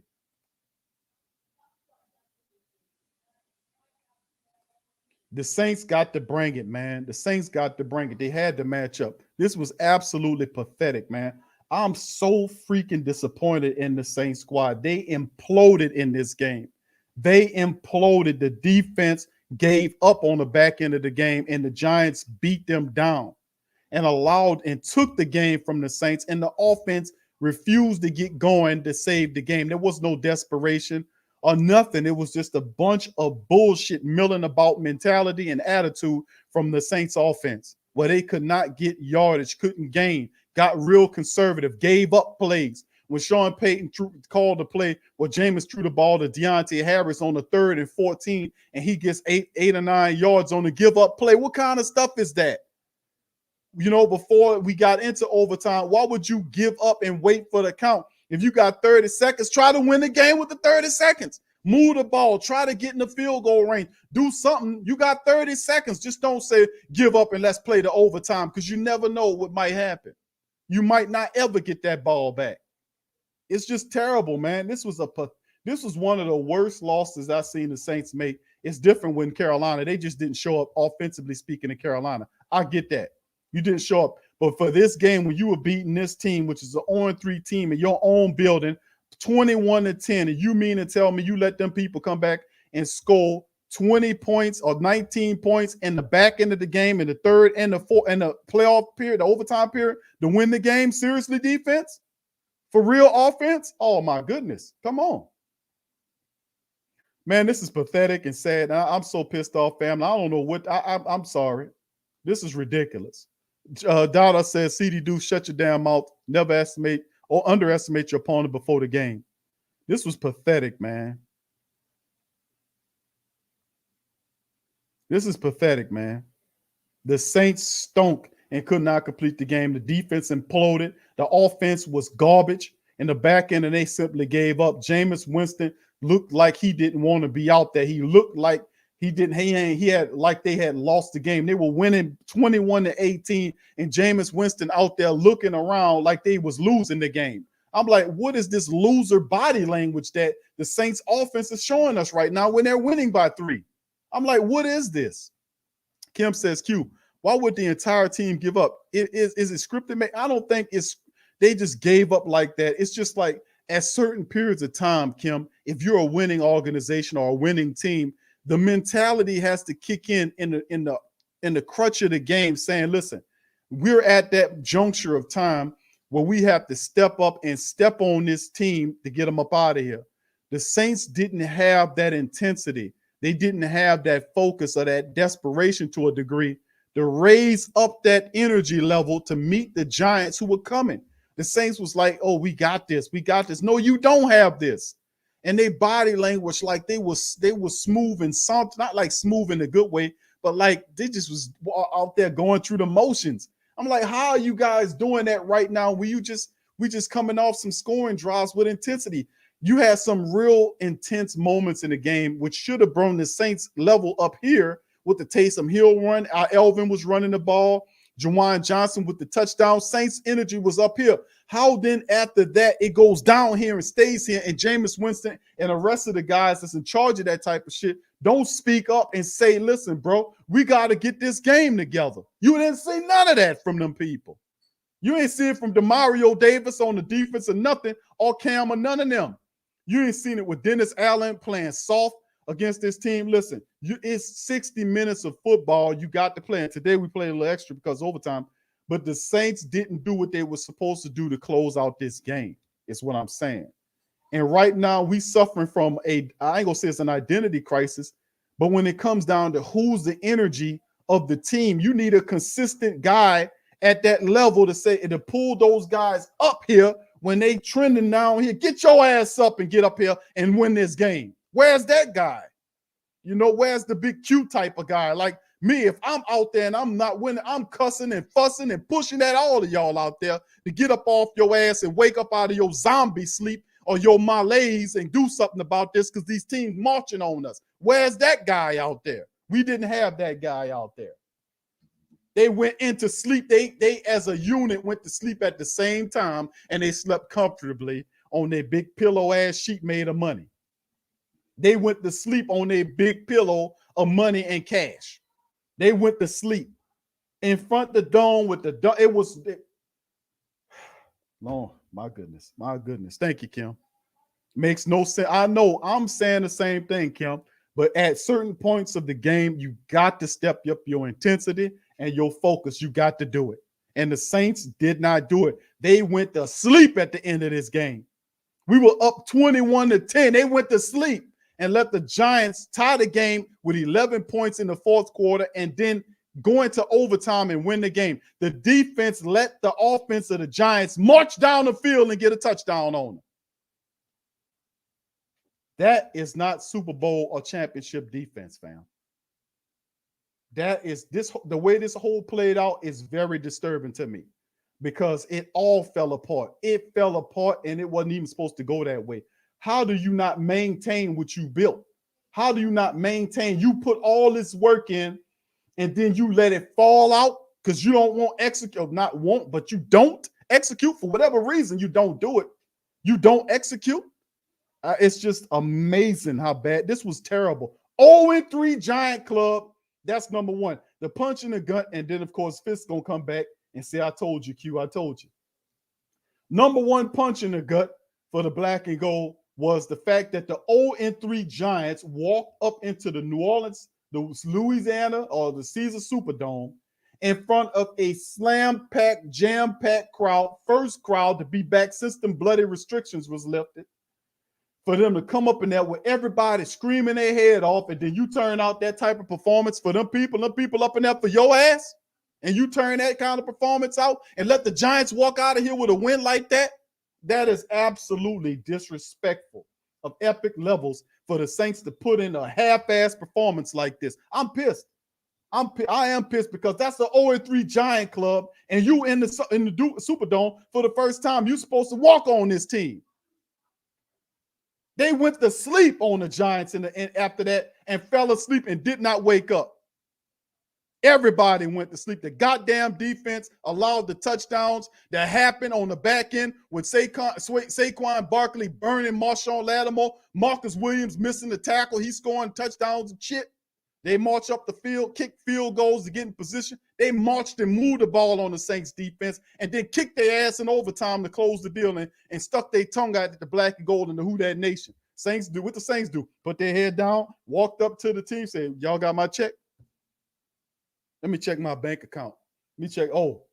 The Saints got to bring it, man. The Saints got to bring it. They had to match up. This was absolutely pathetic, man. I'm so freaking disappointed in the Saints squad. They imploded in this game. They imploded. The defense gave up on the back end of the game, and the Giants beat them down and took the game from the Saints, and the offense refused to get going to save the game. There was no desperation or nothing. It was just a bunch of bullshit milling about mentality and attitude from the Saints offense, where they could not get yardage, couldn't gain, got real conservative, gave up plays. When Sean Payton called the play where Jameis threw the ball to Deontay Harris on the 3rd and 14, and he gets 8 or 9 yards on the give up play. What kind of stuff is that? You know, before we got into overtime, why would you give up and wait for the count? If you got 30 seconds, try to win the game with the 30 seconds. Move the ball. Try to get in the field goal range. Do something. You got 30 seconds. Just don't say give up and let's play the overtime, because you never know what might happen. You might not ever get that ball back. It's just terrible, man. This was one of the worst losses I've seen the Saints make. It's different when Carolina, they just didn't show up offensively speaking in Carolina. I get that. You didn't show up. But for this game, when you were beating this team, which is an 0-3 team in your own building, 21-10, and you mean to tell me you let them people come back and score 20 points or 19 points in the back end of the game, in the third and the fourth and the playoff period, the overtime period, to win the game? Seriously, defense? For real offense? Oh, my goodness. Come on. Man, this is pathetic and sad. I'm so pissed off, family. I don't know what. I'm sorry. This is ridiculous. Dada says, CD Deuce, shut your damn mouth. Never estimate or underestimate your opponent before the game. This was pathetic, man. This is pathetic, man. The Saints stunk and could not complete the game. The defense imploded. The offense was garbage in the back end, and they simply gave up. Jameis Winston looked like he didn't want to be out there. He looked like he didn't. He had like they had lost the game. They were winning 21-18, and Jameis Winston out there looking around like they was losing the game. I'm like, what is this loser body language that the Saints offense is showing us right now when they're winning by 3? I'm like, what is this? Kim says, Q, why would the entire team give up? Is it scripted? I don't think it's they just gave up like that. It's just like at certain periods of time, Kim, if you're a winning organization or a winning team, the mentality has to kick in the crutch of the game, saying, listen, we're at that juncture of time where we have to step up and step on this team to get them up out of here. The Saints didn't have that intensity. They didn't have that focus or that desperation to a degree to raise up that energy level to meet the Giants who were coming. The Saints was like, oh, we got this. We got this. No, you don't have this. And they body language, like they was smooth and soft, not like smooth in a good way, but like they just was out there going through the motions. I'm like, how are you guys doing that right now? We just coming off some scoring drives with intensity. You had some real intense moments in the game, which should have brought the Saints level up here with the Taysom Hill run. Elvin was running the ball. Juwan Johnson with the touchdown. Saints energy was up here. How then after that it goes down here and stays here, and Jameis Winston and the rest of the guys that's in charge of that type of shit don't speak up and say, listen, bro, we got to get this game together. You didn't see none of that from them people. You ain't see it from Demario Davis on the defense or nothing, or Cam or none of them. You ain't seen it with Dennis Allen playing soft against this team. Listen, it's 60 minutes of football you got to play. And today we played a little extra because of overtime. But the Saints didn't do what they were supposed to do to close out this game, is what I'm saying. And right now we suffering from I ain't gonna say it's an identity crisis, but when it comes down to who's the energy of the team, you need a consistent guy at that level to say and to pull those guys up here when they trending down here. Get your ass up and get up here and win this game. Where's that guy? You know, where's the big Q type of guy? Like me, if I'm out there and I'm not winning, I'm cussing and fussing and pushing at all of y'all out there to get up off your ass and wake up out of your zombie sleep or your malaise and do something about this because these teams marching on us. Where's that guy out there? We didn't have that guy out there. They went into sleep. They as a unit went to sleep at the same time, and they slept comfortably on their big pillow ass sheet made of money. They went to sleep on their big pillow of money and cash. They went to sleep in front of the dome with the dome. Oh, my goodness. My goodness. Thank you, Kim. Makes no sense. I know I'm saying the same thing, Kim, but at certain points of the game, you got to step up your intensity and your focus. You got to do it. And the Saints did not do it. They went to sleep at the end of this game. We were up 21-10. They went to sleep and let the Giants tie the game with 11 points in the fourth quarter and then go into overtime and win the game. The defense let the offense of the Giants march down the field and get a touchdown on them. That is not Super Bowl or championship defense, fam. That is the way this whole played out is very disturbing to me because it all fell apart. It fell apart and it wasn't even supposed to go that way. how do you not maintain what you built? How do you not maintain? You put all this work in and then you let it fall out because you don't want execute, not want, but you don't execute for whatever reason. You don't do it. You don't execute. It's just amazing how bad this was. Terrible. 0-3 Giant Club. That's number one. The punch in the gut, and then of course Fist gonna come back and say, "I told you, Q. I told you." Number one punch in the gut for the black and gold was the fact that the 0-3 Giants walked up into the New Orleans, the Louisiana, or the Caesar Superdome in front of a slam-packed, jam-packed crowd, first crowd to be back since them bloody restrictions was lifted, for them to come up in there with everybody screaming their head off, and then you turn out that type of performance for them people up in there for your ass, and you turn that kind of performance out and let the Giants walk out of here with a win like that, that is absolutely disrespectful of epic levels for the Saints to put in a half-ass performance like this. I'm pissed. I am pissed because that's the 0-3 Giant Club, and you in the Superdome for the first time. You're supposed to walk on this team. They went to sleep on the Giants after that and fell asleep and did not wake up. Everybody went to sleep. The goddamn defense allowed the touchdowns that happened on the back end with Saquon Barkley burning Marshawn Lattimore, Marcus Williams missing the tackle. He's scoring touchdowns and shit. They march up the field, kick field goals to get in position. They marched and moved the ball on the Saints defense and then kicked their ass in overtime to close the deal and stuck their tongue out at the black and gold and the Who Dat Nation. Saints do what the Saints do. Put their head down, walked up to the team, said, "Y'all got my check? Let me check my bank account. Let me check. Oh,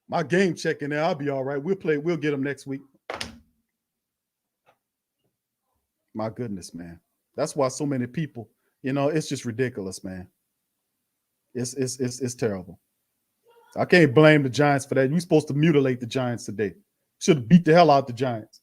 my game check in there. I'll be all right. We'll get them next week." My goodness, man. That's why so many people, it's just ridiculous, man. It's terrible. I can't blame the Giants for that. You're supposed to mutilate the Giants today. Should have beat the hell out the Giants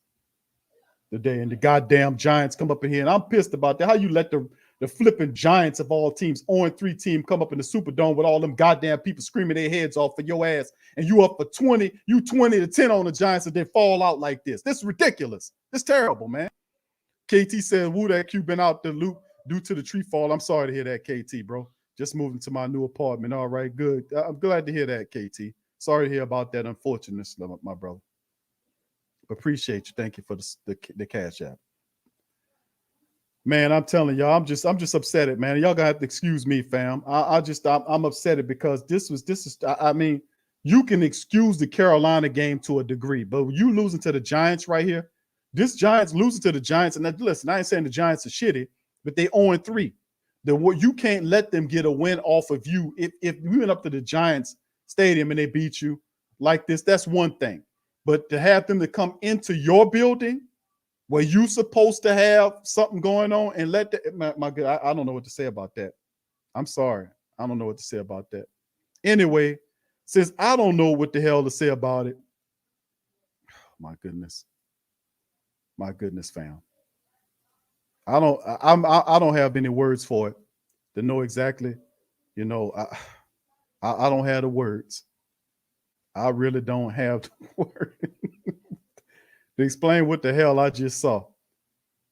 today. And the goddamn Giants come up in here. And I'm pissed about that. How you let the flipping Giants of all teams, 0-3 team, come up in the Superdome with all them goddamn people screaming their heads off for your ass, and you up for 20, you 20-10 on the Giants, and then fall out like this. This is ridiculous. This is terrible, man. KT said, "Woo, that Q been out the loop due to the tree fall." I'm sorry to hear that, KT, bro. Just moving to my new apartment. All right, good. I'm glad to hear that, KT. Sorry to hear about that unfortunateness, my brother. Appreciate you. Thank you for the cash app. Man, I'm telling y'all, I'm just upset at, man. Y'all gonna have to excuse me, fam. I'm upset at because this is. I mean, you can excuse the Carolina game to a degree, but you losing to the Giants right here, this Giants losing to the Giants, and listen, I ain't saying the Giants are shitty, but they 0-3. You can't let them get a win off of you. If you went up to the Giants stadium and they beat you like this, that's one thing. But to have them to come into your building where you supposed to have something going on and let my good, I don't know what to say about that. I'm sorry. I don't know what to say about that. Anyway, since I don't know what the hell to say about it, my goodness, fam. I don't have any words for it to know exactly, I don't have the words. I really don't have the words to explain what the hell I just saw.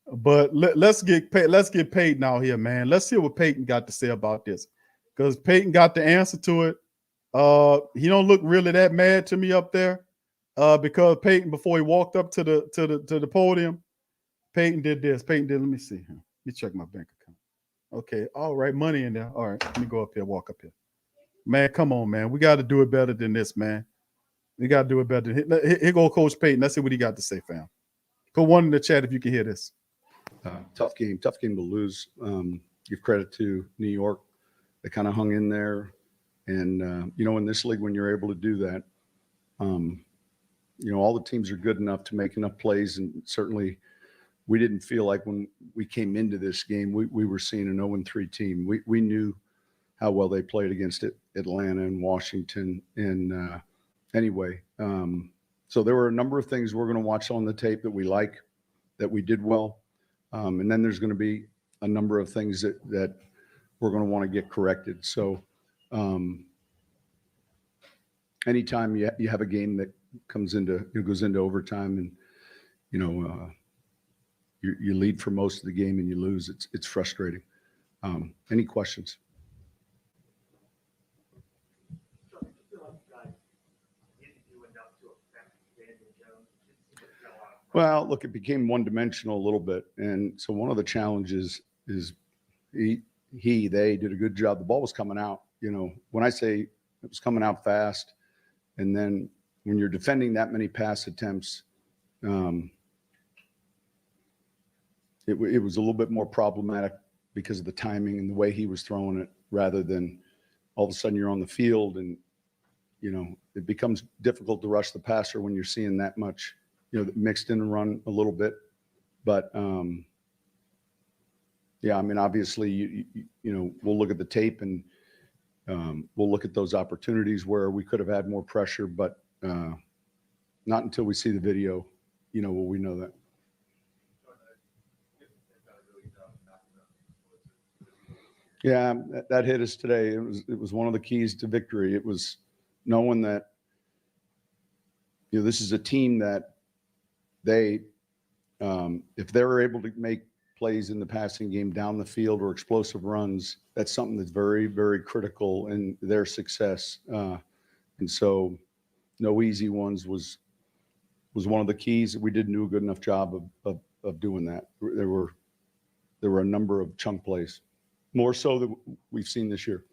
But let's get Peyton out here, man. Let's hear what Peyton got to say about this. Because Peyton got the answer to it. He don't look really that mad to me up there. Because Peyton, before he walked up to the podium, Peyton did this. Let me see. Let me check my bank account. Okay, all right, money in there. All right, let me go up here, walk up here. Man, come on, man. We got to do it better than this, man. We got to do it better. Here go Coach Peyton. Let's see what he got to say, fam. Put one in the chat if you can hear this. Tough game to lose. Give credit to New York. They kind of hung in there. And, in this league, when you're able to do that, all the teams are good enough to make enough plays. And certainly we didn't feel like when we came into this game, we were seeing an 0-3 team. We knew how well they played against Atlanta and Washington. And anyway, so there were a number of things we're going to watch on the tape that we like, that we did well. And then there's going to be a number of things that we're going to want to get corrected. So anytime you have a game that goes into overtime and, you lead for most of the game and you lose. It's frustrating. Any questions? Well, look, it became one-dimensional a little bit, and so one of the challenges is they did a good job. The ball was coming out. You know, when I say it was coming out fast, and then when you're defending that many pass attempts, it was a little bit more problematic because of the timing and the way he was throwing it, rather than all of a sudden you're on the field and, you know, it becomes difficult to rush the passer when you're seeing that much, you know, mixed in and run a little bit. But yeah, I mean, obviously, you know, we'll look at the tape and we'll look at those opportunities where we could have had more pressure, but not until we see the video, you know, will we know that. Yeah, that hit us today. It was one of the keys to victory. It was knowing that, you know, this is a team that they, if they're able to make plays in the passing game down the field or explosive runs, that's something that's very, very critical in their success. And so no easy ones was one of the keys. We didn't do a good enough job of doing that. There were a number of chunk plays, more so than we've seen this year.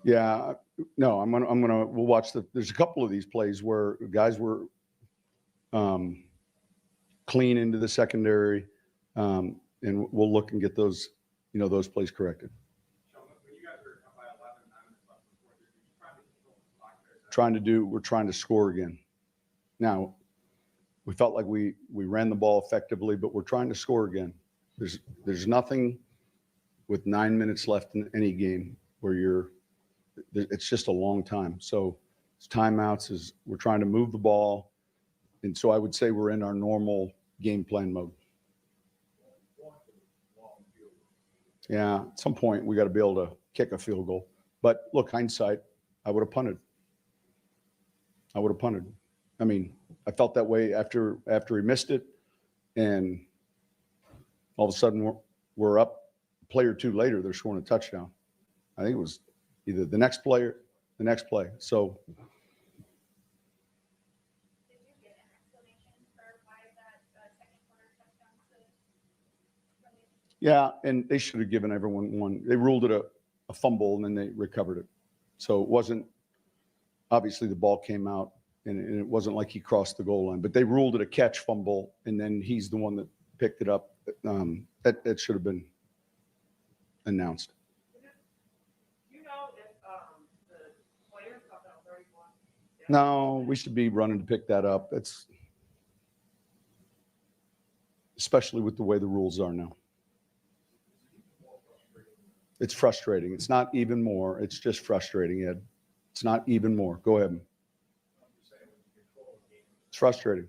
Yeah, no, we'll watch there's a couple of these plays where guys were clean into the secondary, and we'll look and get those, you know, those plays corrected. We're trying to score again. Now, we felt like we ran the ball effectively, but we're trying to score again. There's nothing with 9 minutes left in any game where it's just a long time. So it's timeouts, we're trying to move the ball. And so I would say we're in our normal game plan mode. Yeah, at some point we got to be able to kick a field goal. But look, hindsight, I would have punted. I mean, I felt that way after he missed it, and all of a sudden we're up a play or two later, they're scoring a touchdown. I think it was either the next play or the next play. So Did you get an explanation for why that second quarter touchdown to yeah, and they should have given everyone one. They ruled it a fumble and then they recovered it. So it wasn't, obviously the ball came out and it wasn't like he crossed the goal line, but they ruled it a catch fumble and then he's the one that picked it up. That should have been announced. No, we should be running to pick that up. That's especially with the way the rules are now. It's frustrating. It's not even more. It's just frustrating, Ed. It's not even more. Go ahead. It's frustrating.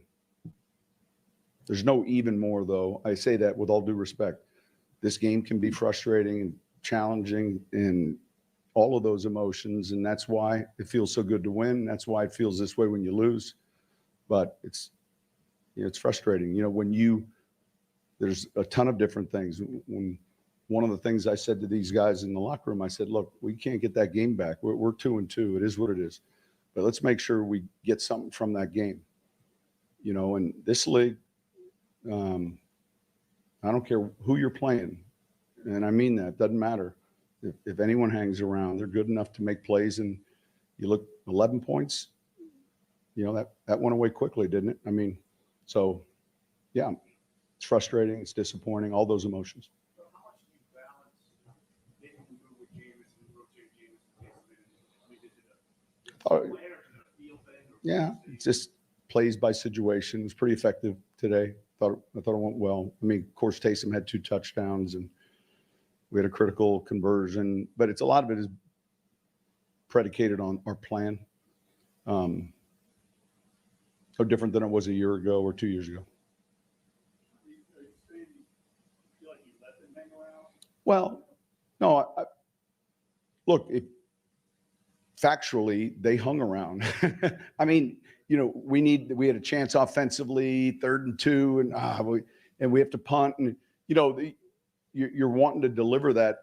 There's no even more, though. I say that with all due respect. This game can be frustrating and challenging and all of those emotions, and that's why it feels so good to win. That's why it feels this way when you lose. But it's, you know, it's frustrating. You know, there's a ton of different things. When one of the things I said to these guys in the locker room, I said, look, we can't get that game back. We're 2-2. It is what it is. But let's make sure we get something from that game. You know, and this league, I don't care who you're playing. And I mean that. Doesn't matter. If anyone hangs around, they're good enough to make plays. And you look 11 points, you know, that went away quickly, didn't it? I mean, so, yeah, it's frustrating. It's disappointing, all those emotions. So how much do you balance making the move with James and rotate James in case of it? Yeah, it just plays by situation. It was pretty effective today. I thought it went well. I mean, of course, Taysom had 2 touchdowns and we had a critical conversion, but a lot of it is predicated on our plan. So different than it was a year ago or 2 years ago. Well, no, look, factually, they hung around. I mean, you know, we had a chance offensively, 3rd and 2, and we have to punt, and you know, you're wanting to deliver that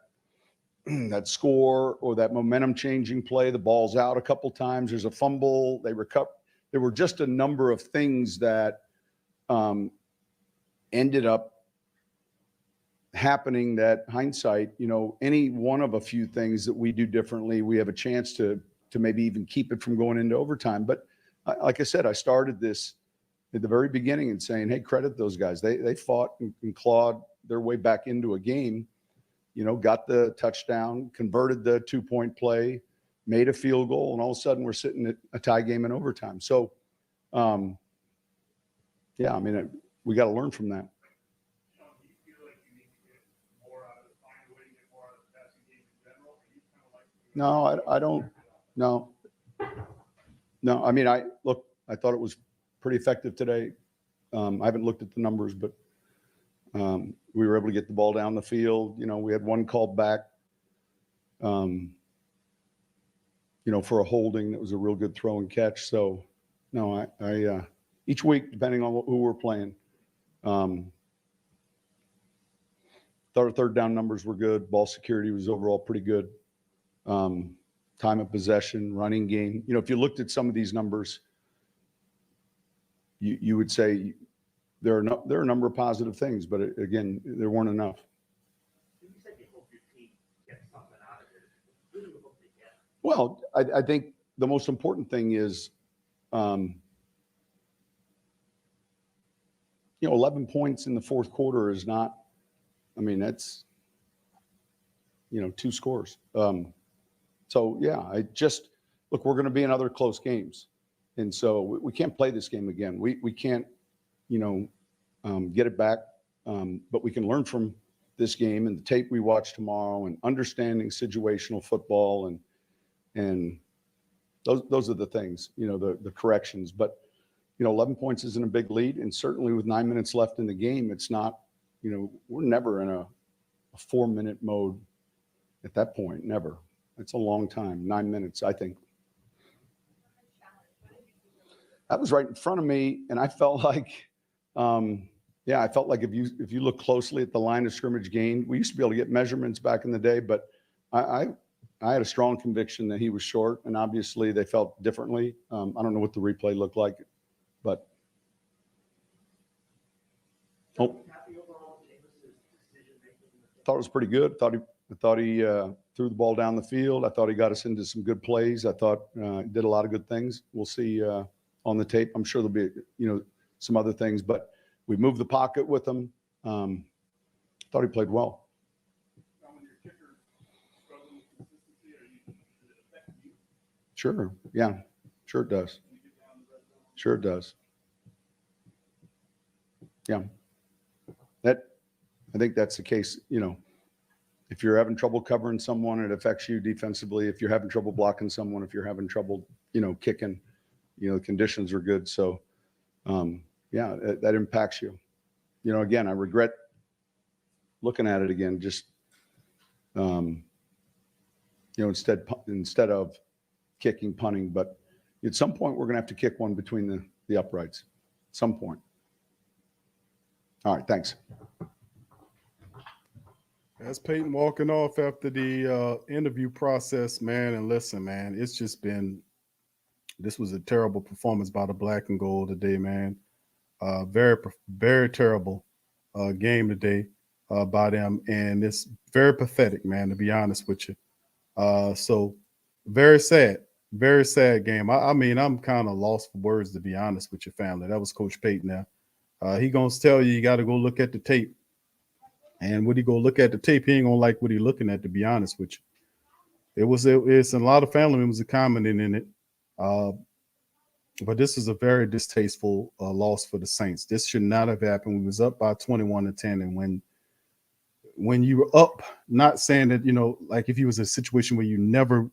that score or that momentum changing play. The ball's out a couple times. There's a fumble. They recover. There were just a number of things that ended up happening that hindsight, you know, any one of a few things that we do differently, we have a chance to maybe even keep it from going into overtime. But like I said, I started this at the very beginning and saying, hey, credit those guys. They fought and clawed their way back into a game, you know, got the touchdown, converted the 2-point play, made a field goal, and all of a sudden we're sitting at a tie game in overtime. So, yeah, I mean, we got to learn from that. No, I don't. No. I mean, I thought it was pretty effective today. I haven't looked at the numbers, but we were able to get the ball down the field. You know, we had one called back, you know, for a holding that was a real good throw and catch. So, no, I each week, depending on who we're playing, thought our 3rd down numbers were good. Ball security was overall pretty good. Time of possession, running game. You know, if you looked at some of these numbers, you would say there are a number of positive things, but again, there weren't enough. Well, I think the most important thing is, you know, 11 points in the 4th quarter is not, I mean, that's, you know, 2 scores. So, yeah, look, we're going to be in other close games. And so we can't play this game again. We can't, you know, get it back. But we can learn from this game and the tape we watch tomorrow and understanding situational football. And those are the things, you know, the corrections. But, you know, 11 points isn't a big lead. And certainly with 9 minutes left in the game, it's not, you know, we're never in a 4-minute mode at that point. Never. It's a long time, 9 minutes, I think. That was right in front of me, and I felt like, I felt like if you look closely at the line of scrimmage gained, we used to be able to get measurements back in the day, but I had a strong conviction that he was short, and obviously they felt differently. I don't know what the replay looked like, but thought it was pretty good. I thought he threw the ball down the field. I thought he got us into some good plays. I thought he did a lot of good things. We'll see on the tape. I'm sure there'll be, you know, some other things, but we moved the pocket with him. Thought he played well. Sure. Yeah. Sure it does. Sure it does. Yeah. I think that's the case, you know. If you're having trouble covering someone, it affects you defensively. If you're having trouble blocking someone, if you're having trouble, you know, kicking, you know, the conditions are good. So, yeah, that impacts you. You know, again, I regret looking at it again, just, you know, instead of kicking, punting, but at some point we're going to have to kick one between the uprights at some point. All right. Thanks. That's Peyton walking off after the interview process, man. And listen, man, it's just been, this was a terrible performance by the Black and Gold today, man. Very, very terrible game today by them. And it's very pathetic, man, to be honest with you. So very sad game. I mean, I'm kind of lost for words, to be honest with your family. That was Coach Peyton now. He going to tell you got to go look at the tape. And when he go look at the tape, he ain't gonna like what he looking at, to be honest with you. It's a lot of family members are commenting in it. But this is a very distasteful loss for the Saints. This should not have happened. We was up by 21-10. And when you were up, not saying that, you know, like if you was in a situation where you never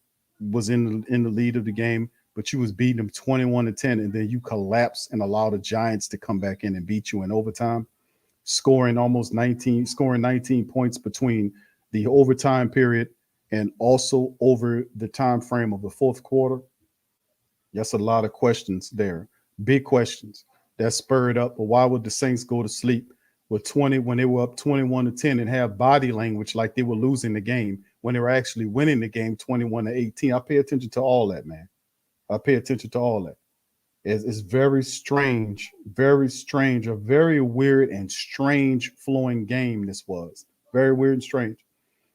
was in the lead of the game, but you was beating them 21-10, and then you collapse and allow the Giants to come back in and beat you in overtime, scoring 19 points between the overtime period and also over the time frame of the fourth quarter, that's a lot of questions there. Big questions that spurred up. But why would the Saints go to sleep with 20 when they were up 21-10 and have body language like they were losing the game when they were actually winning the game 21-18? I pay attention to all that, man. I pay attention to all that. It's very strange, a very weird and strange flowing game this was. Very weird and strange.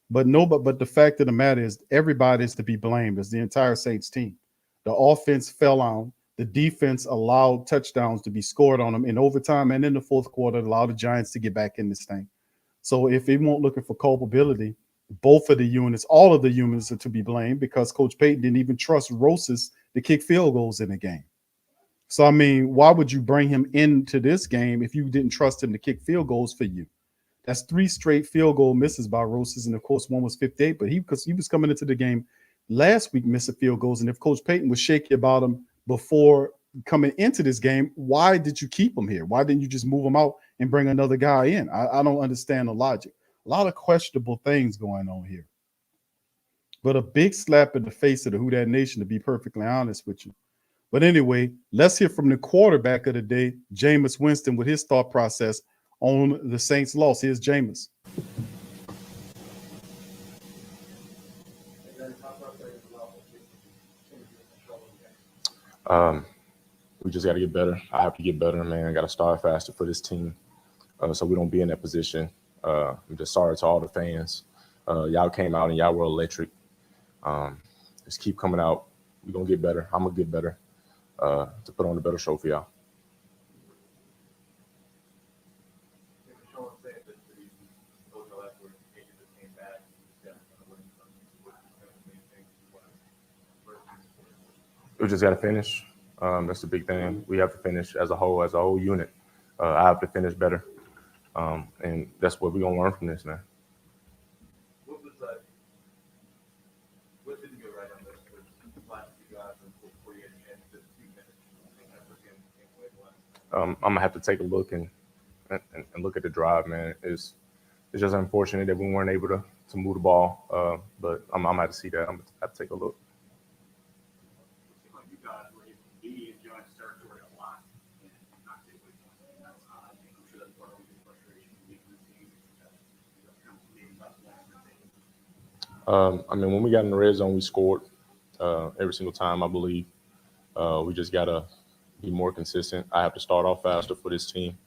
But but the fact of the matter is everybody is to be blamed. It's the entire Saints team. The offense fell on. The defense allowed touchdowns to be scored on them in overtime and in the fourth quarter, allowed the Giants to get back in this thing. So if they weren't looking for culpability, both of the units, all of the units are to be blamed because Coach Payton didn't even trust Rosas to kick field goals in the game. So, I mean, why would you bring him into this game if you didn't trust him to kick field goals for you? That's 3 straight field goal misses by Rosas, and of course, one was 58. But because he was coming into the game last week missing field goals, and if Coach Payton was shaky about him before coming into this game, why did you keep him here? Why didn't you just move him out and bring another guy in? I don't understand the logic. A lot of questionable things going on here. But a big slap in the face of the Who Dat Nation, to be perfectly honest with you. But anyway, let's hear from the quarterback of the day, Jameis Winston, with his thought process on the Saints' loss. Here's Jameis. We just got to get better. I have to get better, man. I got to start faster for this team so we don't be in that position. I'm just sorry to all the fans. Y'all came out and y'all were electric. Just keep coming out. We're going to get better. I'm going to get better to put on a better show for y'all. We just got to finish. That's the big thing. We have to finish as a whole unit. I have to finish better. And that's what we're going to learn from this, man. What didn't go right on this last few guys before you had a chance to 2 minutes? I'm going to have to take a look and look at the drive, man. It's just unfortunate that we weren't able to move the ball, but I'm going to have to see that. I'm going to have to take a look. I mean, when we got in the red zone, we scored every single time, I believe. We just got to be more consistent. I have to start off faster for this team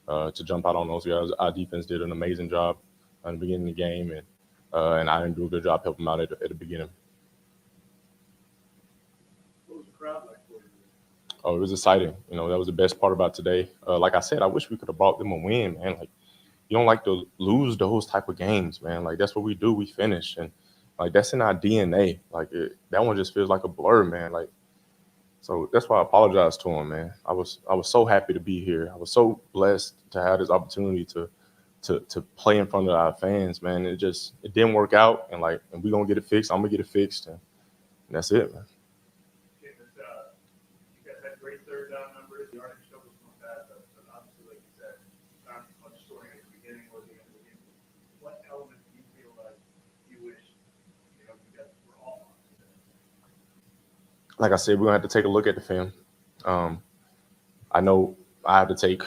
to jump out on those guys. Our defense did an amazing job at the beginning of the game, and I didn't do a good job helping them out at the beginning. What was the crowd like for you? Oh, it was exciting. You know, that was the best part about today. Like I said, I wish we could have brought them a win, man. Like, you don't like to lose those type of games, man. Like, that's what we do. We finish. And, like, that's in our DNA. Like, that one just feels like a blur, man. Like, so that's why I apologize to him, man. I was so happy to be here. I was so blessed to have this opportunity to play in front of our fans, man. It didn't work out. And, like, and we're going to get it fixed. I'm going to get it fixed. And that's it, man. You guys had great third down numbers. The yardage was not bad, but obviously, like you said, not much scoring at the beginning or the end of the game. What element do you feel like you wish you guys were all on today? Like I said, we're going to have to take a look at the film. I know I have to take,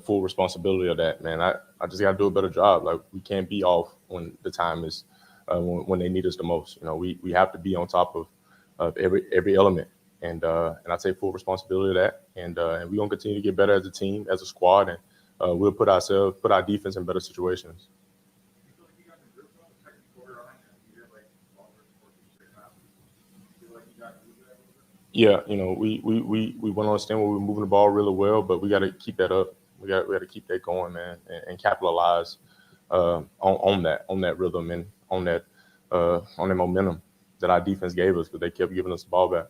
full responsibility of that, man. I just got to do a better job. Like, we can't be off when the time is when they need us the most. We have to be on top of every element. And I take full responsibility of that. And we're going to continue to get better as a team, as a squad, and we'll put our defense in better situations. Yeah, we want to understand where we're moving the ball really well, but we got to keep that up. We got to keep that going, man, and capitalize on that rhythm and on that momentum that our defense gave us, because they kept giving us the ball back.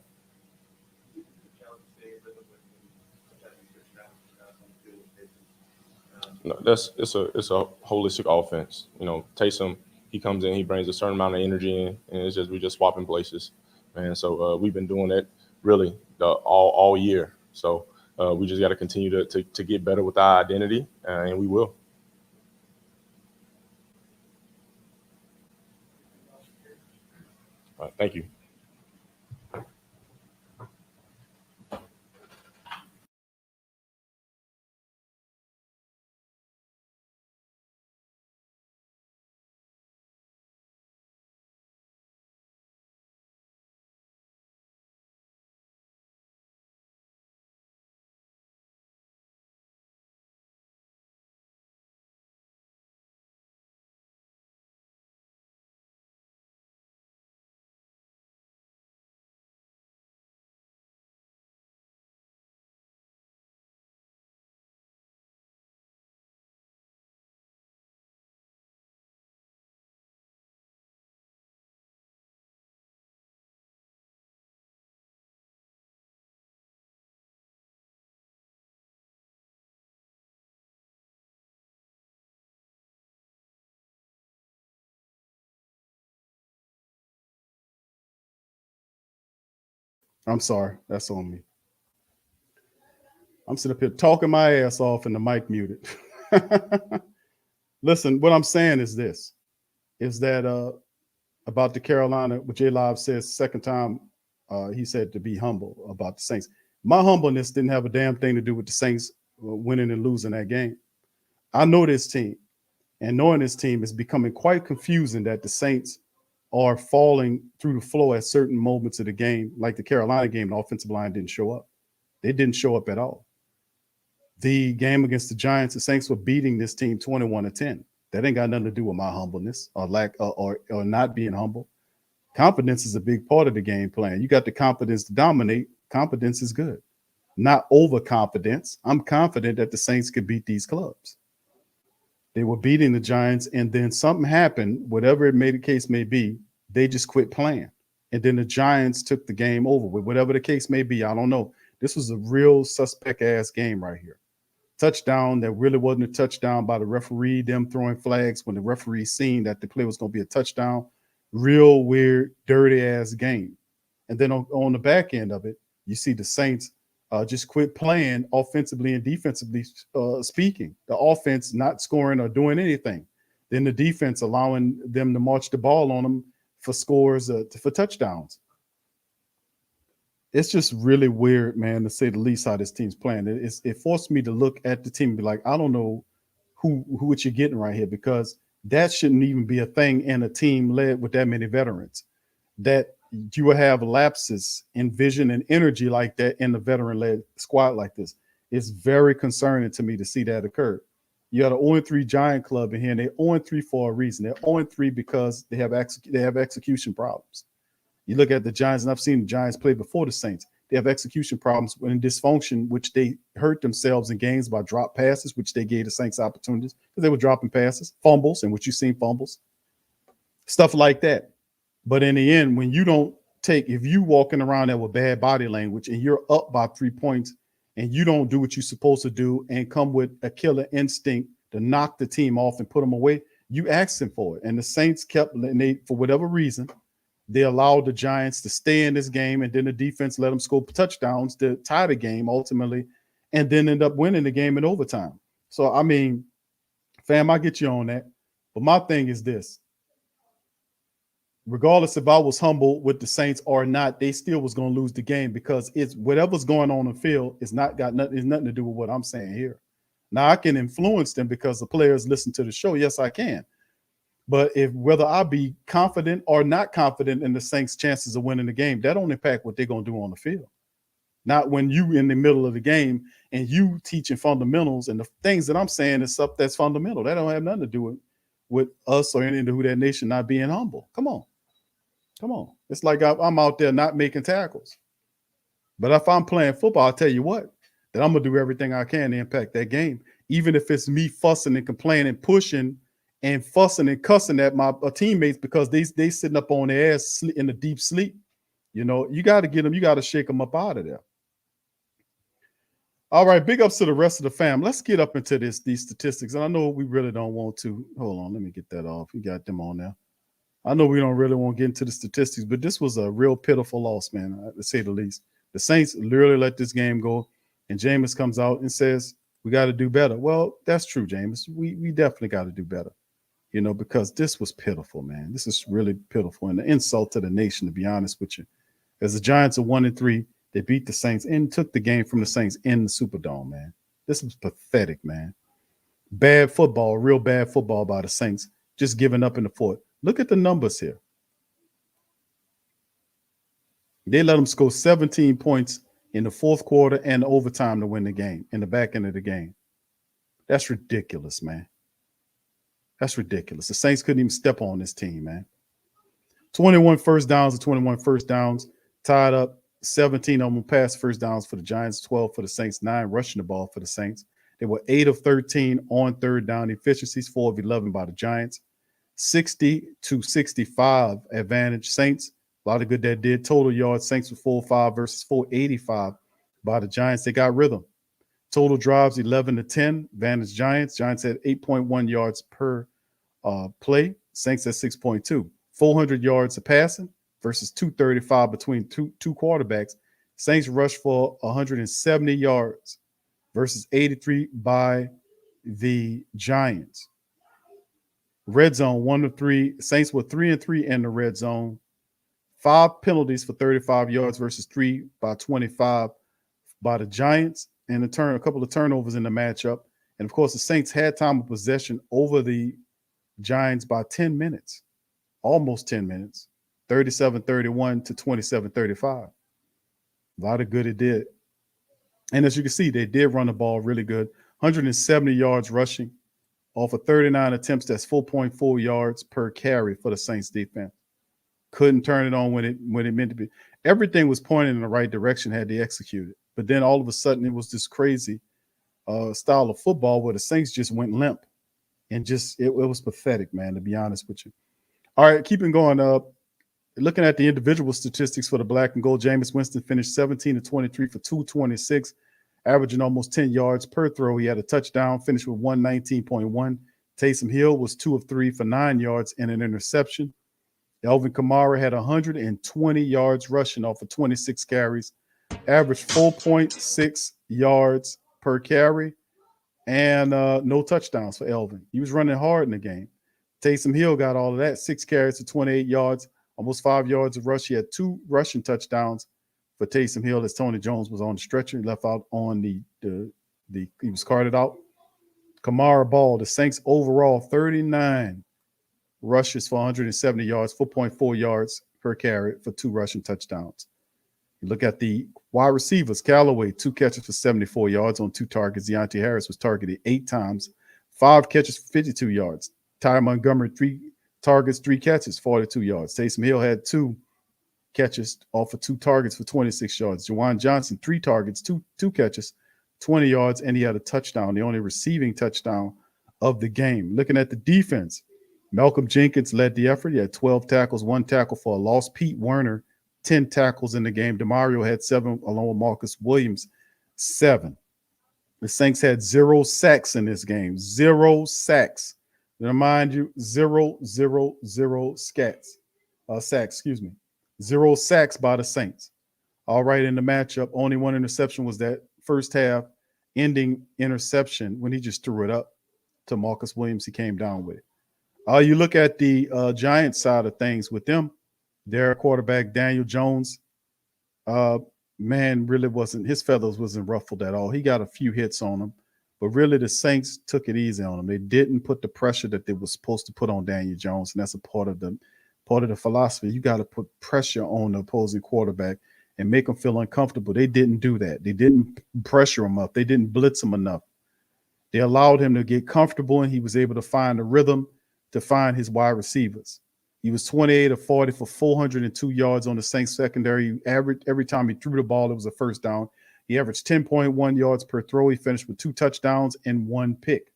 No, it's a holistic offense. Taysom, he comes in, he brings a certain amount of energy in, and we just swapping places, man. So we've been doing that really all year. So we just got to continue to get better with our identity, and we will. Thank you. I'm sorry. That's on me. I'm sitting up here talking my ass off and the mic muted. Listen, what I'm saying is this, is that about the Carolina, what J Live says second time, he said to be humble about the Saints. My humbleness didn't have a damn thing to do with the Saints winning and losing that game. I know this team, and knowing this team is becoming quite confusing that the Saints are falling through the floor at certain moments of the game, like the Carolina game, the offensive line didn't show up. They didn't show up at all. The game against the Giants, the Saints were beating this team 21-10. That ain't got nothing to do with my humbleness or lack or not being humble. Confidence is a big part of the game plan. You got the confidence to dominate. Confidence is good, not overconfidence. I'm confident that the Saints could beat these clubs. They were beating the Giants, and then something happened, whatever it may the case may be, they just quit playing. And then the Giants took the game over with, whatever the case may be. I don't know. This was a real suspect ass game right here. Touchdown that really wasn't a touchdown by the referee, them throwing flags when the referee seen that the play was going to be a touchdown. Real weird, dirty ass game. And then on the back end of it, you see the Saints just quit playing offensively and defensively speaking. The offense not scoring or doing anything. Then the defense allowing them to march the ball on them for scores, for touchdowns. It's just really weird, man, to say the least, how this team's playing. It forced me to look at the team and be like, I don't know who what you're getting right here, because that shouldn't even be a thing in a team led with that many veterans. That you will have lapses in vision and energy like that in the veteran-led squad like this. It's very concerning to me to see that occur. You got an 0-3 Giant club in here, and they're 0-3 for a reason. They're 0-3 because they have execution problems. You look at the Giants, and I've seen the Giants play before the Saints. They have execution problems and dysfunction, which they hurt themselves in games by drop passes, which they gave the Saints opportunities because they were dropping passes, fumbles, and what you've seen fumbles, stuff like that. But in the end, when you don't take, if you walking around there with bad body language and you're up by 3 points and you don't do what you're supposed to do and come with a killer instinct to knock the team off and put them away, you asking for it. And the Saints kept, and they, for whatever reason, they allowed the Giants to stay in this game, and then the defense let them score touchdowns to tie the game ultimately, and then end up winning the game in overtime. So, I mean, fam, I get you on that. But my thing is this. Regardless if I was humble with the Saints or not, they still was going to lose the game, because it's whatever's going on the field is not got nothing, it's nothing to do with what I'm saying here. Now, I can influence them because the players listen to the show. Yes, I can. But if whether I be confident or not confident in the Saints' chances of winning the game, that don't impact what they're going to do on the field. Not when you in the middle of the game and you teaching fundamentals, and the things that I'm saying is stuff that's fundamental. That don't have nothing to do with us or any of the Who That Nation not being humble. Come on. Come on. It's like I'm out there not making tackles. But if I'm playing football, I'll tell you what, that I'm going to do everything I can to impact that game. Even if it's me fussing and complaining, pushing and fussing and cussing at my teammates because they sitting up on their ass in a deep sleep. You know, you got to get them, you got to shake them up out of there. All right, big ups to the rest of the fam. Let's get up into these statistics. And I know we really don't want to. Hold on, let me get that off. We got them on now. I know we don't really want to get into the statistics, but this was a real pitiful loss, man, to say the least. The Saints literally let this game go, and Jameis comes out and says, we got to do better. Well, that's true, Jameis. We definitely got to do better. because this was pitiful, man. This is really pitiful and an insult to the nation, to be honest with you. As the Giants are 1-3, they beat the Saints and took the game from the Saints in the Superdome, man. This was pathetic, man. Bad football, real bad football by the Saints, just giving up in the fourth. Look at the numbers here. They let them score 17 points in the fourth quarter and overtime to win the game, in the back end of the game. That's ridiculous, man. That's ridiculous. The Saints couldn't even step on this team, man. 21 first downs and 21 first downs, tied up 17 of them pass first downs for the Giants, 12 for the Saints, 9 rushing the ball for the Saints. They were 8 of 13 on third down efficiencies, 4 of 11 by the Giants. 60-65 advantage Saints. A lot of good that did. Total yards, Saints were 405 versus 485 by the Giants. They got rhythm. Total drives, 11-10. Advantage Giants. Giants had 8.1 yards per play. Saints at 6.2. 400 yards of passing versus 235 between two quarterbacks. Saints rushed for 170 yards versus 83 by the Giants. Red zone, 1 of 3. Saints were 3 and 3 in the red zone. 5 penalties for 35 yards versus 3 by 25 by the Giants, and a couple of turnovers in the matchup. And of course, the Saints had time of possession over the Giants by 10 minutes, almost 10 minutes, 37-31 to 27-35. A lot of good it did. And as you can see, they did run the ball really good. 170 yards rushing off of 39 attempts. That's 4.4 yards per carry for the Saints defense. Couldn't turn it on when it meant to be. Everything was pointing in the right direction had they executed. But then all of a sudden it was this crazy style of football where the Saints just went limp. And just it was pathetic, man, to be honest with you. All right, keeping going. Looking at the individual statistics for the black and gold, Jameis Winston finished 17-23 for 226, averaging almost 10 yards per throw. He had a touchdown, finished with 119.1. Taysom Hill was 2 of 3 for 9 yards and an interception. Alvin Kamara had 120 yards rushing off of 26 carries, averaged 4.6 yards per carry, and no touchdowns for Alvin. He was running hard in the game. Taysom Hill got all of that, 6 carries to 28 yards, almost 5 yards of rush. He had 2 rushing touchdowns for Taysom Hill as Tony Jones was on the stretcher. He left out on he was carted out. Kamara ball, the Saints overall 39 rushes for 170 yards, 4.4 yards per carry for 2 rushing touchdowns. You look at the wide receivers. Callaway, 2 catches for 74 yards on 2 targets. Deontay Harris was targeted 8 times, 5 catches for 52 yards. Ty Montgomery, 3 targets, 3 catches, 42 yards. Taysom Hill had 2 catches off of 2 targets for 26 yards. Juwan Johnson, 3 targets, 2 catches, 20 yards, and he had a touchdown, the only receiving touchdown of the game. Looking at the defense, Malcolm Jenkins led the effort. He had 12 tackles, 1 tackle for a loss. Pete Werner, 10 tackles in the game. DeMario had 7, along with Marcus Williams, 7. The Saints had 0 sacks in this game. 0 sacks. To remind you, 0 sacks. 0 sacks by the Saints. All right, in the matchup, only 1 interception was that first half ending interception when he just threw it up to Marcus Williams. He came down with it. You look at the Giants side of things with them, their quarterback, Daniel Jones, man, really his feathers wasn't ruffled at all. He got a few hits on him, but really the Saints took it easy on him. They didn't put the pressure that they were supposed to put on Daniel Jones, and that's a part of the philosophy. You got to put pressure on the opposing quarterback and make them feel uncomfortable. They didn't do that. They didn't pressure him up. They didn't blitz him enough. They allowed him to get comfortable, and he was able to find a rhythm to find his wide receivers. He was 28 of 40 for 402 yards on the Saints secondary. Every time he threw the ball, it was a first down. He averaged 10.1 yards per throw. He finished with 2 touchdowns and 1 pick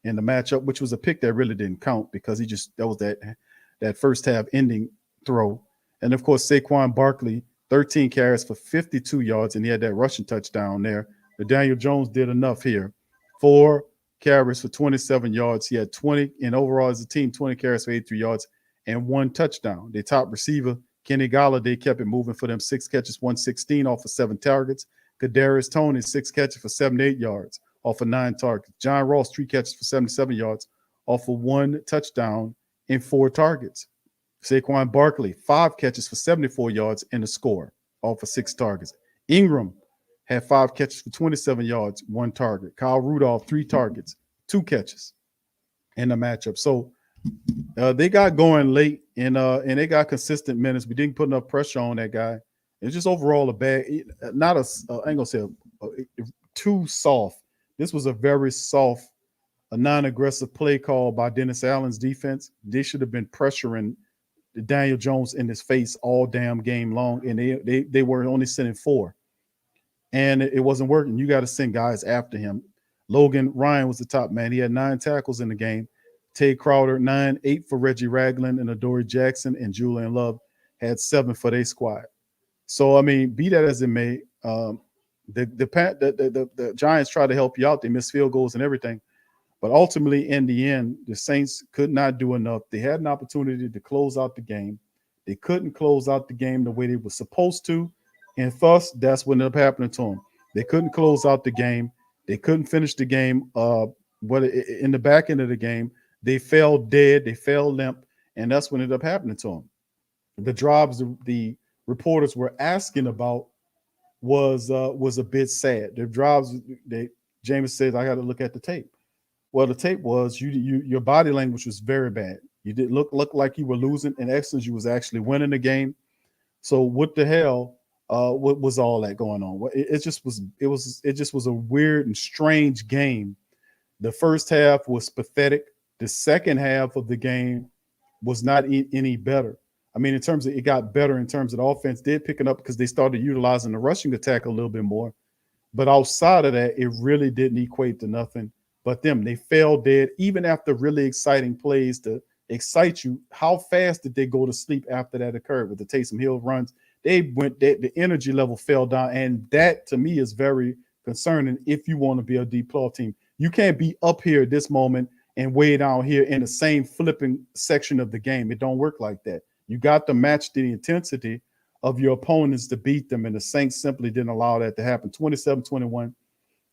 in the matchup, which was a pick that really didn't count because that was that first half ending throw. And of course, Saquon Barkley, 13 carries for 52 yards, and he had that rushing touchdown there. But Daniel Jones did enough here. 4 carries for 27 yards. He had 20, and overall as a team, 20 carries for 83 yards and 1 touchdown. Their top receiver, Kenny Golladay, kept it moving for them. 6 catches, 116 off of 7 targets. Kadarius Toney, 6 catches for 78 yards off of 9 targets. John Ross, 3 catches for 77 yards off of 1 touchdown and 4 targets. Saquon Barkley, 5 catches for 74 yards and a score off of 6 targets. Ingram had 5 catches for 27 yards, 1 target. Kyle Rudolph, 3 targets, 2 catches in the matchup. So they got going late and they got consistent minutes. We didn't put enough pressure on that guy. It's just overall a bad, not a, I ain't gonna say too soft. This was a very soft, a non-aggressive play call by Dennis Allen's defense. They should have been pressuring Daniel Jones in his face all damn game long, and they were only sending 4. And it wasn't working. You got to send guys after him. Logan Ryan was the top man. He had 9 tackles in the game. Tate Crowder, 9, 8 for Reggie Ragland, and Adoree Jackson and Julian Love had 7 for their squad. So, I mean, be that as it may, the Giants tried to help you out. They missed field goals and everything. But ultimately, in the end, the Saints could not do enough. They had an opportunity to close out the game. They couldn't close out the game the way they were supposed to. And thus, that's what ended up happening to them. They couldn't close out the game. They couldn't finish the game. In the back end of the game, they fell dead. They fell limp. And that's what ended up happening to them. The drives the reporters were asking about was a bit sad. The drives, Jameis says, I got to look at the tape. Well, the tape was your body language was very bad. You didn't look like you were losing. In essence, you was actually winning the game. So what the hell? What was all that going on? It just was a weird and strange game. The first half was pathetic. The second half of the game was not any better. I mean, in terms of it got better in terms of the offense did pick it up because they started utilizing the rushing attack a little bit more. But outside of that, it really didn't equate to nothing. But they fell dead even after really exciting plays to excite you. How fast did they go to sleep after that occurred with the Taysom Hill runs? The energy level fell down. And that to me is very concerning if you want to be a deep playoff team. You can't be up here at this moment and way down here in the same flipping section of the game. It don't work like that. You got to match the intensity of your opponents to beat them. And the Saints simply didn't allow that to happen. 27-21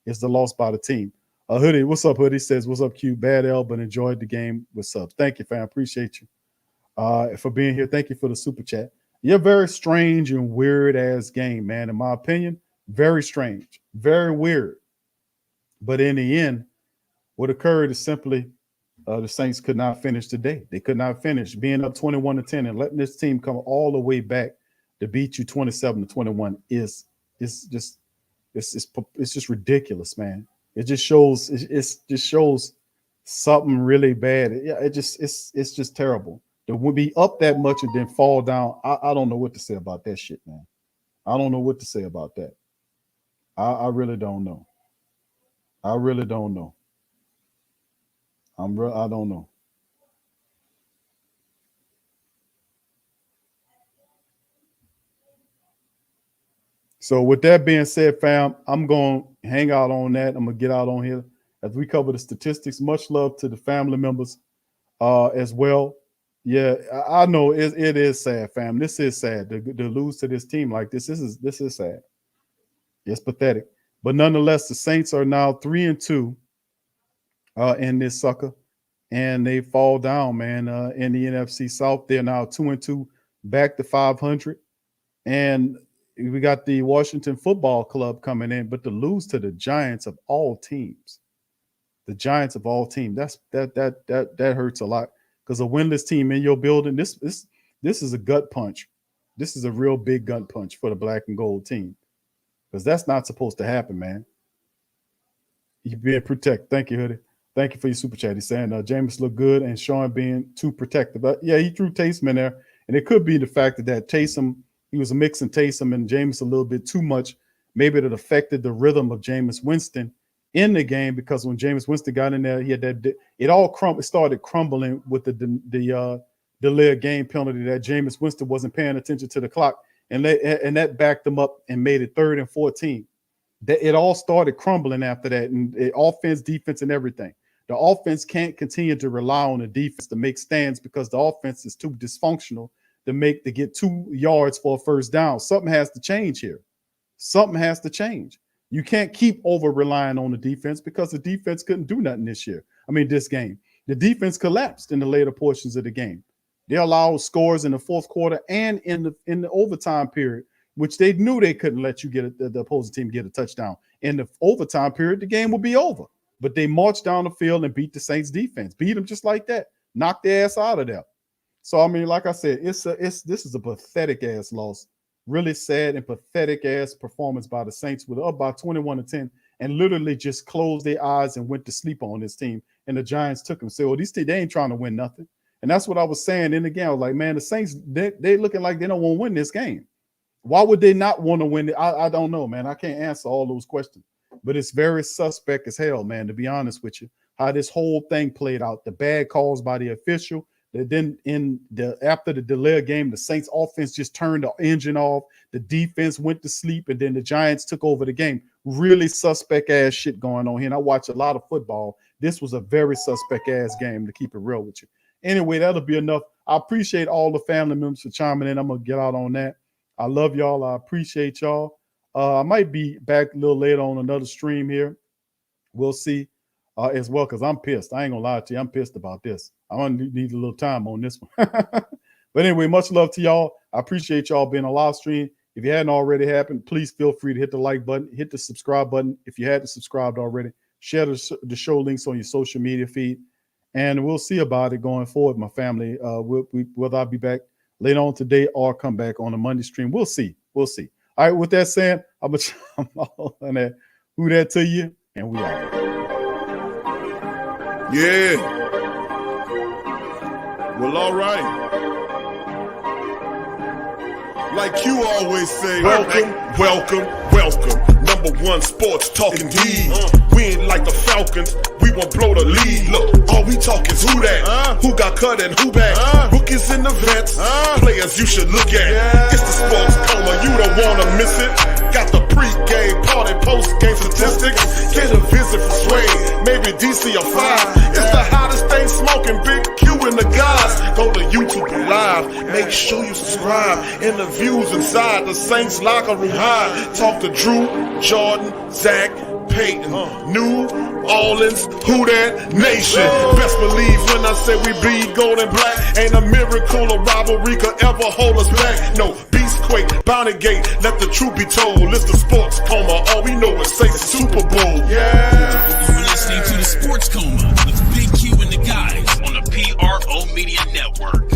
is the loss by the team. Hoodie, what's up, Hoodie? Says, what's up, Q? Bad L, but enjoyed the game. What's up? Thank you, fam. Appreciate you for being here. Thank you for the super chat. You're very strange and weird-ass game, man. In my opinion, very strange, very weird. But in the end, what occurred is simply the Saints could not finish today. They could not finish. Being up 21-10 and letting this team come all the way back to beat you 27-21 is just ridiculous, man. It just shows something really bad. Yeah, it's just terrible. To be up that much and then fall down. I don't know what to say about that shit, man. I don't know what to say about that. I really don't know. I really don't know. I don't know. So with that being said, fam, I'm going to hang out on that. I'm going to get out on here as we cover the statistics. Much love to the family members as well. Yeah, I know it is sad, fam. This is sad to lose to this team like this. This is sad. It's pathetic. But nonetheless, the Saints are now 3-2 in this sucker. And they fall down, man, in the NFC South. They're now 2-2, back to 500. And we got the Washington Football Club coming in, but to lose to the Giants of all teams, that hurts a lot because a winless team in your building, this is a gut punch. This is a real big gut punch for the black and gold team because that's not supposed to happen, man. You being protected. Thank you, Hoodie. Thank you for your super chat. He's saying Jameis looked good and Sean being too protective. But yeah, he threw Taysom in there, and it could be the fact that Taysom. He was mixing Taysom and Jameis a little bit too much. Maybe it affected the rhythm of Jameis Winston in the game because when Jameis Winston got in there, he had that. It started crumbling with the delayed game penalty that Jameis Winston wasn't paying attention to the clock, and that backed them up and made it 3rd and 14. It all started crumbling after that, and offense, defense, and everything. The offense can't continue to rely on the defense to make stands because the offense is too dysfunctional to get 2 yards for a first down. Something has to change here. Something has to change. You can't keep over relying on the defense because the defense couldn't do nothing this game. The defense collapsed in the later portions of the game. They allowed scores in the fourth quarter and in the overtime period, which they knew they couldn't let you get the opposing team get a touchdown. In the overtime period, the game would be over. But they marched down the field and beat the Saints defense, beat them just like that, knocked their ass out of there. So I mean, like I said, this is a pathetic ass loss, really sad and pathetic ass performance by the Saints. With up by 21-10 and literally just closed their eyes and went to sleep on this team. And the Giants took them. So, well, these teams, they ain't trying to win nothing. And that's what I was saying in the game. I was like, man, the Saints, they looking like they don't want to win this game. Why would they not want to win it? I don't know, man. I can't answer all those questions. But it's very suspect as hell, man, to be honest with you, how this whole thing played out. The bad calls by the official. Then after the delay game, the Saints offense just turned the engine off. The defense went to sleep, and then the Giants took over the game. Really suspect ass shit going on here. And I watch a lot of football. This was a very suspect ass game, to keep it real with you. Anyway, that'll be enough. I appreciate all the family members for chiming in. I'm gonna get out on that. I love y'all. I appreciate y'all. I might be back a little later on another stream here. We'll see as well, because I'm pissed. I ain't gonna lie to you. I'm pissed about this. I want to need a little time on this one. But anyway, much love to y'all. I appreciate y'all being on live stream. If you hadn't already happened, please feel free to hit the like button, hit the subscribe button. If you hadn't subscribed already, share the show links on your social media feed. And we'll see about it going forward, my family. Whether I'll be back later on today or come back on a Monday stream. We'll see. We'll see. All right, with that said, I'm all on that. Who that to you? And we out. Yeah. Well, all right. Like you always say, welcome, welcome, welcome. Number one sports talking D. We ain't like the Falcons, we won't blow the lead. Look, all we talk is who that, who got cut and who back. Rookies and the vets, players you should look at. It's the sports coma, you don't wanna miss it. Got the pre-game, party, post-game statistics. Get a visit for Sway, maybe DC or 5. It's the hottest thing smoking, Big Q and the guys. Go to YouTube Live, make sure you subscribe. Interviews inside the Saints locker room high. Talk to Drew, Jordan, Zach, Peyton, New Orleans, who that nation. Best believe when I say we bleed gold and black. Ain't a miracle or rivalry could ever hold us back. No, Beastquake, Bounty Gate, let the truth be told. It's the sports coma, all we know is Saints Super Bowl. Yeah. You're listening to the Sports Coma with Big Q and the guys on the PRO Media Network.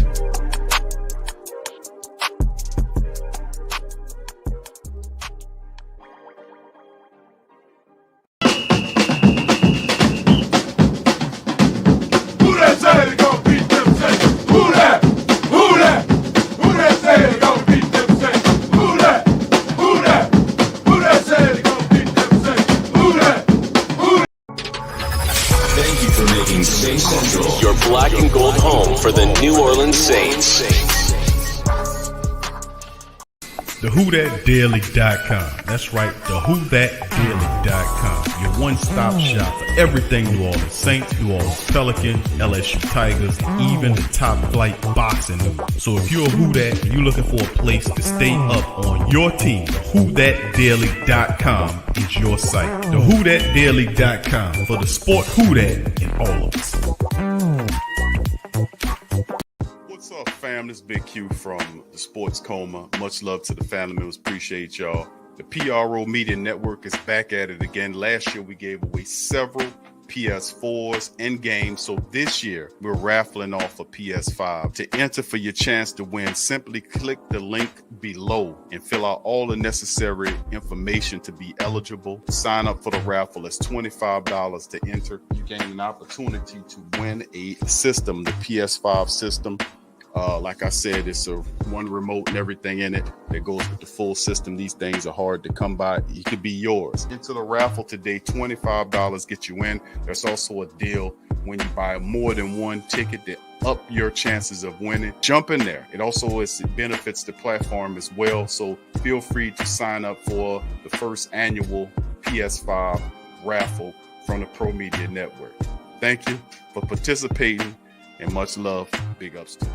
Your black and gold home for the New Orleans Saints. TheWhoThatDaily.com. That's right, TheWhoThatDaily.com. Your one-stop shop for everything New Orleans Saints, New Orleans Pelicans, LSU Tigers, even the top flight boxing news. So if you're a Who That and you're looking for a place to stay up on your team, TheWhoThatDaily.com is your site. TheWhoThatDaily.com for the sport Who That in all of us. What's up, fam? This is Big Q from the Sports Coma. Much love to the family members. Appreciate y'all. The PRO Media Network is back at it again. Last year, we gave away several PS4s and games. So this year, we're raffling off a PS5. To enter for your chance to win, simply click the link below and fill out all the necessary information to be eligible. Sign up for the raffle. It's $25 to enter. You gain an opportunity to win a system, the PS5 system. Like I said, it's a one remote and everything in it that goes with the full system. These things are hard to come by. It could be yours. Into the raffle today, $25 get you in. There's also a deal when you buy more than one ticket to up your chances of winning. Jump in there. It also benefits the platform as well. So feel free to sign up for the first annual PS5 raffle from the Pro Media Network. Thank you for participating and much love. Big ups to you.